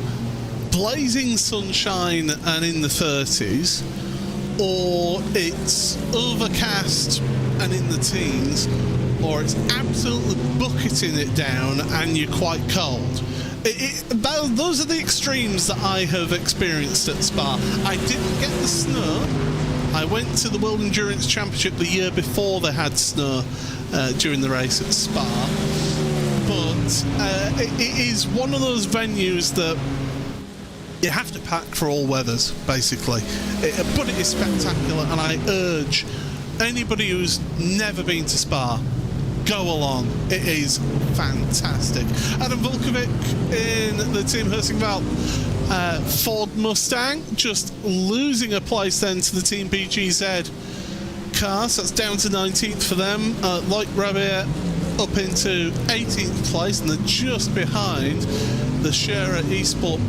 blazing sunshine and in the 30s, or it's overcast and in the teens, or it's absolutely bucketing it down and you're quite cold. Those are the extremes that I have experienced at Spa. I didn't get the snow. I went to the World Endurance Championship the year before they had snow during the race at Spa. but it is one of those venues that you have to pack for all weathers, basically. But it is spectacular, and I urge anybody who's never been to Spa, go along. It is fantastic. Adam Volkovic in the Team Heusinkveld Ford Mustang, just losing a place then to the Team BGZ cars. That's down to 19th for them. Like Rabia up into 18th place, and they're just behind the Scherer Esport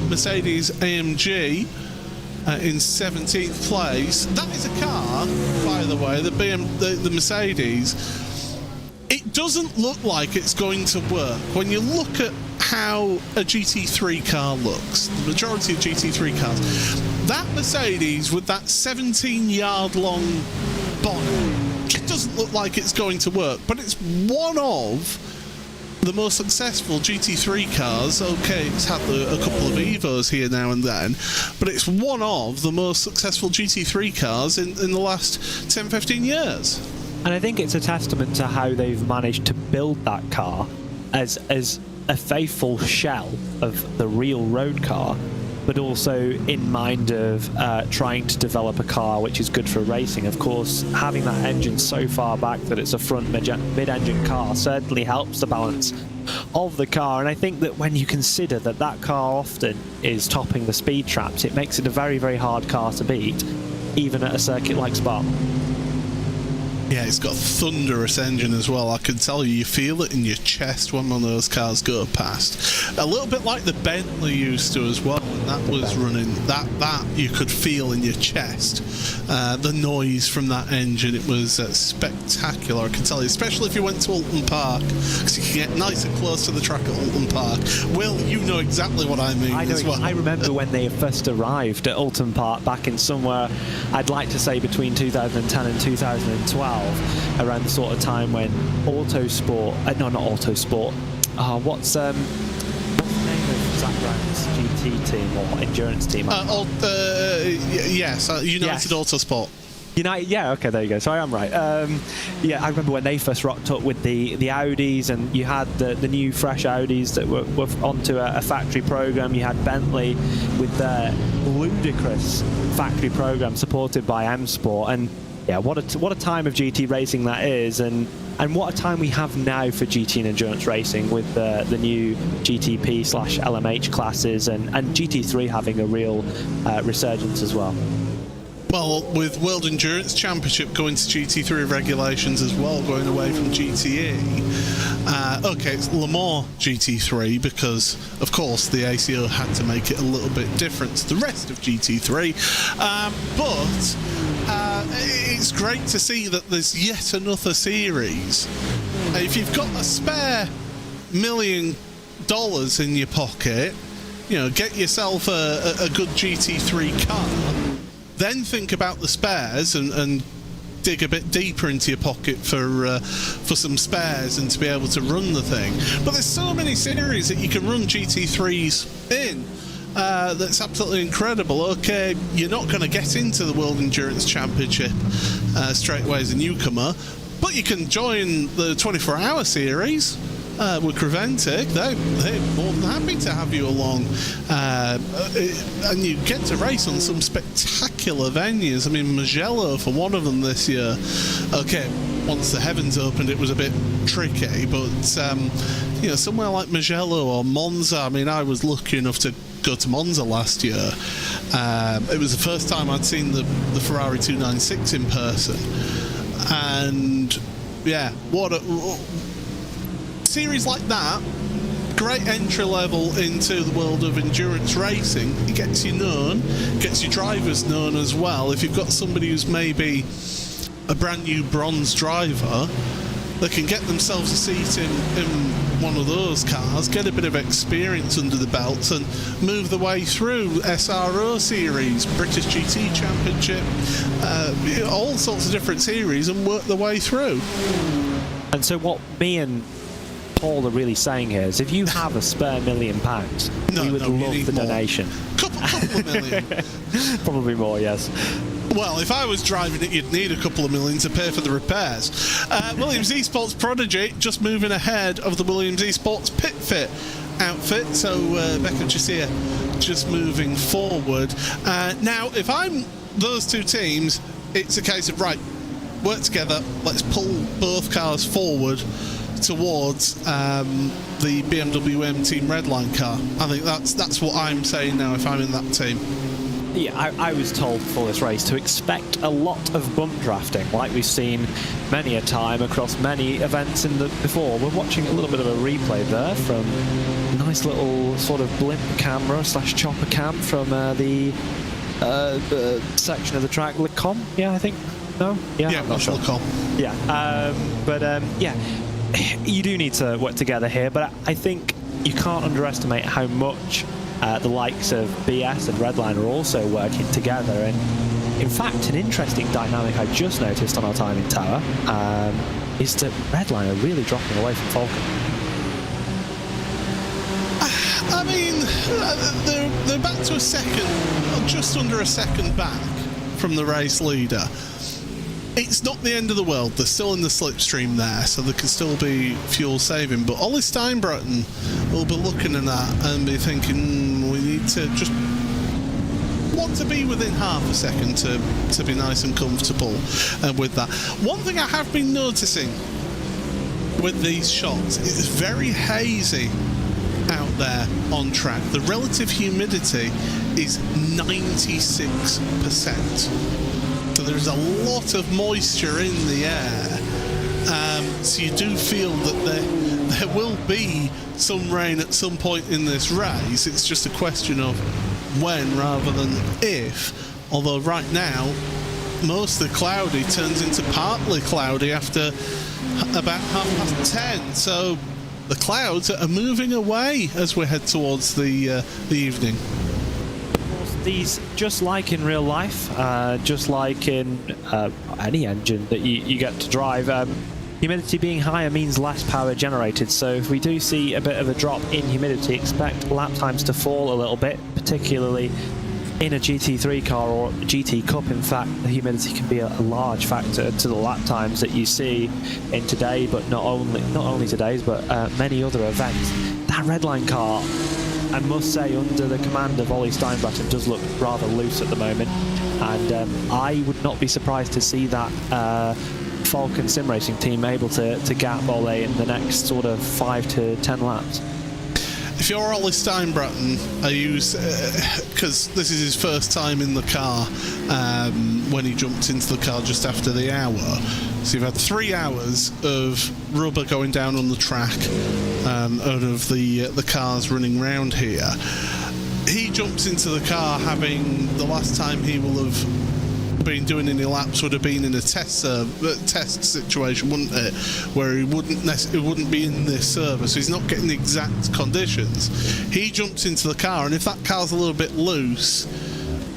Mercedes AMG in 17th place. That is a car, by the way, the Mercedes. It doesn't look like it's going to work. When you look at how a GT3 car looks, the majority of GT3 cars, that Mercedes with that 17-yard long bonnet, it doesn't look like it's going to work, but it's one of the most successful GT3 cars. Okay, it's had a couple of Evos here now and then, but it's one of the most successful GT3 cars in the last 10-15 years. And I think it's a testament to how they've managed to build that car as a faithful shell of the real road car, but also in mind of trying to develop a car which is good for racing. Of course, having that engine so far back that it's a front mid-engine car certainly helps the balance of the car. And I think that when you consider that that car often is topping the speed traps, it makes it a very, very hard car to beat, even at a circuit like Spa. Yeah, it's got a thunderous engine as well. I can tell you feel it in your chest when one of those cars go past. A little bit like the Bentley used to as well. When that was running, that you could feel in your chest. The noise from that engine, it was spectacular, I can tell you, especially if you went to Alton Park, because you can get nice and close to the track at Alton Park. Will, you know exactly what I mean as well. I remember when they first arrived at Alton Park back in somewhere, I'd like to say between 2010 and 2012, around the sort of time when Autosport, what's the name of Zach Brown's GT team or endurance team? United Autosport. Yeah, okay, there you go. So I am right. Yeah, I remember when they first rocked up with the Audis, and you had the new fresh Audis that were onto a factory program. You had Bentley with their ludicrous factory program supported by M Sport, and yeah, what a time of GT racing that is, and what a time we have now for GT and endurance racing with the new GTP/LMH classes, and GT3 having a real resurgence as well. Well, with World Endurance Championship going to GT3 regulations as well, going away from GTE. Okay, it's Le Mans GT3 because, of course, the ACO had to make it a little bit different to the rest of GT3. But it's great to see that there's yet another series. If you've got a spare $1 million in your pocket, you know, get yourself a good GT3 car. Then think about the spares and dig a bit deeper into your pocket for some spares and to be able to run the thing. But there's so many series that you can run GT3s in. That's absolutely incredible. Okay, you're not going to get into the World Endurance Championship straight away as a newcomer, but you can join the 24-hour series. With Creventic, they're more than happy to have you along, and you get to race on some spectacular venues. I mean, Mugello for one of them this year. Okay, once the heavens opened, it was a bit tricky, but you know, somewhere like Mugello or Monza. I mean, I was lucky enough to go to Monza last year. It was the first time I'd seen the Ferrari 296 in person, and yeah, what a series like that, great entry level into the world of endurance racing. It gets you known, gets your drivers known as well. If you've got somebody who's maybe a brand new bronze driver, they can get themselves a seat in one of those cars, get a bit of experience under the belt, and move the way through SRO series, British GT Championship, all sorts of different series, and work the way through. And so what me and Paul are really saying here is, if you have a spare £1 million, we would love the donation. Couple of million. Probably more, yes. Well, if I was driving it, you'd need a couple of million to pay for the repairs. Williams Esports Prodigy just moving ahead of the Williams Esports Pit Fit outfit. So Becca Chasia just moving forward. Now, if I'm those two teams, it's a case of, right, work together, let's pull both cars forward towards the BMW M Team Redline car. I think that's what I'm saying now if I'm in that team. Yeah, I was told for this race to expect a lot of bump drafting, like we've seen many a time across many events before. We're watching a little bit of a replay there from a nice little sort of blimp camera / chopper cam from the section of the track, Lecom. Yeah, I think. No? Yeah, I'm not sure. Lecom. Yeah, yeah, you do need to work together here, but I think you can't underestimate how much the likes of BS and Redline are also working together. And in fact, an interesting dynamic I just noticed on our timing tower is that Redline are really dropping away from Falcon. I mean, they're back to a second, just under a second back from the race leader. It's not the end of the world. They're still in the slipstream there, so there can still be fuel saving. But Ollie Steinbratton will be looking at that and be thinking, we need to just want to be within half a second to be nice and comfortable with that. One thing I have been noticing with these shots, it's very hazy out there on track. The relative humidity is 96%. So there's a lot of moisture in the air. So you do feel that there will be some rain at some point in this race. It's just a question of when rather than if. Although right now, mostly cloudy turns into partly cloudy after about 10:30. So the clouds are moving away as we head towards the evening. These, just like in real life, just like in any engine that you get to drive, humidity being higher means less power generated. So if we do see a bit of a drop in humidity, expect lap times to fall a little bit, particularly in a GT3 car or a GT Cup. In fact, the humidity can be a large factor to the lap times that you see in today, but not only today's, but many other events. That Redline car, I must say, under the command of Ollie Steinbratton, does look rather loose at the moment, and I would not be surprised to see that Falcon sim racing team able to gap Ollie in the next sort of 5 to 10 laps. If you're Ollie Steinbratton, because this is his first time in the car when he jumped into the car just after the hour, so you've had 3 hours of rubber going down on the track out of the cars running round here. He jumps into the car having, the last time he will have been doing any laps would have been in a test situation, wouldn't it, where he wouldn't be in this service, so he's not getting the exact conditions. He jumps into the car, and if that car's a little bit loose,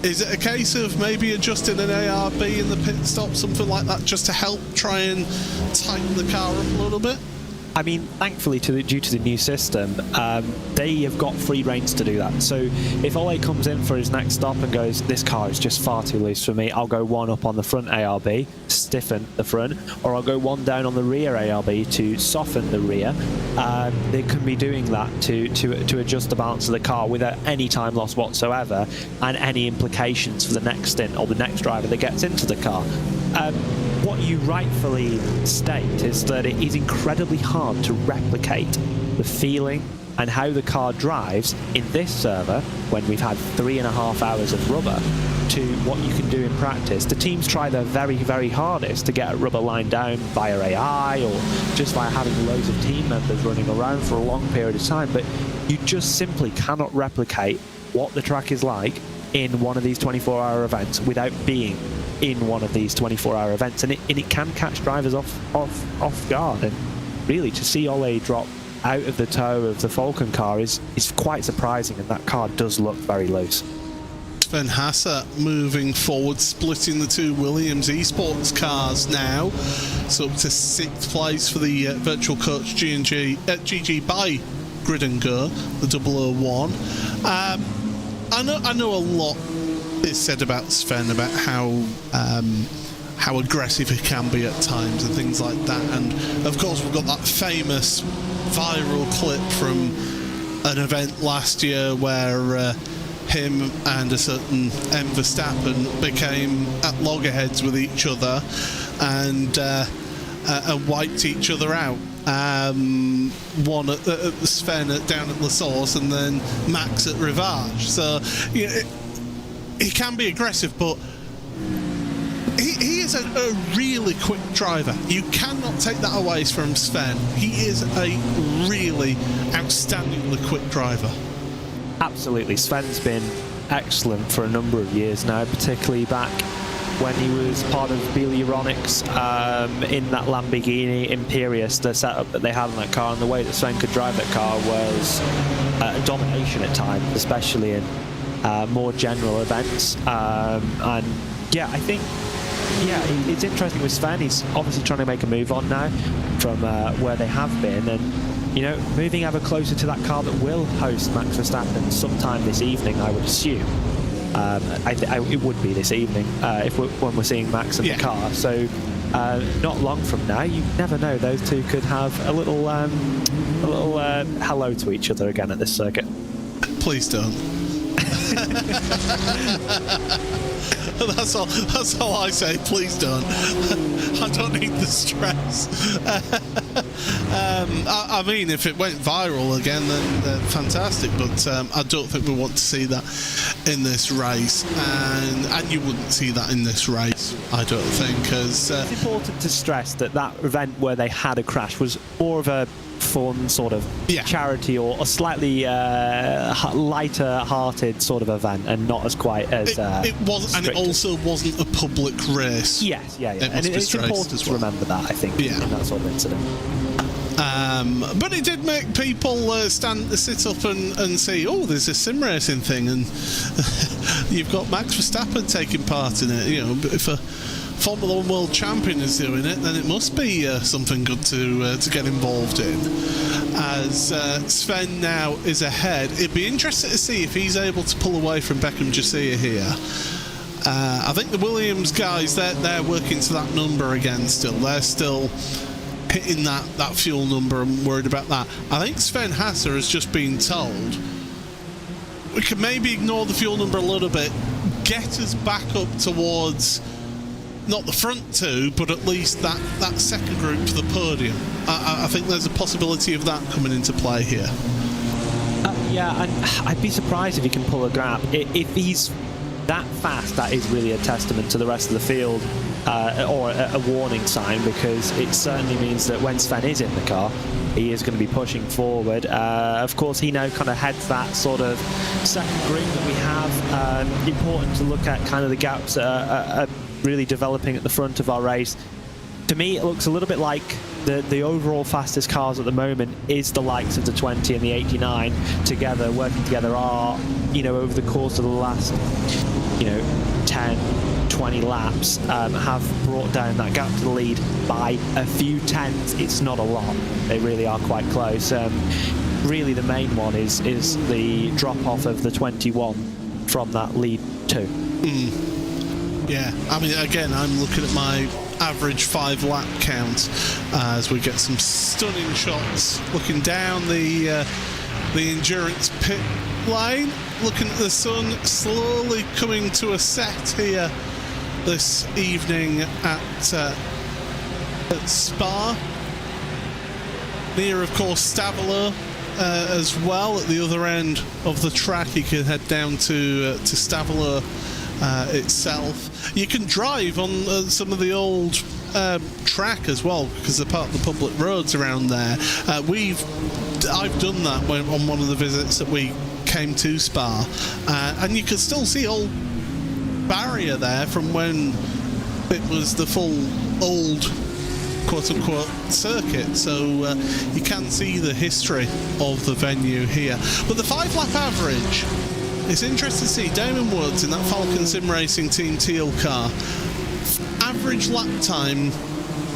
is it a case of maybe adjusting an ARB in the pit stop, something like that, just to help try and tighten the car up a little bit? I mean, thankfully, due to the new system, they have got free reins to do that. So if Ole comes in for his next stop and goes, this car is just far too loose for me, I'll go one up on the front ARB, stiffen the front, or I'll go one down on the rear ARB to soften the rear. They can be doing that to adjust the balance of the car without any time loss whatsoever and any implications for the next stint or the next driver that gets into the car. What you rightfully state is that it is incredibly hard to replicate the feeling and how the car drives in this server when we've had 3.5 hours of rubber to what you can do in practice. The teams try their very, very hardest to get a rubber line down via AI or just by having loads of team members running around for a long period of time, but you just simply cannot replicate what the track is like in one of these 24-hour events without being in one of these 24-hour events, and it can catch drivers off guard. And really, to see Ole drop out of the toe of the Falcon car is quite surprising, and that car does look very loose. Sven Hasse moving forward, splitting the two Williams Esports cars now. So up to 6th place for the virtual coach GG by Grid and Go, the 001. I know a lot is said about Sven, about how aggressive he can be at times and things like that. And of course we've got that famous viral clip from an event last year where him and a certain M. Verstappen became at loggerheads with each other and wiped each other out. One at Sven down at La Source, and then Max at Rivage. So he can be aggressive, but he is a really quick driver. You cannot take that away from Sven. He is a really outstandingly quick driver. Absolutely. Sven's been excellent for a number of years now, particularly back when he was part of Euronics in that Lamborghini Imperius, the setup that they had on that car, and the way that Sven could drive that car was a domination at times, especially in more general events. And yeah, I think it's interesting with Sven. He's obviously trying to make a move on now from where they have been, and moving ever closer to that car that will host Max Verstappen sometime this evening, I would assume. It would be this evening when we're seeing Max in the car. So not long from now, you never know. Those two could have a little hello to each other again at this circuit. Please don't. That's all I say. Please don't. I don't need the stress. I mean, if it went viral again, then fantastic. But I don't think we want to see that in this race, and you wouldn't see that in this race, I don't think. Because it's important to stress that event where they had a crash was more of a fun sort of charity or a slightly lighter-hearted sort of event, and not as quite as it was, and it also wasn't a public race. Yes, and it's important to remember that, I think, in that sort of incident. But it did make people sit up and say, oh, there's a sim racing thing, and you've got Max Verstappen taking part in it. If a Formula 1 World Champion is doing it, then it must be something good to get involved in. As Sven now is ahead, it'd be interesting to see if he's able to pull away from Beckham Josiah here. I think the Williams guys, they're working to that number again still. They're still hitting that fuel number and worried about that. I think Sven Hasser has just been told we can maybe ignore the fuel number a little bit, get us back up towards not the front two, but at least that second group to the podium. I think there's a possibility of that coming into play here. And I'd be surprised if he can pull a gap. If he's that fast, that is really a testament to the rest of the field, or a warning sign, because it certainly means that when Sven is in the car, he is going to be pushing forward. Of course, he now kind of heads that sort of second group that we have. Important to look at kind of the gaps that are really developing at the front of our race. To me, it looks a little bit like the overall fastest cars at the moment is the likes of the 20 and the 89 together, working together, are, over the course of the last, 10, 20 laps, have brought down that gap to the lead by a few tenths. It's not a lot. They really are quite close. Really, the main one is the drop-off of the 21 from that lead 2. Yeah, I mean, again, I'm looking at my average 5-lap count as we get some stunning shots looking down the endurance pit lane, looking at the sun slowly coming to a set here this evening at Spa, near of course Stavola as well. At the other end of the track, you can head down to Stavola itself. You can drive on some of the old track as well, because they're part of the public roads around there. I've done that on one of the visits that we came to Spa, and you can still see old barrier there from when it was the full old quote-unquote circuit, so you can see the history of the venue here. But the 5-lap average, it's interesting to see Damon Woods in that Falcon Sim Racing Team Teal car. Average lap time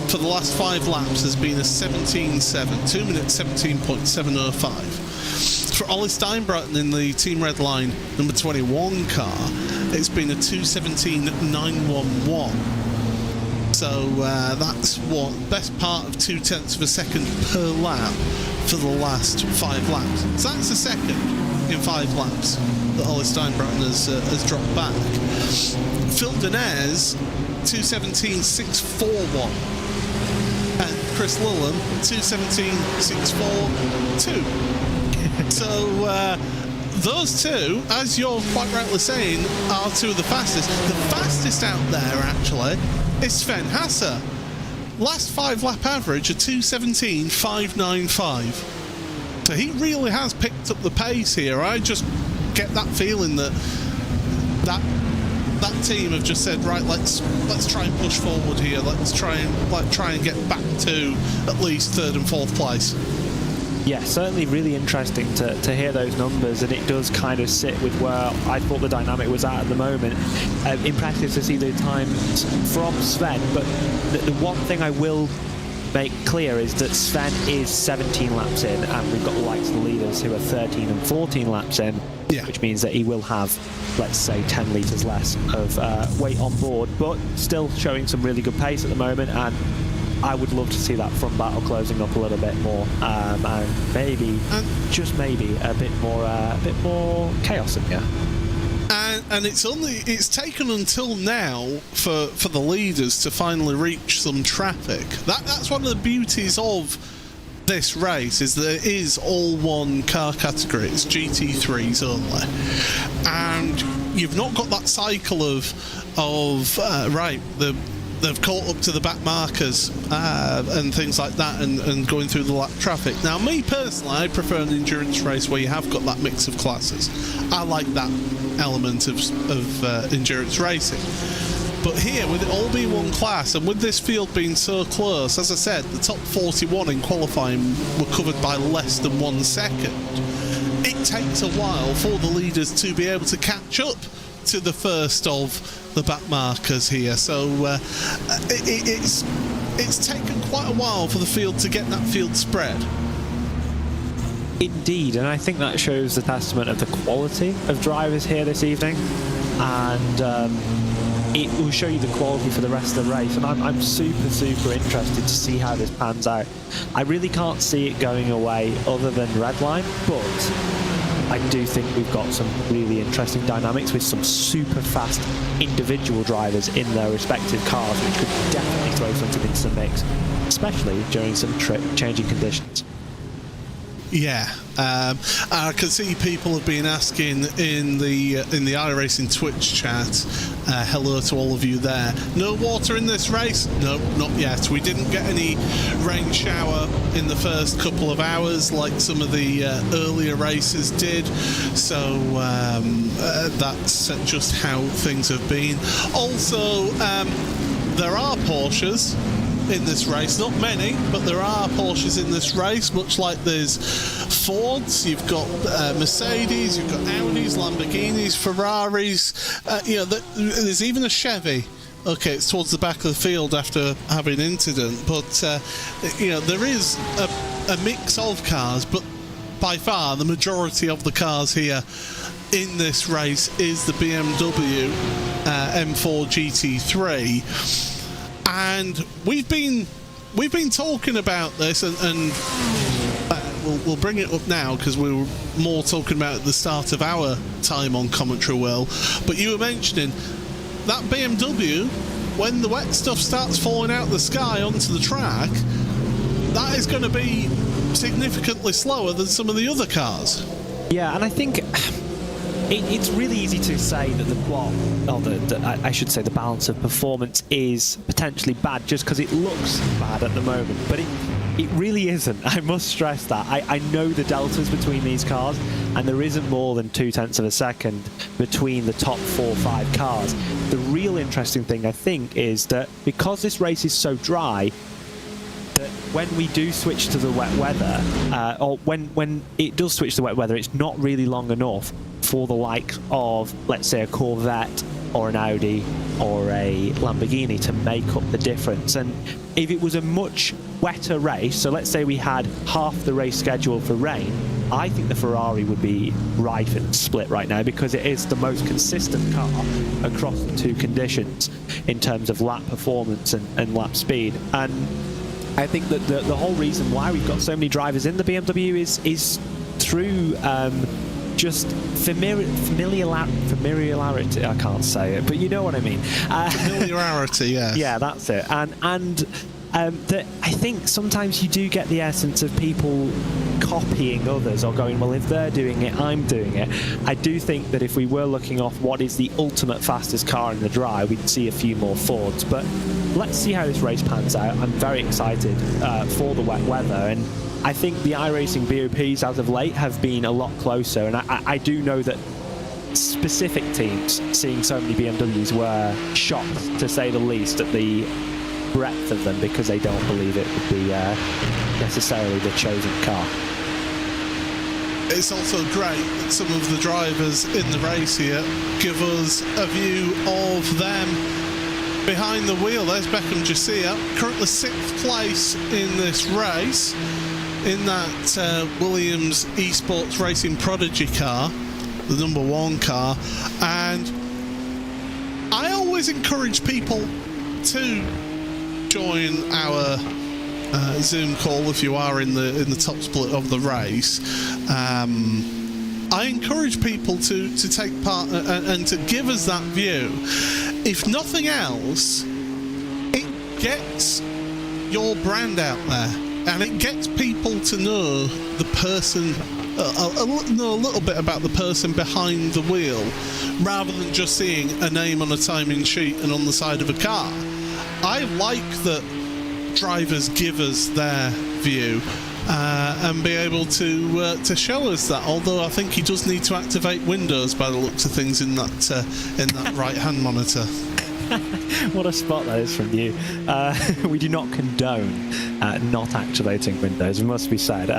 for the last 5 laps has been a 17.7, 2 minutes 17.705. For Ollie Steinbratton in the Team Redline number 21 car, it's been a 2:17.911. So that's what best part of 0.2 of a second per lap for the last 5 laps. So that's a second in 5 laps that Ollie Steinbratton has dropped back. Phil Denez, 2:17.641. And Chris Lillam, 2:17.642. So those two, as you're quite rightly saying, are two of the fastest. The fastest out there, actually, is Sven Hasse. Last 5 lap average, a 2:17.595. So he really has picked up the pace here. I just get that feeling that team have just said, right, let's try and push forward here. Let's try and get back to at least 3rd and 4th place. Yeah, certainly really interesting to hear those numbers, and it does kind of sit with where I thought the dynamic was at the moment. Impressive to see the times from Sven, but the one thing I will make clear is that Sven is 17 laps in, and we've got the likes of the leaders who are 13 and 14 laps in, which means that he will have, let's say, 10 litres less of weight on board, but still showing some really good pace at the moment, and I would love to see that front battle closing up a little bit more, and maybe, just maybe, a bit more chaos in here. And it's taken until now for the leaders to finally reach some traffic. That's one of the beauties of this race, is that it is all one car category. It's GT3s only, and you've not got that cycle of they've caught up to the back markers and things like that, and going through the lap traffic. Now, me personally, I prefer an endurance race where you have got that mix of classes. I like that element of endurance racing. But here, with it all being one class, and with this field being so close, as I said, the top 41 in qualifying were covered by less than 1 second. It takes a while for the leaders to be able to catch up to the first of the back markers here, so it's taken quite a while for the field to get that field spread. Indeed, and I think that shows the testament of the quality of drivers here this evening, and it will show you the quality for the rest of the race, and I'm super interested to see how this pans out. I really can't see it going away other than Redline, but I do think we've got some really interesting dynamics with some super fast individual drivers in their respective cars, which could definitely throw something into the mix, especially during some changing conditions. Yeah, I can see people have been asking in the iRacing Twitch chat. Hello to all of you there. No water in this race? No, not yet. We didn't get any rain shower in the first couple of hours like some of the earlier races did. So that's just how things have been. Also, there are Porsches in this race, not many, but there are Porsches in this race, much like there's Fords, you've got Mercedes, you've got Audis, Lamborghinis, Ferraris, there's even a Chevy. Okay, it's towards the back of the field after having an incident, but there is a mix of cars, but by far the majority of the cars here in this race is the BMW M4 GT3. And we've been talking about this, and we'll bring it up now because we were more talking about at the start of our time on commentary, Will. But you were mentioning that BMW, when the wet stuff starts falling out of the sky onto the track, that is going to be significantly slower than some of the other cars. Yeah, and I think it's really easy to say that the balance of performance is potentially bad just because it looks bad at the moment, but it really isn't. I must stress that. I know the deltas between these cars, and there isn't more than 0.2 of a second between the top 4 or 5 cars. The real interesting thing, I think, is that because this race is so dry, that when we do switch to the wet weather, or when it does switch to wet weather, it's not really long enough for the like of, let's say, a Corvette or an Audi or a Lamborghini to make up the difference. And if it was a much wetter race, so let's say we had half the race scheduled for rain, I think the Ferrari would be rife in split right now because it is the most consistent car across the two conditions in terms of lap performance and lap speed. And I think that the whole reason why we've got so many drivers in the BMW is through just familiarity. I can't say it, but you know what I mean. Familiarity, yes. Yeah, that's it. And that I think sometimes you do get the essence of people copying others or going, well, if they're doing it, I'm doing it. I do think that if we were looking off what is the ultimate fastest car in the dry, we'd see a few more Fords. But let's see how this race pans out. I'm very excited for the wet weather, and I think the iRacing BoPs as of late have been a lot closer, and I do know that specific teams seeing so many BMWs were shocked, to say the least, at the breadth of them, because they don't believe it would be necessarily the chosen car. It's also great that some of the drivers in the race here give us a view of them behind the wheel. There's Beckham Jassia, currently 6th place in this race in that Williams Esports Racing Prodigy car, the number 1 car. And I always encourage people to join our Zoom call if you are in the top split of the race. I encourage people to take part and to give us that view. If nothing else, it gets your brand out there, and it gets people to know the person, know a little bit about the person behind the wheel, rather than just seeing a name on a timing sheet and on the side of a car. I like that drivers give us their view and be able to show us that. Although I think he does need to activate Windows by the looks of things in that right-hand monitor. What a spot that is from you. We do not condone not activating Windows, it must be said.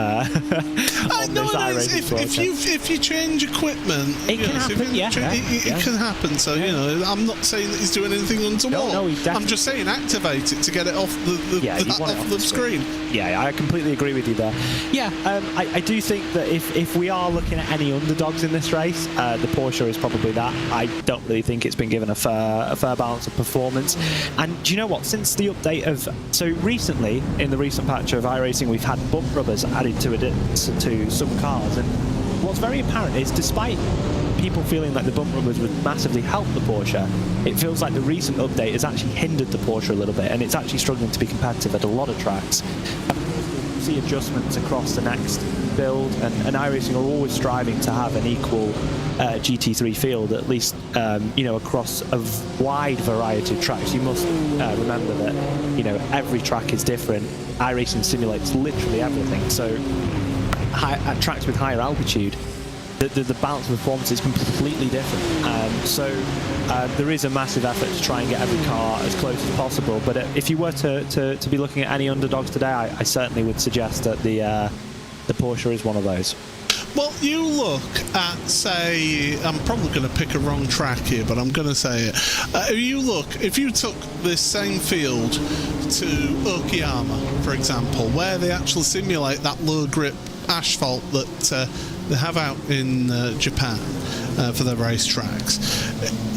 If you change equipment, it can happen. It can happen. So you know, I'm not saying that he's doing anything untoward. No, I'm just saying activate it to get it off the screen. Yeah, I completely agree with you there. Yeah, I do think that if we are looking at any underdogs in this race, the Porsche is probably that. I don't really think it's been given a fair balance of performance. And do you know what? Since the update of recently, in the recent patch of iRacing, we've had bump rubbers added to some cars, and what's very apparent is, despite people feeling like the bump rubbers would massively help the Porsche, it feels like the recent update has actually hindered the Porsche a little bit, and it's actually struggling to be competitive at a lot of tracks. See adjustments across the next build, and iRacing are always striving to have an equal GT3 field, at least across a wide variety of tracks. You must remember that every track is different. iRacing simulates literally everything, so at tracks with higher altitude, the balance of performance is completely different. There is a massive effort to try and get every car as close as possible. But if you were to be looking at any underdogs today, I certainly would suggest that the Porsche is one of those. Well, you look at, say, I'm probably going to pick a wrong track here, but I'm going to say it. If you took this same field to Okayama, for example, where they actually simulate that low grip asphalt that they have out in Japan for their racetracks.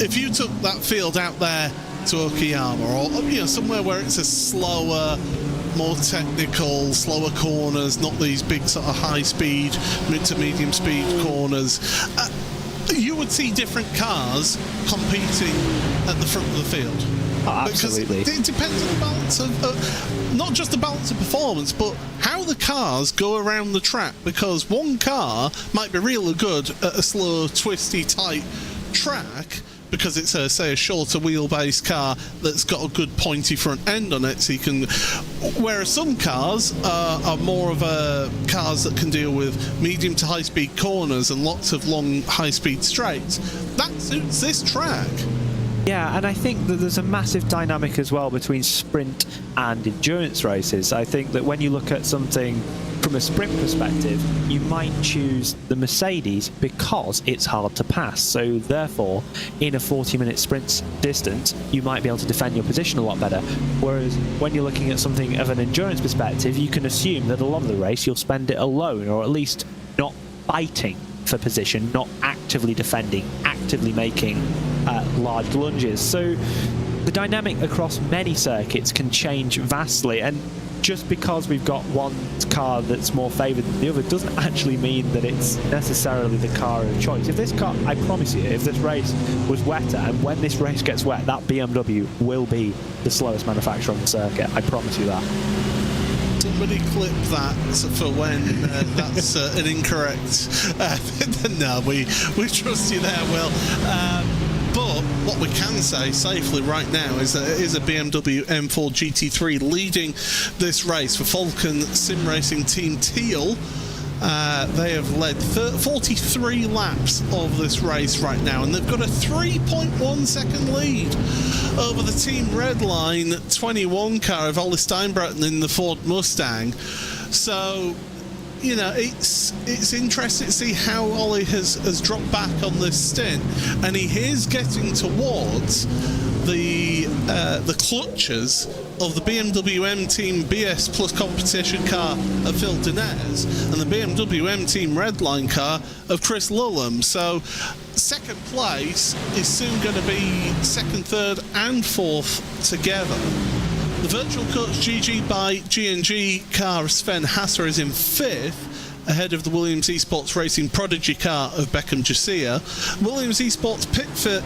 If you took that field out there to Okayama, or somewhere where it's a slower, more technical, slower corners, not these big sort of high speed, mid to medium speed corners, you would see different cars competing at the front of the field. Oh, absolutely. Because it depends on the balance of not just the balance of performance, but how the cars go around the track. Because one car might be really good at a slow, twisty, tight track, because it's a shorter wheelbase car that's got a good pointy front end on it, so you can. Whereas some cars are more of cars that can deal with medium to high speed corners and lots of long high speed straights. That suits this track. Yeah, and I think that there's a massive dynamic as well between sprint and endurance races. I think that when you look at something from a sprint perspective, you might choose the Mercedes because it's hard to pass. So therefore, in a 40-minute sprint distance, you might be able to defend your position a lot better. Whereas when you're looking at something of an endurance perspective, you can assume that a lot of the race you'll spend it alone, or at least not fighting for position, not actively defending, actively making large lunges. So the dynamic across many circuits can change vastly, and just because we've got one car that's more favoured than the other doesn't actually mean that it's necessarily the car of choice. If this car, I promise you, if this race was wetter, and when this race gets wet, that BMW will be the slowest manufacturer on the circuit. I promise you that. Somebody clip that for when that's an incorrect. No, we trust you there, Will. But what we can say safely right now is that it is a BMW M4 GT3 leading this race for Falcon Sim Racing Team Teal. They have led 43 laps of this race right now, and they've got a 3.1 second lead over the Team Redline 21 car of Ollie Steinbretton in the Ford Mustang. So, you know, it's interesting to see how Ollie has dropped back on this stint, and he is getting towards the clutches of the BMW M Team BS Plus competition car of Phil Dinez and the BMW M Team Redline car of Chris Lullum. So second place is soon going to be second, third and fourth together. The virtual coach GG by G&G car of Sven Hasser is in fifth, ahead of the Williams Esports Racing Prodigy car of Beckham Jasiah. Williams Esports Pitfit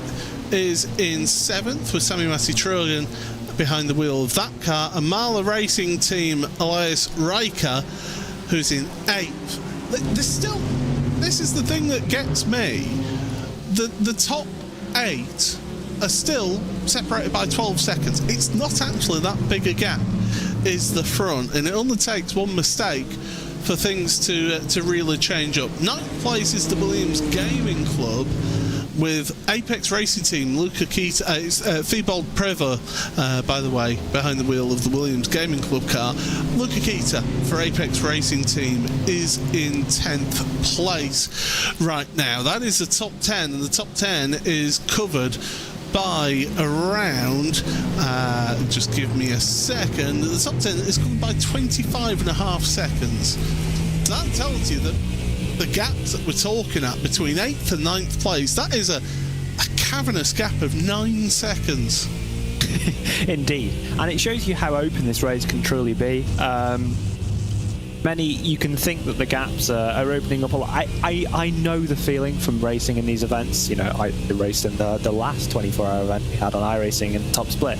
is in seventh, with Sammy Massi-Trojan behind the wheel of that car, and Marla Racing Team Elias Riker, who's in eighth. This is the thing that gets me. The top eight are still separated by 12 seconds. It's not actually that big a gap, is the front, and it only takes one mistake for things to really change up. Ninth place is the Williams Gaming Club, with Apex Racing Team, Luca Kita, Thibault Preva, by the way, behind the wheel of the Williams Gaming Club car. Luca Kita for Apex Racing Team is in 10th place right now. That is the top 10, and the top 10 is covered by around, just give me a second, the top 10 is covered by 25.5 seconds. That tells you that the gaps that we're talking at between 8th and 9th place, that is a cavernous gap of 9 seconds. Indeed, and it shows you how open this race can truly be. You can think that the gaps are opening up a lot. I know the feeling from racing in these events. You know, I raced in the last 24-hour event we had on iRacing in Top Split.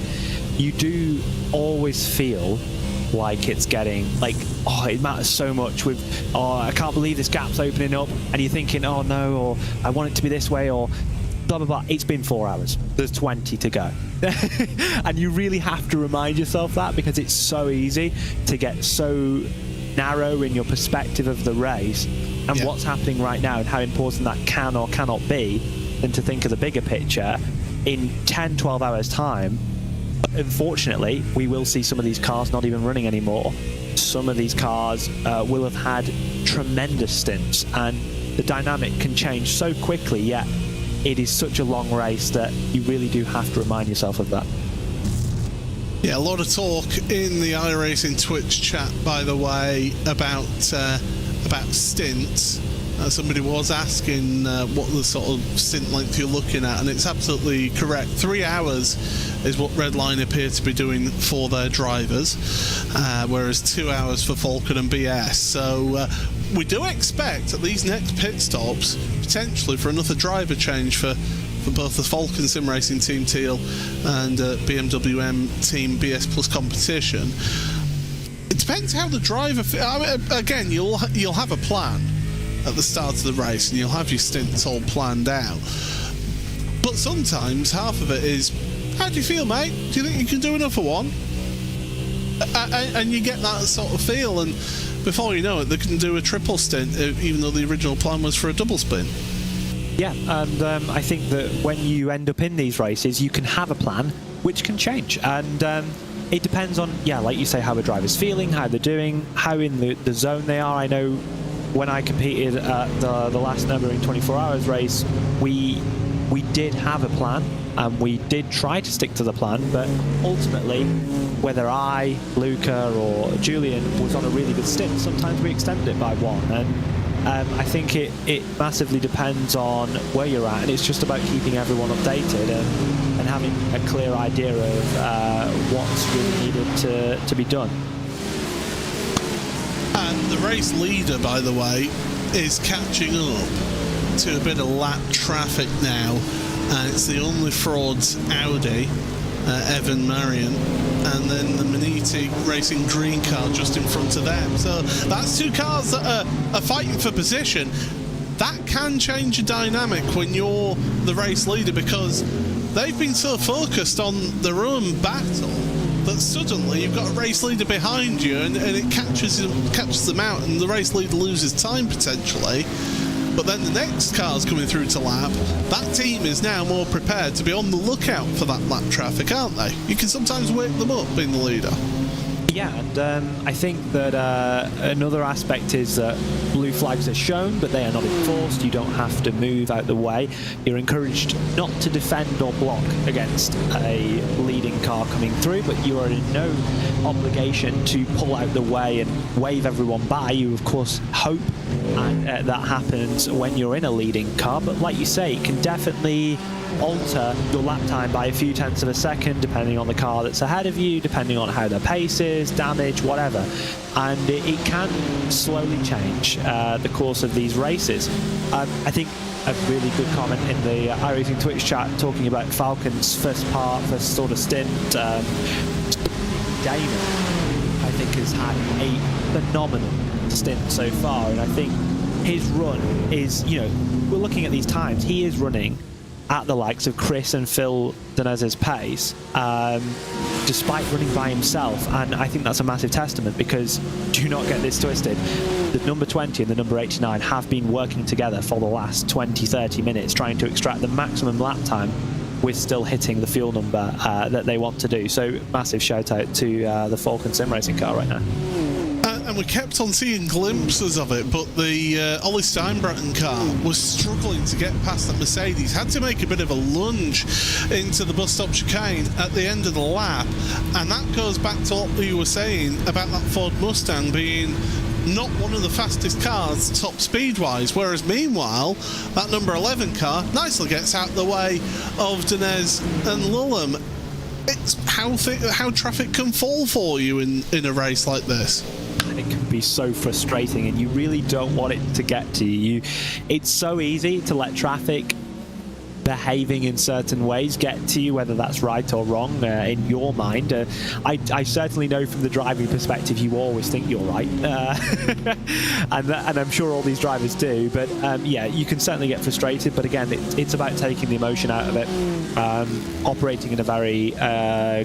You do always feel like it's getting, like, oh, it matters so much with, oh, I can't believe this gap's opening up, and you're thinking, oh no, or I want it to be this way, or blah blah blah. It's been 4 hours, there's 20 to go. And you really have to remind yourself that, because it's so easy to get so narrow in your perspective of the race and what's happening right now and how important that can or cannot be, than to think of the bigger picture. In 10-12 hours time, unfortunately, we will see some of these cars not even running anymore. Some of these cars will have had tremendous stints, and the dynamic can change so quickly, yet it is such a long race that you really do have to remind yourself of that. Yeah, a lot of talk in the iRacing Twitch chat, by the way, about stints. Somebody was asking what the sort of stint length you're looking at, and it's absolutely correct. 3 hours is what Redline appear to be doing for their drivers, whereas 2 hours for Falcon and BS. So we do expect at these next pit stops potentially for another driver change for both the Falcon Sim Racing Team Teal and BMW M Team BS Plus competition. It depends how the driver again, you'll have a plan at the start of the race, and you'll have your stints all planned out. But sometimes half of it is, how do you feel, mate? Do you think you can do another one? And you get that sort of feel, and before you know it, they can do a triple stint, even though the original plan was for a double spin. Yeah, and I think that when you end up in these races, you can have a plan which can change, and it depends on, like you say, how the driver's feeling, how they're doing, how in the zone they are. I know when I competed at the last Nürburgring 24 hours race, we did have a plan, and we did try to stick to the plan, but ultimately, whether I, Luca or Julian was on a really good stint, sometimes we extended it by one, and I think it massively depends on where you're at, and it's just about keeping everyone updated and having a clear idea of what's really needed to be done. And the race leader, by the way, is catching up to a bit of lap traffic now. It's the Only Frauds Audi, Evan Marion, and then the Maniti Racing green car just in front of them. So that's two cars that are fighting for position. That can change a dynamic when you're the race leader, because they've been so focused on their own battle that suddenly you've got a race leader behind you, and it catches them out, and the race leader loses time potentially. But then the next car's coming through to lap. That team is now more prepared to be on the lookout for that lap traffic, aren't they? You can sometimes wake them up being the leader. Yeah, and I think that another aspect is that blue flags are shown, but they are not enforced. You don't have to move out the way. You're encouraged not to defend or block against a leading car coming through, but you are in no obligation to pull out the way and wave everyone by. You, of course, hope and that happens when you're in a leading car, but like you say, it can definitely alter your lap time by a few tenths of a second, depending on the car that's ahead of you, depending on how their pace is, damage, whatever. And it can slowly change the course of these races. I think a really good comment in the iRacing Twitch chat talking about Falcon's first sort of stint. Damon, I think, has had a phenomenal stint so far, and I think his run is, we're looking at these times, he is running at the likes of Chris and Phil Denez's pace, despite running by himself, and I think that's a massive testament, because do not get this twisted, the number 20 and the number 89 have been working together for the last 20-30 minutes trying to extract the maximum lap time with still hitting the fuel number that they want to do. So massive shout out to the Falcon sim racing car right now. And we kept on seeing glimpses of it, but the Ollie Steinbratton car was struggling to get past that Mercedes. Had to make a bit of a lunge into the bus stop chicane at the end of the lap, and that goes back to what you were saying about that Ford Mustang being not one of the fastest cars top speed-wise, whereas meanwhile that number 11 car nicely gets out the way of Denez and Lulham. It's how traffic can fall for you in a race like this. It can be so frustrating, and you really don't want it to get to you. It's so easy to let traffic behaving in certain ways get to you, whether that's right or wrong in your mind. I certainly know from the driving perspective you always think you're right, and I'm sure all these drivers do, but yeah, you can certainly get frustrated, but again, it's about taking the emotion out of it, operating in a very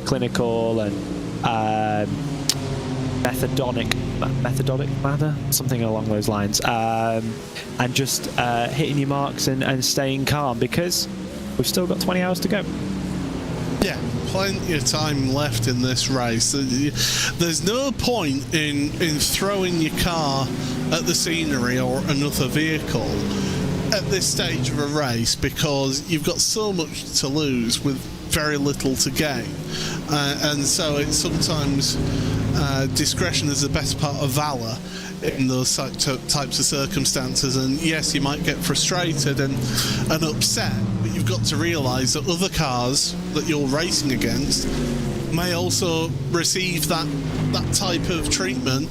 clinical and methodic manner, something along those lines, and just hitting your marks and staying calm, because we've still got 20 hours to go. Yeah, plenty of time left in this race. There's no point in throwing your car at the scenery or another vehicle at this stage of a race, because you've got so much to lose with very little to gain, and so it's sometimes discretion is the best part of valor in those types of circumstances. And yes, you might get frustrated and upset, but you've got to realise that other cars that you're racing against may also receive that type of treatment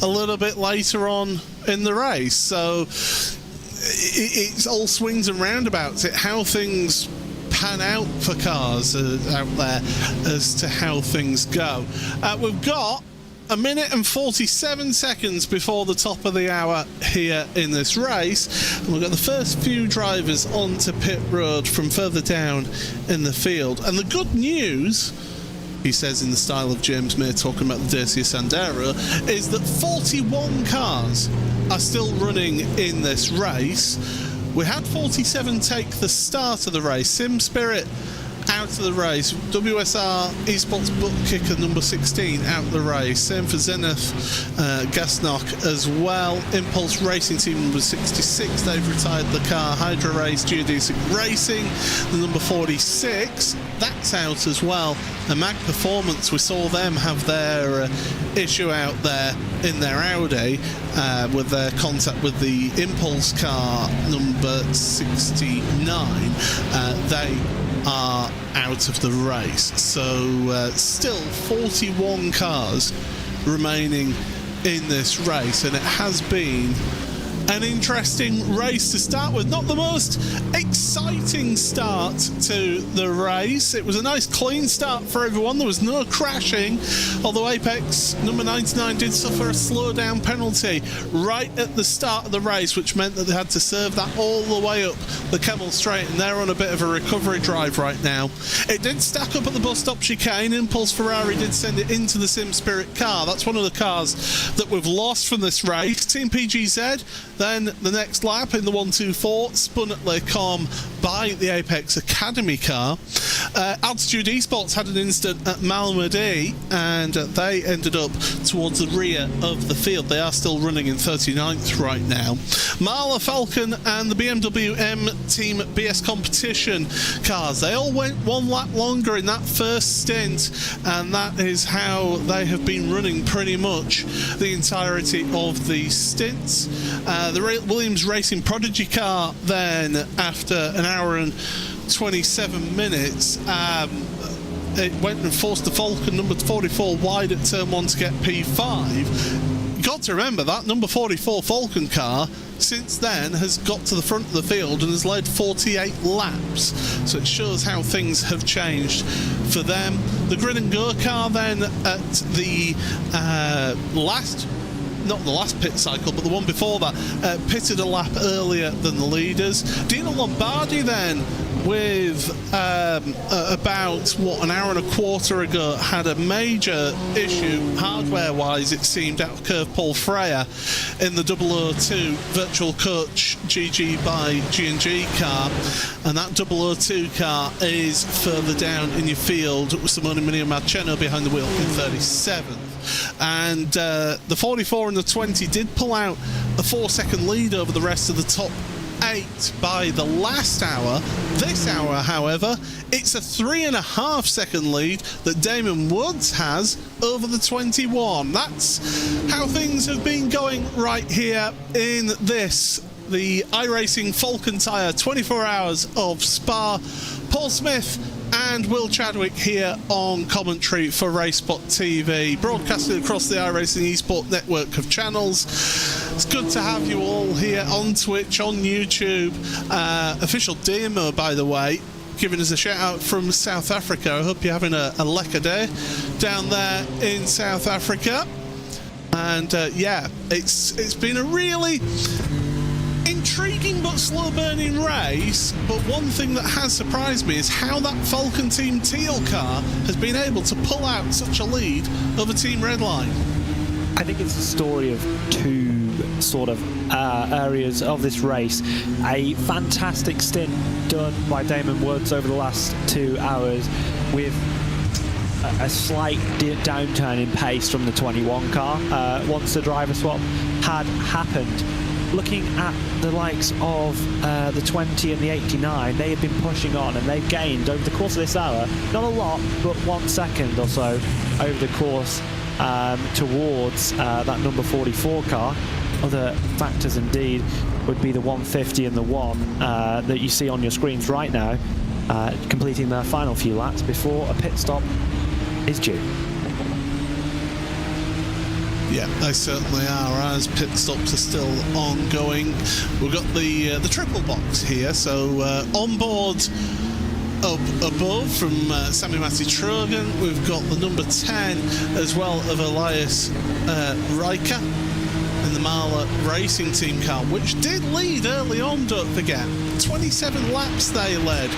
a little bit later on in the race. So it's all swings and roundabouts. How things pan out for cars out there as to how things go. We've got a minute and 47 seconds before the top of the hour here in this race, and we've got the first few drivers onto pit road from further down in the field. And the good news, he says in the style of James May talking about the Dacia Sandero, is that 41 cars are still running in this race. We had 47 take the start of the race. Sim Spirit out of the race. WSR Esports Butt Kicker number 16 out of the race. Same for Zenith Gasnock as well. Impulse Racing Team number 66, they've retired the car. Hydra Race Geodesic Racing, the number 46, that's out as well. And Mag Performance, we saw them have their issue out there in their Audi with their contact with the Impulse car number 69. They are out of the race. So still 41 cars remaining in this race, and it has been an interesting race to start with. Not the most exciting start to the race. It was a nice clean start for everyone. There was no crashing, although Apex number 99 did suffer a slowdown penalty right at the start of the race, which meant that they had to serve that all the way up the Kemmel Straight, and they're on a bit of a recovery drive right now. It did stack up at the bus stop chicane. Impulse Ferrari did send it into the Sim Spirit car. That's one of the cars that we've lost from this race. Team PGZ, then the next lap in the 124, spun at Les Combes by the Apex Academy car. Altitude Esports had an incident at Malmedy, and they ended up towards the rear of the field. They are still running in 39th right now. Marla Falcon and the BMW M Team BS Competition cars, they all went one lap longer in that first stint, and that is how they have been running pretty much the entirety of the stints. The Williams Racing Prodigy car, then after an hour and 27 minutes, it went and forced the Falcon number 44 wide at turn 1 to get P5. You've got to remember that number 44 Falcon car since then has got to the front of the field and has led 48 laps, so it shows how things have changed for them. The Grid and Go car then at the not the last pit cycle, but the one before that, pitted a lap earlier than the leaders. Dino Lombardi then, with about, an hour and a quarter ago, had a major issue, hardware-wise, it seemed, out of curve Paul Freya in the 002 Virtual Coach GG by G&G car, and that 002 car is further down in your field with Simone Minio Marceno behind the wheel in 37th. And the 44 and the 20 did pull out a 4-second lead over the rest of the top 8 by the last hour. This hour, however, it's a 3.5 second lead that Damon Woods has over the 21. That's how things have been going right here in this, the iRacing Falcon Tyre 24 Hours of Spa. Paul Smith and Will Chadwick here on commentary for RaceSpot TV, broadcasted across the iRacing eSport network of channels. It's good to have you all here on Twitch, on YouTube. Official Demo, by the way, giving us a shout out from South Africa. I hope you're having a lekker day down there in South Africa. And yeah, it's been a really intriguing but slow-burning race, but one thing that has surprised me is how that Falcon Team Teal car has been able to pull out such a lead over Team Redline. I think it's a story of two sort of areas of this race. A fantastic stint done by Damon Woods over the last 2 hours with a slight downturn in pace from the 21 car once the driver swap had happened. Looking at the likes of the 20 and the 89, they have been pushing on, and they've gained over the course of this hour, not a lot, but 1 second or so over the course towards that number 44 car. Other factors indeed would be the 150 and the 1 that you see on your screens right now, completing their final few laps before a pit stop is due. Yeah, they certainly are, as pit stops are still ongoing. We've got the triple box here, so on board up above from Sammy Matty Trogan, we've got the number 10 as well of Elias Riker in the Marla Racing Team car, which did lead early on, don't forget. 27 laps they led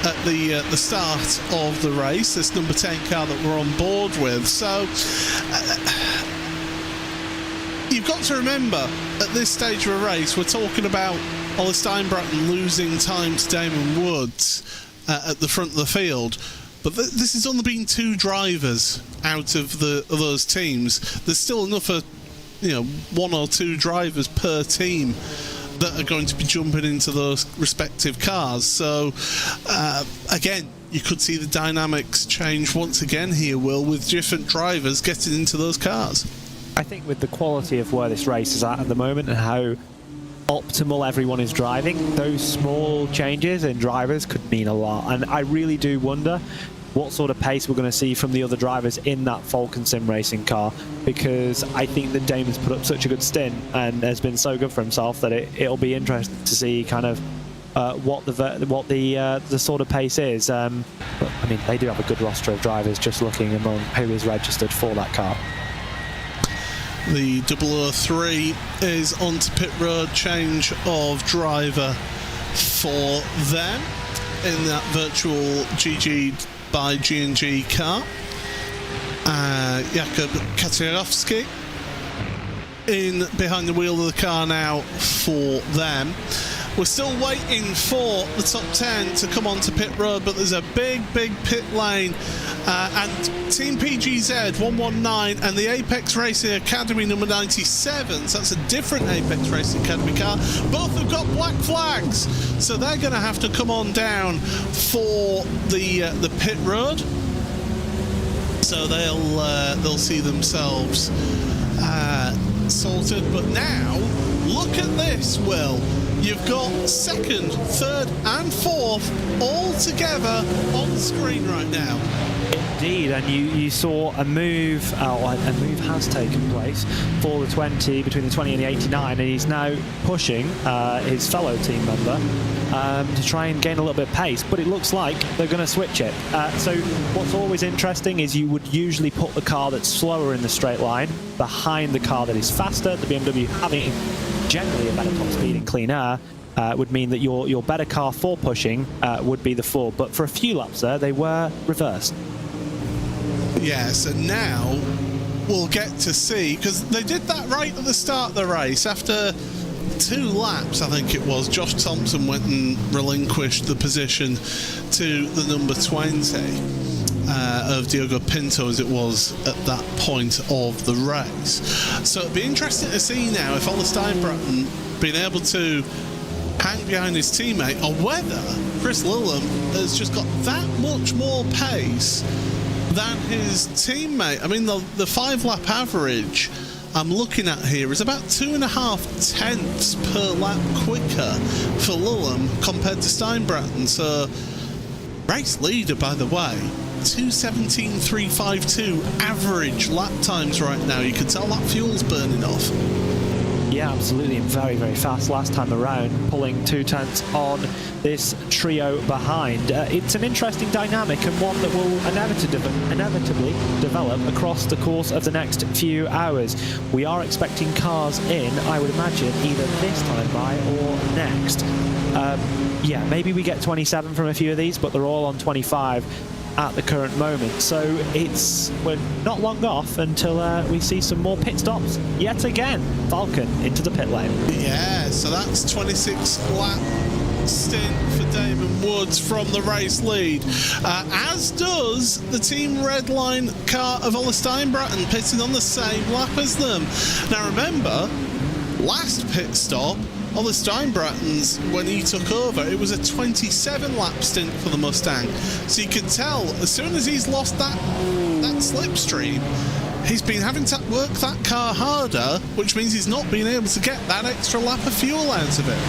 at the start of the race, this number 10 car that we're on board with. So you've got to remember, at this stage of a race, we're talking about Ollie Steinbratton losing time to Damon Woods. at the front of the field. But this has only been 2 drivers out of those teams. There's still enough of 1 or 2 drivers per team that are going to be jumping into those respective cars. So again, you could see the dynamics change once again here, Will, with different drivers getting into those cars. I think with the quality of where this race is at the moment and how optimal everyone is driving, those small changes in drivers could mean a lot. And I really do wonder what sort of pace we're going to see from the other drivers in that Falcon Sim Racing car, because I think that Damon's put up such a good stint and has been so good for himself that it'll be interesting to see kind of what the sort of pace is. But, I mean, they do have a good roster of drivers, just looking among who is registered for that car. The 003 is onto pit road, change of driver for them in that virtual GG by G&G car. Jakub Kaczorowski in behind the wheel of the car now for them. We're still waiting for the top 10 to come onto pit road, but there's a big pit lane. And Team PGZ 119 and the Apex Racing Academy number 97, so that's a different Apex Racing Academy car, both have got black flags, so they're going to have to come on down for the pit road. So they'll see themselves sorted. But now, look at this, Will. You've got 2nd, 3rd and 4th all together on screen right now. Indeed, and you saw a move, a move has taken place for the 20, between the 20 and the 89, and he's now pushing his fellow team member to try and gain a little bit of pace, but it looks like they're going to switch it. So what's always interesting is you would usually put the car that's slower in the straight line behind the car that is faster. The BMW having generally a better top speed and clean air would mean that your better car for pushing would be the Ford, but for a few laps there they were reversed. Yes, and now we'll get to see, because they did that right at the start of the race. After 2 laps, I think it was, Josh Thompson went and relinquished the position to the number 20 of Diogo Pinto, as it was at that point of the race. So it'd be interesting to see now if Ola Steinbratton being able to hang behind his teammate, or whether Chris Lillam has just got that much more pace than his teammate. I mean, the 5-lap average I'm looking at here is about 2.5 tenths per lap quicker for Lillam compared to Steinbratton. So, race leader, by the way, 2:17.352 average lap times right now. You can tell that fuel's burning off. Yeah, absolutely, and very fast last time around, pulling 2 tenths on this trio behind. It's an interesting dynamic, and one that will inevitably develop across the course of the next few hours. We are expecting cars in, I would imagine, either this time by or next. Yeah, maybe we get 27 from a few of these, but they're all on 25 at the current moment, so we're not long off until we see some more pit stops yet again. Falcon into the pit lane. Yeah, so that's 26 lap stint for Damon Woods from the race lead, as does the Team Redline car of Ola Steinbratton, pitting on the same lap as them. Now remember, last pit stop, Ola Steinbratton's, when he took over, it was a 27-lap stint for the Mustang. So you can tell, as soon as he's lost that slipstream, he's been having to work that car harder, which means he's not been able to get that extra lap of fuel out of it.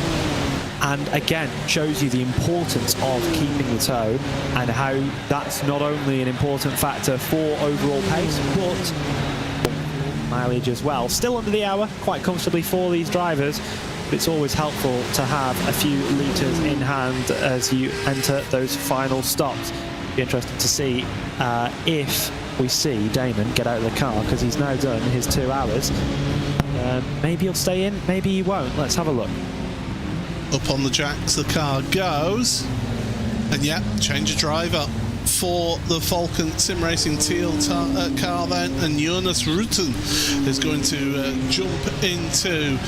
And again, shows you the importance of keeping the toe, and how that's not only an important factor for overall pace, but mileage as well. Still under the hour, quite comfortably for these drivers. It's always helpful to have a few litres in hand as you enter those final stops. Be interested to see if we see Damon get out of the car, because he's now done his 2 hours. Maybe he'll stay in, maybe he won't. Let's have a look. Up on the jacks the car goes, and yeah, change of driver for the Falcon Sim Racing Teal car then, and Jonas Rutten is going to jump into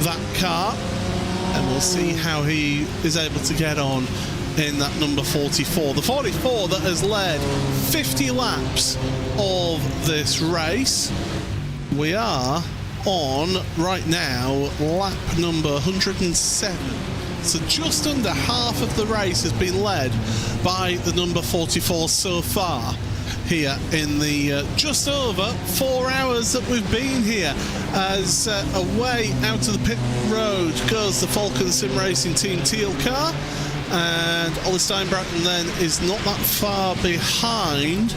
that car, and we'll see how he is able to get on in that number 44. The 44 that has led 50 laps of this race. We are on, right now, lap number 107. So just under half of the race has been led by the number 44 so far here in the just over 4 hours that we've been here. As away out of the pit road goes the Falcon Sim Racing Team Teal car, and Ollie Steinbratton then is not that far behind.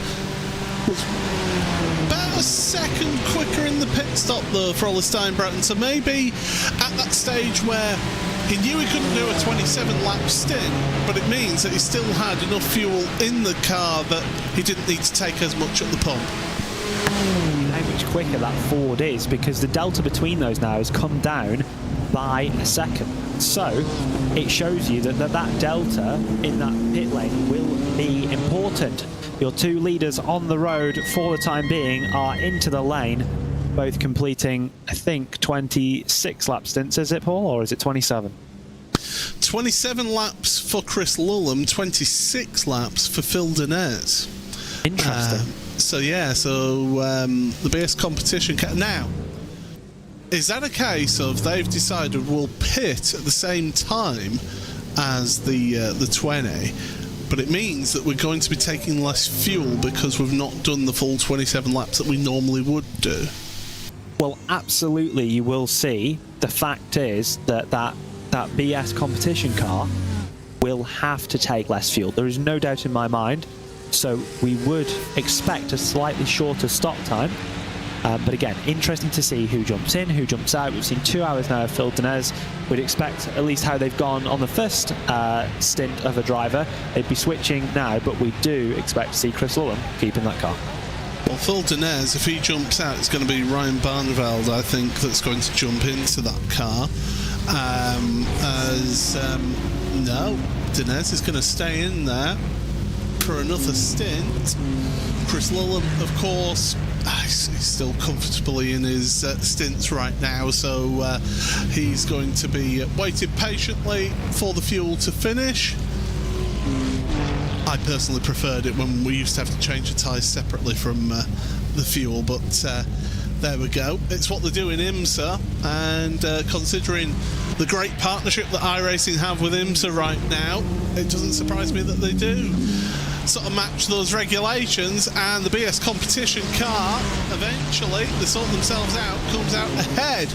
About a second quicker in the pit stop though for Ollie Steinbratton, so maybe at that stage where he knew he couldn't do a 27-lap stint, but it means that he still had enough fuel in the car that he didn't need to take as much at the pump. How much quicker that Ford is, because the delta between those now has come down by a second. So it shows you that that delta in that pit lane will be important. Your two leaders on the road for the time being are into the lane, both completing, I think, 26 lap stints. Is it, Paul, or is it 27? 27 laps for Chris Lulham, 26 laps for Phil Denez. Interesting. The BS competition now, is that a case of they've decided we'll pit at the same time as the 20, but it means that we're going to be taking less fuel because we've not done the full 27 laps that we normally would do? Well, absolutely, you will see. The fact is that BS competition car will have to take less fuel. There is no doubt in my mind. So we would expect a slightly shorter stop time. But again, interesting to see who jumps in, who jumps out. We've seen 2 hours now of Phil Denez. We'd expect at least how they've gone on the first stint of a driver. They'd be switching now, but we do expect to see Chris Lulham keeping that car. Well, Phil Denez, if he jumps out, it's going to be Ryan Barneveld, I think, that's going to jump into that car. No, Denez is going to stay in there for another stint. Chris Lulham, of course, he's still comfortably in his stints right now, so he's going to be waiting patiently for the fuel to finish. I personally preferred it when we used to have to change the tyres separately from the fuel, but there we go. It's what they do in IMSA, and considering the great partnership that iRacing have with IMSA right now, it doesn't surprise me that they do sort of match those regulations, and the BS competition car, eventually, they sort themselves out, comes out ahead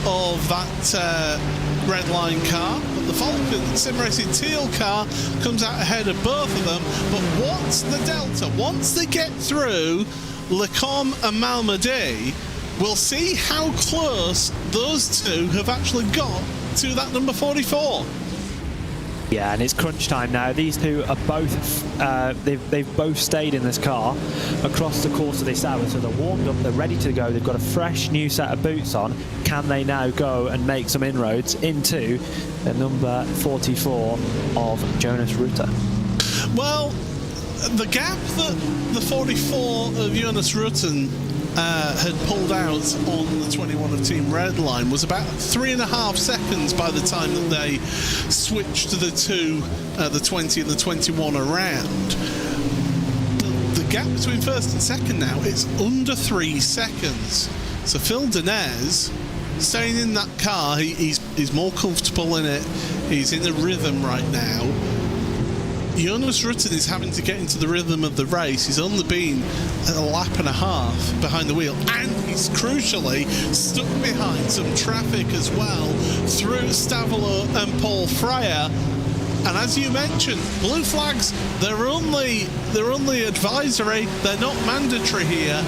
of that red line car, but the Falcon Sim Racing Teal car comes out ahead of both of them. But what's the delta? Once they get through Lecombe and Malmedy, we'll see how close those two have actually got to that number 44. Yeah, and it's crunch time now. These two are both, they've both stayed in this car across the course of this hour, so they're warmed up, they're ready to go, they've got a fresh new set of boots on. Can they now go and make some inroads into the number 44 of Jonas Rutter? Well, the gap that the 44 of Jonas Rutten had pulled out on the 21 of Team Redline was about 3.5 seconds by the time that they switched the two, the 20 and the 21 around. The gap between first and second now is under 3 seconds. So Phil Denez, staying in that car, he's more comfortable in it. He's in the rhythm right now. Jonas Rutten is having to get into the rhythm of the race. He's only been a lap and a half behind the wheel, and he's crucially stuck behind some traffic as well through Stavolo and Paul Fryer. And as you mentioned, blue flags, they're only advisory, they're not mandatory here.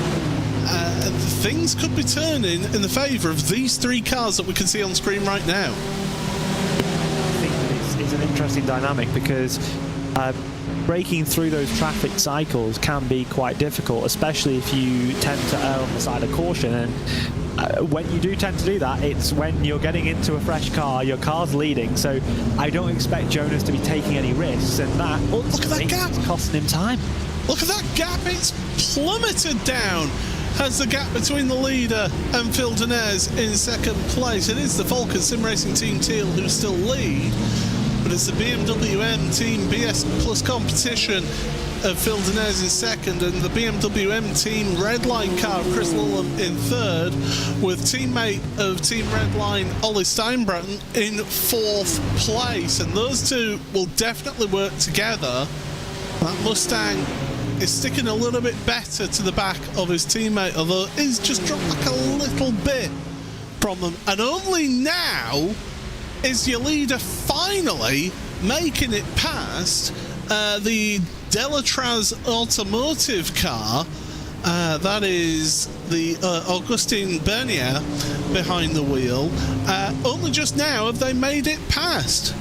And things could be turning in the favour of these three cars that we can see on screen right now. I think it's an interesting dynamic, because breaking through those traffic cycles can be quite difficult, especially if you tend to err on the side of caution. And when you do tend to do that, it's when you're getting into a fresh car, your car's leading, so I don't expect Jonas to be taking any risks, and that ultimately is costing him time. Look at that gap, it's plummeted down as the gap between the leader and Phil Denez in second place. It is the Falcon Sim Racing Team Teal who still lead, but but it's the BMW M team BS Plus competition of Phil Denez in second, and the BMW M team Redline car of Chris Lulham in third, with teammate of Team Redline Ollie Steinbratton in fourth place. And those two will definitely work together. That Mustang is sticking a little bit better to the back of his teammate, although he's just dropped like a little bit from them. And only now is your leader finally making it past the Delatraz Automotive car. That is the Augustin Bernier behind the wheel. Only just now have they made it past.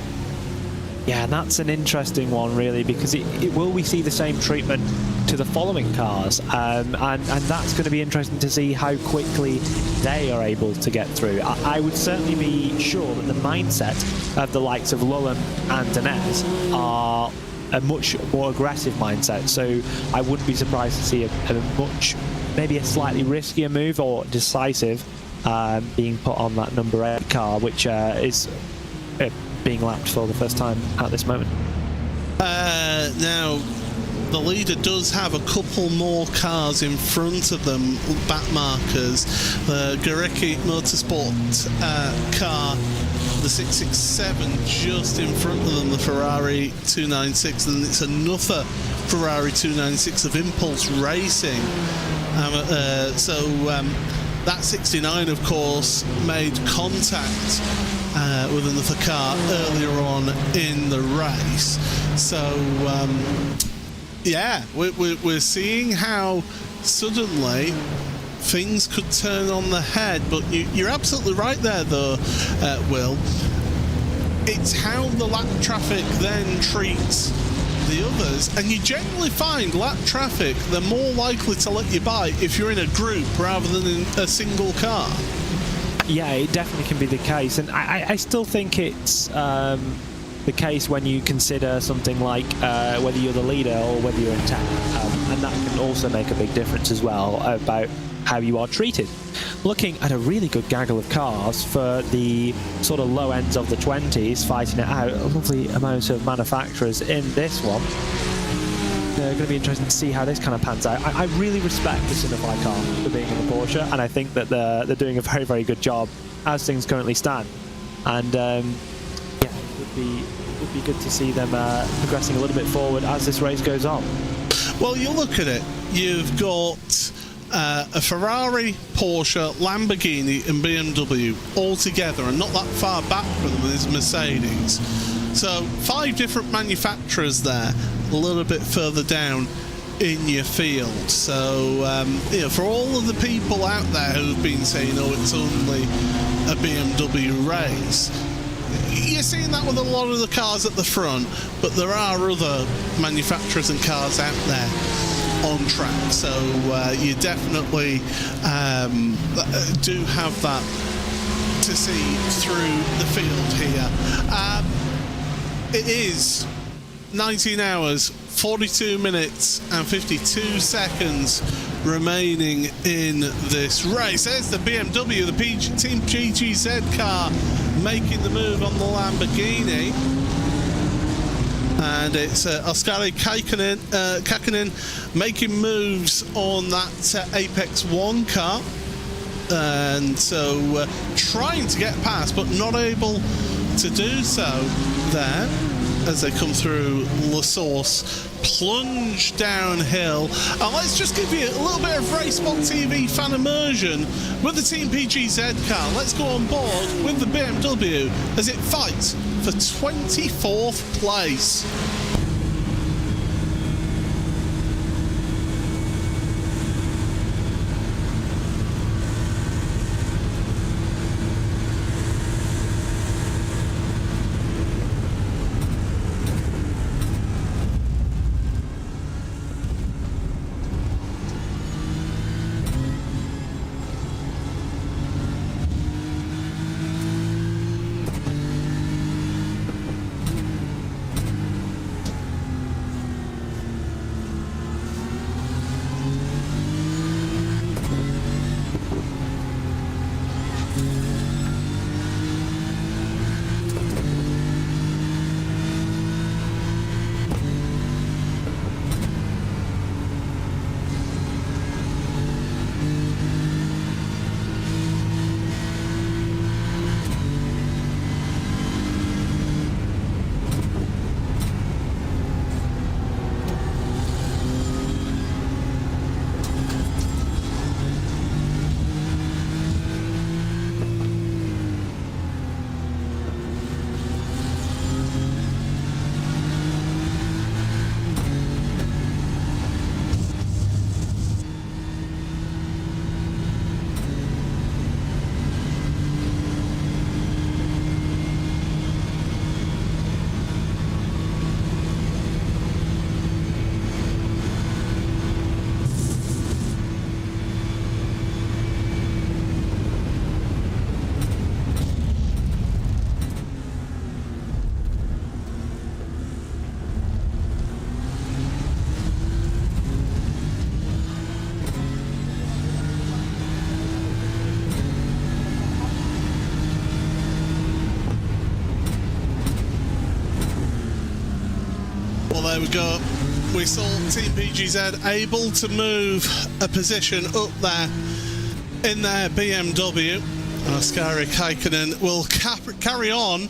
Yeah, and that's an interesting one, really, because will we see the same treatment to the following cars? And that's going to be interesting to see how quickly they are able to get through. I would certainly be sure that the mindset of the likes of Lulham and Denez are a much more aggressive mindset, so I wouldn't be surprised to see maybe a slightly riskier move or decisive being put on that number 8 car, which is being lapped for the first time at this moment. Now, the leader does have a couple more cars in front of them, back markers. The Gurecki Motorsport car, the 667, just in front of them, the Ferrari 296, and it's another Ferrari 296 of Impulse Racing. That 69, of course, made contact with another car earlier on in the race. So, yeah, we're seeing how suddenly things could turn on the head. But you're absolutely right there, though, Will. It's how the lap traffic then treats the others, and you generally find lap traffic, they're more likely to let you by if you're in a group rather than in a single car. Yeah, it definitely can be the case, and I still think it's the case when you consider something like whether you're the leader or whether you're in 10th, and that can also make a big difference as well about how you are treated. Looking at a really good gaggle of cars for the sort of low ends of the 20s, fighting it out, a lovely amount of manufacturers in this one. They're going to be interesting to see how this kind of pans out. I really respect the Signify car for being in the Porsche, and I think that they're doing a very, very good job as things currently stand. And yeah, it would be good to see them progressing a little bit forward as this race goes on. Well, you look at it, you've got a Ferrari, Porsche, Lamborghini and BMW all together, and not that far back from them is Mercedes. So 5 different manufacturers there, a little bit further down in your field. So you know, for all of the people out there who've been saying, oh, it's only a BMW race, you're seeing that with a lot of the cars at the front, but there are other manufacturers and cars out there on track, so you definitely do have that to see through the field here. It is 19 hours, 42 minutes and 52 seconds remaining in this race. There's the BMW, the Team GGZ car making the move on the Lamborghini. And it's Oskari Kakkonen making moves on that Apex 1 car. And so trying to get past, but not able to do so there as they come through La Source, plunge downhill. And let's just give you a little bit of Racebot TV fan immersion with the Team PGZ car. Let's go on board with the BMW as it fights for 24th place. Well, there we go. We saw Team PGZ able to move a position up there in their BMW. Oskari Kaikkonen will carry on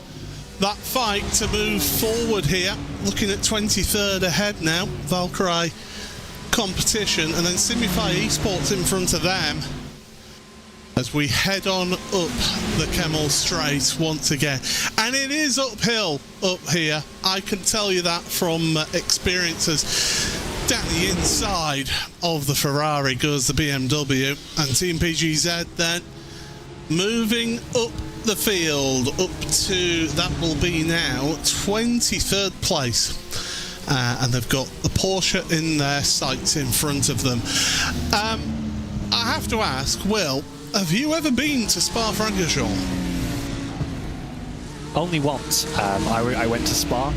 that fight to move forward here. Looking at 23rd ahead now. Valkyrie competition, and then Simify Esports in front of them as we head on up the Kemmel Straight once again. And it is uphill up here, I can tell you that from experiences. Down the inside of the Ferrari goes the BMW, and Team PGZ then moving up the field up to, that will be now 23rd place. And they've got the Porsche in their sights in front of them. I have to ask, Will, have you ever been to Spa-Francorchamps? Only once. I went to Spa,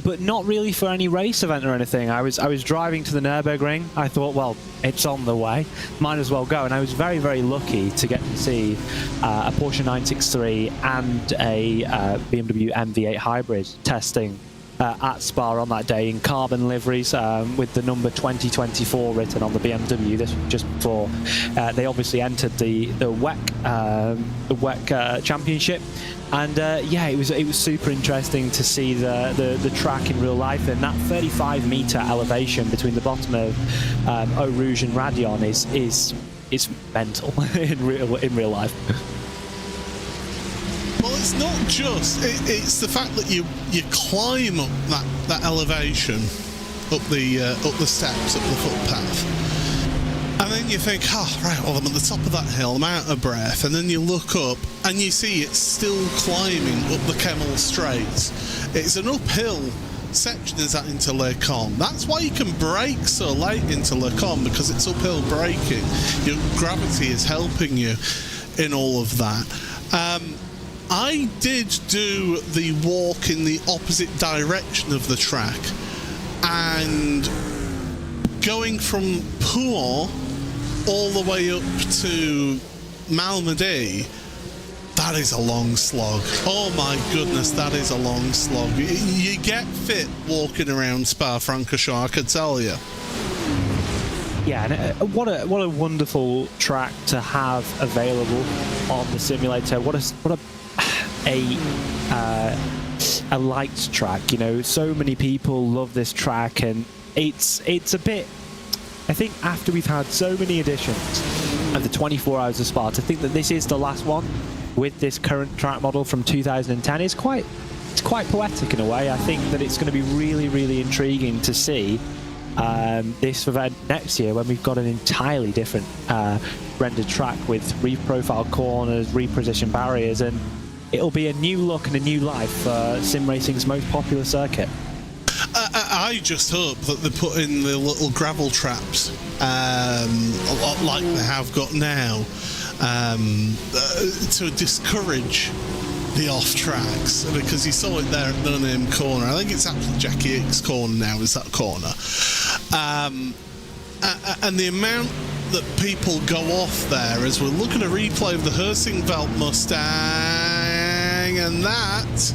but not really for any race event or anything. I was driving to the Nürburgring. I thought, well, it's on the way, might as well go. And I was very, very lucky to get to see a Porsche 963 and a BMW MV8 hybrid testing at Spa on that day in carbon liveries with the number 2024 written on the BMW. This was just before they obviously entered the WEC Championship. And yeah, it was super interesting to see the track in real life, and that 35-meter elevation between the bottom of Eau Rouge and Radion is mental in real life. Well, it's not just, it's the fact that you climb up that elevation, up the steps, up the footpath, and then you think, oh, right, well, I'm at the top of that hill, I'm out of breath, and then you look up and you see it's still climbing up the Kemmel Straight. It's an uphill section, is that into Le Combe. That's why you can brake so late into Le Combe, because it's uphill braking. Your gravity is helping you in all of that. I did do the walk in the opposite direction of the track, and going from Pouhon all the way up to Malmedy, that is a long slog. Oh my goodness, that is a long slog. You get fit walking around Spa-Francorchamps, I can tell you. Yeah, and what a wonderful track to have available on the simulator. What a light track. You know, so many people love this track, and it's a bit, I think, after we've had so many editions of the 24 Hours of Spa, to think that this is the last one with this current track model from 2010 is quite poetic in a way. I think that it's going to be really, really intriguing to see this event next year, when we've got an entirely different rendered track with reprofile corners, repositioned barriers, and it'll be a new look and a new life for sim racing's most popular circuit. I just hope that they put in the little gravel traps, like they have got now, to discourage the off tracks, because you saw it there at No Name Corner. I think it's actually Jackie Ick's corner now, is that corner. And the amount that people go off there, as we're looking at a replay of the Hersingveld Mustang, and that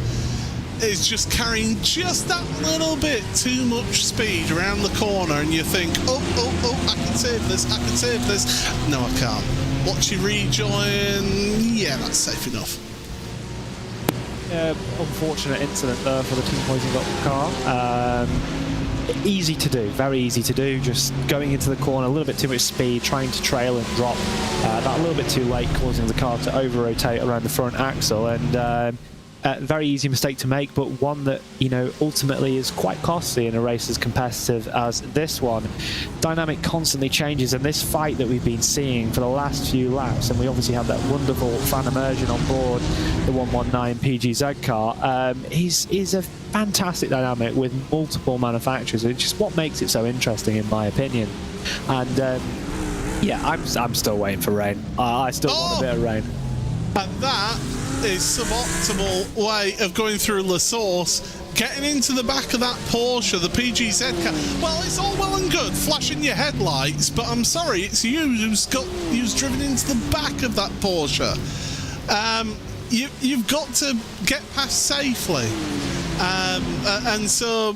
is just carrying just that little bit too much speed around the corner, and you think, oh, I can save this, No, I can't. Watch you rejoin, yeah, that's safe enough. Unfortunate incident there for the team pointing up the car. Easy to do, very easy to do, just going into the corner, a little bit too much speed, trying to trail and drop that a little bit too late, causing the car to over-rotate around the front axle, and very easy mistake to make, but one that, you know, ultimately is quite costly in a race as competitive as this one. Dynamic constantly changes, and this fight that we've been seeing for the last few laps, and we obviously have that wonderful fan immersion on board the 119 PGZ car, is a fantastic dynamic with multiple manufacturers. It's just what makes it so interesting, in my opinion. And yeah, I'm still waiting for rain. I still want a bit of rain. And that is suboptimal way of going through La Source, getting into the back of that Porsche, the PGZ car. Well, it's all well and good flashing your headlights, but I'm sorry, it's you who's driven into the back of that Porsche. You've got to get past safely, and so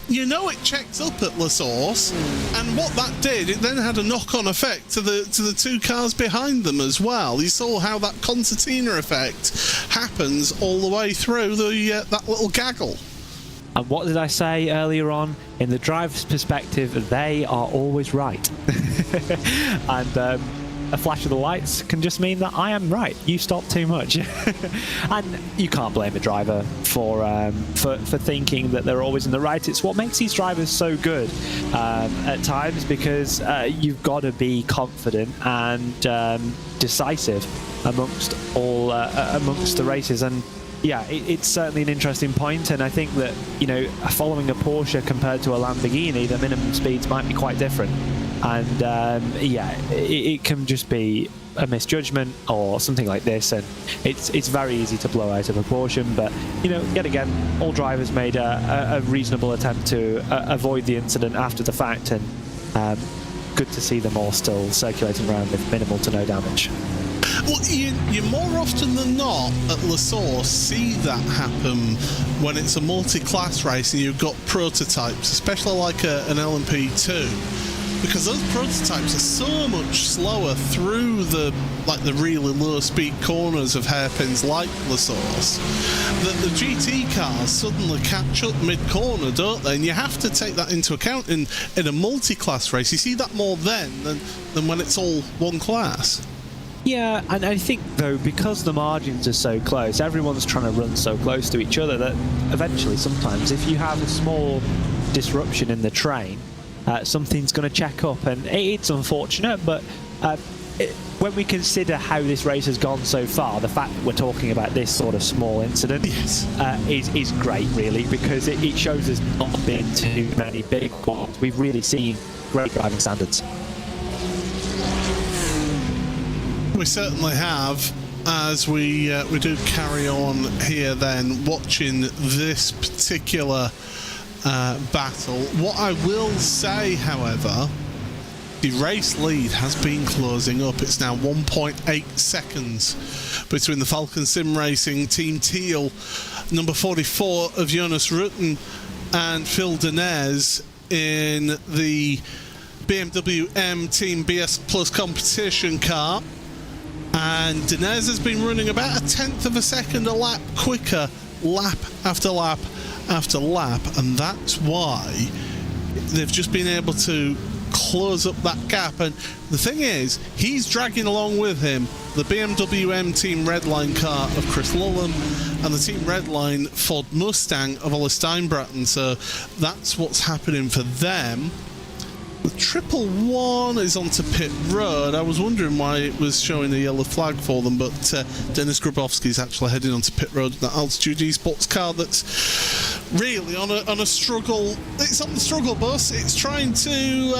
you know it checked up at La Source, and what that did, it then had a knock-on effect to the two cars behind them as well. You saw how that concertina effect happens all the way through that little gaggle. And what did I say earlier on? In the driver's perspective, they are always right. And a flash of the lights can just mean that I am right. You stopped too much. And you can't blame a driver for thinking that they're always in the right. It's what makes these drivers so good at times, because you've got to be confident and decisive amongst the races. And yeah, it's certainly an interesting point, and I think that, you know, following a Porsche compared to a Lamborghini, the minimum speeds might be quite different. And yeah, it can just be a misjudgment or something like this, and it's very easy to blow out of proportion. But, you know, yet again, all drivers made a reasonable attempt to avoid the incident after the fact, and good to see them all still circulating around with minimal to no damage. Well, you more often than not at La Source see that happen when it's a multi-class race and you've got prototypes, especially like an LMP2, because those prototypes are so much slower through the really low speed corners of hairpins like La Source that the GT cars suddenly catch up mid-corner, don't they? And you have to take that into account in a multi-class race. You see that more then than when it's all one class. Yeah, and I think, though, because the margins are so close, everyone's trying to run so close to each other that eventually, sometimes, if you have a small disruption in the train, something's going to check up. And it's unfortunate, but when we consider how this race has gone so far, the fact that we're talking about this sort of small incident is great, really, because it shows there's not been too many big ones. We've really seen great driving standards. We certainly have, as we do carry on here then, watching this particular battle. What I will say, however, the race lead has been closing up. It's now 1.8 seconds between the Falcon Sim Racing Team Teal, number 44 of Jonas Rutten, and Phil Denez in the BMW M Team BS Plus competition car. And Denez has been running about 1/10 of a second a lap quicker, lap after lap after lap, and that's why they've just been able to close up that gap. And the thing is, he's dragging along with him the BMW M Team Redline car of Chris Lulham and the Team Redline Ford Mustang of Ollie Steinbratton, so that's what's happening for them. The 111 is onto pit road. I was wondering why it was showing a yellow flag for them, but Dennis Grabowski is actually heading onto pit road in that Altitude Esports car that's really on a struggle. It's on the struggle bus. It's trying to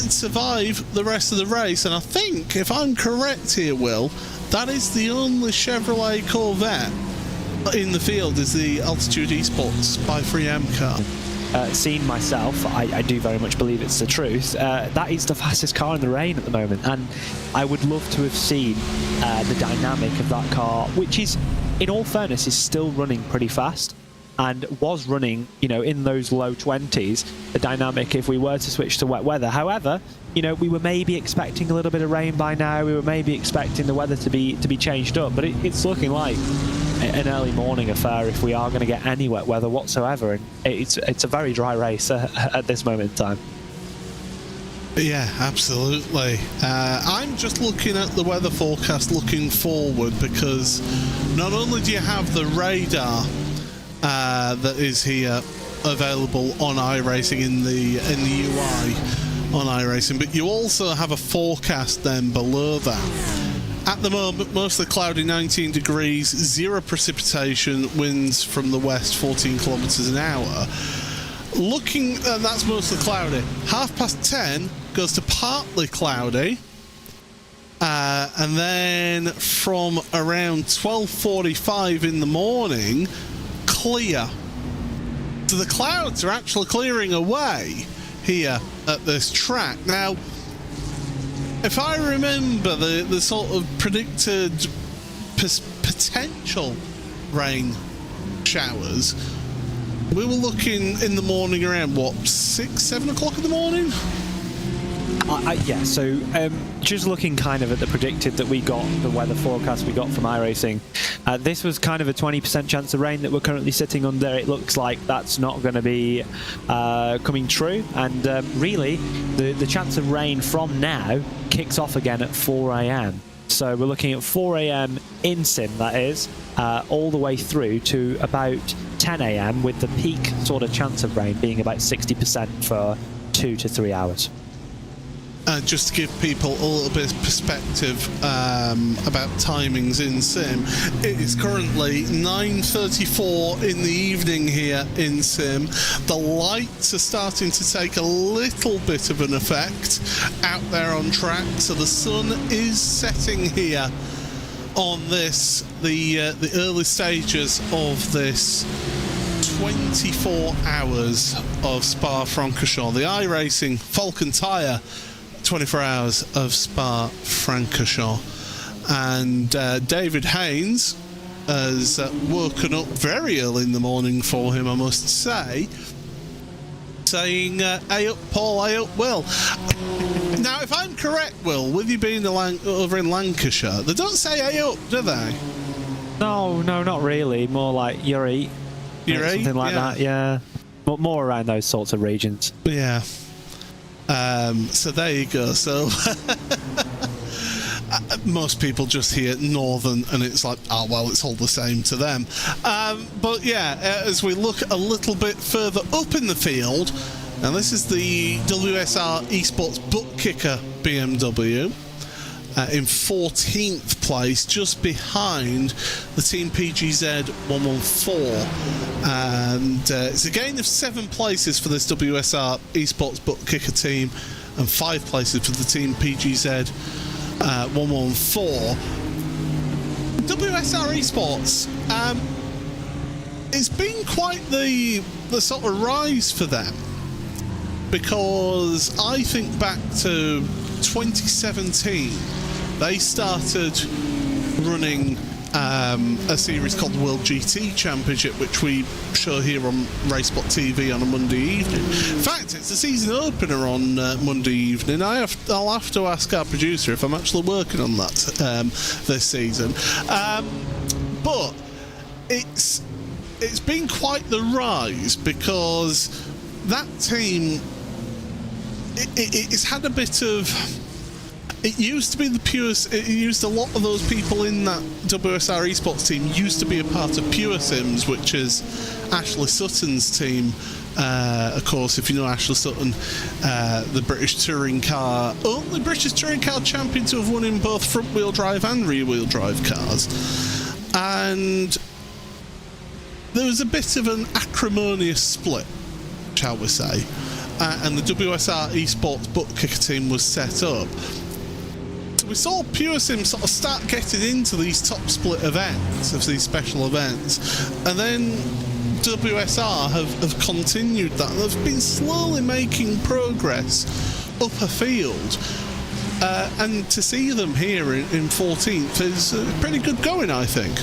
survive the rest of the race, and I think, if I'm correct here, Will, that is the only Chevrolet Corvette in the field, is the Altitude Esports by 3M car. Seen myself, I do very much believe it's the truth. That is the fastest car in the rain at the moment, and I would love to have seen the dynamic of that car, which is, in all fairness, is still running pretty fast and was running, you know, in those low 20s, the dynamic if we were to switch to wet weather. However, you know, we were maybe expecting a little bit of rain by now. We were maybe expecting the weather to be changed up, but it's looking like an early morning affair if we are going to get any wet weather whatsoever, and it's a very dry race at this moment in time. Yeah, absolutely. I'm just looking at the weather forecast looking forward, because not only do you have the radar that is here available on iRacing in the UI on iRacing, but you also have a forecast then below that. At the moment, mostly cloudy, 19 degrees, zero precipitation, winds from the west, 14 kilometres an hour. Looking, and that's mostly cloudy. 10:30 goes to partly cloudy, and then from around 12:45 in the morning, clear. So the clouds are actually clearing away here at this track. Now, if I remember the sort of predicted potential rain showers, We were looking in the morning around, what, 6, 7 o'clock in the morning? Yeah, so just looking kind of at the predicted that we got, the weather forecast we got from iRacing, this was kind of a 20% chance of rain that we're currently sitting under. It looks like that's not going to be coming true, and really the chance of rain from now kicks off again at 4 a.m. So we're looking at 4 a.m. in sim, that is, all the way through to about 10 a.m. with the peak sort of chance of rain being about 60% for 2 to 3 hours. Just to give people a little bit of perspective about timings in sim, it is currently 9:34 in the evening here in sim. The lights are starting to take a little bit of an effect out there on track, so the sun is setting here on this, the early stages of this 24 hours of Spa-Francorchamps. The iRacing Falcon Tyre 24 hours of Spa-Francorchamps, and David Haynes has woken up very early in the morning for him, I must say, saying, "Hey up, Paul, hey up, Will." Now, if I'm correct, Will, with you being over in Lancashire, they don't say "hey up," do they? No, not really. More like "Yuri," something like that. Yeah, but more around those sorts of regions. Yeah. So there you go. So most people just hear northern and it's like, oh well, it's all the same to them. But yeah, as we look a little bit further up in the field, and this is the WSR Esports Butt Kicker BMW in 14th place, just behind the Team PGZ 114, and it's a gain of 7 places for this WSR Esports Butt Kicker team and 5 places for the Team PGZ 114. WSR Esports, it's been quite the sort of rise for them, because I think back to 2017, they started running a series called the World GT Championship, which we show here on Racebot TV on a Monday evening. In fact, it's the season opener on Monday evening. I'll have to ask our producer if I'm actually working on that this season. But it's been quite the rise, because that team, it's had a bit of... It used to be the Pure... It used a lot of those people in that WSR Esports team used to be a part of Pure Sims, which is Ashley Sutton's team. Of course, if you know Ashley Sutton, the British touring car... Only British touring car champion to have won in both front-wheel drive and rear-wheel drive cars. And there was a bit of an acrimonious split, shall we say. And the WSR Esports Butt Kicker team was set up. We saw Pure Sim sort of start getting into these top split events, of these special events, and then WSR have continued that. They've been slowly making progress up a field, and to see them here in 14th is pretty good going, I think.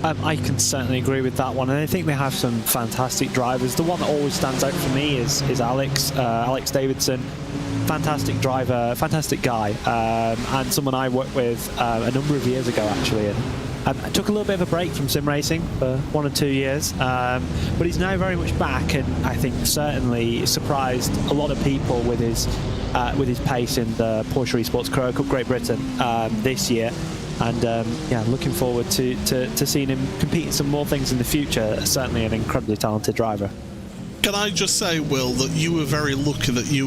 I can certainly agree with that one, and I think they have some fantastic drivers. The one that always stands out for me is Alex Davidson. Fantastic driver, fantastic guy, and someone I worked with a number of years ago, actually. And I took a little bit of a break from sim racing for 1 or 2 years, but he's now very much back, and I think certainly surprised a lot of people with his pace in the Porsche Esports Carrera Cup Great Britain this year. And yeah, looking forward to seeing him compete in some more things in the future. Certainly an incredibly talented driver. Can I just say, Will, that you were very lucky that you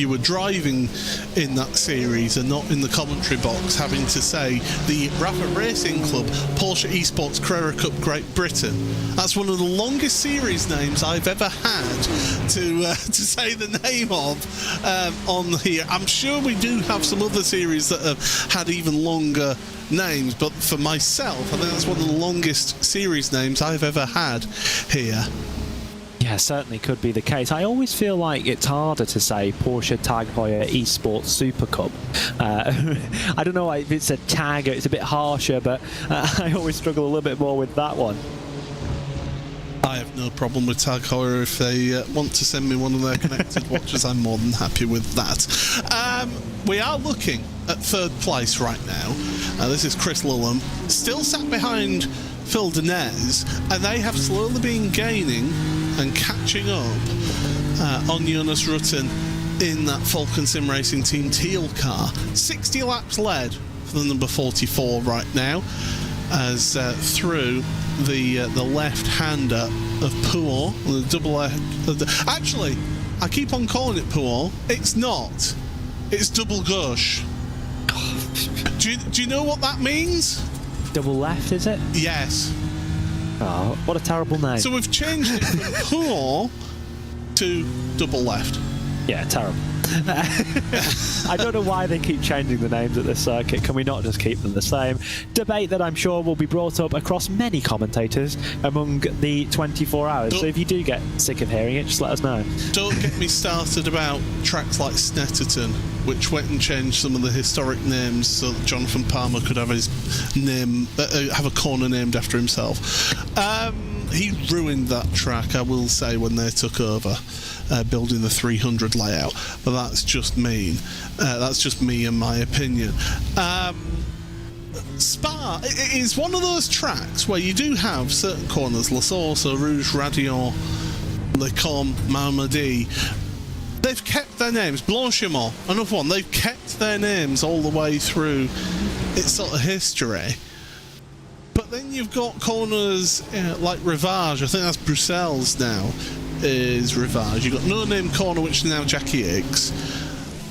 were driving in that series and not in the commentary box, having to say the Rafa Racing Club Porsche Esports Carrera Cup Great Britain. That's one of the longest series names I've ever had to say the name of on here. I'm sure we do have some other series that have had even longer names, but for myself, I think that's one of the longest series names I've ever had here. Yeah, certainly could be the case. I always feel like it's harder to say Porsche Tag Heuer Esports Super Cup. I don't know if it's a tag, it's a bit harsher, but I always struggle a little bit more with that one. I have no problem with Tag Heuer. If they want to send me one of their connected watches, I'm more than happy with that. We are looking at third place right now. This is Chris Lulham, still sat behind Phil Denez, and they have slowly been gaining and catching up on Jonas Rutten in that Falcon Sim Racing Team Teal car. 60 laps led for the number 44 right now, as through the left-hander of Pouon, the double. Actually, I keep on calling it Pouon. It's not. It's double gauche. Do you know what that means? Double left, is it? Yes. Oh, what a terrible name. So we've changed it from Pouon to double left. Yeah, terrible. I don't know why they keep changing the names at this circuit. Can we not just keep them the same? Debate that I'm sure will be brought up across many commentators among the 24 hours. So if you do get sick of hearing it, just let us know. Don't get me started about tracks like Snetterton, which went and changed some of the historic names so that Jonathan Palmer could have his name, have a corner named after himself. He ruined that track, I will say, when they took over. Building the 300 layout, but that's just mean. That's just me and my opinion. Spa is one of those tracks where you do have certain corners, La Source, Rouge, Radion, Le Com, Malmedy. They've kept their names. Blanchimont, another one. They've kept their names all the way through its sort of history. But then you've got corners like Rivage. I think that's Bruxelles now. Is Rivage. You've got No Name Corner, which is now Jackie Hicks.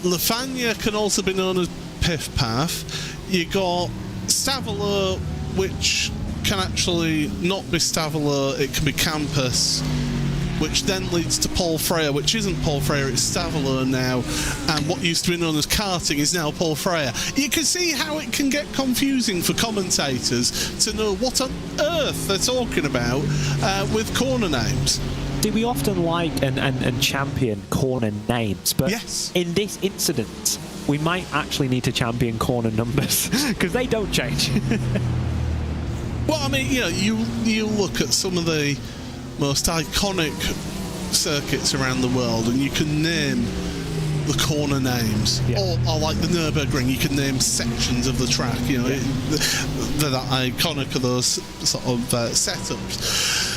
Le Fagna can also be known as Piff Path. You got Stavelot, which can actually not be Stavelot, it can be Campus, which then leads to Paul Freyer, which isn't Paul Freyer, it's Stavelot now, and what used to be known as karting is now Paul Freyer. You can see how it can get confusing for commentators to know what on earth they're talking about with corner names. Do we often like and champion corner names? But yes. In this incident, we might actually need to champion corner numbers because they don't change. Well, I mean, you look at some of the most iconic circuits around the world, and you can name the corner names, or like the Nürburgring, you can name sections of the track. They're that iconic of those sort of setups.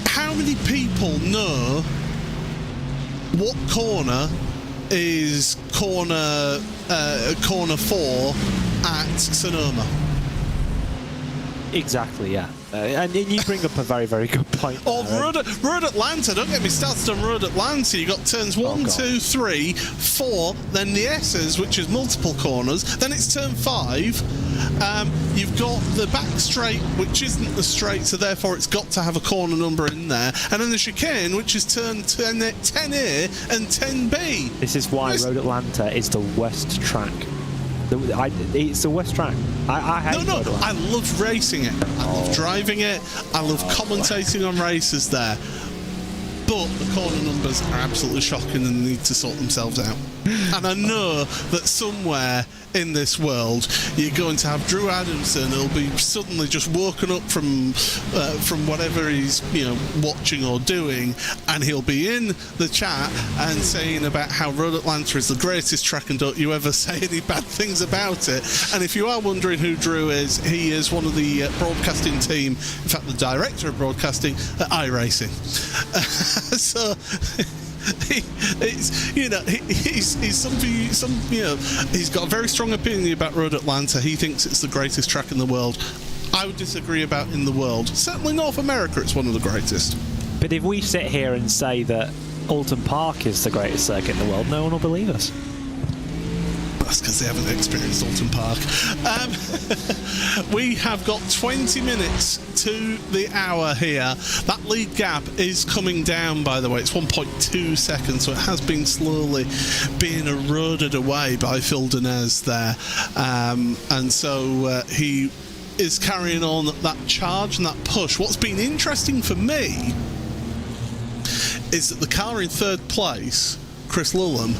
How many people know what corner is corner 4 at Sonoma? Exactly, yeah. And you bring up a very, very good point. Or Road Atlanta, don't get me started on Road Atlanta. You've got turns 1, 2, 3, 4, then the S's, which is multiple corners, then it's turn 5. You've got the back straight, which isn't the straight, so therefore it's got to have a corner number in there. And then the chicane, which is turn 10A and 10B. This is why Road Atlanta is the worst track. It's the worst track. I hate Road Atlanta. I love racing it. I love driving it. I love commentating on races there. But the corner numbers are absolutely shocking and need to sort themselves out. And I know that somewhere in this world you're going to have Drew Adamson who'll be suddenly just woken up from whatever he's watching or doing, and he'll be in the chat and saying about how Road Atlanta is the greatest track and don't you ever say any bad things about it. And if you are wondering who Drew is, he is one of the broadcasting team, in fact the director of broadcasting at iRacing. So he's got a very strong opinion about Road Atlanta. He thinks it's the greatest track in the world. I would disagree about in the world. Certainly North America, it's one of the greatest. But if we sit here and say that Alton Park is the greatest circuit in the world, no one will believe us. That's because they haven't experienced Alton Park. We have got 20 minutes to the hour here. That lead gap is coming down, by the way. It's 1.2 seconds, so it has been slowly being eroded away by Phil Denez there. And so he is carrying on that charge and that push. What's been interesting for me is that the car in third place, Chris Lulham,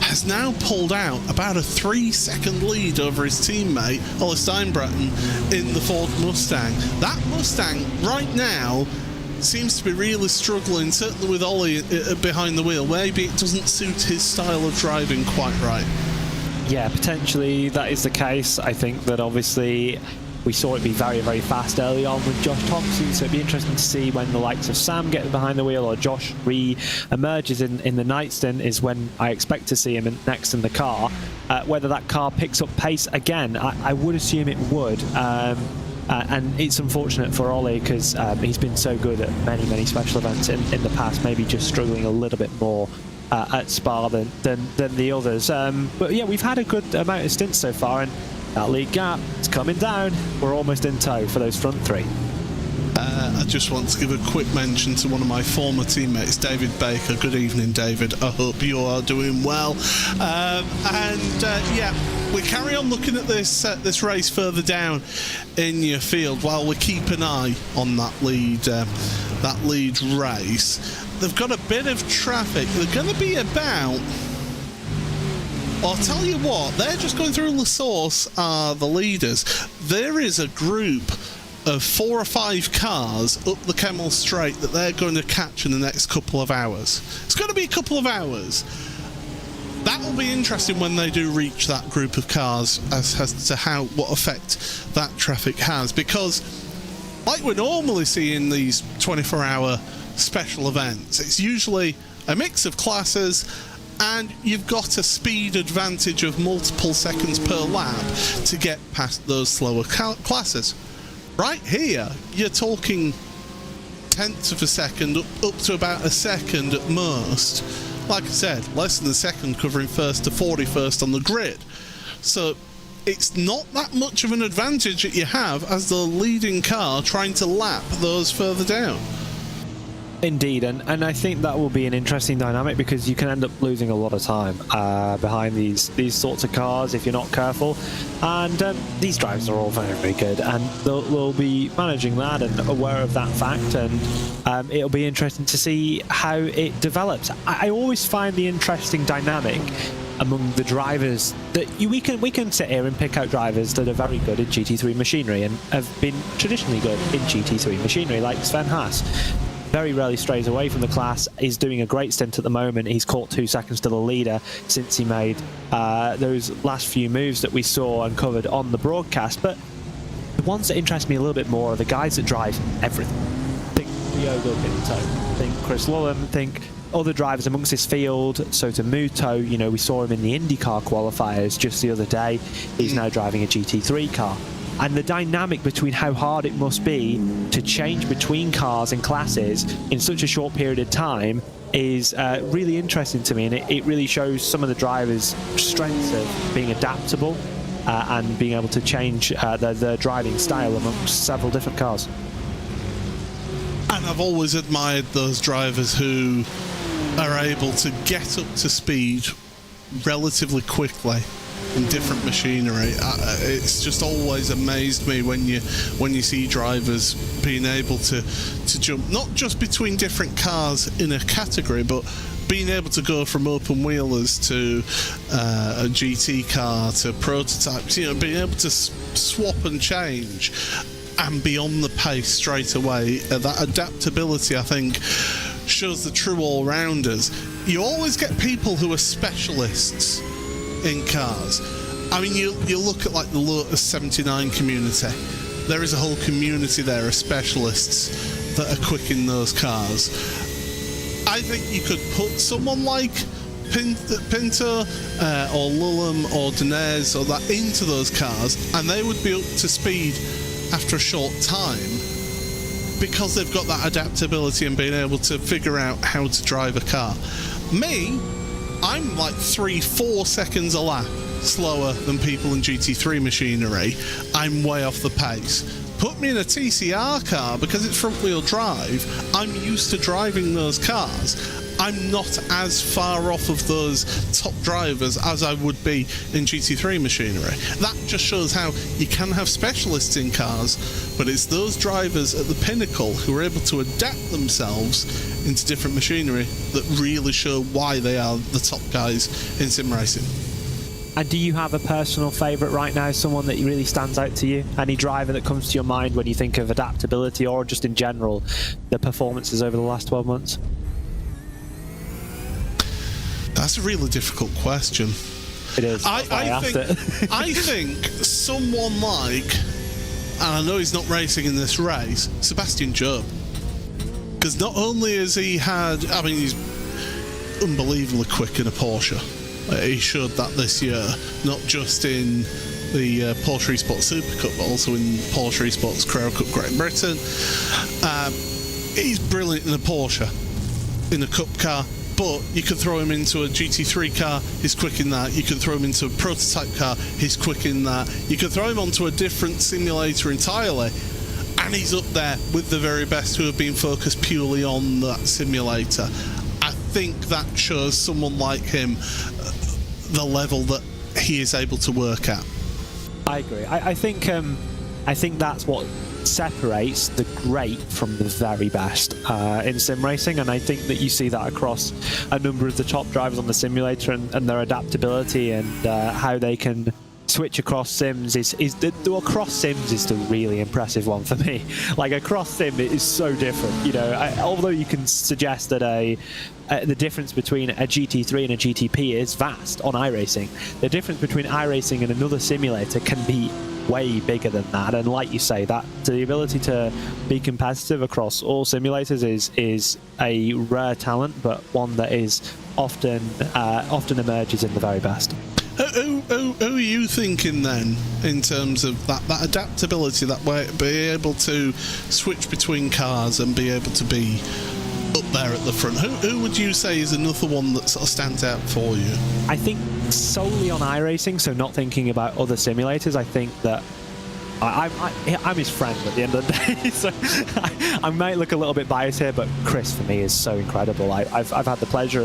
has now pulled out about a 3-second lead over his teammate, Ollie Steinbretten, in the Ford Mustang. That Mustang, right now, seems to be really struggling, certainly with Ollie behind the wheel. Maybe it doesn't suit his style of driving quite right. Yeah, potentially that is the case. I think that obviously we saw it be very, very fast early on with Josh Thompson, so it'd be interesting to see when the likes of Sam get behind the wheel or Josh re-emerges in the night stint is when I expect to see him next in the car. Whether that car picks up pace again, I would assume it would. And it's unfortunate for Ollie because he's been so good at many, many special events in the past, maybe just struggling a little bit more at Spa than the others. But yeah, we've had a good amount of stints so far, and that lead gap is coming down. We're almost in tow for those front three. I just want to give a quick mention to one of my former teammates, David Baker. Good evening, David. I hope you are doing well. Yeah, we carry on looking at this race further down in your field while we keep an eye on that lead race. They've got a bit of traffic. They're going to be about... I'll tell you what, they're just going through La Source, the leaders. There is a group of 4 or 5 cars up the Kemmel Straight that they're going to catch in the next couple of hours. It's going to be a couple of hours. That will be interesting when they do reach that group of cars as to what effect that traffic has, because like we normally see in these 24-hour special events, it's usually a mix of classes and you've got a speed advantage of multiple seconds per lap to get past those slower classes. Right here, you're talking tenths of a second, up to about a second at most. Like I said, less than a second covering first to 41st on the grid. So it's not that much of an advantage that you have as the leading car trying to lap those further down. Indeed, and I think that will be an interesting dynamic because you can end up losing a lot of time behind these sorts of cars if you're not careful. And these drivers are all very, very good, and they'll be managing that and aware of that fact. And it'll be interesting to see how it develops. I always find the interesting dynamic among the drivers that we can sit here and pick out drivers that are very good in GT3 machinery and have been traditionally good in GT3 machinery, like Sven Haas. Very rarely strays away from the class. He's doing a great stint at the moment. He's caught 2 seconds to the leader since he made those last few moves that we saw and covered on the broadcast. But the ones that interest me a little bit more are the guys that drive everything. Think Ryogo Pinto, think Chris Lulham, think other drivers amongst this field. Sota Muto, you know, we saw him in the IndyCar qualifiers just the other day. He's now driving a GT3 car. And the dynamic between how hard it must be to change between cars and classes in such a short period of time is really interesting to me, and it really shows some of the drivers' strengths of being adaptable and being able to change their driving style amongst several different cars. And I've always admired those drivers who are able to get up to speed relatively quickly in different machinery. It's just always amazed me when you see drivers being able to jump not just between different cars in a category, but being able to go from open wheelers to a GT car to prototypes, you know, being able to swap and change and be on the pace straight away. That adaptability, I think, shows the true all-rounders. You always get people who are specialists in cars. I mean, you look at like the Lotus 79 community. There is a whole community there of specialists that are quick in those cars. I think you could put someone like Pinto or Lulham or Denez or that into those cars, and they would be up to speed after a short time because they've got that adaptability and being able to figure out how to drive a car. Me, I'm like 3-4 seconds a lap slower than people in GT3 machinery. I'm way off the pace. Put me in a TCR car because it's front wheel drive. I'm used to driving those cars I'm not as far off of those top drivers as I would be in GT3 machinery. That just shows how you can have specialists in cars, but it's those drivers at the pinnacle who are able to adapt themselves into different machinery that really show why they are the top guys in sim racing. And do you have a personal favourite right now, someone that really stands out to you? Any driver that comes to your mind when you think of adaptability, or just in general, the performances over the last 12 months? That's a really difficult question. It is. I think someone like, and I know he's not racing in this race, Sebastian Job. Because not only has he had, I mean, he's unbelievably quick in a Porsche. He showed that this year, not just in the Porsche Esports Super Cup, but also in Porsche Esports Carrera Cup Great Britain. He's brilliant in a Porsche, in a Cup car, but you can throw him into a GT3 car, he's quick in that. You can throw him into a prototype car, he's quick in that. You can throw him onto a different simulator entirely, and he's up there with the very best who have been focused purely on that simulator. I think that shows someone like him the level that he is able to work at. I agree. I think that's what separates the great from the very best in sim racing, and I think that you see that across a number of the top drivers on the simulator, and their adaptability and how they can switch across sims across sims is the really impressive one for me. Like, across sim, it is so different, you know. Although you can suggest that the difference between a GT3 and a GTP is vast on iRacing, the difference between iRacing and another simulator can be way bigger than that. And like you say, that the ability to be competitive across all simulators is a rare talent, but one that is often emerges in the very best. Who are you thinking then, in terms of that adaptability, that way, be able to switch between cars and be able to be up there at the front? Who would you say is another one that sort of stands out for you? I think solely on iRacing, so not thinking about other simulators, I think that I'm his friend at the end of the day, so I might look a little bit biased here, but Chris for me is so incredible. I've had the pleasure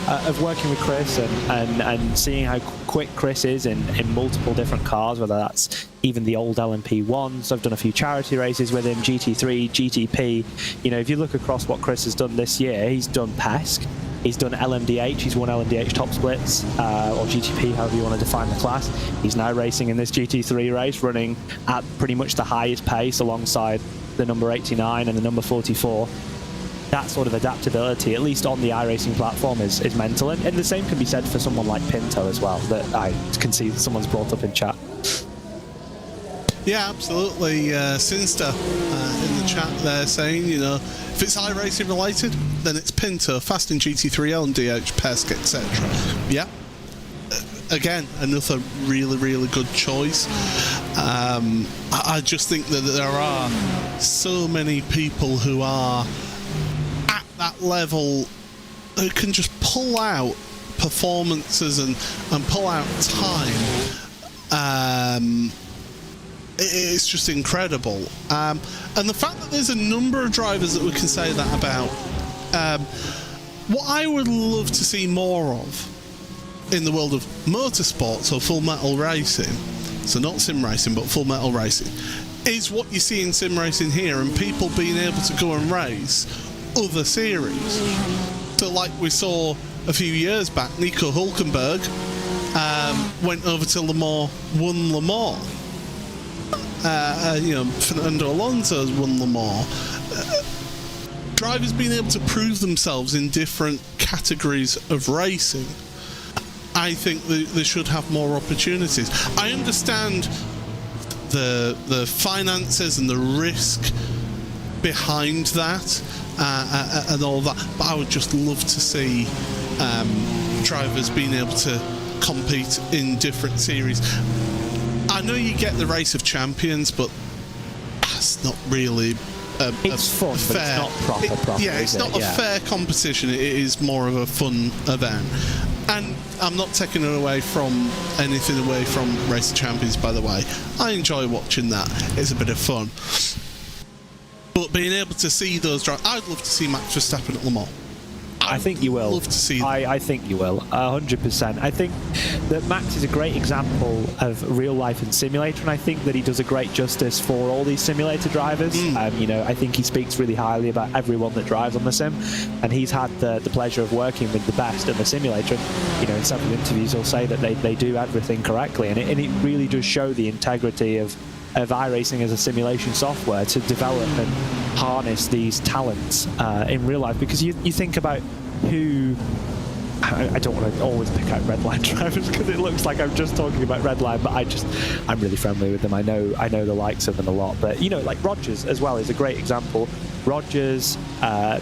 of working with Chris and seeing how quick Chris is in multiple different cars, whether that's even the old LMP1s. I've done a few charity races with him, GT3, GTP. You know, if you look across what Chris has done this year, he's done PESC, he's done LMDH, he's won LMDH top splits, or GTP, however you want to define the class. He's now racing in this GT3 race, running at pretty much the highest pace alongside the number 89 and the number 44. That sort of adaptability, at least on the iRacing platform, is mental. And the same can be said for someone like Pinto as well, that I can see someone's brought up in chat. Yeah, absolutely. Sinster in the chat there saying, you know, if it's iRacing related, then it's Pinto, Fast in GT3, LMDH, PESC, etc. Yeah. Again, another really good choice. I just think that there are so many people who are at that level who can just pull out performances and pull out time. It's just incredible. And the fact that there's a number of drivers that we can say that about. What I would love to see more of in the world of motorsports or full metal racing, so not sim racing but full metal racing, is what you see in sim racing here, and people being able to go and race other series. So like we saw a few years back, Nico Hülkenberg went over to Le Mans, won Le Mans. You know, Fernando Alonso's won Le Mans. Drivers being able to prove themselves in different categories of racing. I think they should have more opportunities. I understand the finances and the risk behind that and all that, but I would just love to see drivers being able to compete in different series. I know you get the Race of Champions, but that's not really it's fun, fair, but it's not proper. Yeah, it's not a fair competition. It is more of a fun event. And I'm not taking it away from anything away from Race of Champions, by the way. I enjoy watching that. It's a bit of fun. But being able to see those drivers, I'd love to see Max Verstappen at Le Mans. I think you will. Love to see that. I think you will, 100%. I think that Max is a great example of real life and simulator, and I think that he does a great justice for all these simulator drivers. You know, I think he speaks really highly about everyone that drives on the sim, and he's had the pleasure of working with the best in the simulator. And, you know, in several interviews, he'll say that they do everything correctly, and it really does show the integrity of iRacing as a simulation software to develop and harness these talents in real life. Because you think about who... I don't want to always pick out Redline drivers because it looks like I'm just talking about Redline, but I'm really friendly with them. I know the likes of them a lot. But, you know, like Rogers as well is a great example. Rogers,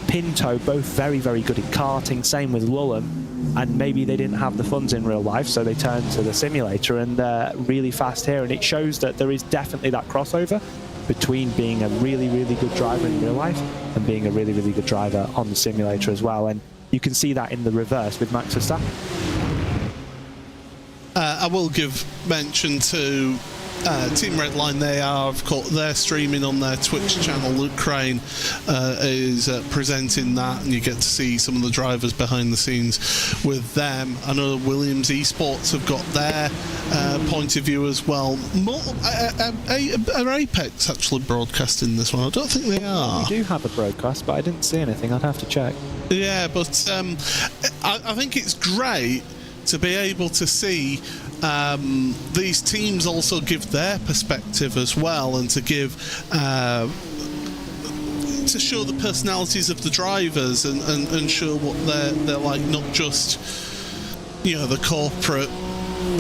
Pinto, both very, very good in karting. Same with Lulham. And maybe they didn't have the funds in real life, so they turned to the simulator, and they're really fast here. And it shows that there is definitely that crossover between being a really, really good driver in real life and being a really, really good driver on the simulator as well. And you can see that in the reverse with Max Verstappen. I will give mention to Team Redline. They are, of course, they're streaming on their Twitch channel. Luke Crane is presenting that, and you get to see some of the drivers behind the scenes with them. I know Williams Esports have got their point of view as well. Are Apex actually broadcasting this one? I don't think they are. We do have a broadcast, but I didn't see anything. I'd have to check. Yeah, but I think it's great to be able to see these teams also give their perspective as well, and to give to show the personalities of the drivers and show what they're like, not just, you know, the corporate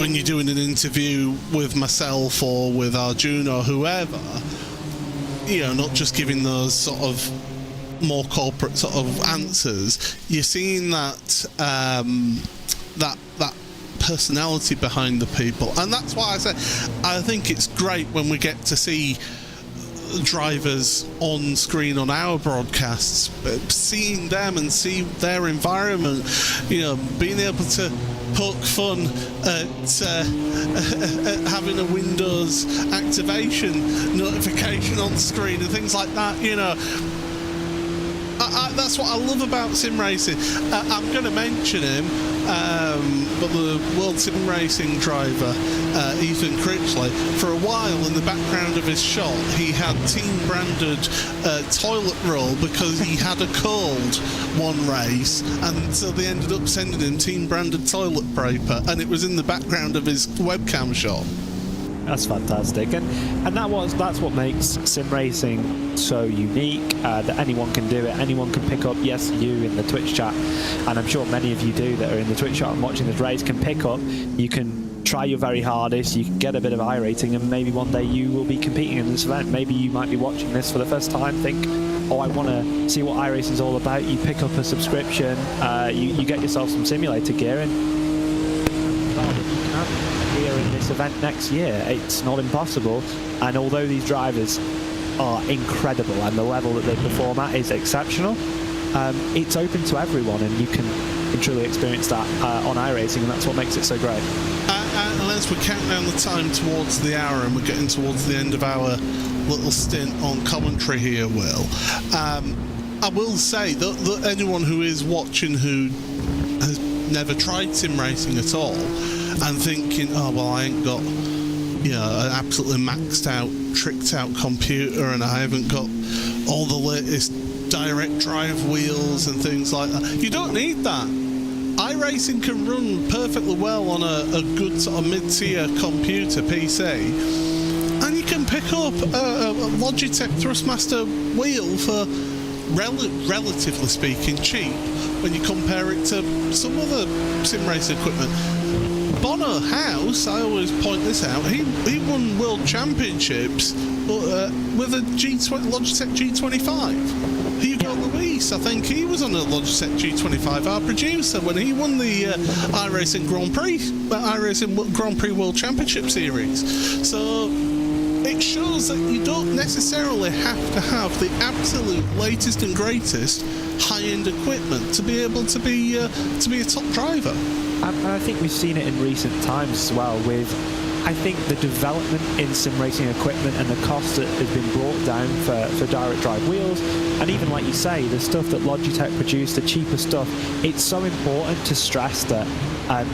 when you're doing an interview with myself or with Arjun or whoever, you know, not just giving those sort of more corporate sort of answers. You're seeing that that personality behind the people, and that's why I say I think it's great when we get to see drivers on screen on our broadcasts, seeing them and see their environment, you know, being able to poke fun at having a Windows activation notification on screen and things like that, you know. That's what I love about sim racing. I'm going to mention him, but the World Sim Racing driver, Ethan Critchley, for a while in the background of his shot, he had team-branded toilet roll because he had a cold one race, and so they ended up sending him team-branded toilet paper, and it was in the background of his webcam shot. That's fantastic, and that's what makes sim racing so unique, that anyone can do it. Anyone can pick up, yes, you in the Twitch chat, and I'm sure many of you do that are in the Twitch chat and watching this race can pick up. You can try your very hardest, you can get a bit of iRating, and maybe one day you will be competing in this event. Maybe you might be watching this for the first time, think, oh, I want to see what iRacing is all about. You pick up a subscription, you get yourself some simulator gear, and here in this event next year. It's not impossible, and although these drivers are incredible and the level that they perform at is exceptional, it's open to everyone, and you can truly experience that on iRacing, and that's what makes it so great. And as we count down the time towards the hour and we're getting towards the end of our little stint on commentary here, Will, I will say that anyone who is watching who has never tried sim racing at all and thinking, oh well, I ain't got, you know, an absolutely maxed out, tricked out computer, and I haven't got all the latest direct drive wheels and things like that. You don't need that. iRacing can run perfectly well on a good sort of mid-tier computer PC, and you can pick up a Logitech Thrustmaster wheel for relatively speaking cheap when you compare it to some other sim race equipment. Bono House, I always point this out, he won world championships with a Logitech G25. Hugo Luis, I think he was on a Logitech G25, our producer, when he won the iRacing Grand Prix World Championship Series. So it shows that you don't necessarily have to have the absolute latest and greatest high-end equipment to be able to be a top driver. And I think we've seen it in recent times as well with I think the development in sim racing equipment and the cost that has been brought down for direct drive wheels, and even like you say, the stuff that Logitech produced, the cheaper stuff, it's so important to stress that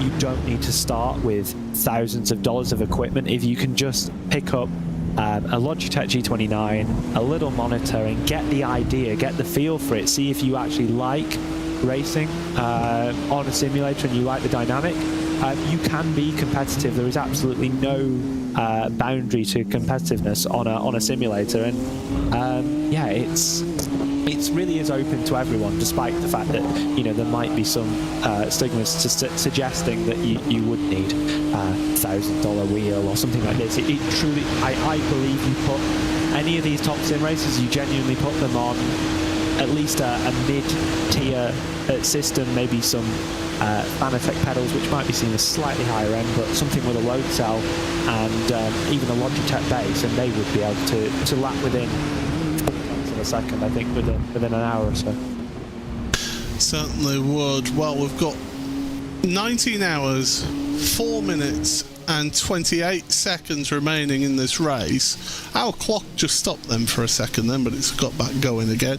you don't need to start with thousands of dollars of equipment if you can just pick up a Logitech G29, a little monitor, and get the idea, get the feel for it, see if you actually like racing on a simulator and you like the dynamic. You can be competitive. There is absolutely no boundary to competitiveness on a simulator, and yeah, it really is open to everyone, despite the fact that there might be some stigmas suggesting that you would need $1,000 wheel or something like this. It truly, I believe you put any of these top sim races, you genuinely put them on at least a mid-tier system, maybe some Fanatec pedals, which might be seen as slightly higher end, but something with a load cell and even a Logitech base, and they would be able to lap within a second, I think, within an hour or so. Certainly would. Well, we've got 19 hours, 4 minutes and 28 seconds remaining in this race. Our clock just stopped then for a second then, but it's got back going again.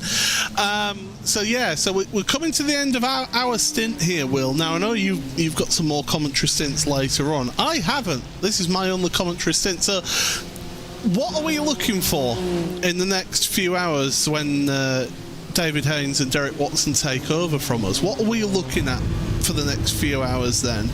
So we're coming to the end of our stint here, Will. Now, I know you've got some more commentary stints later on. I haven't. This is my only commentary stint. So what are we looking for in the next few hours when David Haynes and Derek Watson take over from us? What are we looking at for the next few hours then?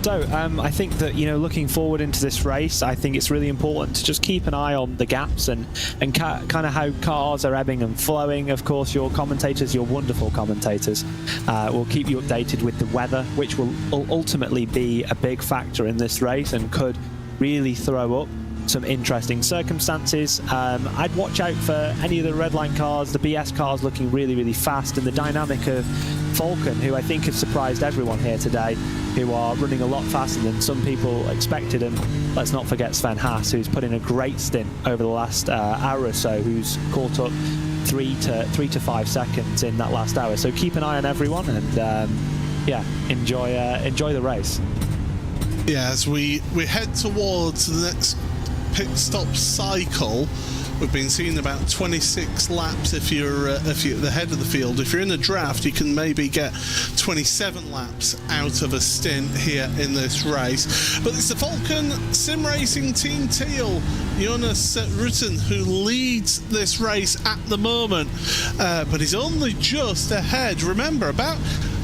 So I think that, looking forward into this race, I think it's really important to just keep an eye on the gaps and kind of how cars are ebbing and flowing. Of course, your commentators, your wonderful commentators, will keep you updated with the weather, which will ultimately be a big factor in this race and could really throw up some interesting circumstances. I'd watch out for any of the redline cars, the BS cars looking really, really fast, and the dynamic of Falcon, who I think have surprised everyone here today, who are running a lot faster than some people expected. And let's not forget Sven Haas, who's put in a great stint over the last hour or so, who's caught up 3 to 5 seconds in that last hour. So keep an eye on everyone, and enjoy the race. Yeah, as we head towards the next pit stop cycle, we've been seeing about 26 laps if you're at the head of the field. If you're in a draft, you can maybe get 27 laps out of a stint here in this race. But it's the Falcon Sim Racing Team Teal, Jonas Rutten, who leads this race at the moment, but he's only just ahead. Remember, about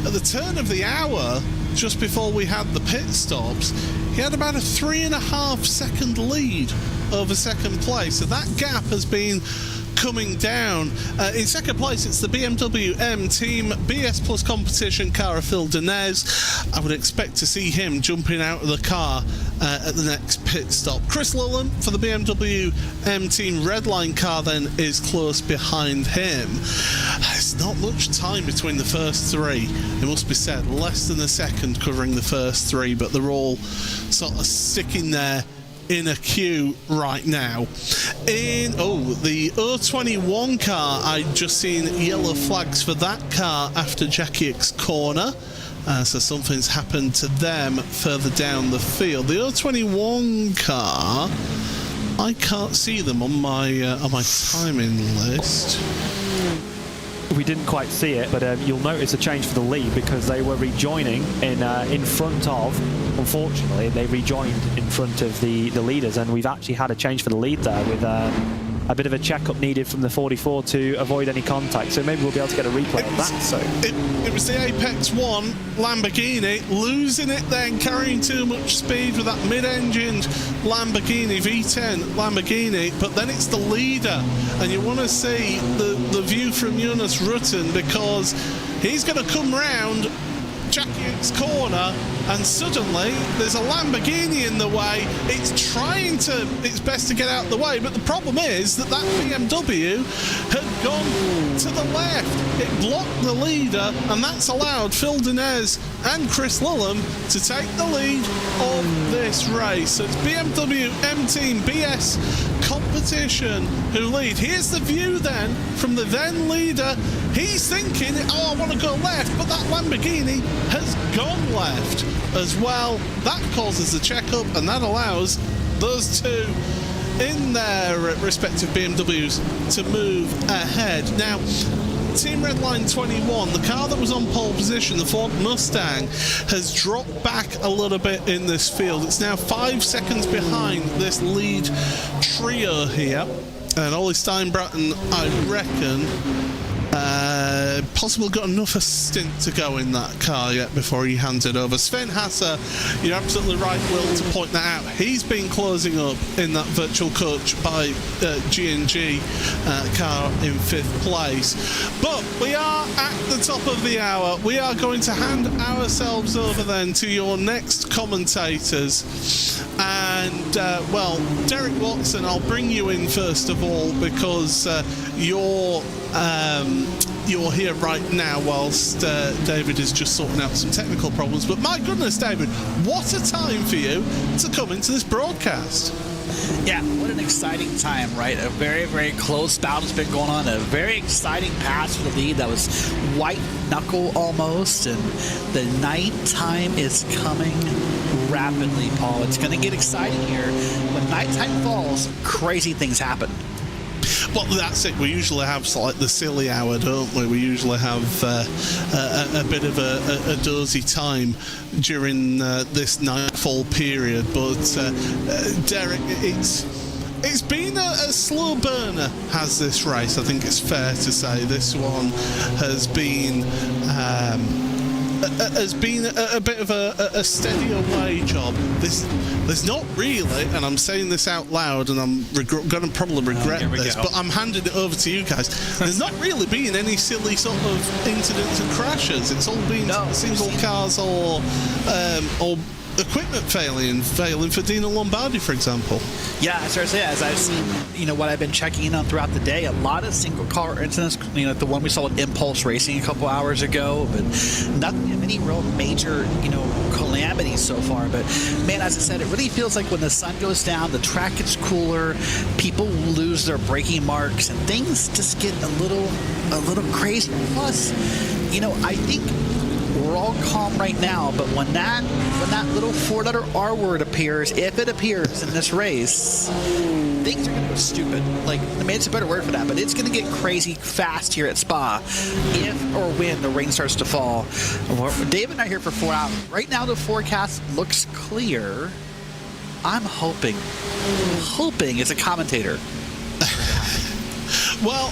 at the turn of the hour, just before we had the pit stops, he had about a 3.5 second lead over second place. So that gap has been coming down. In second place, it's the BMW M Team BS Plus competition car of Phil Denez. I would expect to see him jumping out of the car at the next pit stop. Chris Lullen for the BMW M Team Redline car then is close behind him. There's not much time between the first three, it must be said. Less than a second covering the first three, but they're all sort of sticking there in a queue right now. In the 021 car, I'd just seen yellow flags for that car after Jackie X corner, so something's happened to them further down the field. The 021 car, I can't see them on my timing list. We didn't quite see it, but you'll notice a change for the lead because they were rejoining in front of, unfortunately, they rejoined in front of the leaders, and we've actually had a change for the lead there with a bit of a checkup needed from the 44 to avoid any contact. So maybe we'll be able to get a replay of that. So it was the Apex 1 Lamborghini losing it then, carrying too much speed with that mid-engined Lamborghini, V10 Lamborghini, but then it's the leader, and you want to see the view from Jonas Rutten, because he's going to come round Jackie X corner, and suddenly there's a Lamborghini in the way. It's trying its best to get out of the way, but the problem is that BMW had gone to the left. It blocked the leader, and that's allowed Phil Denez and Chris Lillum to take the lead of this race. So it's BMW M-Team BS Competition who lead. Here's the view then from the then leader. He's thinking, oh, I want to go left, but that Lamborghini has gone left as well. That causes the checkup, and that allows those two in their respective BMWs to move ahead. Now, Team Redline 21, the car that was on pole position, the Ford Mustang, has dropped back a little bit in this field. It's now 5 seconds behind this lead trio here. And Ollie Steinbratton, I reckon, possibly got enough of Stint to go in that car yet before he hands it over. Sven Hasser, you're absolutely right, Will, to point that out. He's been closing up in that virtual coach by G&G car in 5th place. But we are at the top of the hour. We are going to hand ourselves over then to your next commentators. And, well, Derek Watson, I'll bring you in first of all because you're here right now whilst David is just sorting out some technical problems. But my goodness, David, what a time for you to come into this broadcast. Yeah, what an exciting time, right? A very, very close bout has been going on. A very exciting pass for the lead that was white knuckle almost. And the night time is coming rapidly, Paul. It's going to get exciting here. When nighttime falls, crazy things happen. Well, that's it. We usually have like the silly hour, don't we? We usually have a bit of a dozy time during this nightfall period. But Derek, it's been a slow burner, has this race? I think it's fair to say this one has been a bit of a steady away job. There's not really, and I'm saying this out loud, and I'm going to probably regret this, but I'm handing it over to you guys. There's not really been any silly sort of incidents and crashes. It's all been single cars or equipment failing for Dino Lombardi, for example. Yeah, seriously, as I've seen, what I've been checking in on throughout the day, a lot of single car incidents, the one we saw with Impulse Racing a couple hours ago, but not any real major, calamities so far. But man, as I said, it really feels like when the sun goes down, the track gets cooler, people lose their braking marks, and things just get a little crazy. Plus, I think we're all calm right now, but when that little 4-letter R word appears, if it appears in this race, things are going to go stupid. It's a better word for that, but it's going to get crazy fast here at Spa if or when the rain starts to fall. David and I are here for 4 hours. Right now, the forecast looks clear. I'm hoping as a commentator. Well,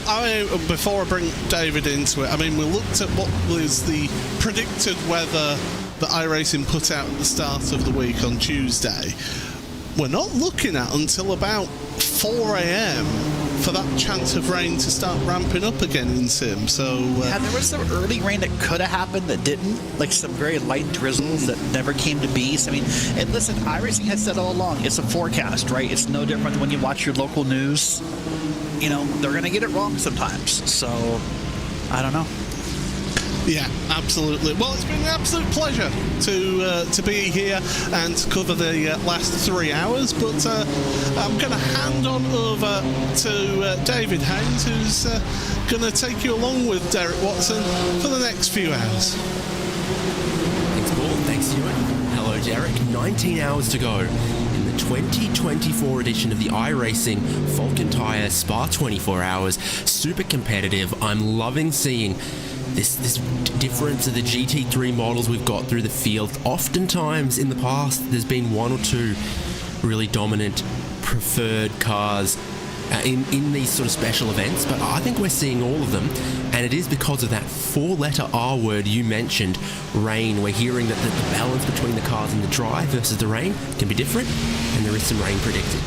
before I bring David into it, we looked at what was the predicted weather that iRacing put out at the start of the week on Tuesday. We're not looking at until about 4 a.m. for that chance of rain to start ramping up again in Sim. So yeah, there was some early rain that could have happened that didn't, like some very light drizzles that never came to be. So, and listen, iRacing has said all along, it's a forecast, right? It's no different than when you watch your local news. They're going to get it wrong sometimes. So, I don't know. Yeah, absolutely. Well, it's been an absolute pleasure to be here and to cover the last 3 hours. But I'm going to hand on over to David Haynes, who's going to take you along with Derek Watson for the next few hours. Thanks, Paul. Thanks, Ewan. Hello, Derek. 19 hours to go. 2024 edition of the iRacing Falcon Tire Spa 24 Hours. Super competitive. I'm loving seeing this difference of the GT3 models we've got through the field. Oftentimes in the past, there's been one or two really dominant preferred cars in these sort of special events, but I think we're seeing all of them, and it is because of that 4-letter R word you mentioned, rain. We're hearing that the balance between the cars in the dry versus the rain can be different, and there is some rain predicted.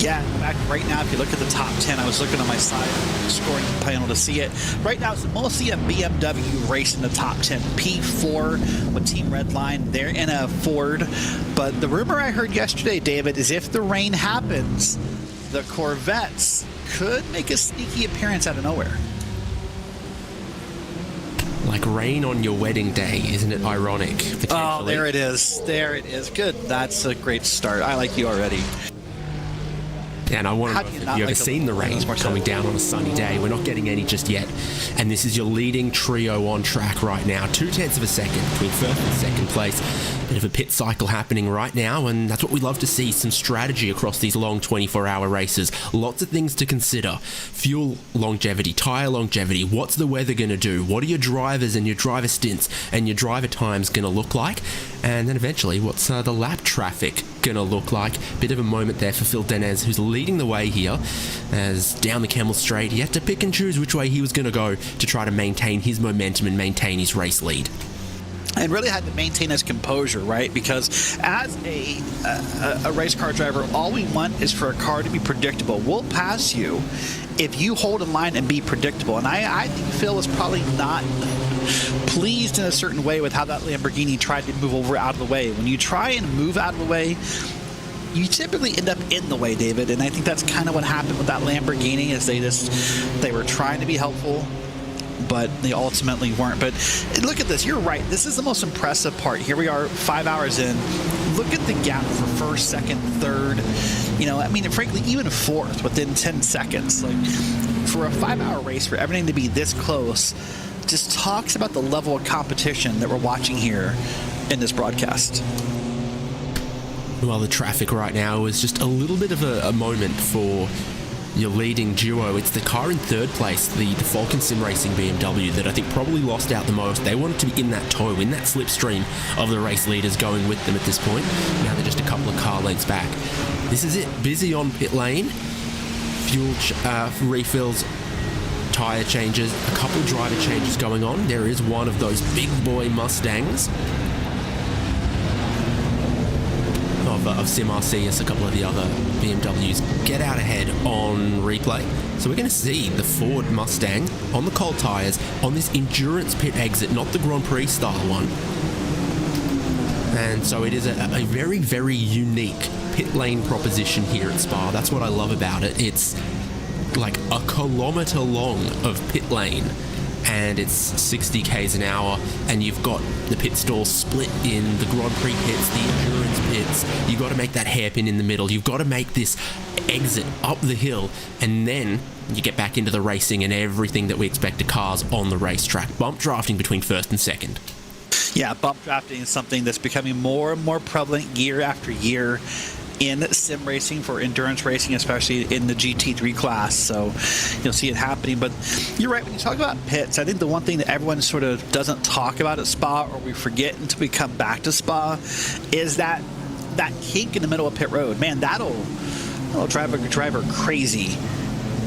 Yeah, in fact, right now, if you look at the top 10, I was looking on my side scoring panel to see it. Right now, it's mostly a BMW race in the top 10. P4 with Team Redline. They're in a Ford. But the rumor I heard yesterday, David, is if the rain happens, the Corvettes could make a sneaky appearance out of nowhere. Like rain on your wedding day, isn't it ironic? Oh, there it is. There it is. Good. That's a great start. I like you already. And I want to know if you've ever seen the rain coming down on a sunny day. We're not getting any just yet. And this is your leading trio on track right now. 0.2 of a second between first and second place. Bit of a pit cycle happening right now, and that's what we love to see. Some strategy across these long 24-hour races. Lots of things to consider. Fuel longevity, tyre longevity. What's the weather going to do? What are your drivers and your driver stints and your driver times going to look like? And then eventually, what's the lap traffic going to look like? Bit of a moment there for Phil Denez, who's leading the way here. As down the Camel Straight, he had to pick and choose which way he was going to go to try to maintain his momentum and maintain his race lead. And really had to maintain his composure, right? Because as a race car driver, all we want is for a car to be predictable. We'll pass you if you hold in line and be predictable. And I think Phil was probably not pleased in a certain way with how that Lamborghini tried to move over out of the way. When you try and move out of the way, you typically end up in the way, David. And I think that's kind of what happened with that Lamborghini, is they were trying to be helpful, but they ultimately weren't. But look at this. You're right. This is the most impressive part. Here we are 5 hours in. Look at the gap for first, second, third. Frankly, even fourth within 10 seconds. Like, for a 5-hour race, for everything to be this close, just talks about the level of competition that we're watching here in this broadcast. Well, the traffic right now is just a little bit of a moment for your leading duo. It's the car in third place, the Falcon Sim Racing BMW, that I think probably lost out the most. They wanted to be in that tow, in that slipstream of the race leaders going with them at this point. Now they're just a couple of car lengths back. This is it. Busy on pit lane. Fuel refills, tyre changes, a couple driver changes going on. There is one of those big boy Mustangs of SimRC, as a couple of the other BMWs get out ahead on replay. So we're going to see the Ford Mustang on the cold tyres on this endurance pit exit, not the Grand Prix style one. And so it is a very, very unique pit lane proposition here at Spa. That's what I love about it. It's like a kilometre long of pit lane, and it's 60 k's an hour, and you've got the pit stalls split in the Grand Prix pits, the endurance pits. You've got to make that hairpin in the middle. You've got to make this exit up the hill, and then you get back into the racing and everything that we expect of cars on the racetrack. Bump drafting between first and second. Yeah, bump drafting is something that's becoming more and more prevalent year after year in sim racing, for endurance racing, especially in the GT3 class. So you'll see it happening. But you're right, when you talk about pits, I think the one thing that everyone sort of doesn't talk about at Spa, or we forget until we come back to Spa, is that kink in the middle of pit road. Man, that'll drive a driver crazy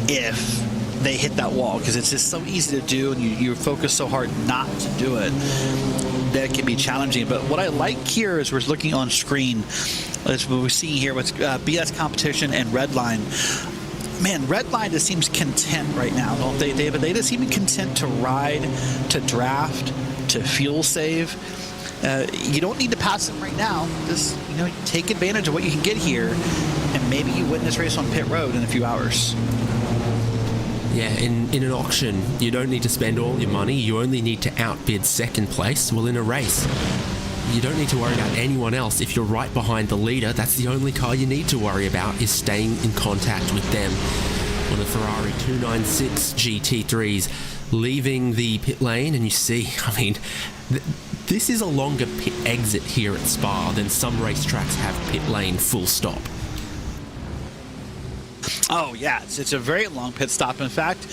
if they hit that wall, because it's just so easy to do, and you focus so hard not to do it that it can be challenging. But what I like here is we're looking on screen, as we're seeing here with BS Competition and Redline. Man, Redline just seems content right now, don't they, David? They just seem content to ride, to draft, to fuel save. You don't need to pass them right now. Just take advantage of what you can get here, and maybe you win this race on pit road in a few hours. Yeah, in an auction, you don't need to spend all your money. You only need to outbid second place. Well, in a race, you don't need to worry about anyone else. If you're right behind the leader, that's the only car you need to worry about, is staying in contact with them. On the Ferrari 296 GT3s leaving the pit lane, and you see, this is a longer pit exit here at Spa than some racetracks have pit lane full stop. Oh, yeah, it's a very long pit stop. In fact,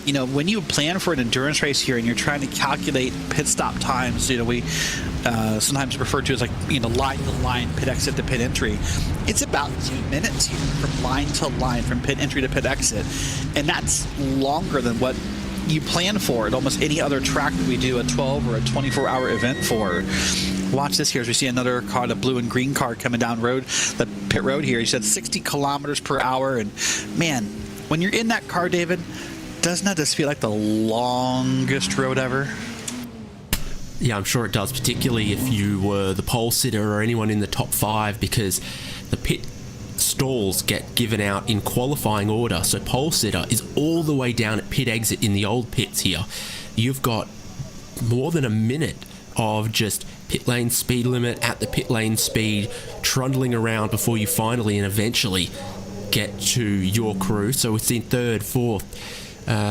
when you plan for an endurance race here and you're trying to calculate pit stop times, we sometimes refer to as line to line, pit exit to pit entry. It's about 2 minutes here from line to line, from pit entry to pit exit. And that's longer than what you plan for at almost any other track that we do a 12 or a 24-hour event for. Watch this here as we see another car, the blue and green car, coming down the pit road here. He said 60 kilometers per hour. And man, when you're in that car, David, doesn't that just feel like the longest road ever? Yeah, I'm sure it does, particularly if you were the pole sitter or anyone in the top 5, because the pit stalls get given out in qualifying order. So pole sitter is all the way down at pit exit in the old pits here. You've got more than a minute of just pit lane speed limit at the pit lane speed, trundling around before you finally and eventually get to your crew. So it's in third, fourth,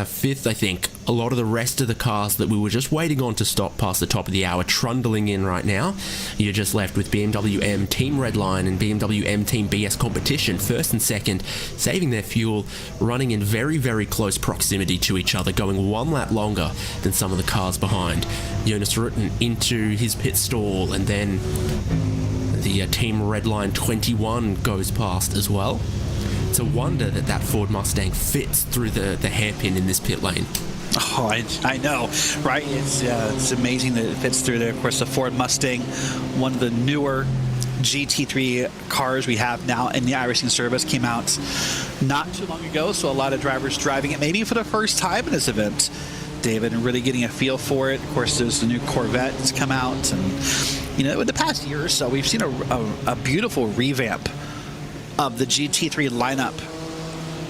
fifth, I think. A lot of the rest of the cars that we were just waiting on to stop past the top of the hour trundling in right now. You're just left with BMW M Team Redline and BMW M Team BS Competition, first and second, saving their fuel, running in very, very close proximity to each other, going one lap longer than some of the cars behind. Jonas Rutten into his pit stall, and then the Team Redline 21 goes past as well. It's a wonder that that Ford Mustang fits through the hairpin in this pit lane. Oh, I know, right? It's amazing that it fits through there. Of course, the Ford Mustang, one of the newer GT3 cars we have now in the iRacing service, came out not too long ago, so a lot of drivers driving it maybe for the first time in this event, David, and really getting a feel for it. Of course, there's the new Corvette that's come out, and you know, in the past year or so, we've seen a beautiful revamp of the GT3 lineup,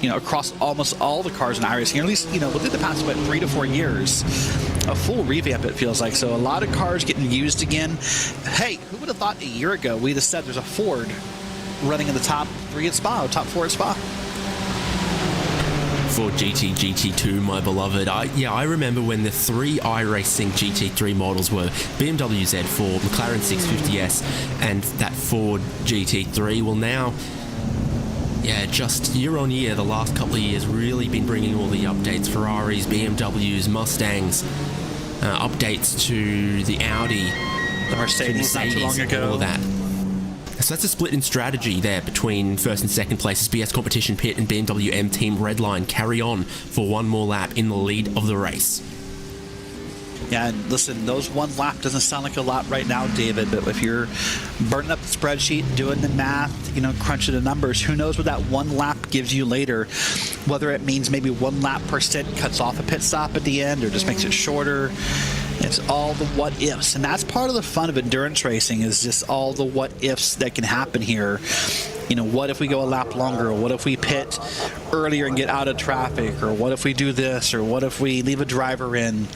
you know, across almost all the cars in iRacing, or at least, you know, within the past, 3 to 4 years, a full revamp, it feels like. So a lot of cars getting used again. Hey, who would have thought a year ago we'd have said there's a Ford running in the top 3 at Spa, or top 4 at Spa? Ford GT, GT2, my beloved. I remember when the 3 iRacing GT3 models were BMW Z4, McLaren 650S, and that Ford GT3. Well, now, yeah, just year on year, the last couple of years, really been bringing all the updates. Ferraris, BMWs, Mustangs, updates to the Audi, the Mercedes not too long ago. All of that. So that's a split in strategy there between first and second places. BS Competition Pit and BMW M Team Redline carry on for one more lap in the lead of the race. Yeah, and listen, those one lap doesn't sound like a lot right now, David, but if you're burning up the spreadsheet, doing the math, you know, crunching the numbers, who knows what that one lap gives you later, whether it means maybe 1 lap per stint cuts off a pit stop at the end or just makes it shorter. It's all the what ifs, and that's part of the fun of endurance racing, is just all the what ifs that can happen here. You know, what if we go a lap longer, or what if we pit earlier and get out of traffic, or what if we do this, or what if we leave a driver in.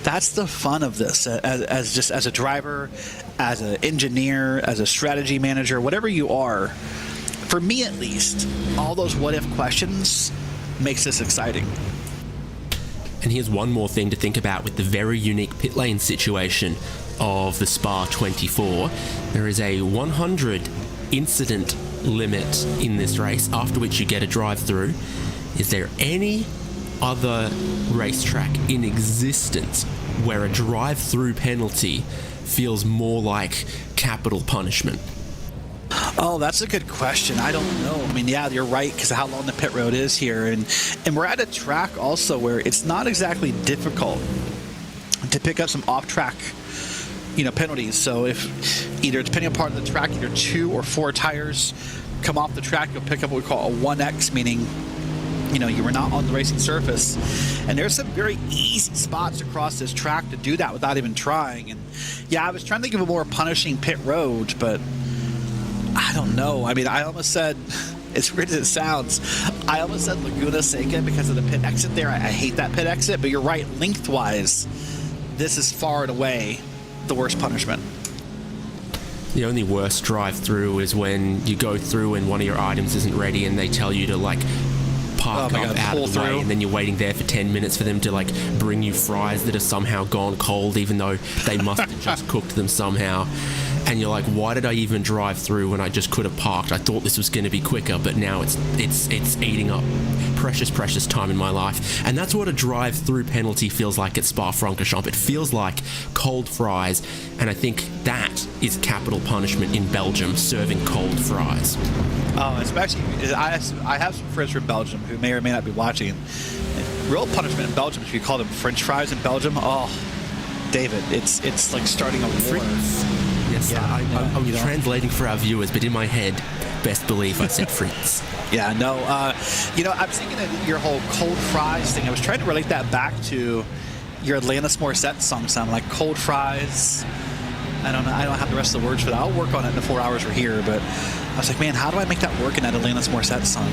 That's the fun of this, as a driver, as an engineer, as a strategy manager, whatever you are. For me at least, all those what if questions makes this exciting. And here's one more thing to think about with the very unique pit lane situation of the Spa 24. There is a 100 incident limit in this race, after which you get a drive-through. Is there any other racetrack in existence where a drive-through penalty feels more like capital punishment? Oh, that's a good question. I don't know. I mean, yeah, you're right, because of how long the pit road is here. And we're at a track also where it's not exactly difficult to pick up some off-track, you know, penalties. So if either, depending upon the track, either 2 or 4 tires come off the track, you'll pick up what we call a 1X, meaning, you know, you were not on the racing surface. And there's some very easy spots across this track to do that without even trying. And yeah, I was trying to think of a more punishing pit road, but I don't know. I mean, I almost said, as weird as it sounds, I almost said Laguna Seca because of the pit exit there. I hate that pit exit, but you're right, lengthwise, this is far and away the worst punishment. The only worst drive-through is when you go through and one of your items isn't ready and they tell you to, like, park up out of the way, and then you're waiting there for 10 minutes for them to, like, bring you fries that have somehow gone cold, even though they must have just cooked them somehow. And you're like, why did I even drive through when I just could have parked? I thought this was going to be quicker, but now it's eating up precious time in my life. And that's what a drive-through penalty feels like at Spa-Francorchamps. It feels like cold fries, and I think that is capital punishment in Belgium, serving cold fries. Oh, especially, I have some friends from Belgium who may or may not be watching. Real punishment in Belgium, if you call them French fries in Belgium, oh, David, it's like starting a war. Yes, yeah, I'm translating for our viewers, but in my head, best believe I said Fritz. Yeah, no, you know, I'm thinking of your whole cold fries thing. I was trying to relate that back to your Alanis Morissette song sound, like cold fries, I don't know. I don't have the rest of the words for that. I'll work on it in the 4 hours we're here. But I was like, man, how do I make that work in that Alanis Morissette song?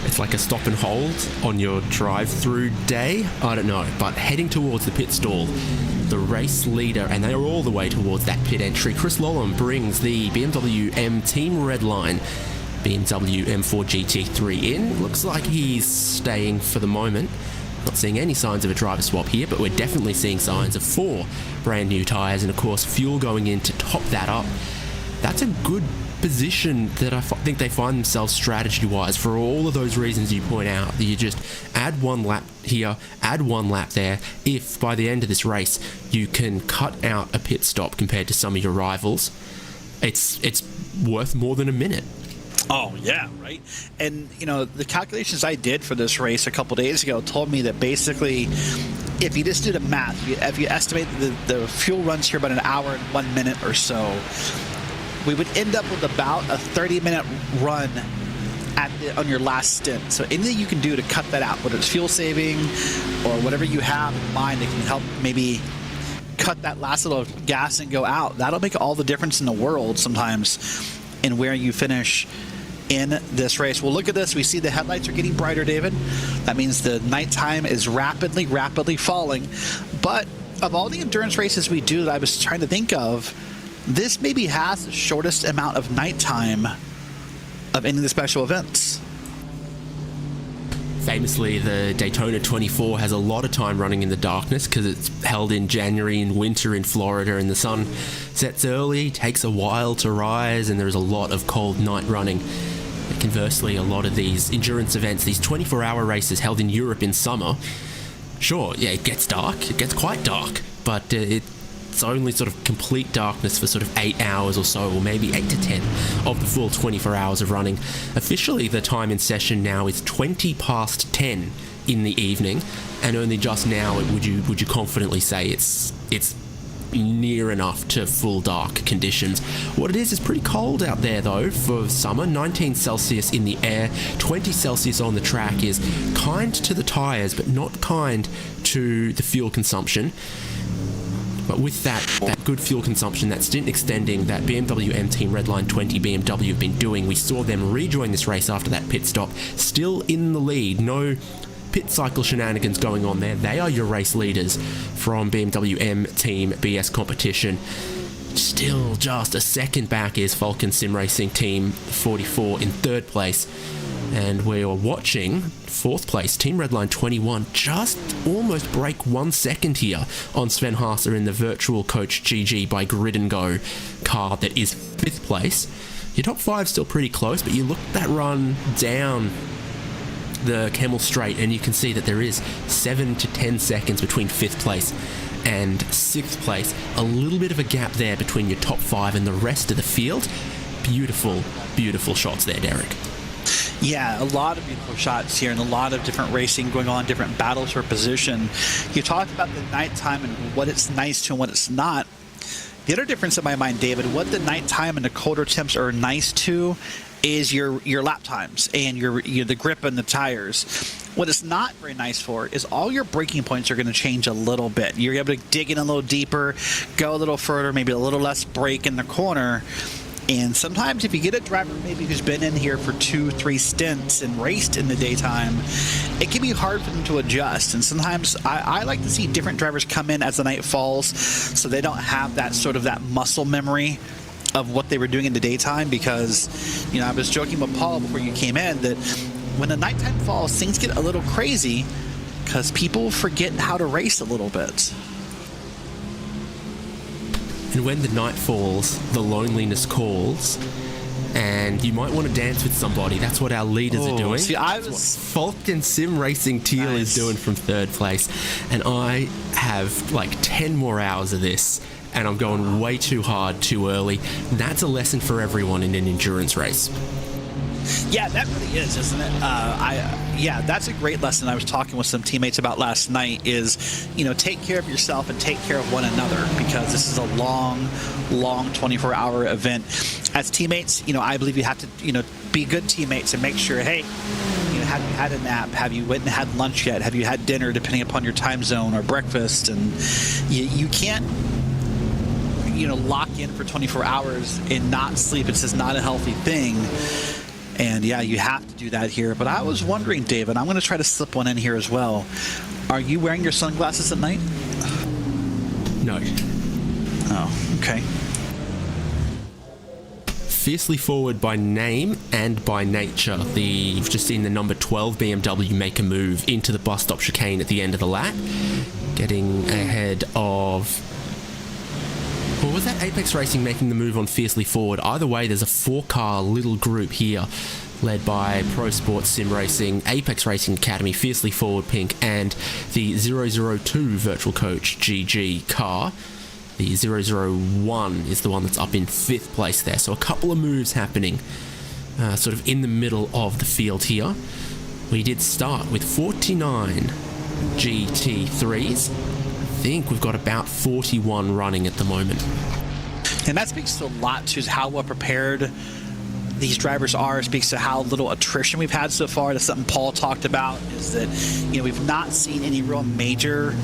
It's like a stop and hold on your drive-through day. I don't know, but heading towards the pit stall, the race leader, and they are all the way towards that pit entry. Chris Lolland brings the BMW M Team Redline BMW M4 GT3 in. Looks like he's staying for the moment. Not seeing any signs of a driver swap here, but we're definitely seeing signs of 4 brand new tyres and of course fuel going in to top that up. That's a good position that I think they find themselves strategy-wise for all of those reasons you point out. You just add 1 lap here, add 1 lap there. If by the end of this race you can cut out a pit stop compared to some of your rivals, it's worth more than a minute. Oh, yeah, right? And, you know, the calculations I did for this race a couple days ago told me that basically if you just do the math, if you estimate the fuel runs here about an hour and 1 minute or so, we would end up with about a 30-minute run on your last stint. So anything you can do to cut that out, whether it's fuel saving or whatever you have in mind that can help maybe cut that last little gas and go out, that'll make all the difference in the world sometimes in where you finish in this race. Well, look at this. We see the headlights are getting brighter, David. That means the nighttime is rapidly falling. But of all the endurance races we do that I was trying to think of, this maybe has the shortest amount of nighttime of any of the special events. Famously, the Daytona 24 has a lot of time running in the darkness because it's held in January in winter in Florida, and the sun sets early, takes a while to rise, and there's a lot of cold night running. And conversely, a lot of these endurance events, these 24-hour races held in Europe in summer, sure, yeah, it gets dark, it gets quite dark, but it's only sort of complete darkness for sort of 8 hours or so, or maybe 8 to 10 of the full 24 hours of running. Officially, the time in session now is 20 past 10 in the evening, and only just now would you confidently say it's near enough to full dark conditions. What it is pretty cold out there though for summer. 19 Celsius in the air, 20 Celsius on the track is kind to the tyres, but not kind to the fuel consumption. But with that good fuel consumption, that stint extending that BMW M Team Redline 20 BMW have been doing, we saw them rejoin this race after that pit stop, still in the lead. No pit cycle shenanigans going on there. They are your race leaders from BMW M Team BS competition. Still just a second back is Falcon Sim Racing Team 44 in 3rd place. And we are watching 4th place, Team Redline 21, just almost break 1 second here on Sven Haase in the virtual Coach GG by Grid and Go car that is 5th place. Your top 5 still pretty close, but you look at that run down the Kemmel Straight and you can see that there is 7 to 10 seconds between 5th place and 6th place. A little bit of a gap there between your top 5 and the rest of the field. Beautiful, beautiful shots there, Derek. Yeah, a lot of beautiful shots here and a lot of different racing going on, different battles for position. You talked about the nighttime and what it's nice to and what it's not. The other difference in my mind, David, what the nighttime and the colder temps are nice to is your lap times and your the grip and the tires. What it's not very nice for is all your braking points are going to change a little bit. You're able to dig in a little deeper, go a little further, maybe a little less brake in the corner. And sometimes if you get a driver maybe who's been in here for 2-3 stints and raced in the daytime, it can be hard for them to adjust. And sometimes I like to see different drivers come in as the night falls so they don't have that sort of that muscle memory of what they were doing in the daytime, because, you know, I was joking with Paul before you came in that when the nighttime falls, things get a little crazy because people forget how to race a little bit. And when the night falls, the loneliness calls, and you might want to dance with somebody. That's what our leaders are doing. See, That's what Falcon Sim Racing Teal is doing from 3rd place. And I have like 10 more hours of this, and I'm going way too hard, too early. That's a lesson for everyone in an endurance race. Yeah, that really is, isn't it? Yeah, that's a great lesson I was talking with some teammates about last night is, you know, take care of yourself and take care of one another, because this is a long 24-hour event. As teammates, you know, I believe you have to, you know, be good teammates and make sure, hey, you know, have you had a nap? Have you went and had lunch yet? Have you had dinner, depending upon your time zone, or breakfast? And you can't lock in for 24 hours and not sleep. It's just not a healthy thing. And yeah, you have to do that here. But I was wondering, David, I'm going to try to slip one in here as well. Are you wearing your sunglasses at night? No. Oh, okay. Fiercely forward by name and by nature. You've just seen the number 12 BMW make a move into the bus stop chicane at the end of the lap, getting ahead of... Or was that Apex Racing making the move on Fiercely Forward? Either way, there's a 4-car little group here, led by Pro Sports Sim Racing, Apex Racing Academy, Fiercely Forward Pink, and the 002 Virtual Coach GG car. The 001 is the one that's up in 5th place there. So a couple of moves happening sort of in the middle of the field here. We did start with 49 GT3s. I think we've got about 41 running at the moment. And that speaks to a lot to how well prepared these drivers are. It speaks to how little attrition we've had so far. That's something Paul talked about, is that we've not seen any real major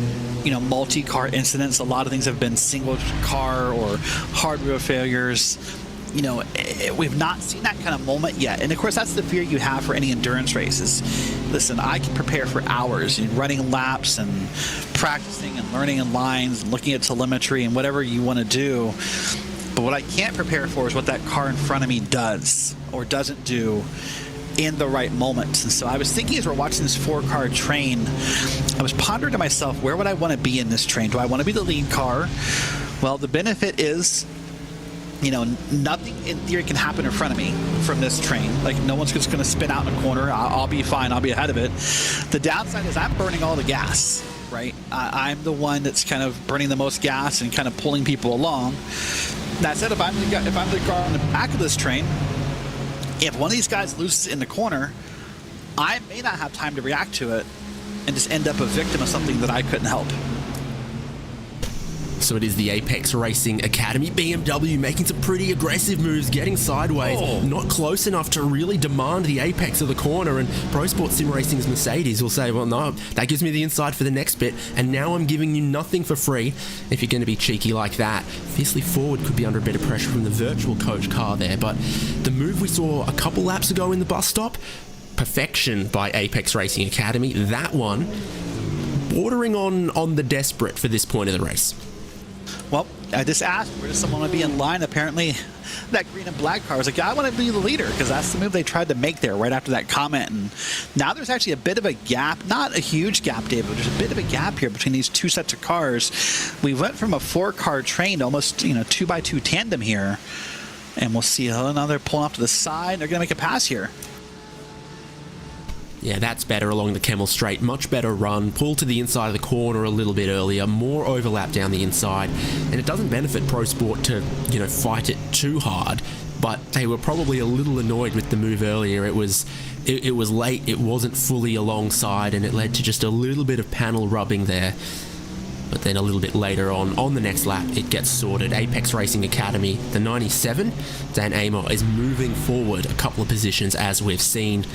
multi-car incidents. A lot of things have been single car or hardware failures. We've not seen that kind of moment yet. And of course, that's the fear you have for any endurance races. Listen, I can prepare for hours in running laps and practicing and learning in lines and looking at telemetry and whatever you want to do. But what I can't prepare for is what that car in front of me does or doesn't do in the right moment. And so I was thinking, as we're watching this 4-car train, I was pondering to myself, where would I want to be in this train? Do I want to be the lead car? Well, the benefit is, nothing in theory can happen in front of me from this train. Like, no one's just going to spin out in a corner. I'll be fine. I'll be ahead of it. The downside is I'm burning all the gas, right? I'm the one that's kind of burning the most gas and kind of pulling people along. That said, if I'm the car on the back of this train, if one of these guys loses in the corner, I may not have time to react to it and just end up a victim of something that I couldn't help. So it is the Apex Racing Academy. BMW making some pretty aggressive moves, getting sideways, not close enough to really demand the apex of the corner. And Pro Sports Sim Racing's Mercedes will say, well, no, that gives me the inside for the next bit, and now I'm giving you nothing for free if you're going to be cheeky like that. Fiercely Forward could be under a bit of pressure from the Virtual Coach car there, but the move we saw a couple laps ago in the bus stop, perfection by Apex Racing Academy. That one, bordering on the desperate for this point of the race. Well, I just asked, where does someone want to be in line? Apparently, that green and black car was like, I want to be the leader, because that's the move they tried to make there right after that comment. And now there's actually a bit of a gap, not a huge gap, David, but there's a bit of a gap here between these two sets of cars. We went from a 4-car train to almost, 2x2 tandem here. And we'll see, now they're pulling off to the side. They're going to make a pass here. Yeah, that's better along the Kemmel Straight. Much better run. Pull to the inside of the corner a little bit earlier. More overlap down the inside. And it doesn't benefit Pro Sport to, fight it too hard. But they were probably a little annoyed with the move earlier. It was late. It wasn't fully alongside. And it led to just a little bit of panel rubbing there. But then a little bit later on the next lap, it gets sorted. Apex Racing Academy, the 97, Dan Amor, is moving forward a couple of positions, as we've seen.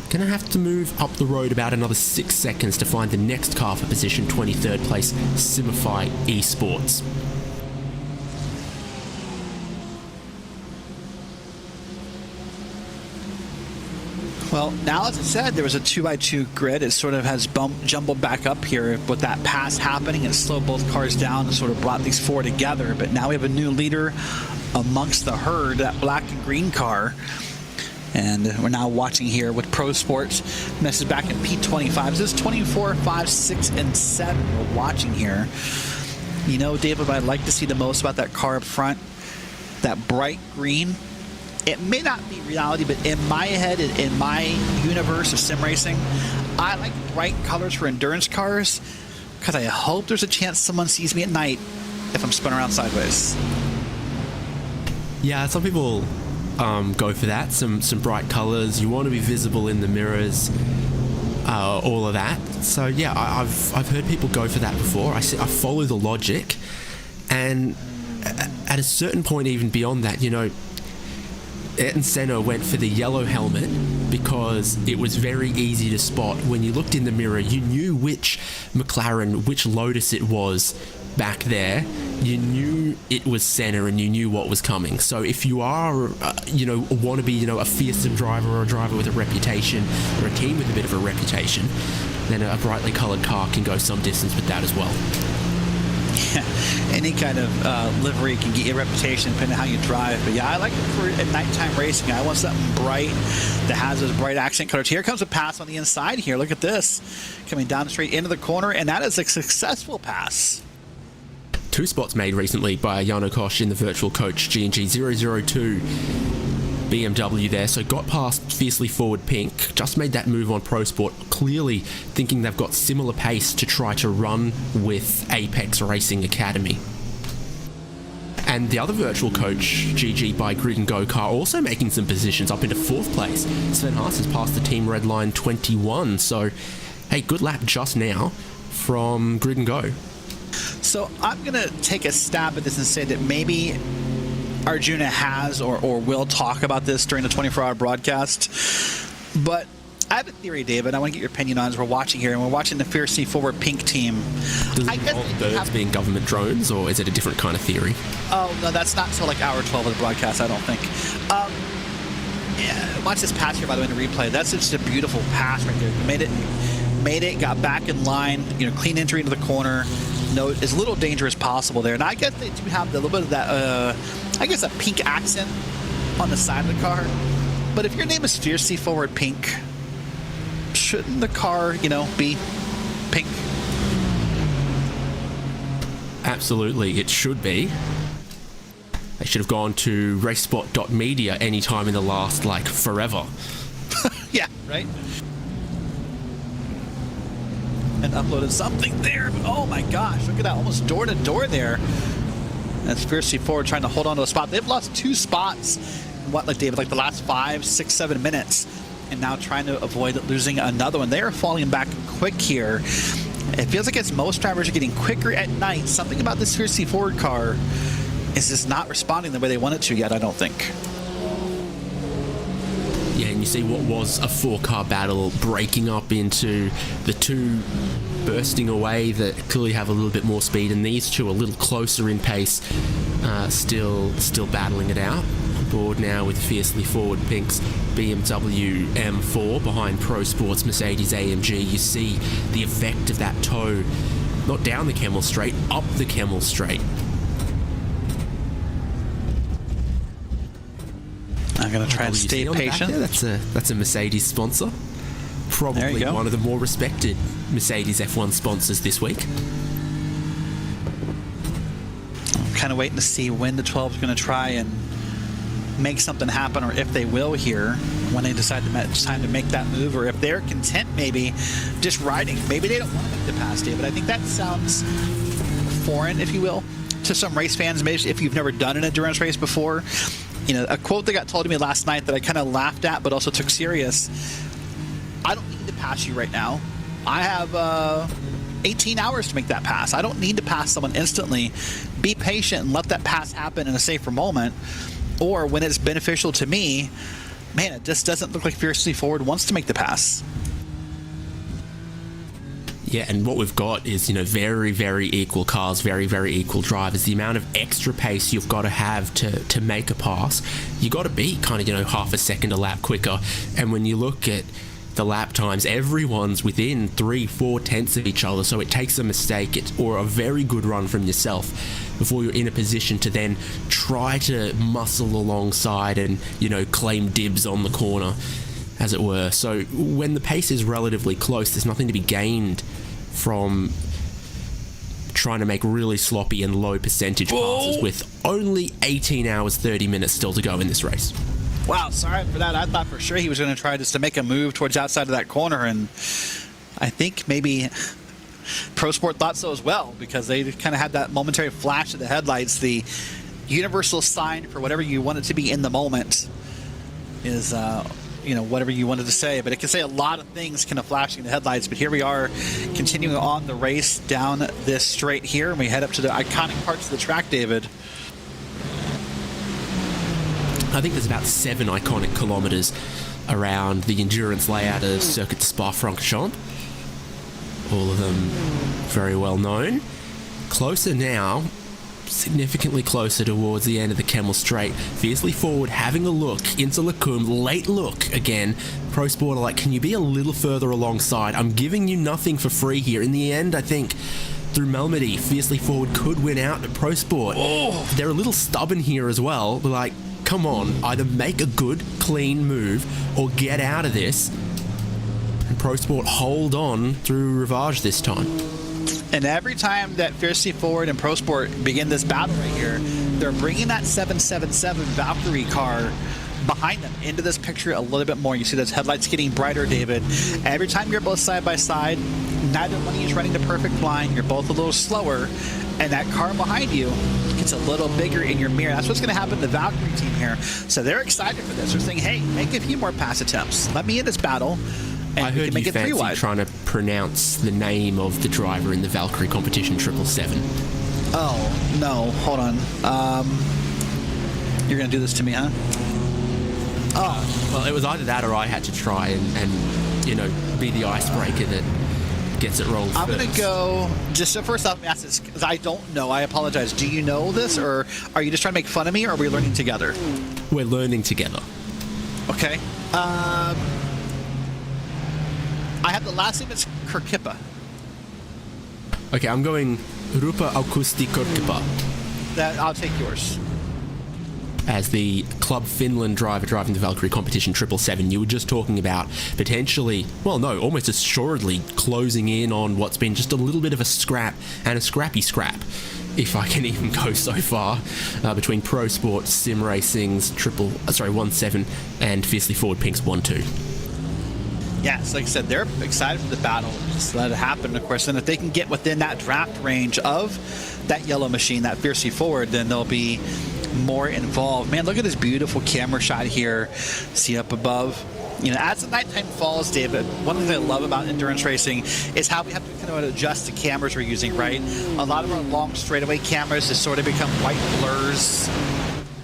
Going to have to move up the road about another 6 seconds to find the next car for position 23rd place, Simify Esports. Well, now, as I said, there was a 2x2 grid. It sort of has jumbled back up here with that pass happening. It slowed both cars down and sort of brought these four together. But now we have a new leader amongst the herd, that black and green car. And we're now watching here with Pro Sports. This is back in P25. This is 24, 5, 6, and 7 we're watching here. David, what I'd like to see the most about that car up front, that bright green. It may not be reality, but in my head, in my universe of sim racing, I like bright colors for endurance cars, because I hope there's a chance someone sees me at night if I'm spun around sideways. Yeah, some people go for that. Some bright colors. You want to be visible in the mirrors, all of that. So yeah, I've heard people go for that before. I follow the logic, and at a certain point, even beyond that, Ayrton Senna went for the yellow helmet because it was very easy to spot. When you looked in the mirror, you knew which McLaren, which Lotus it was back there, you knew it was Senna and you knew what was coming. So if you are, want to be, a fearsome driver or a driver with a reputation or a team with a bit of a reputation, then a brightly coloured car can go some distance with that as well. Yeah, any kind of livery can get you a reputation depending on how you drive. But yeah, I like it for at nighttime racing. I want something bright that has those bright accent colors. Here comes a pass on the inside here. Look at this. Coming down straight into the corner, and that is a successful pass. 2 spots made recently by Jan Okosh in the virtual coach G&G 002 BMW there, so got past Fiercely Forward Pink, just made that move on Pro Sport, clearly thinking they've got similar pace to try to run with Apex Racing Academy. And the other virtual coach, GG by Grid and Go Car, also making some positions up into 4th place. Sven Haas has passed the team red line 21, so hey, good lap just now from Grid and Go. So I'm going to take a stab at this and say that maybe Arjuna has or will talk about this during the 24-hour broadcast. But I have a theory, David. I want to get your opinion on as we're watching here, and we're watching the Fiercely Forward Pink team. Does it involve birds being government drones, or is it a different kind of theory? Oh, no, that's not until like hour 12 of the broadcast, I don't think. Yeah, watch this pass here, by the way, in the replay. That's just a beautiful pass right there. Made it, got back in line, clean entry into the corner. As little danger as possible there. And I guess they do have a little bit of that, a pink accent on the side of the car. But if your name is Fiercely Forward Pink, shouldn't the car, be pink? Absolutely, it should be. They should have gone to racespot.media anytime in the last, forever. Yeah, right? And uploaded something there. But oh my gosh, look at that. Almost door to door there. That's Fiercely Forward trying to hold on to a spot. They've lost 2 spots in David, the last 5, 6, 7 minutes. And now trying to avoid losing another one. They are falling back quick here. It feels like as most drivers are getting quicker at night, something about this Fiercely Forward car is just not responding the way they want it to yet, I don't think. Yeah, and you see what was a 4-car battle breaking up into the 2 bursting away that clearly have a little bit more speed, and these 2 a little closer in pace, still battling it out. On board now with Fiercely Forward Pink's BMW M4 behind Pro Sports Mercedes AMG. You see the effect of that toe, not down the Kemmel Straight, up the Kemmel Straight. I'm going to try and stay patient. That's a Mercedes sponsor. Probably one of the more respected Mercedes F1 sponsors this week. I'm kind of waiting to see when the 12 is going to try and make something happen, or if they will here, when they decide it's time to make that move, or if they're content maybe just riding. Maybe they don't want to make the pass, David. I think that sounds foreign, if you will, to some race fans, maybe if you've never done an endurance race before. A quote that got told to me last night that I kind of laughed at but also took serious. I don't need to pass you right now. I have 18 hours to make that pass. I don't need to pass someone instantly. Be patient and let that pass happen in a safer moment. Or when it's beneficial to me, man, it just doesn't look like Fiercely Forward wants to make the pass. Yeah, and what we've got is, very, very equal cars, very, very equal drivers. The amount of extra pace you've got to have to make a pass, you've got to be kind of, half a second a lap quicker. And when you look at the lap times, everyone's within 3-4 tenths of each other. So it takes a mistake or a very good run from yourself before you're in a position to then try to muscle alongside and, claim dibs on the corner, as it were. So when the pace is relatively close, there's nothing to be gained from trying to make really sloppy and low percentage passes with only 18 hours, 30 minutes still to go in this race. Wow, sorry for that. I thought for sure he was going to try just to make a move towards outside of that corner, and I think maybe Pro Sport thought so as well, because they kind of had that momentary flash of the headlights. The universal sign for whatever you want it to be in the moment is whatever you wanted to say, but it can say a lot of things kind of flashing the headlights. But here we are continuing on the race down this straight here, and we head up to the iconic parts of the track, David. I think there's about 7 iconic kilometres around the endurance layout of Circuit de Spa-Francorchamps. All of them very well known. closer now, significantly closer towards the end of the Kemmel Straight. Fiercely Forward having a look into Lacombe, late look again. Pro Sport are like, can you be a little further alongside? I'm giving you nothing for free here. In the end, I think through Melmedy, Fiercely Forward could win out at Pro Sport. They're a little stubborn here as well. They're like, come on, either make a good, clean move or get out of this. And Pro Sport hold on through Rivage this time. And every time that Fiercely Forward and Pro Sport begin this battle right here, they're bringing that 777 Valkyrie car behind them into this picture a little bit more. You see those headlights getting brighter, David. Every time you're both side by side, neither one of you is running the perfect line. You're both a little slower, and that car behind you gets a little bigger in your mirror. That's what's going to happen to the Valkyrie team here. So they're excited for this. They're saying, hey, make a few more pass attempts. Let me in this battle. And I heard make you it three fancy wide. trying to pronounce the name of the driver in the Valkyrie competition 777. Oh, no. Hold on. You're going to do this to me, huh? Oh. Well, it was either that or I had to try and you know, be the icebreaker that gets it rolling I'm first. going to go, just so first off, let me ask this, because I don't know. I apologize. Do you know this, or are you just trying to make fun of me, or are we learning together? We're learning together. Okay. I have the last name, it's Kirkipa. Okay, I'm going Rupa Aukusti Korkipa I'll take yours. as the Club Finland driver driving the Valkyrie competition 777. You were just talking about potentially, well, no, almost assuredly closing in on what's been just a little bit of a scrap, and a scrappy scrap, if I can even go so far, between Pro Sport, Sim Racing's 17, and Fiercely Forward Pink's 1-2. Yes, like I said, they're excited for the battle. Just let it happen, of course. And if they can get within that draft range of that yellow machine, that Fiercely Forward, then they'll be more involved. Man, look at this beautiful camera shot here. See up above. You know, as the nighttime falls, David, one of the things I love about endurance racing is how we have to kind of adjust the cameras we're using, right? A lot of our long straightaway cameras just sort of become white blurs,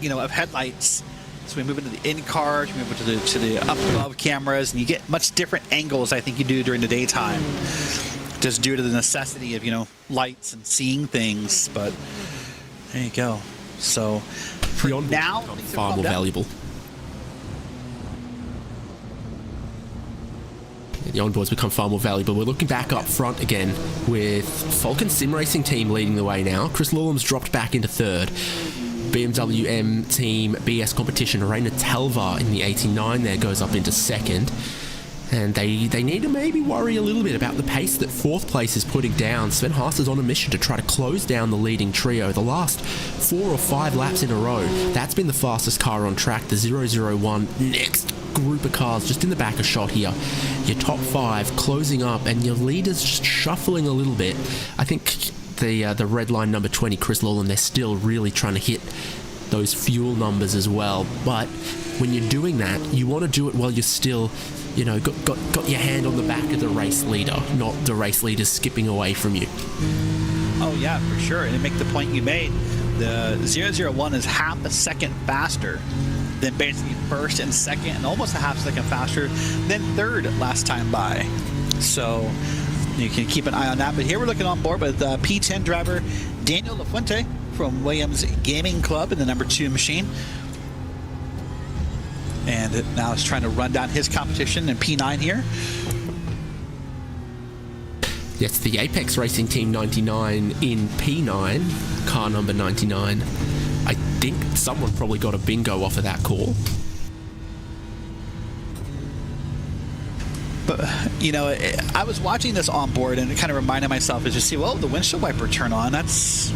you know, of headlights. So we move into the in cars, we move into the up above cameras, and you get much different angles, I think you do during the daytime, just due to the necessity of, you know, lights and seeing things. But there you go. So for now, far more valuable. The onboards become far more valuable. We're looking back up front again with Falcon Sim Racing team leading the way now. Chris Lulham's dropped back into third. BMW M Team BS competition, Reina Telva in the 89 there goes up into second. And they need to maybe worry a little bit about the pace that fourth place is putting down. Sven Haas is on a mission to try to close down the leading trio. The last 4 or 5 laps in a row, that's been the fastest car on track, the 001. Next group of cars just in the back of shot here. Your top 5 closing up and your leaders just shuffling a little bit. I think the red line number 20, Chris Lawland, they're still really trying to hit those fuel numbers as well. But when you're doing that, you want to do it while you're still, you know, got your hand on the back of the race leader, not the race leader skipping away from you. Oh yeah, for sure. And to make the point you made, the 001 is half a second faster than basically first and second, and almost a half second faster than third last time by. So you can keep an eye on that. But here we're looking on board with P10 driver Daniel Lafuente from Williams Gaming Club in the number 2 machine. And now it's trying to run down his competition in P9 here. Yes, the Apex Racing Team 99 in P9, car number 99. I think someone probably got a bingo off of that call. But, you know, I was watching this on board and it kind of reminded myself as you see, well, the windshield wiper turn on. That's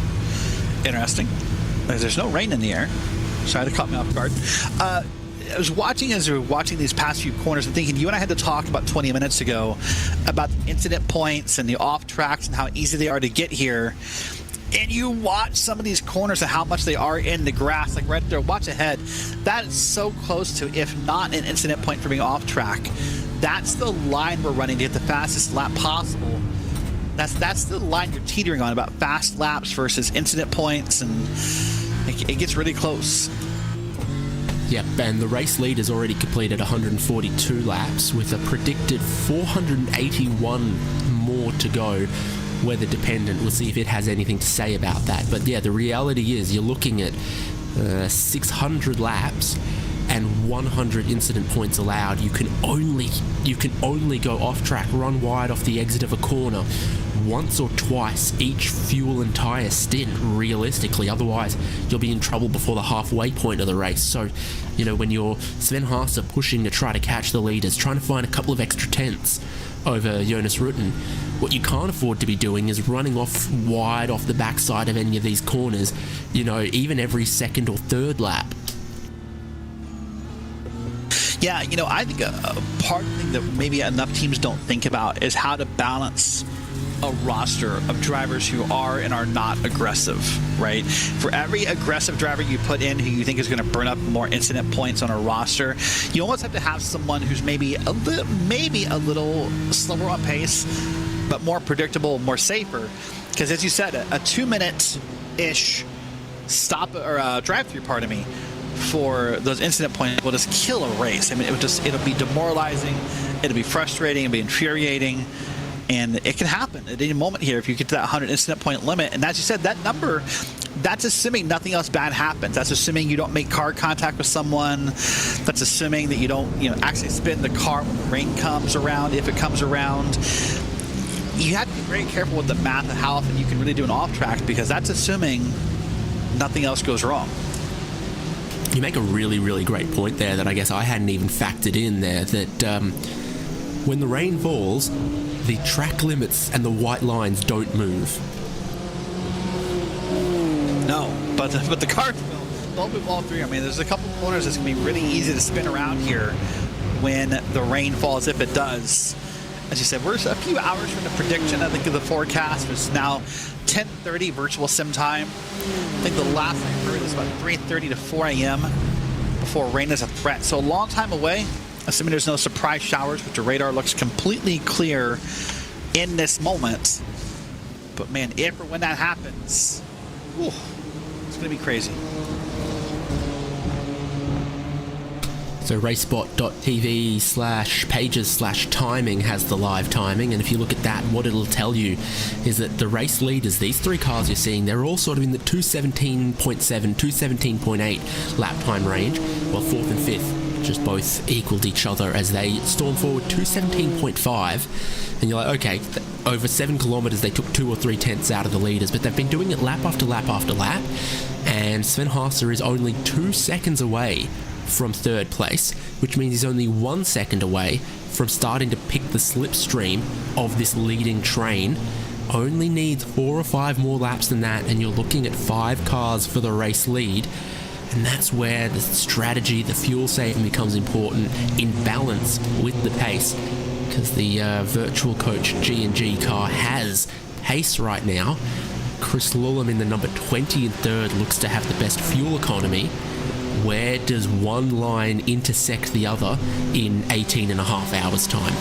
interesting. There's no rain in the air. So that caught me off guard. I was watching as we were watching these past few corners and thinking, you and I had to talk about 20 minutes ago about the incident points and the off tracks and how easy they are to get here. And you watch some of these corners and how much they are in the grass, like right there, watch ahead. That is so close to, if not an incident point for being off track. That's the line we're running to get the fastest lap possible. That's the line you're teetering on, about fast laps versus incident points, and it gets really close. Yep, and the race lead has already completed 142 laps with a predicted 481 more to go. weather dependent. We'll see if it has anything to say about that. But yeah, the reality is you're looking at 600 laps and 100 incident points allowed. You can only go off track, run wide off the exit of a corner once or twice each fuel and tyre stint, realistically. Otherwise, you'll be in trouble before the halfway point of the race. So, when you're Sven Haas pushing to try to catch the leaders, trying to find a couple of extra tenths over Jonas Rutten, what you can't afford to be doing is running off wide off the backside of any of these corners, even every second or third lap. Yeah, I think a part of the thing that maybe enough teams don't think about is how to balance a roster of drivers who are and are not aggressive, right? For every aggressive driver you put in who you think is going to burn up more incident points on a roster, you almost have to have someone who's maybe a little slower on pace, but more predictable, more safer. Because as you said, a 2-minute-ish drive-through, for those incident points will just kill a race. I mean, it'll be demoralizing, it'll be frustrating, it'll be infuriating, and it can happen at any moment here if you get to that 100 incident point limit. And as you said, that number, that's assuming nothing else bad happens. That's assuming you don't make car contact with someone. That's assuming that you don't, actually spin the car when the rain comes around, if it comes around. You have to be very careful with the math of how often you can really do an off track, because that's assuming nothing else goes wrong. You make a really, really great point there that I guess I hadn't even factored in there, that when the rain falls, the track limits and the white lines don't move. No, but the cars will move all through. I mean, there's a couple of corners that's going to be really easy to spin around here when the rain falls, if it does. As you said, we're a few hours from the prediction. I think of the forecast is now 10:30 virtual sim time. I think the last I heard was about 3:30 to 4 a.m. before rain is a threat. So a long time away, assuming there's no surprise showers, which the radar looks completely clear in this moment. But man, if or when that happens, it's going to be crazy. So racebot.tv/pages/timing has the live timing, and if you look at that, what it'll tell you is that the race leaders, these three cars you're seeing, they're all sort of in the 217.7, 217.8 lap time range, while fourth and fifth just both equaled each other as they stormed forward 217.5, and you're like, okay, over 7 kilometers they took 2 or 3 tenths out of the leaders, but they've been doing it lap after lap after lap, and Sven Haas is only 2 seconds away from third place, which means he's only 1 second away from starting to pick the slipstream of this leading train. Only needs 4 or 5 more laps than that, and you're looking at 5 cars for the race lead. And that's where the strategy, the fuel saving becomes important in balance with the pace, because the virtual coach G&G car has pace right now. Chris Lullam in the number 20 and third looks to have the best fuel economy. Where does one line intersect the other in 18 and a half hours time?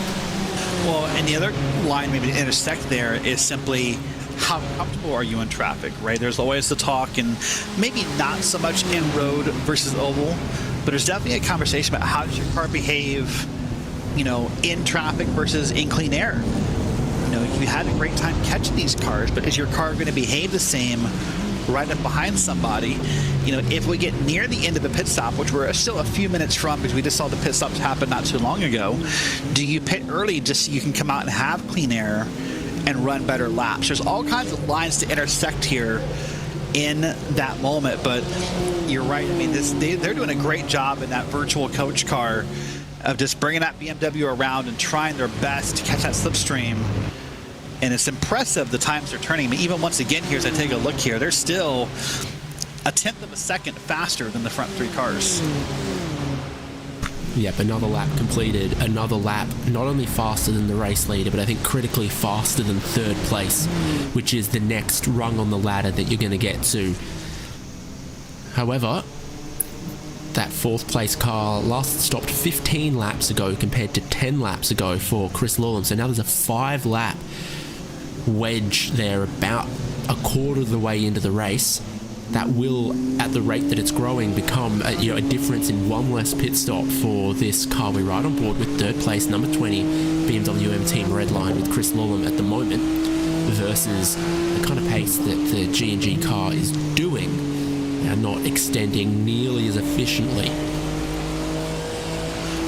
Well, and the other line maybe to intersect there is simply how comfortable are you in traffic, right? There's always the talk, and maybe not so much in road versus oval, but there's definitely a conversation about how does your car behave, in traffic versus in clean air. You had a great time catching these cars, but is your car going to behave the same right up behind somebody? If we get near the end of the pit stop, which we're still a few minutes from because we just saw the pit stops happen not too long ago, do you pit early just so you can come out and have clean air and run better laps? There's all kinds of lines to intersect here in that moment, but you're right. I mean, they're doing a great job in that virtual coach car of just bringing that BMW around and trying their best to catch that slipstream. And it's impressive the times they're turning. I mean, even once again here, as I take a look here, they're still a tenth of a second faster than the front 3 cars. Yep, another lap completed. Another lap not only faster than the race leader, but I think critically faster than third place, which is the next rung on the ladder that you're going to get to. However, that 4th place car last stopped 15 laps ago compared to 10 laps ago for Chris Lullam. So now there's a 5-lap wedge there about a quarter of the way into the race. That will, at the rate that it's growing, become a difference in 1 less pit stop for this car. We're right on board with third place, number 20, BMW M Team Redline with Chris Lullam at the moment. versus the kind of pace that the G&G car is doing and not extending nearly as efficiently.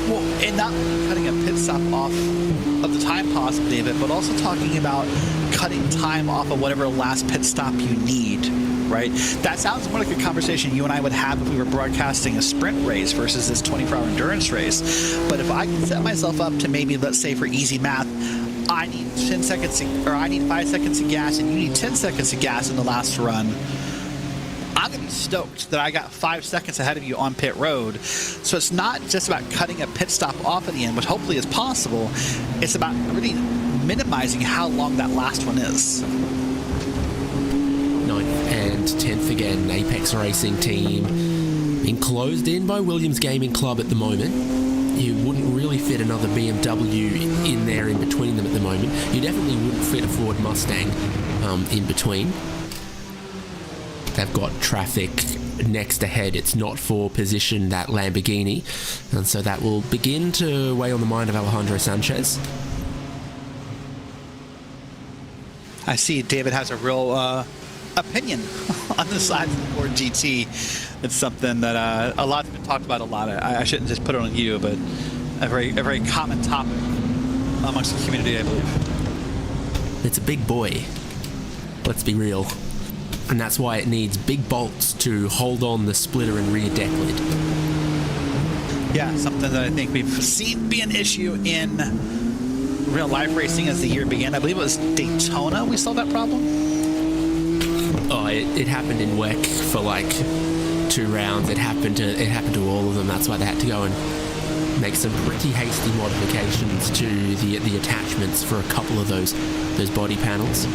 Well, and not only cutting a pit stop off of the time possible, David, but also talking about cutting time off of whatever last pit stop you need, right? That sounds more like a conversation you and I would have if we were broadcasting a sprint race versus this 24-hour endurance race. But if I can set myself up to maybe, let's say for easy math, I need 10 seconds or I need 5 seconds of gas and you need 10 seconds of gas in the last run, I'm going to be stoked that I got 5 seconds ahead of you on pit road. So it's not just about cutting a pit stop off at the end, which hopefully is possible. It's about really minimizing how long that last one is. 9th and 10th again, Apex Racing team being closed in by Williams Gaming Club at the moment. You wouldn't really fit another BMW in there in between them at the moment. You definitely wouldn't fit a Ford Mustang in between. They've got traffic next ahead. It's not for position, that Lamborghini. And so that will begin to weigh on the mind of Alejandro Sanchez. I see David has a real opinion on the side of the Ford GT. It's something that a lot's been talked about a lot. I shouldn't just put it on you, but a very common topic amongst the community, I believe. It's a big boy. Let's be real. And that's why it needs big bolts to hold on the splitter and rear deck lid. Yeah, something that I think we've seen be an issue in real life racing as the year began. I believe it was Daytona we saw that problem. Oh, it happened in WEC for like 2 rounds. It happened to all of them. That's why they had to go and make some pretty hasty modifications to the attachments for a couple of those body panels.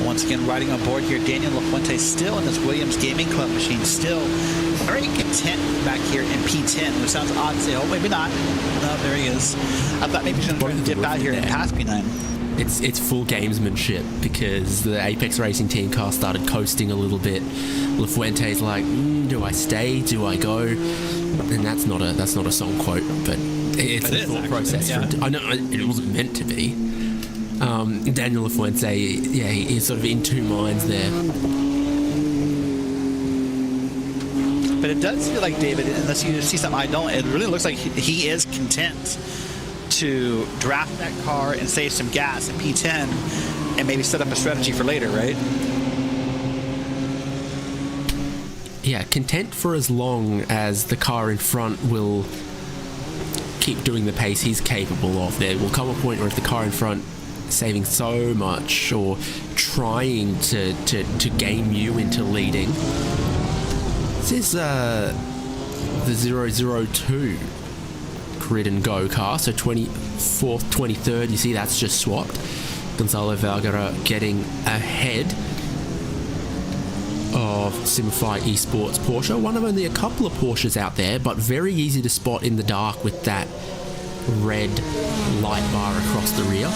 Once again, riding on board here, Daniel LaFuente still in this Williams Gaming Club machine, still very content back here in P10, which sounds odd to say, oh, maybe not. No, there he is. I thought maybe he's going to dip out here and pass P9. It's full gamesmanship because the Apex Racing team car started coasting a little bit. LaFuente's like, do I stay? Do I go? And that's not a song quote, but it's a thought process. Yeah. I know it wasn't meant to be. Daniel LaFuente, yeah, he's sort of in 2 minds there. But it does feel like, David, unless you see something I don't, it really looks like he is content to draft that car and save some gas in P10 and maybe set up a strategy for later, right? Yeah, content for as long as the car in front will keep doing the pace he's capable of. There will come a point where if the car in front saving so much or trying to game you into leading. This is the 002 grid and go car, so 24th, 23rd, you see that's just swapped. Gonzalo Vergara getting ahead of Simify Esports Porsche, one of only a couple of Porsches out there, but very easy to spot in the dark with that red light bar across the rear.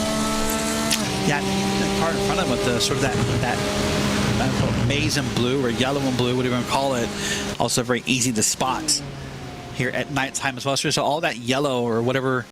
Yeah, the car in front of him with the sort of that maize and blue or yellow and blue, whatever you want to call it, also very easy to spot here at nighttime as well. So all that yellow or whatever